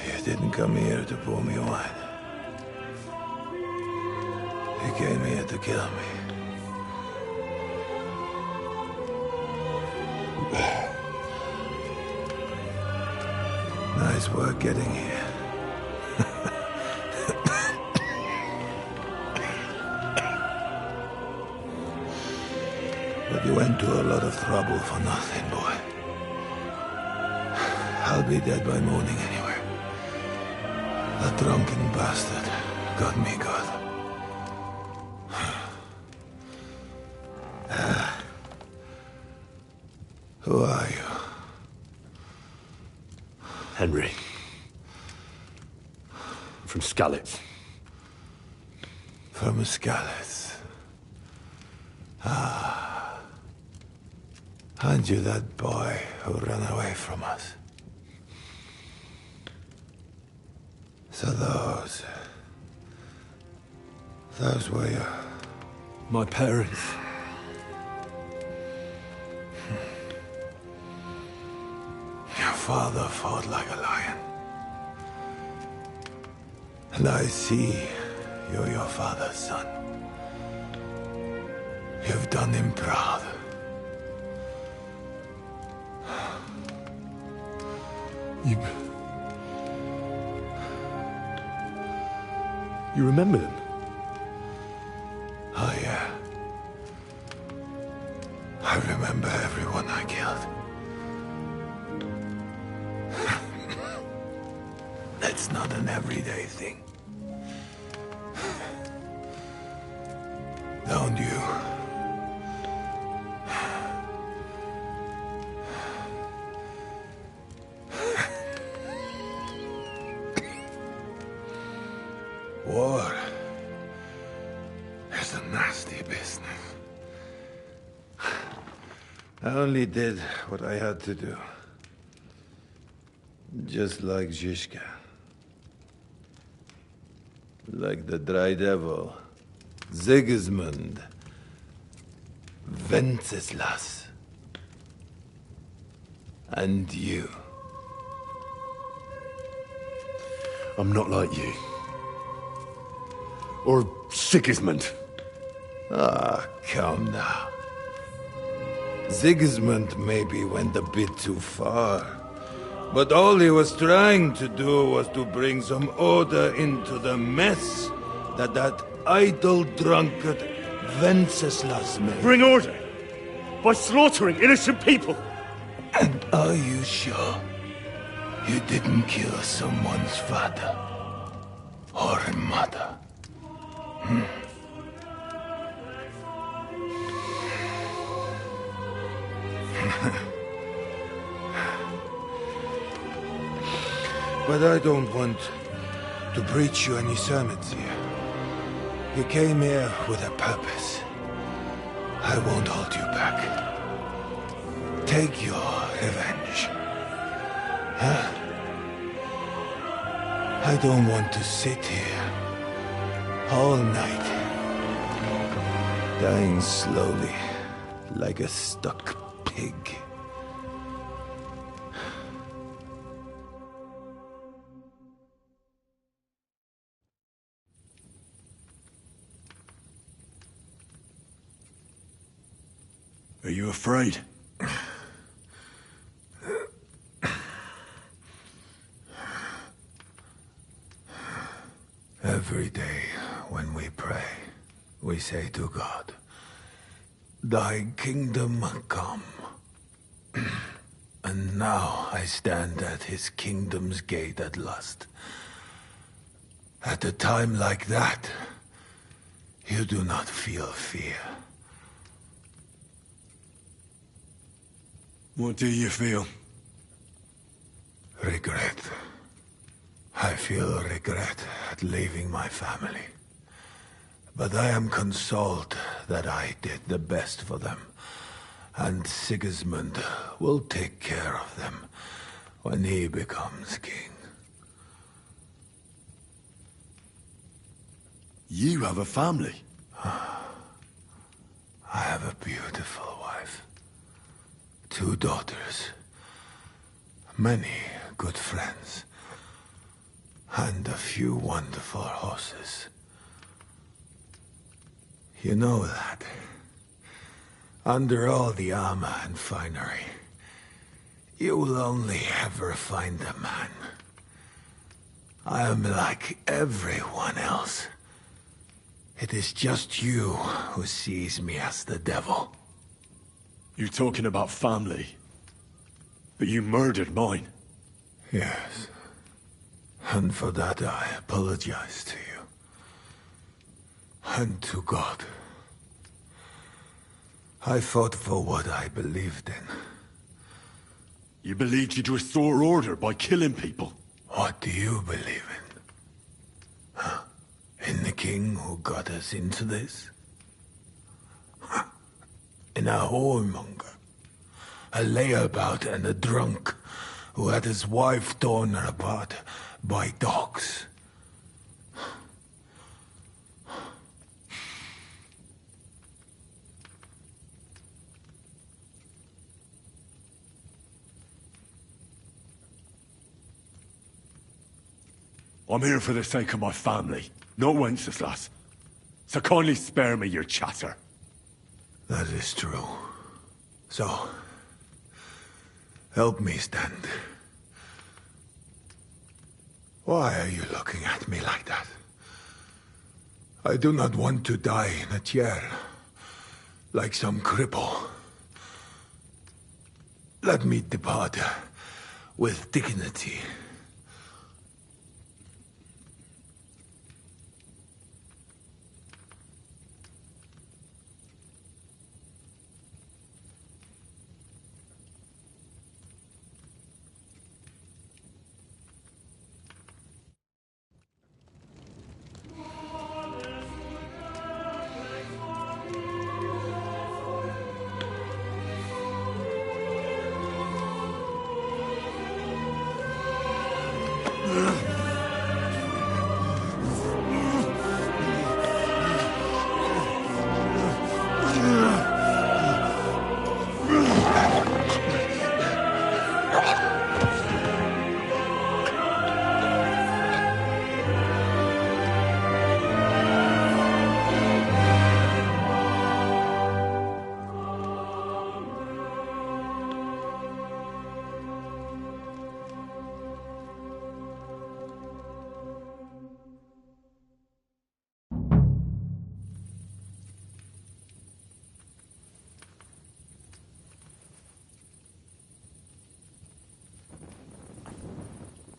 You didn't come here to pour me wine. came here to kill me. Nice work getting here. But you went to a lot of trouble for nothing, boy. I'll be dead by morning anyway. That drunken bastard got me good. Who are you? Henry. From Skalitz. From Skalitz. Ah. Aren't you that boy who ran away from us? So those were your... My parents. Your father fought like a lion. And I see you're your father's son. You've done him proud. You remember them? Oh, yeah. I remember everyone I killed. That's not an everyday thing. Don't you? War is a nasty business. I only did what I had to do. Just like Zizka. Like the Dry Devil. Sigismund. Wenceslas. And you. I'm not like you. Or Sigismund. Ah, come now. Sigismund maybe went a bit too far. But all he was trying to do was to bring some order into the mess that idle drunkard Wenceslas made. Bring order? By slaughtering innocent people? And are you sure you didn't kill someone's father or mother? But I don't want to preach you any sermons here. You came here with a purpose. I won't hold you back. Take your revenge. Huh? I don't want to sit here all night, dying slowly like a stuck pig. Are you afraid? Every day when we pray, we say to God, "Thy kingdom come." And now I stand at his kingdom's gate at last. At a time like that, you do not feel fear. What do you feel? Regret. I feel regret at leaving my family. But I am consoled that I did the best for them. And Sigismund will take care of them when he becomes king. You have a family. I have a beautiful wife. 2 daughters. Many good friends. And a few wonderful horses. You know that. Under all the armor and finery, you will only ever find a man. I am like everyone else. It is just you who sees me as the devil. You're talking about family. But you murdered mine. Yes. And for that I apologize to you. And to God. I fought for what I believed in. You believed you'd restore order by killing people? What do you believe in? Huh? In the king who got us into this? Huh? In a whoremonger? A layabout and a drunk who had his wife torn apart by dogs? I'm here for the sake of my family, not Wenceslas. So kindly spare me your chatter. That is true. So, help me stand. Why are you looking at me like that? I do not want to die in a chair, like some cripple. Let me depart with dignity.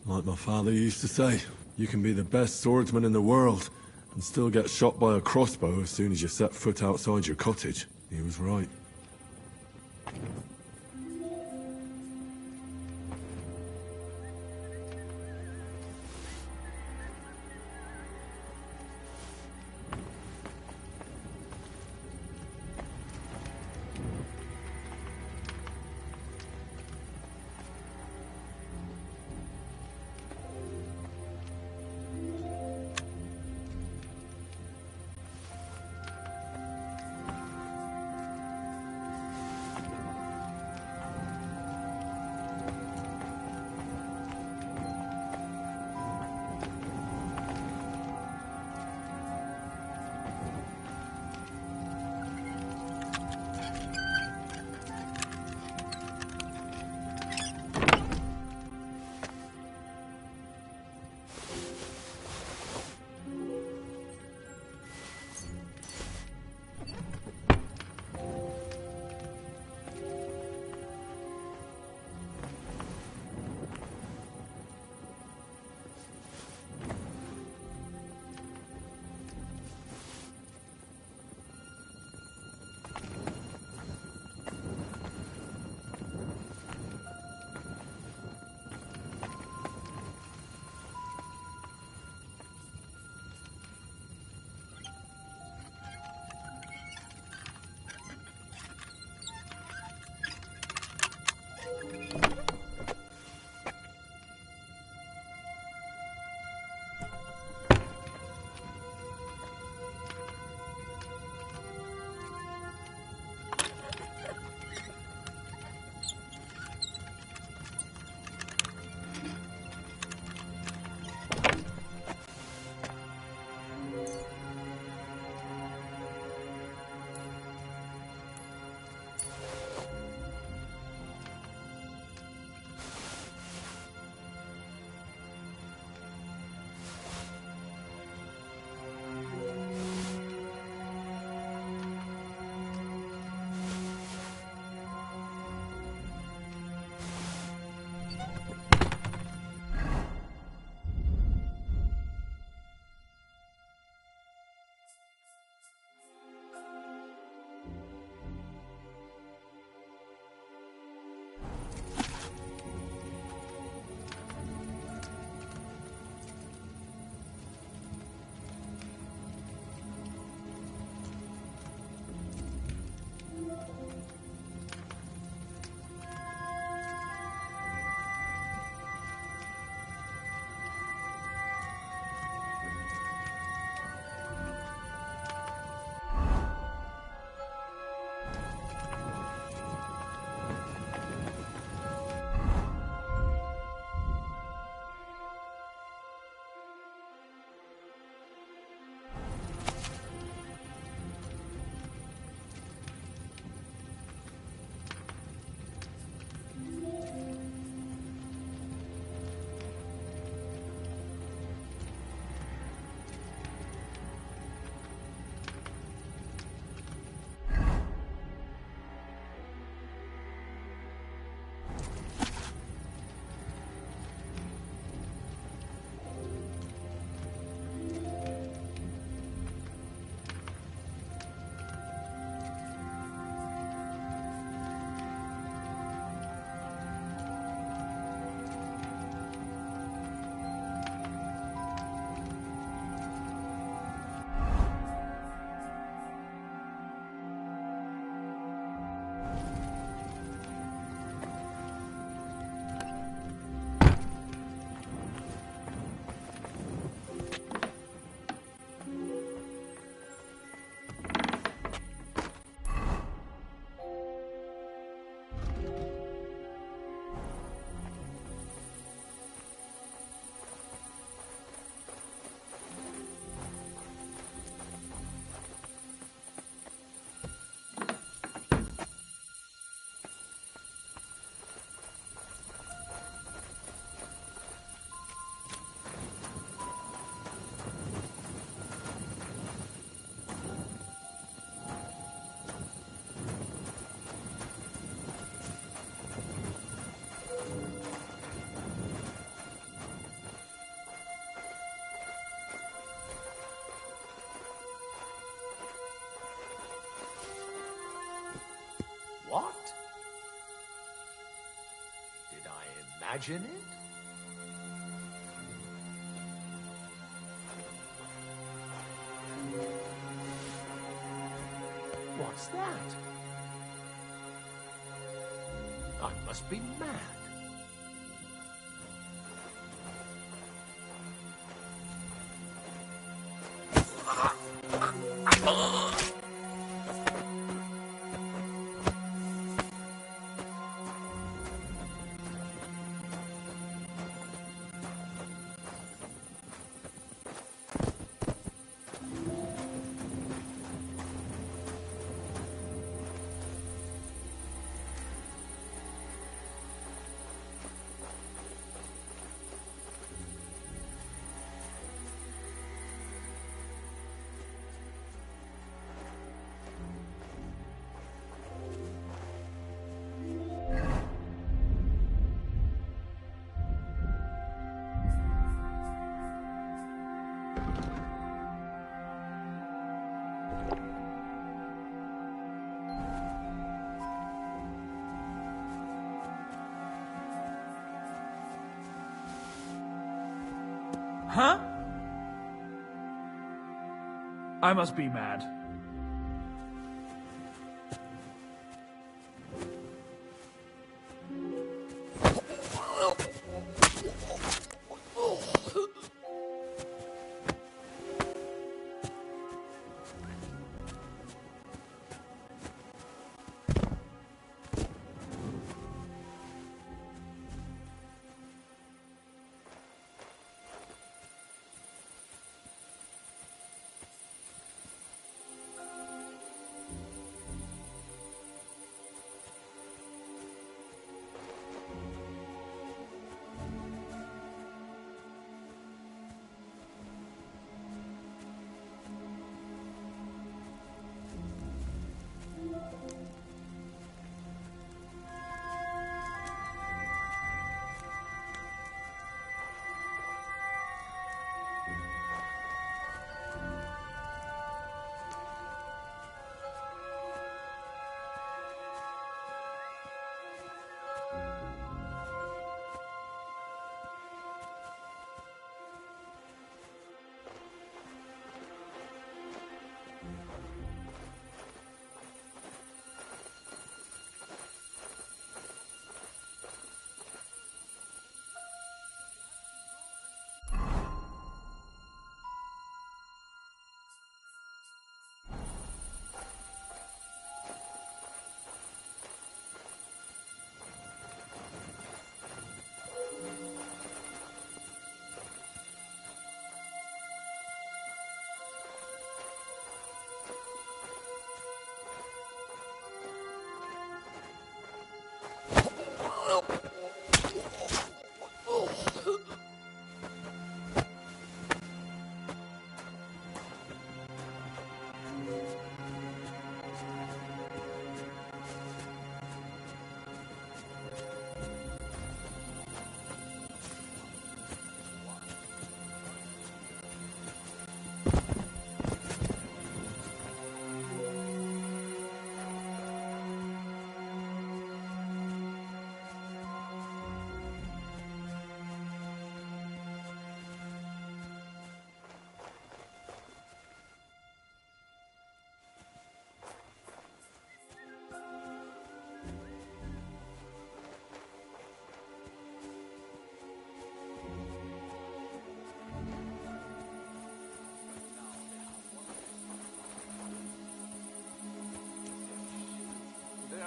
Like my father used to say, you can be the best swordsman in the world and still get shot by a crossbow as soon as you set foot outside your cottage. He was right. What? Did I imagine it? What's that? I must be mad. Huh? I must be mad.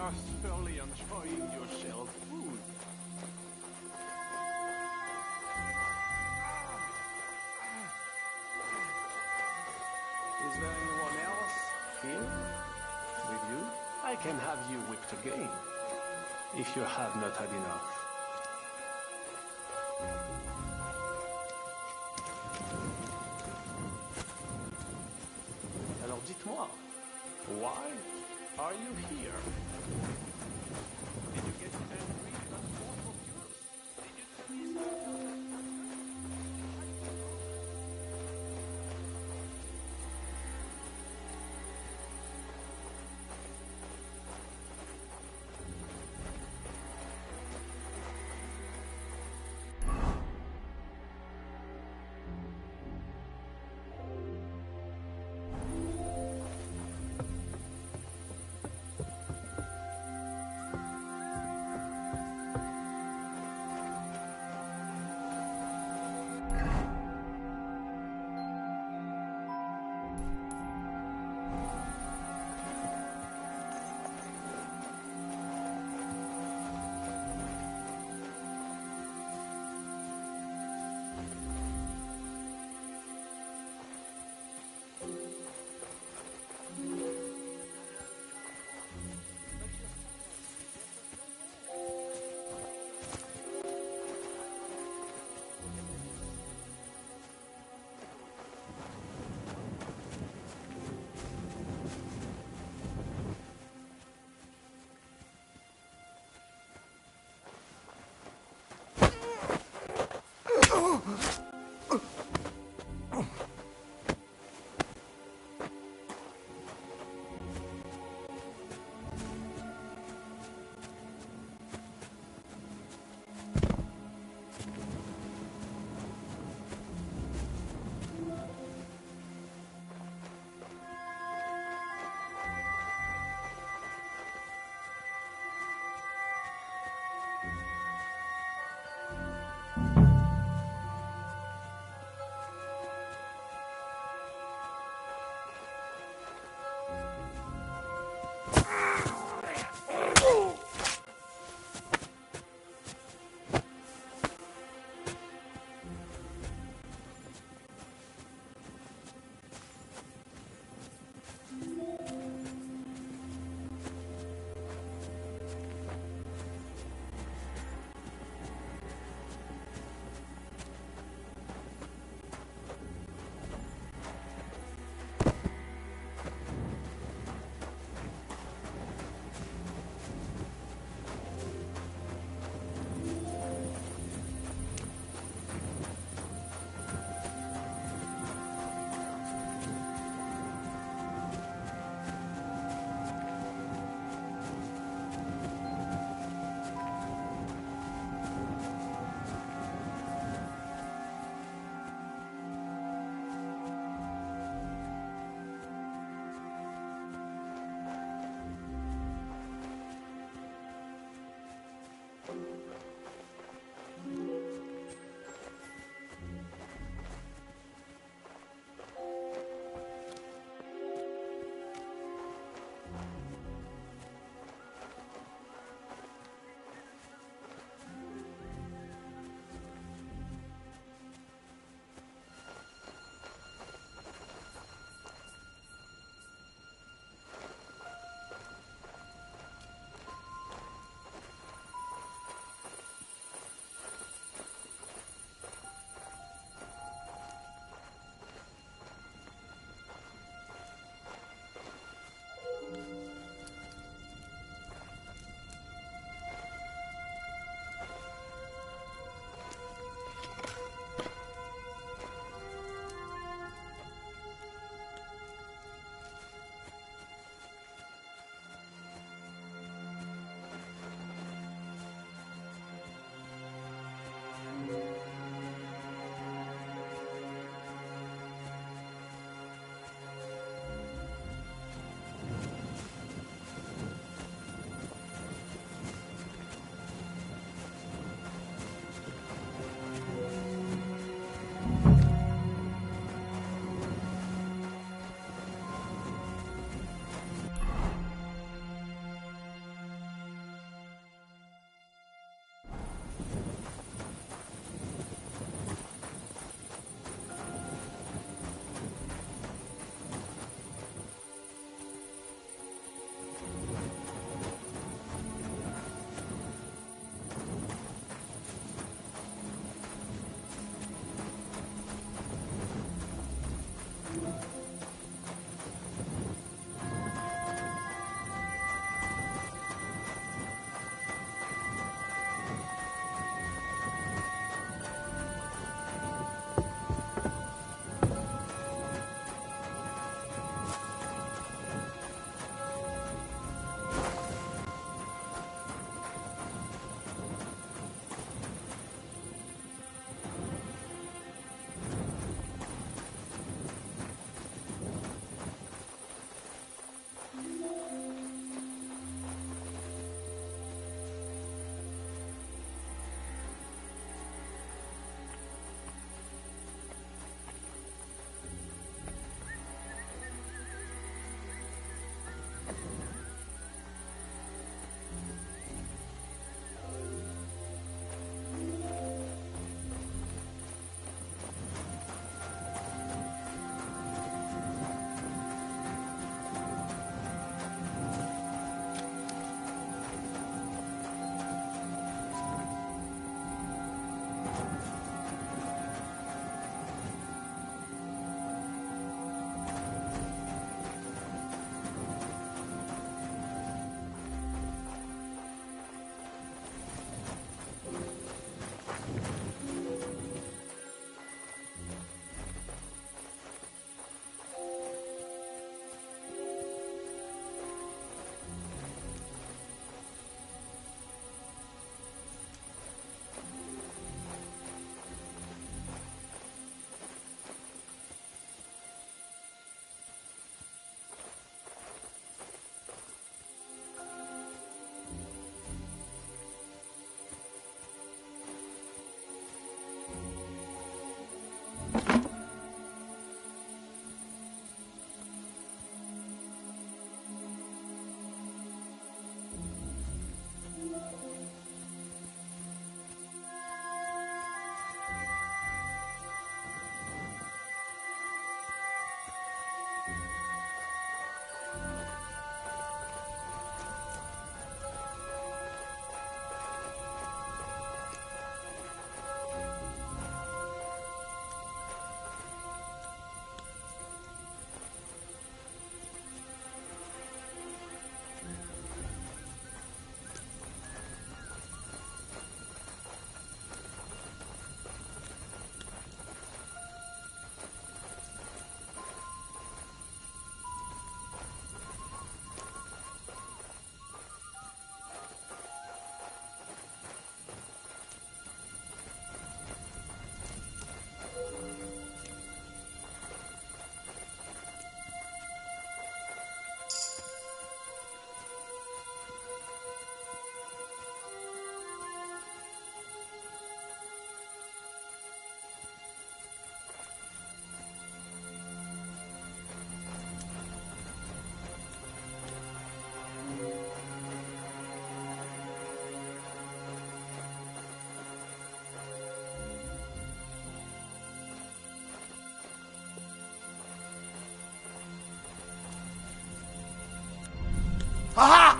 are thoroughly enjoying yourself food. Is there anyone else here with you? I can have you whipped again, if you have not had enough. Alors dites-moi, why are you here? Did you get angry at more of yours? Did you Aha!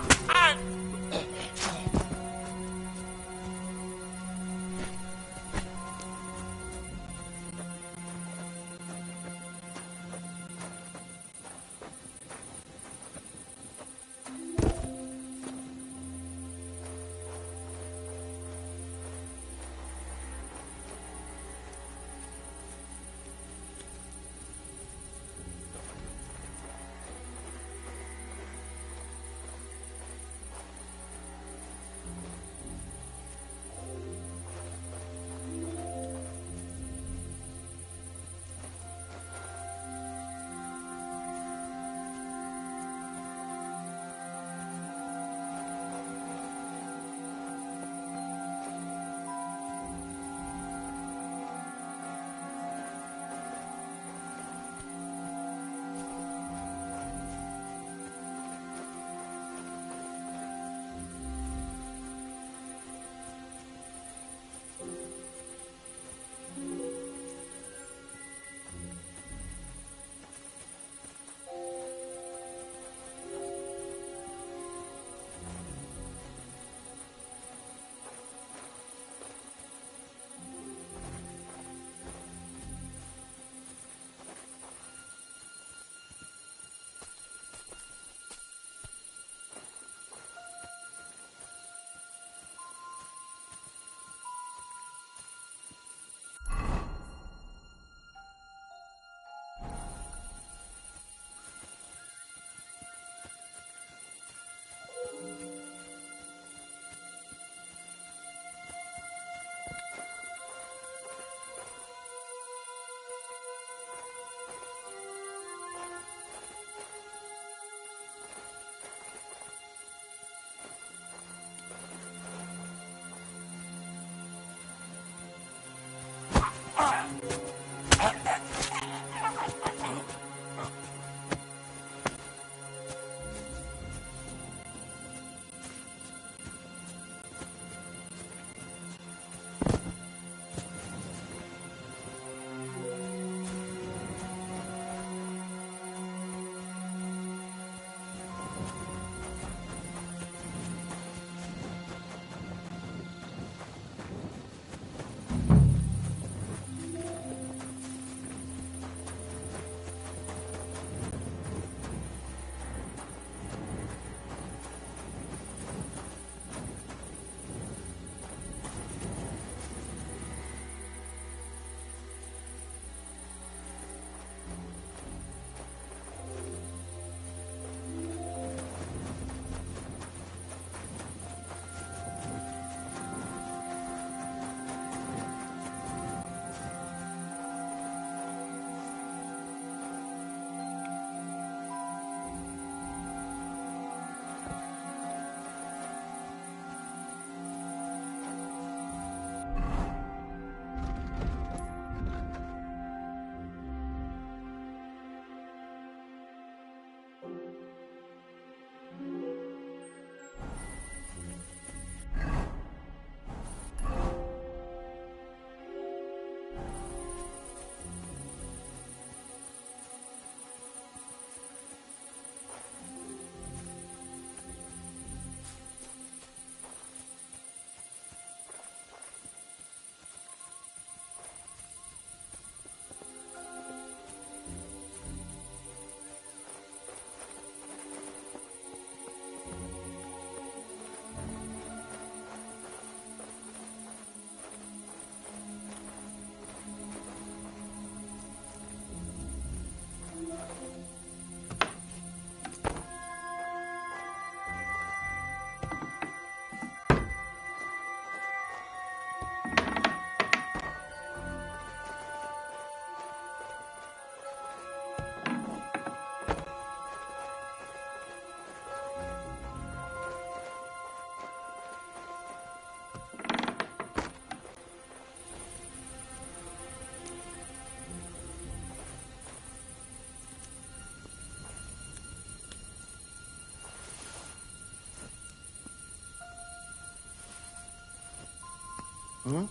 Hmm?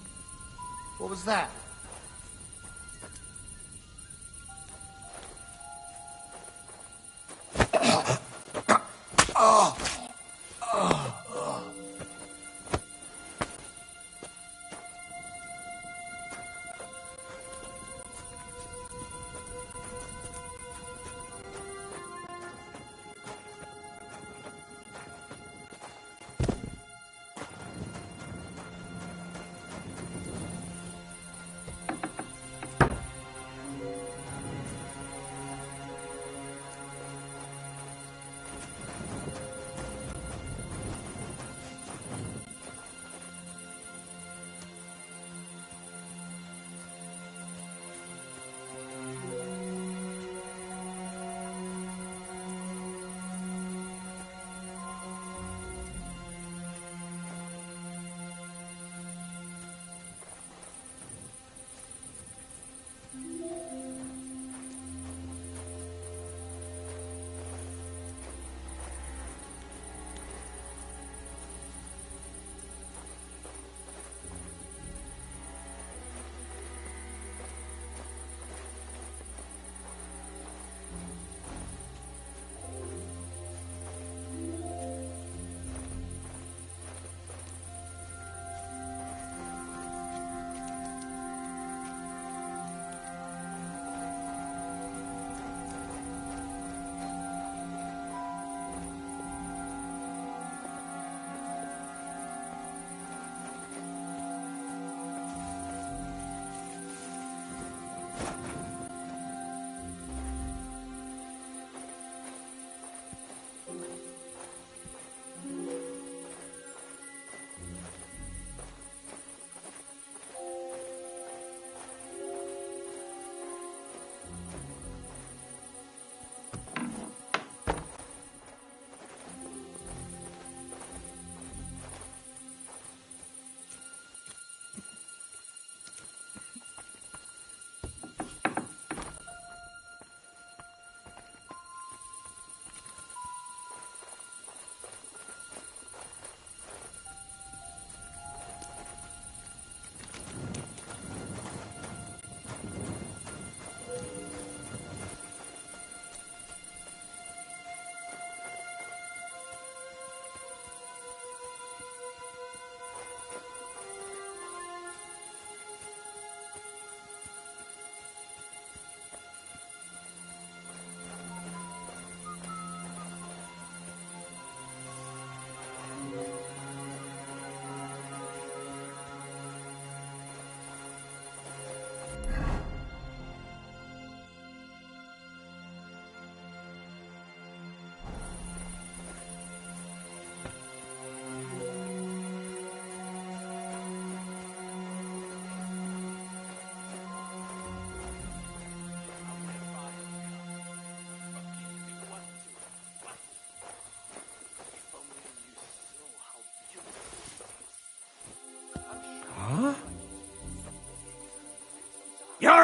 What was that? Oh.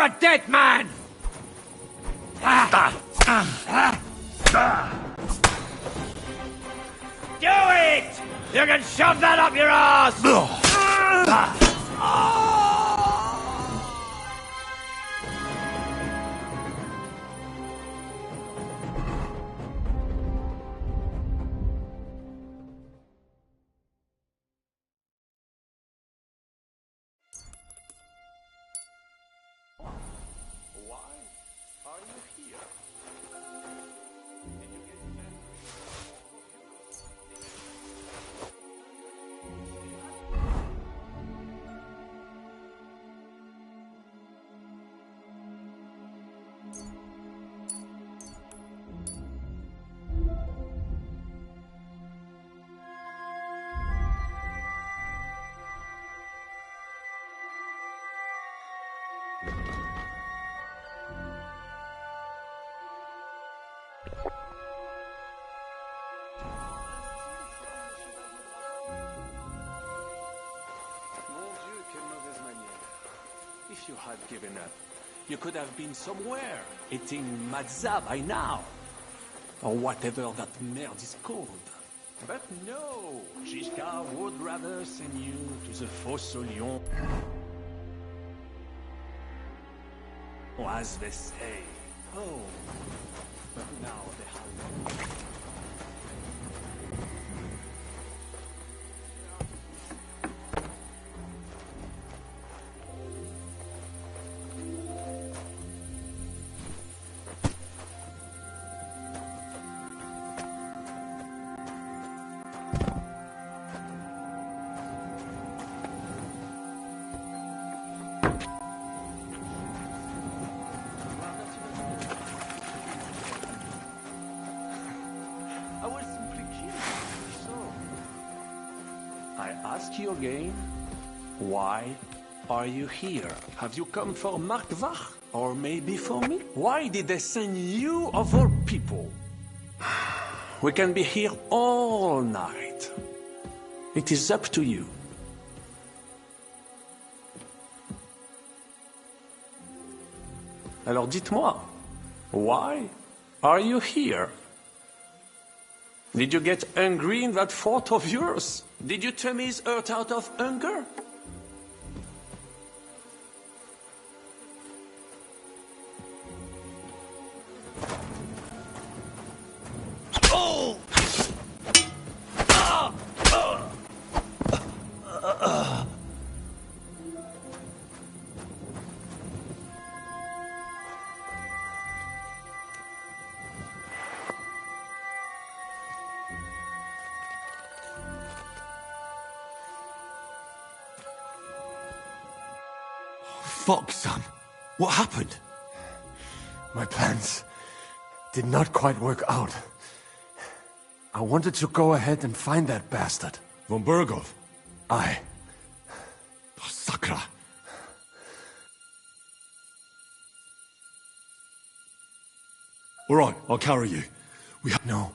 a dead man! Do it! You can shove that up your ass! If you had given up, you could have been somewhere, eating matzah by now. Or whatever that merde is called. But no, Shishka would rather send you to the Fosse aux Lions. As they say. Oh, but now they have... Ask you again, why are you here? Have you come for Markvach? Or maybe for me? Why did they send you of all people? We can be here all night. It is up to you. Alors dites-moi, why are you here? Did you get hungry in that fort of yours? Did you turn his earth out of hunger? Oh! Fuck, son. What happened? My plans did not quite work out. I wanted to go ahead and find that bastard. Von Burgov? Aye. Oh, Sakra. All right, I'll carry you. No.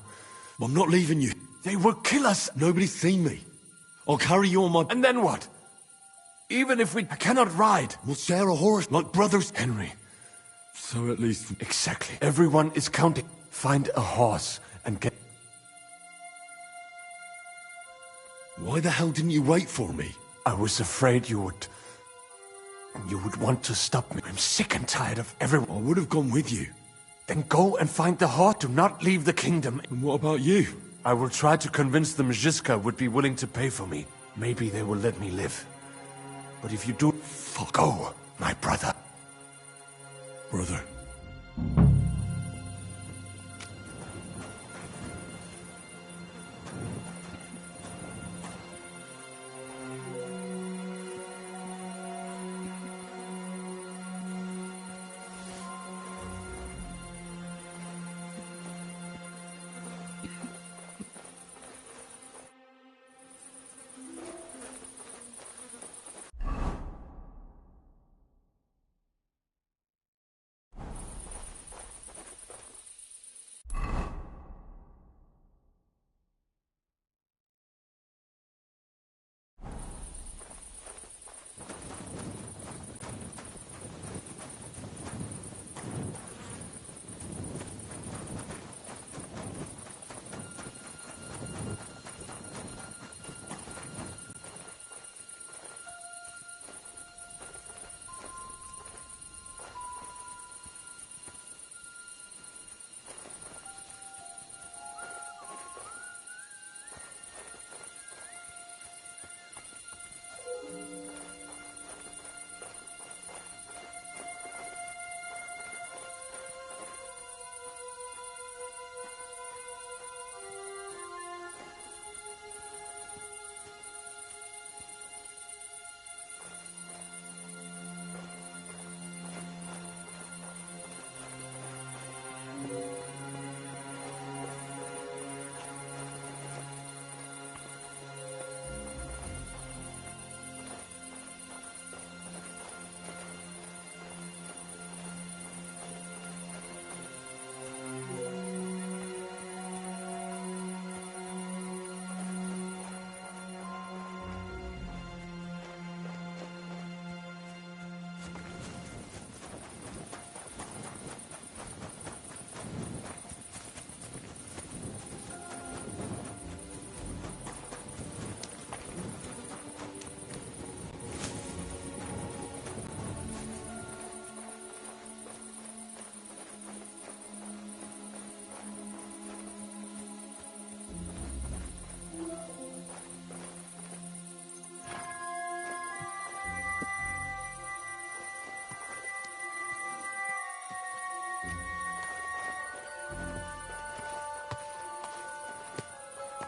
I'm not leaving you. They will kill us. Nobody's seen me. I'll carry you on my... And then what? Even if I cannot ride. We'll share a horse like brothers. Henry. So at least... Exactly. Everyone is counting. Find a horse and get... Why the hell didn't you wait for me? I was afraid you would want to stop me. I'm sick and tired of everyone. I would have gone with you. Then go and find the horse. Do not leave the kingdom. And what about you? I will try to convince them Zizka would be willing to pay for me. Maybe they will let me live. But if you do, go, my brother. Brother.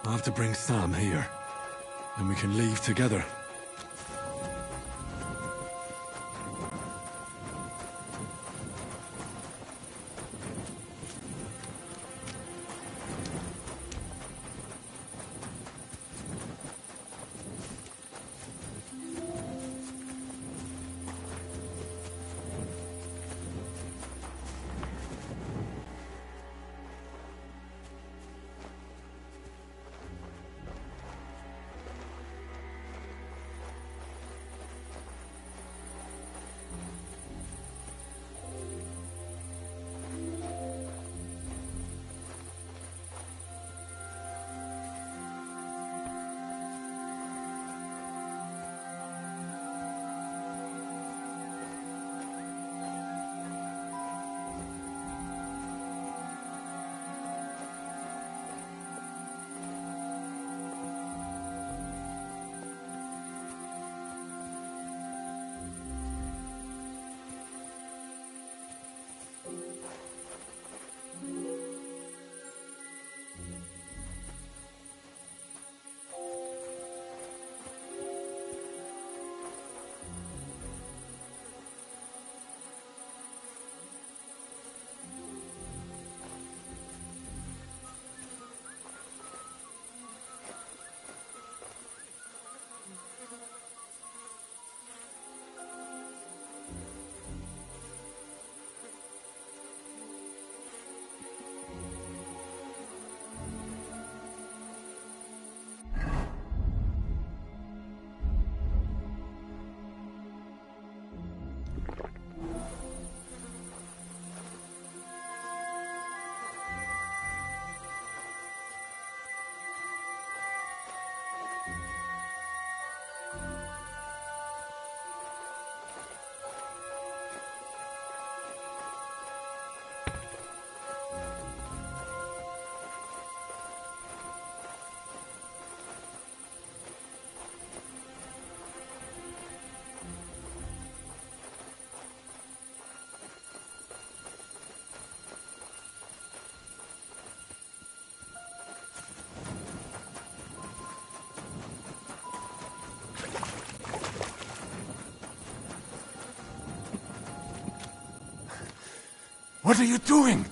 I'll have to bring Sam here. Then we can leave together. What are you doing?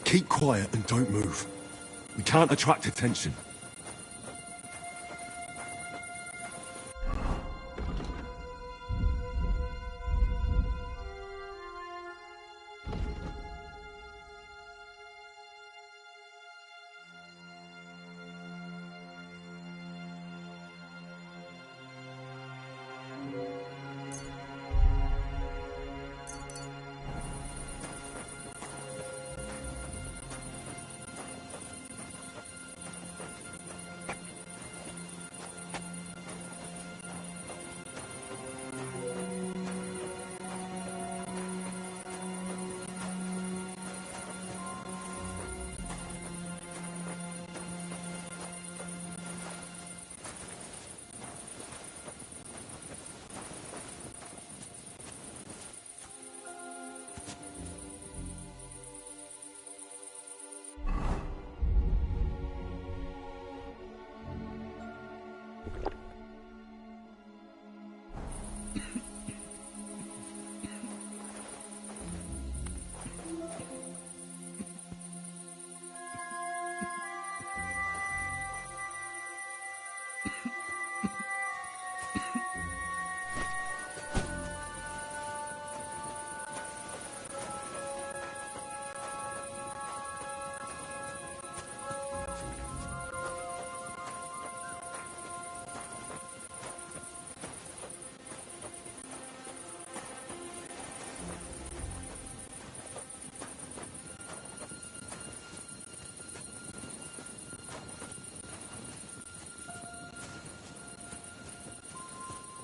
Keep quiet and don't move. We can't attract attention.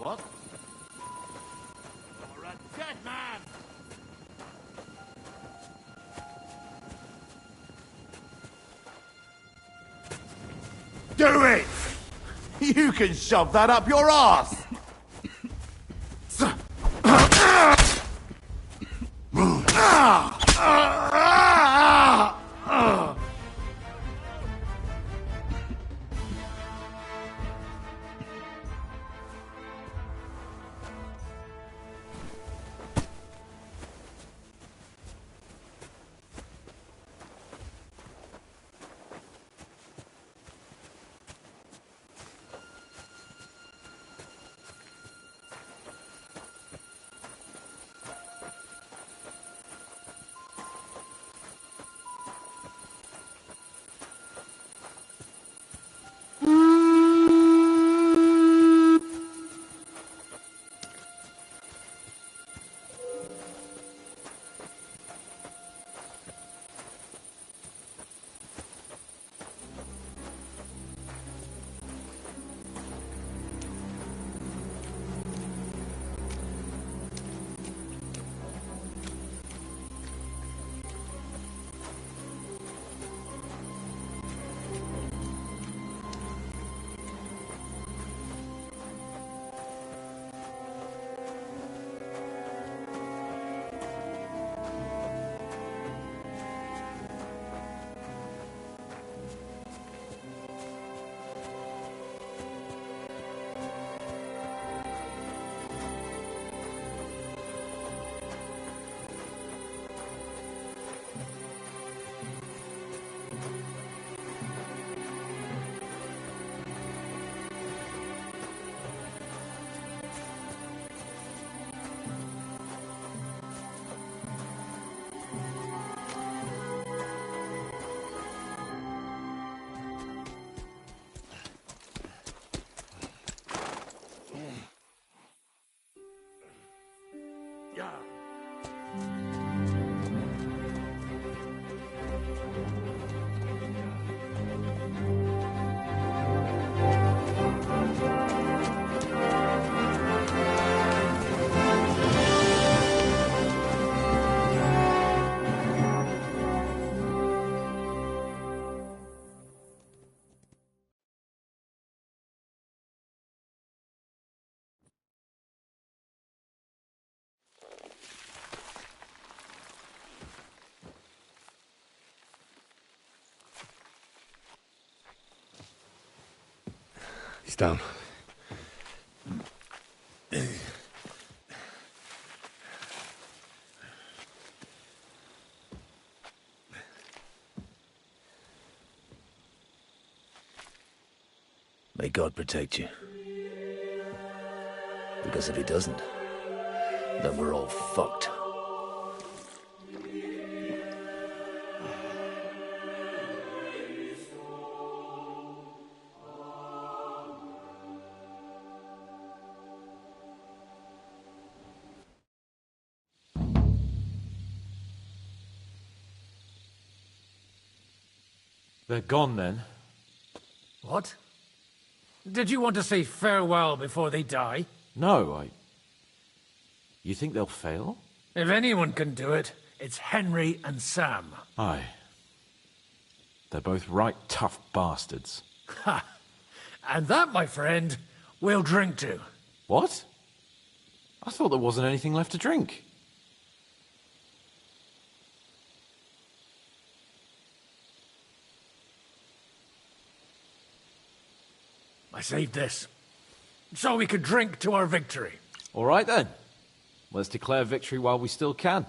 What? You're a dead man! Do it! You can shove that up your ass! Yeah. He's down. May God protect you. Because if he doesn't, then we're all fucked. They're gone then. What? Did you want to say farewell before they die? No, You think they'll fail? If anyone can do it, it's Henry and Sam. Aye. They're both right tough bastards. Ha! And that, my friend, we'll drink to. What? I thought there wasn't anything left to drink. I saved this, so we could drink to our victory. All right then. Let's declare victory while we still can.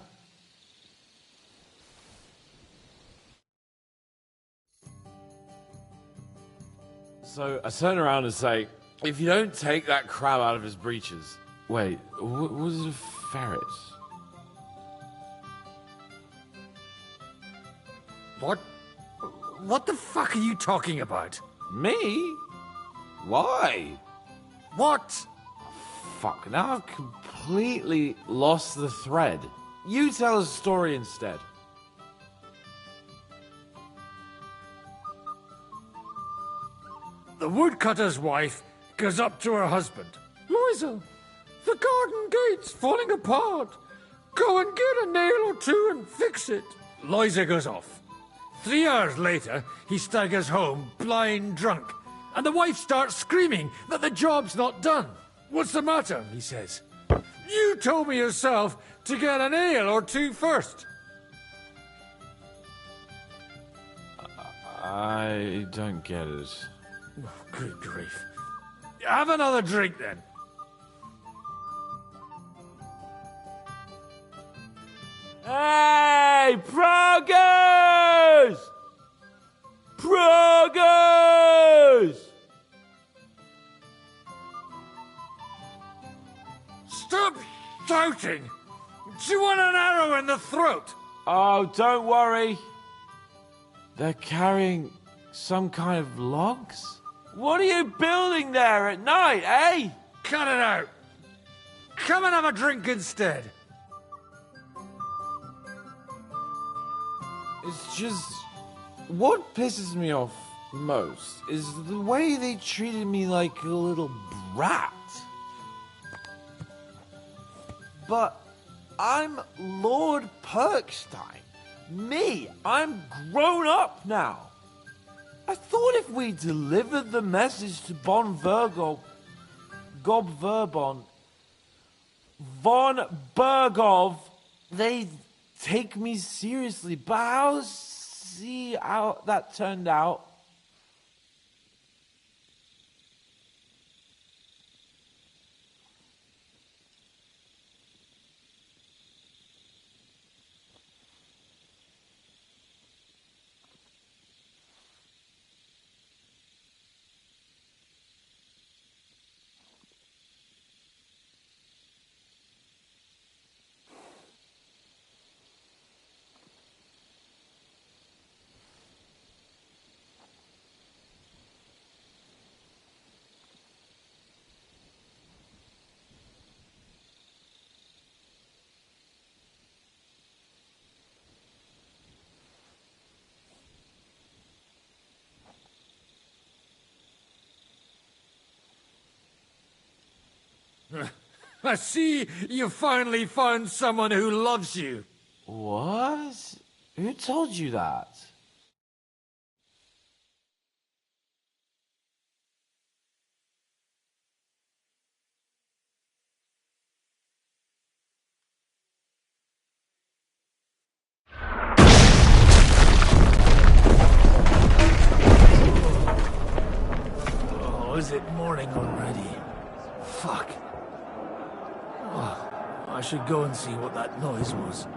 So I turn around and say, if you don't take that crab out of his breeches... Wait, what is a ferret? What? What the fuck are you talking about? Me? Why? What? Fuck, now I've completely lost the thread. You tell us a story instead. The woodcutter's wife goes up to her husband. Liza, the garden gate's falling apart. Go and get a nail or two and fix it. Liza goes off. 3 hours later, he staggers home, blind drunk. And the wife starts screaming that the job's not done. What's the matter? He says. You told me yourself to get an ale or two first. I don't get it. Oh, good grief. Have another drink then. Hey, progress! Progress! Stop shouting! Do you want an arrow in the throat? Oh, don't worry. They're carrying some kind of logs? What are you building there at night, eh? Cut it out. Come and have a drink instead. It's just... What pisses me off most is the way they treated me like a little brat. But I'm Lord Perkstein. Me, I'm grown up now. I thought if we delivered the message to Von Vergov, Von Bergov, they'd take me seriously. But I'll see how that turned out. I see you finally found someone who loves you. What? Who told you that? Oh, is it morning already? Fuck. Oh, I should go and see what that noise was.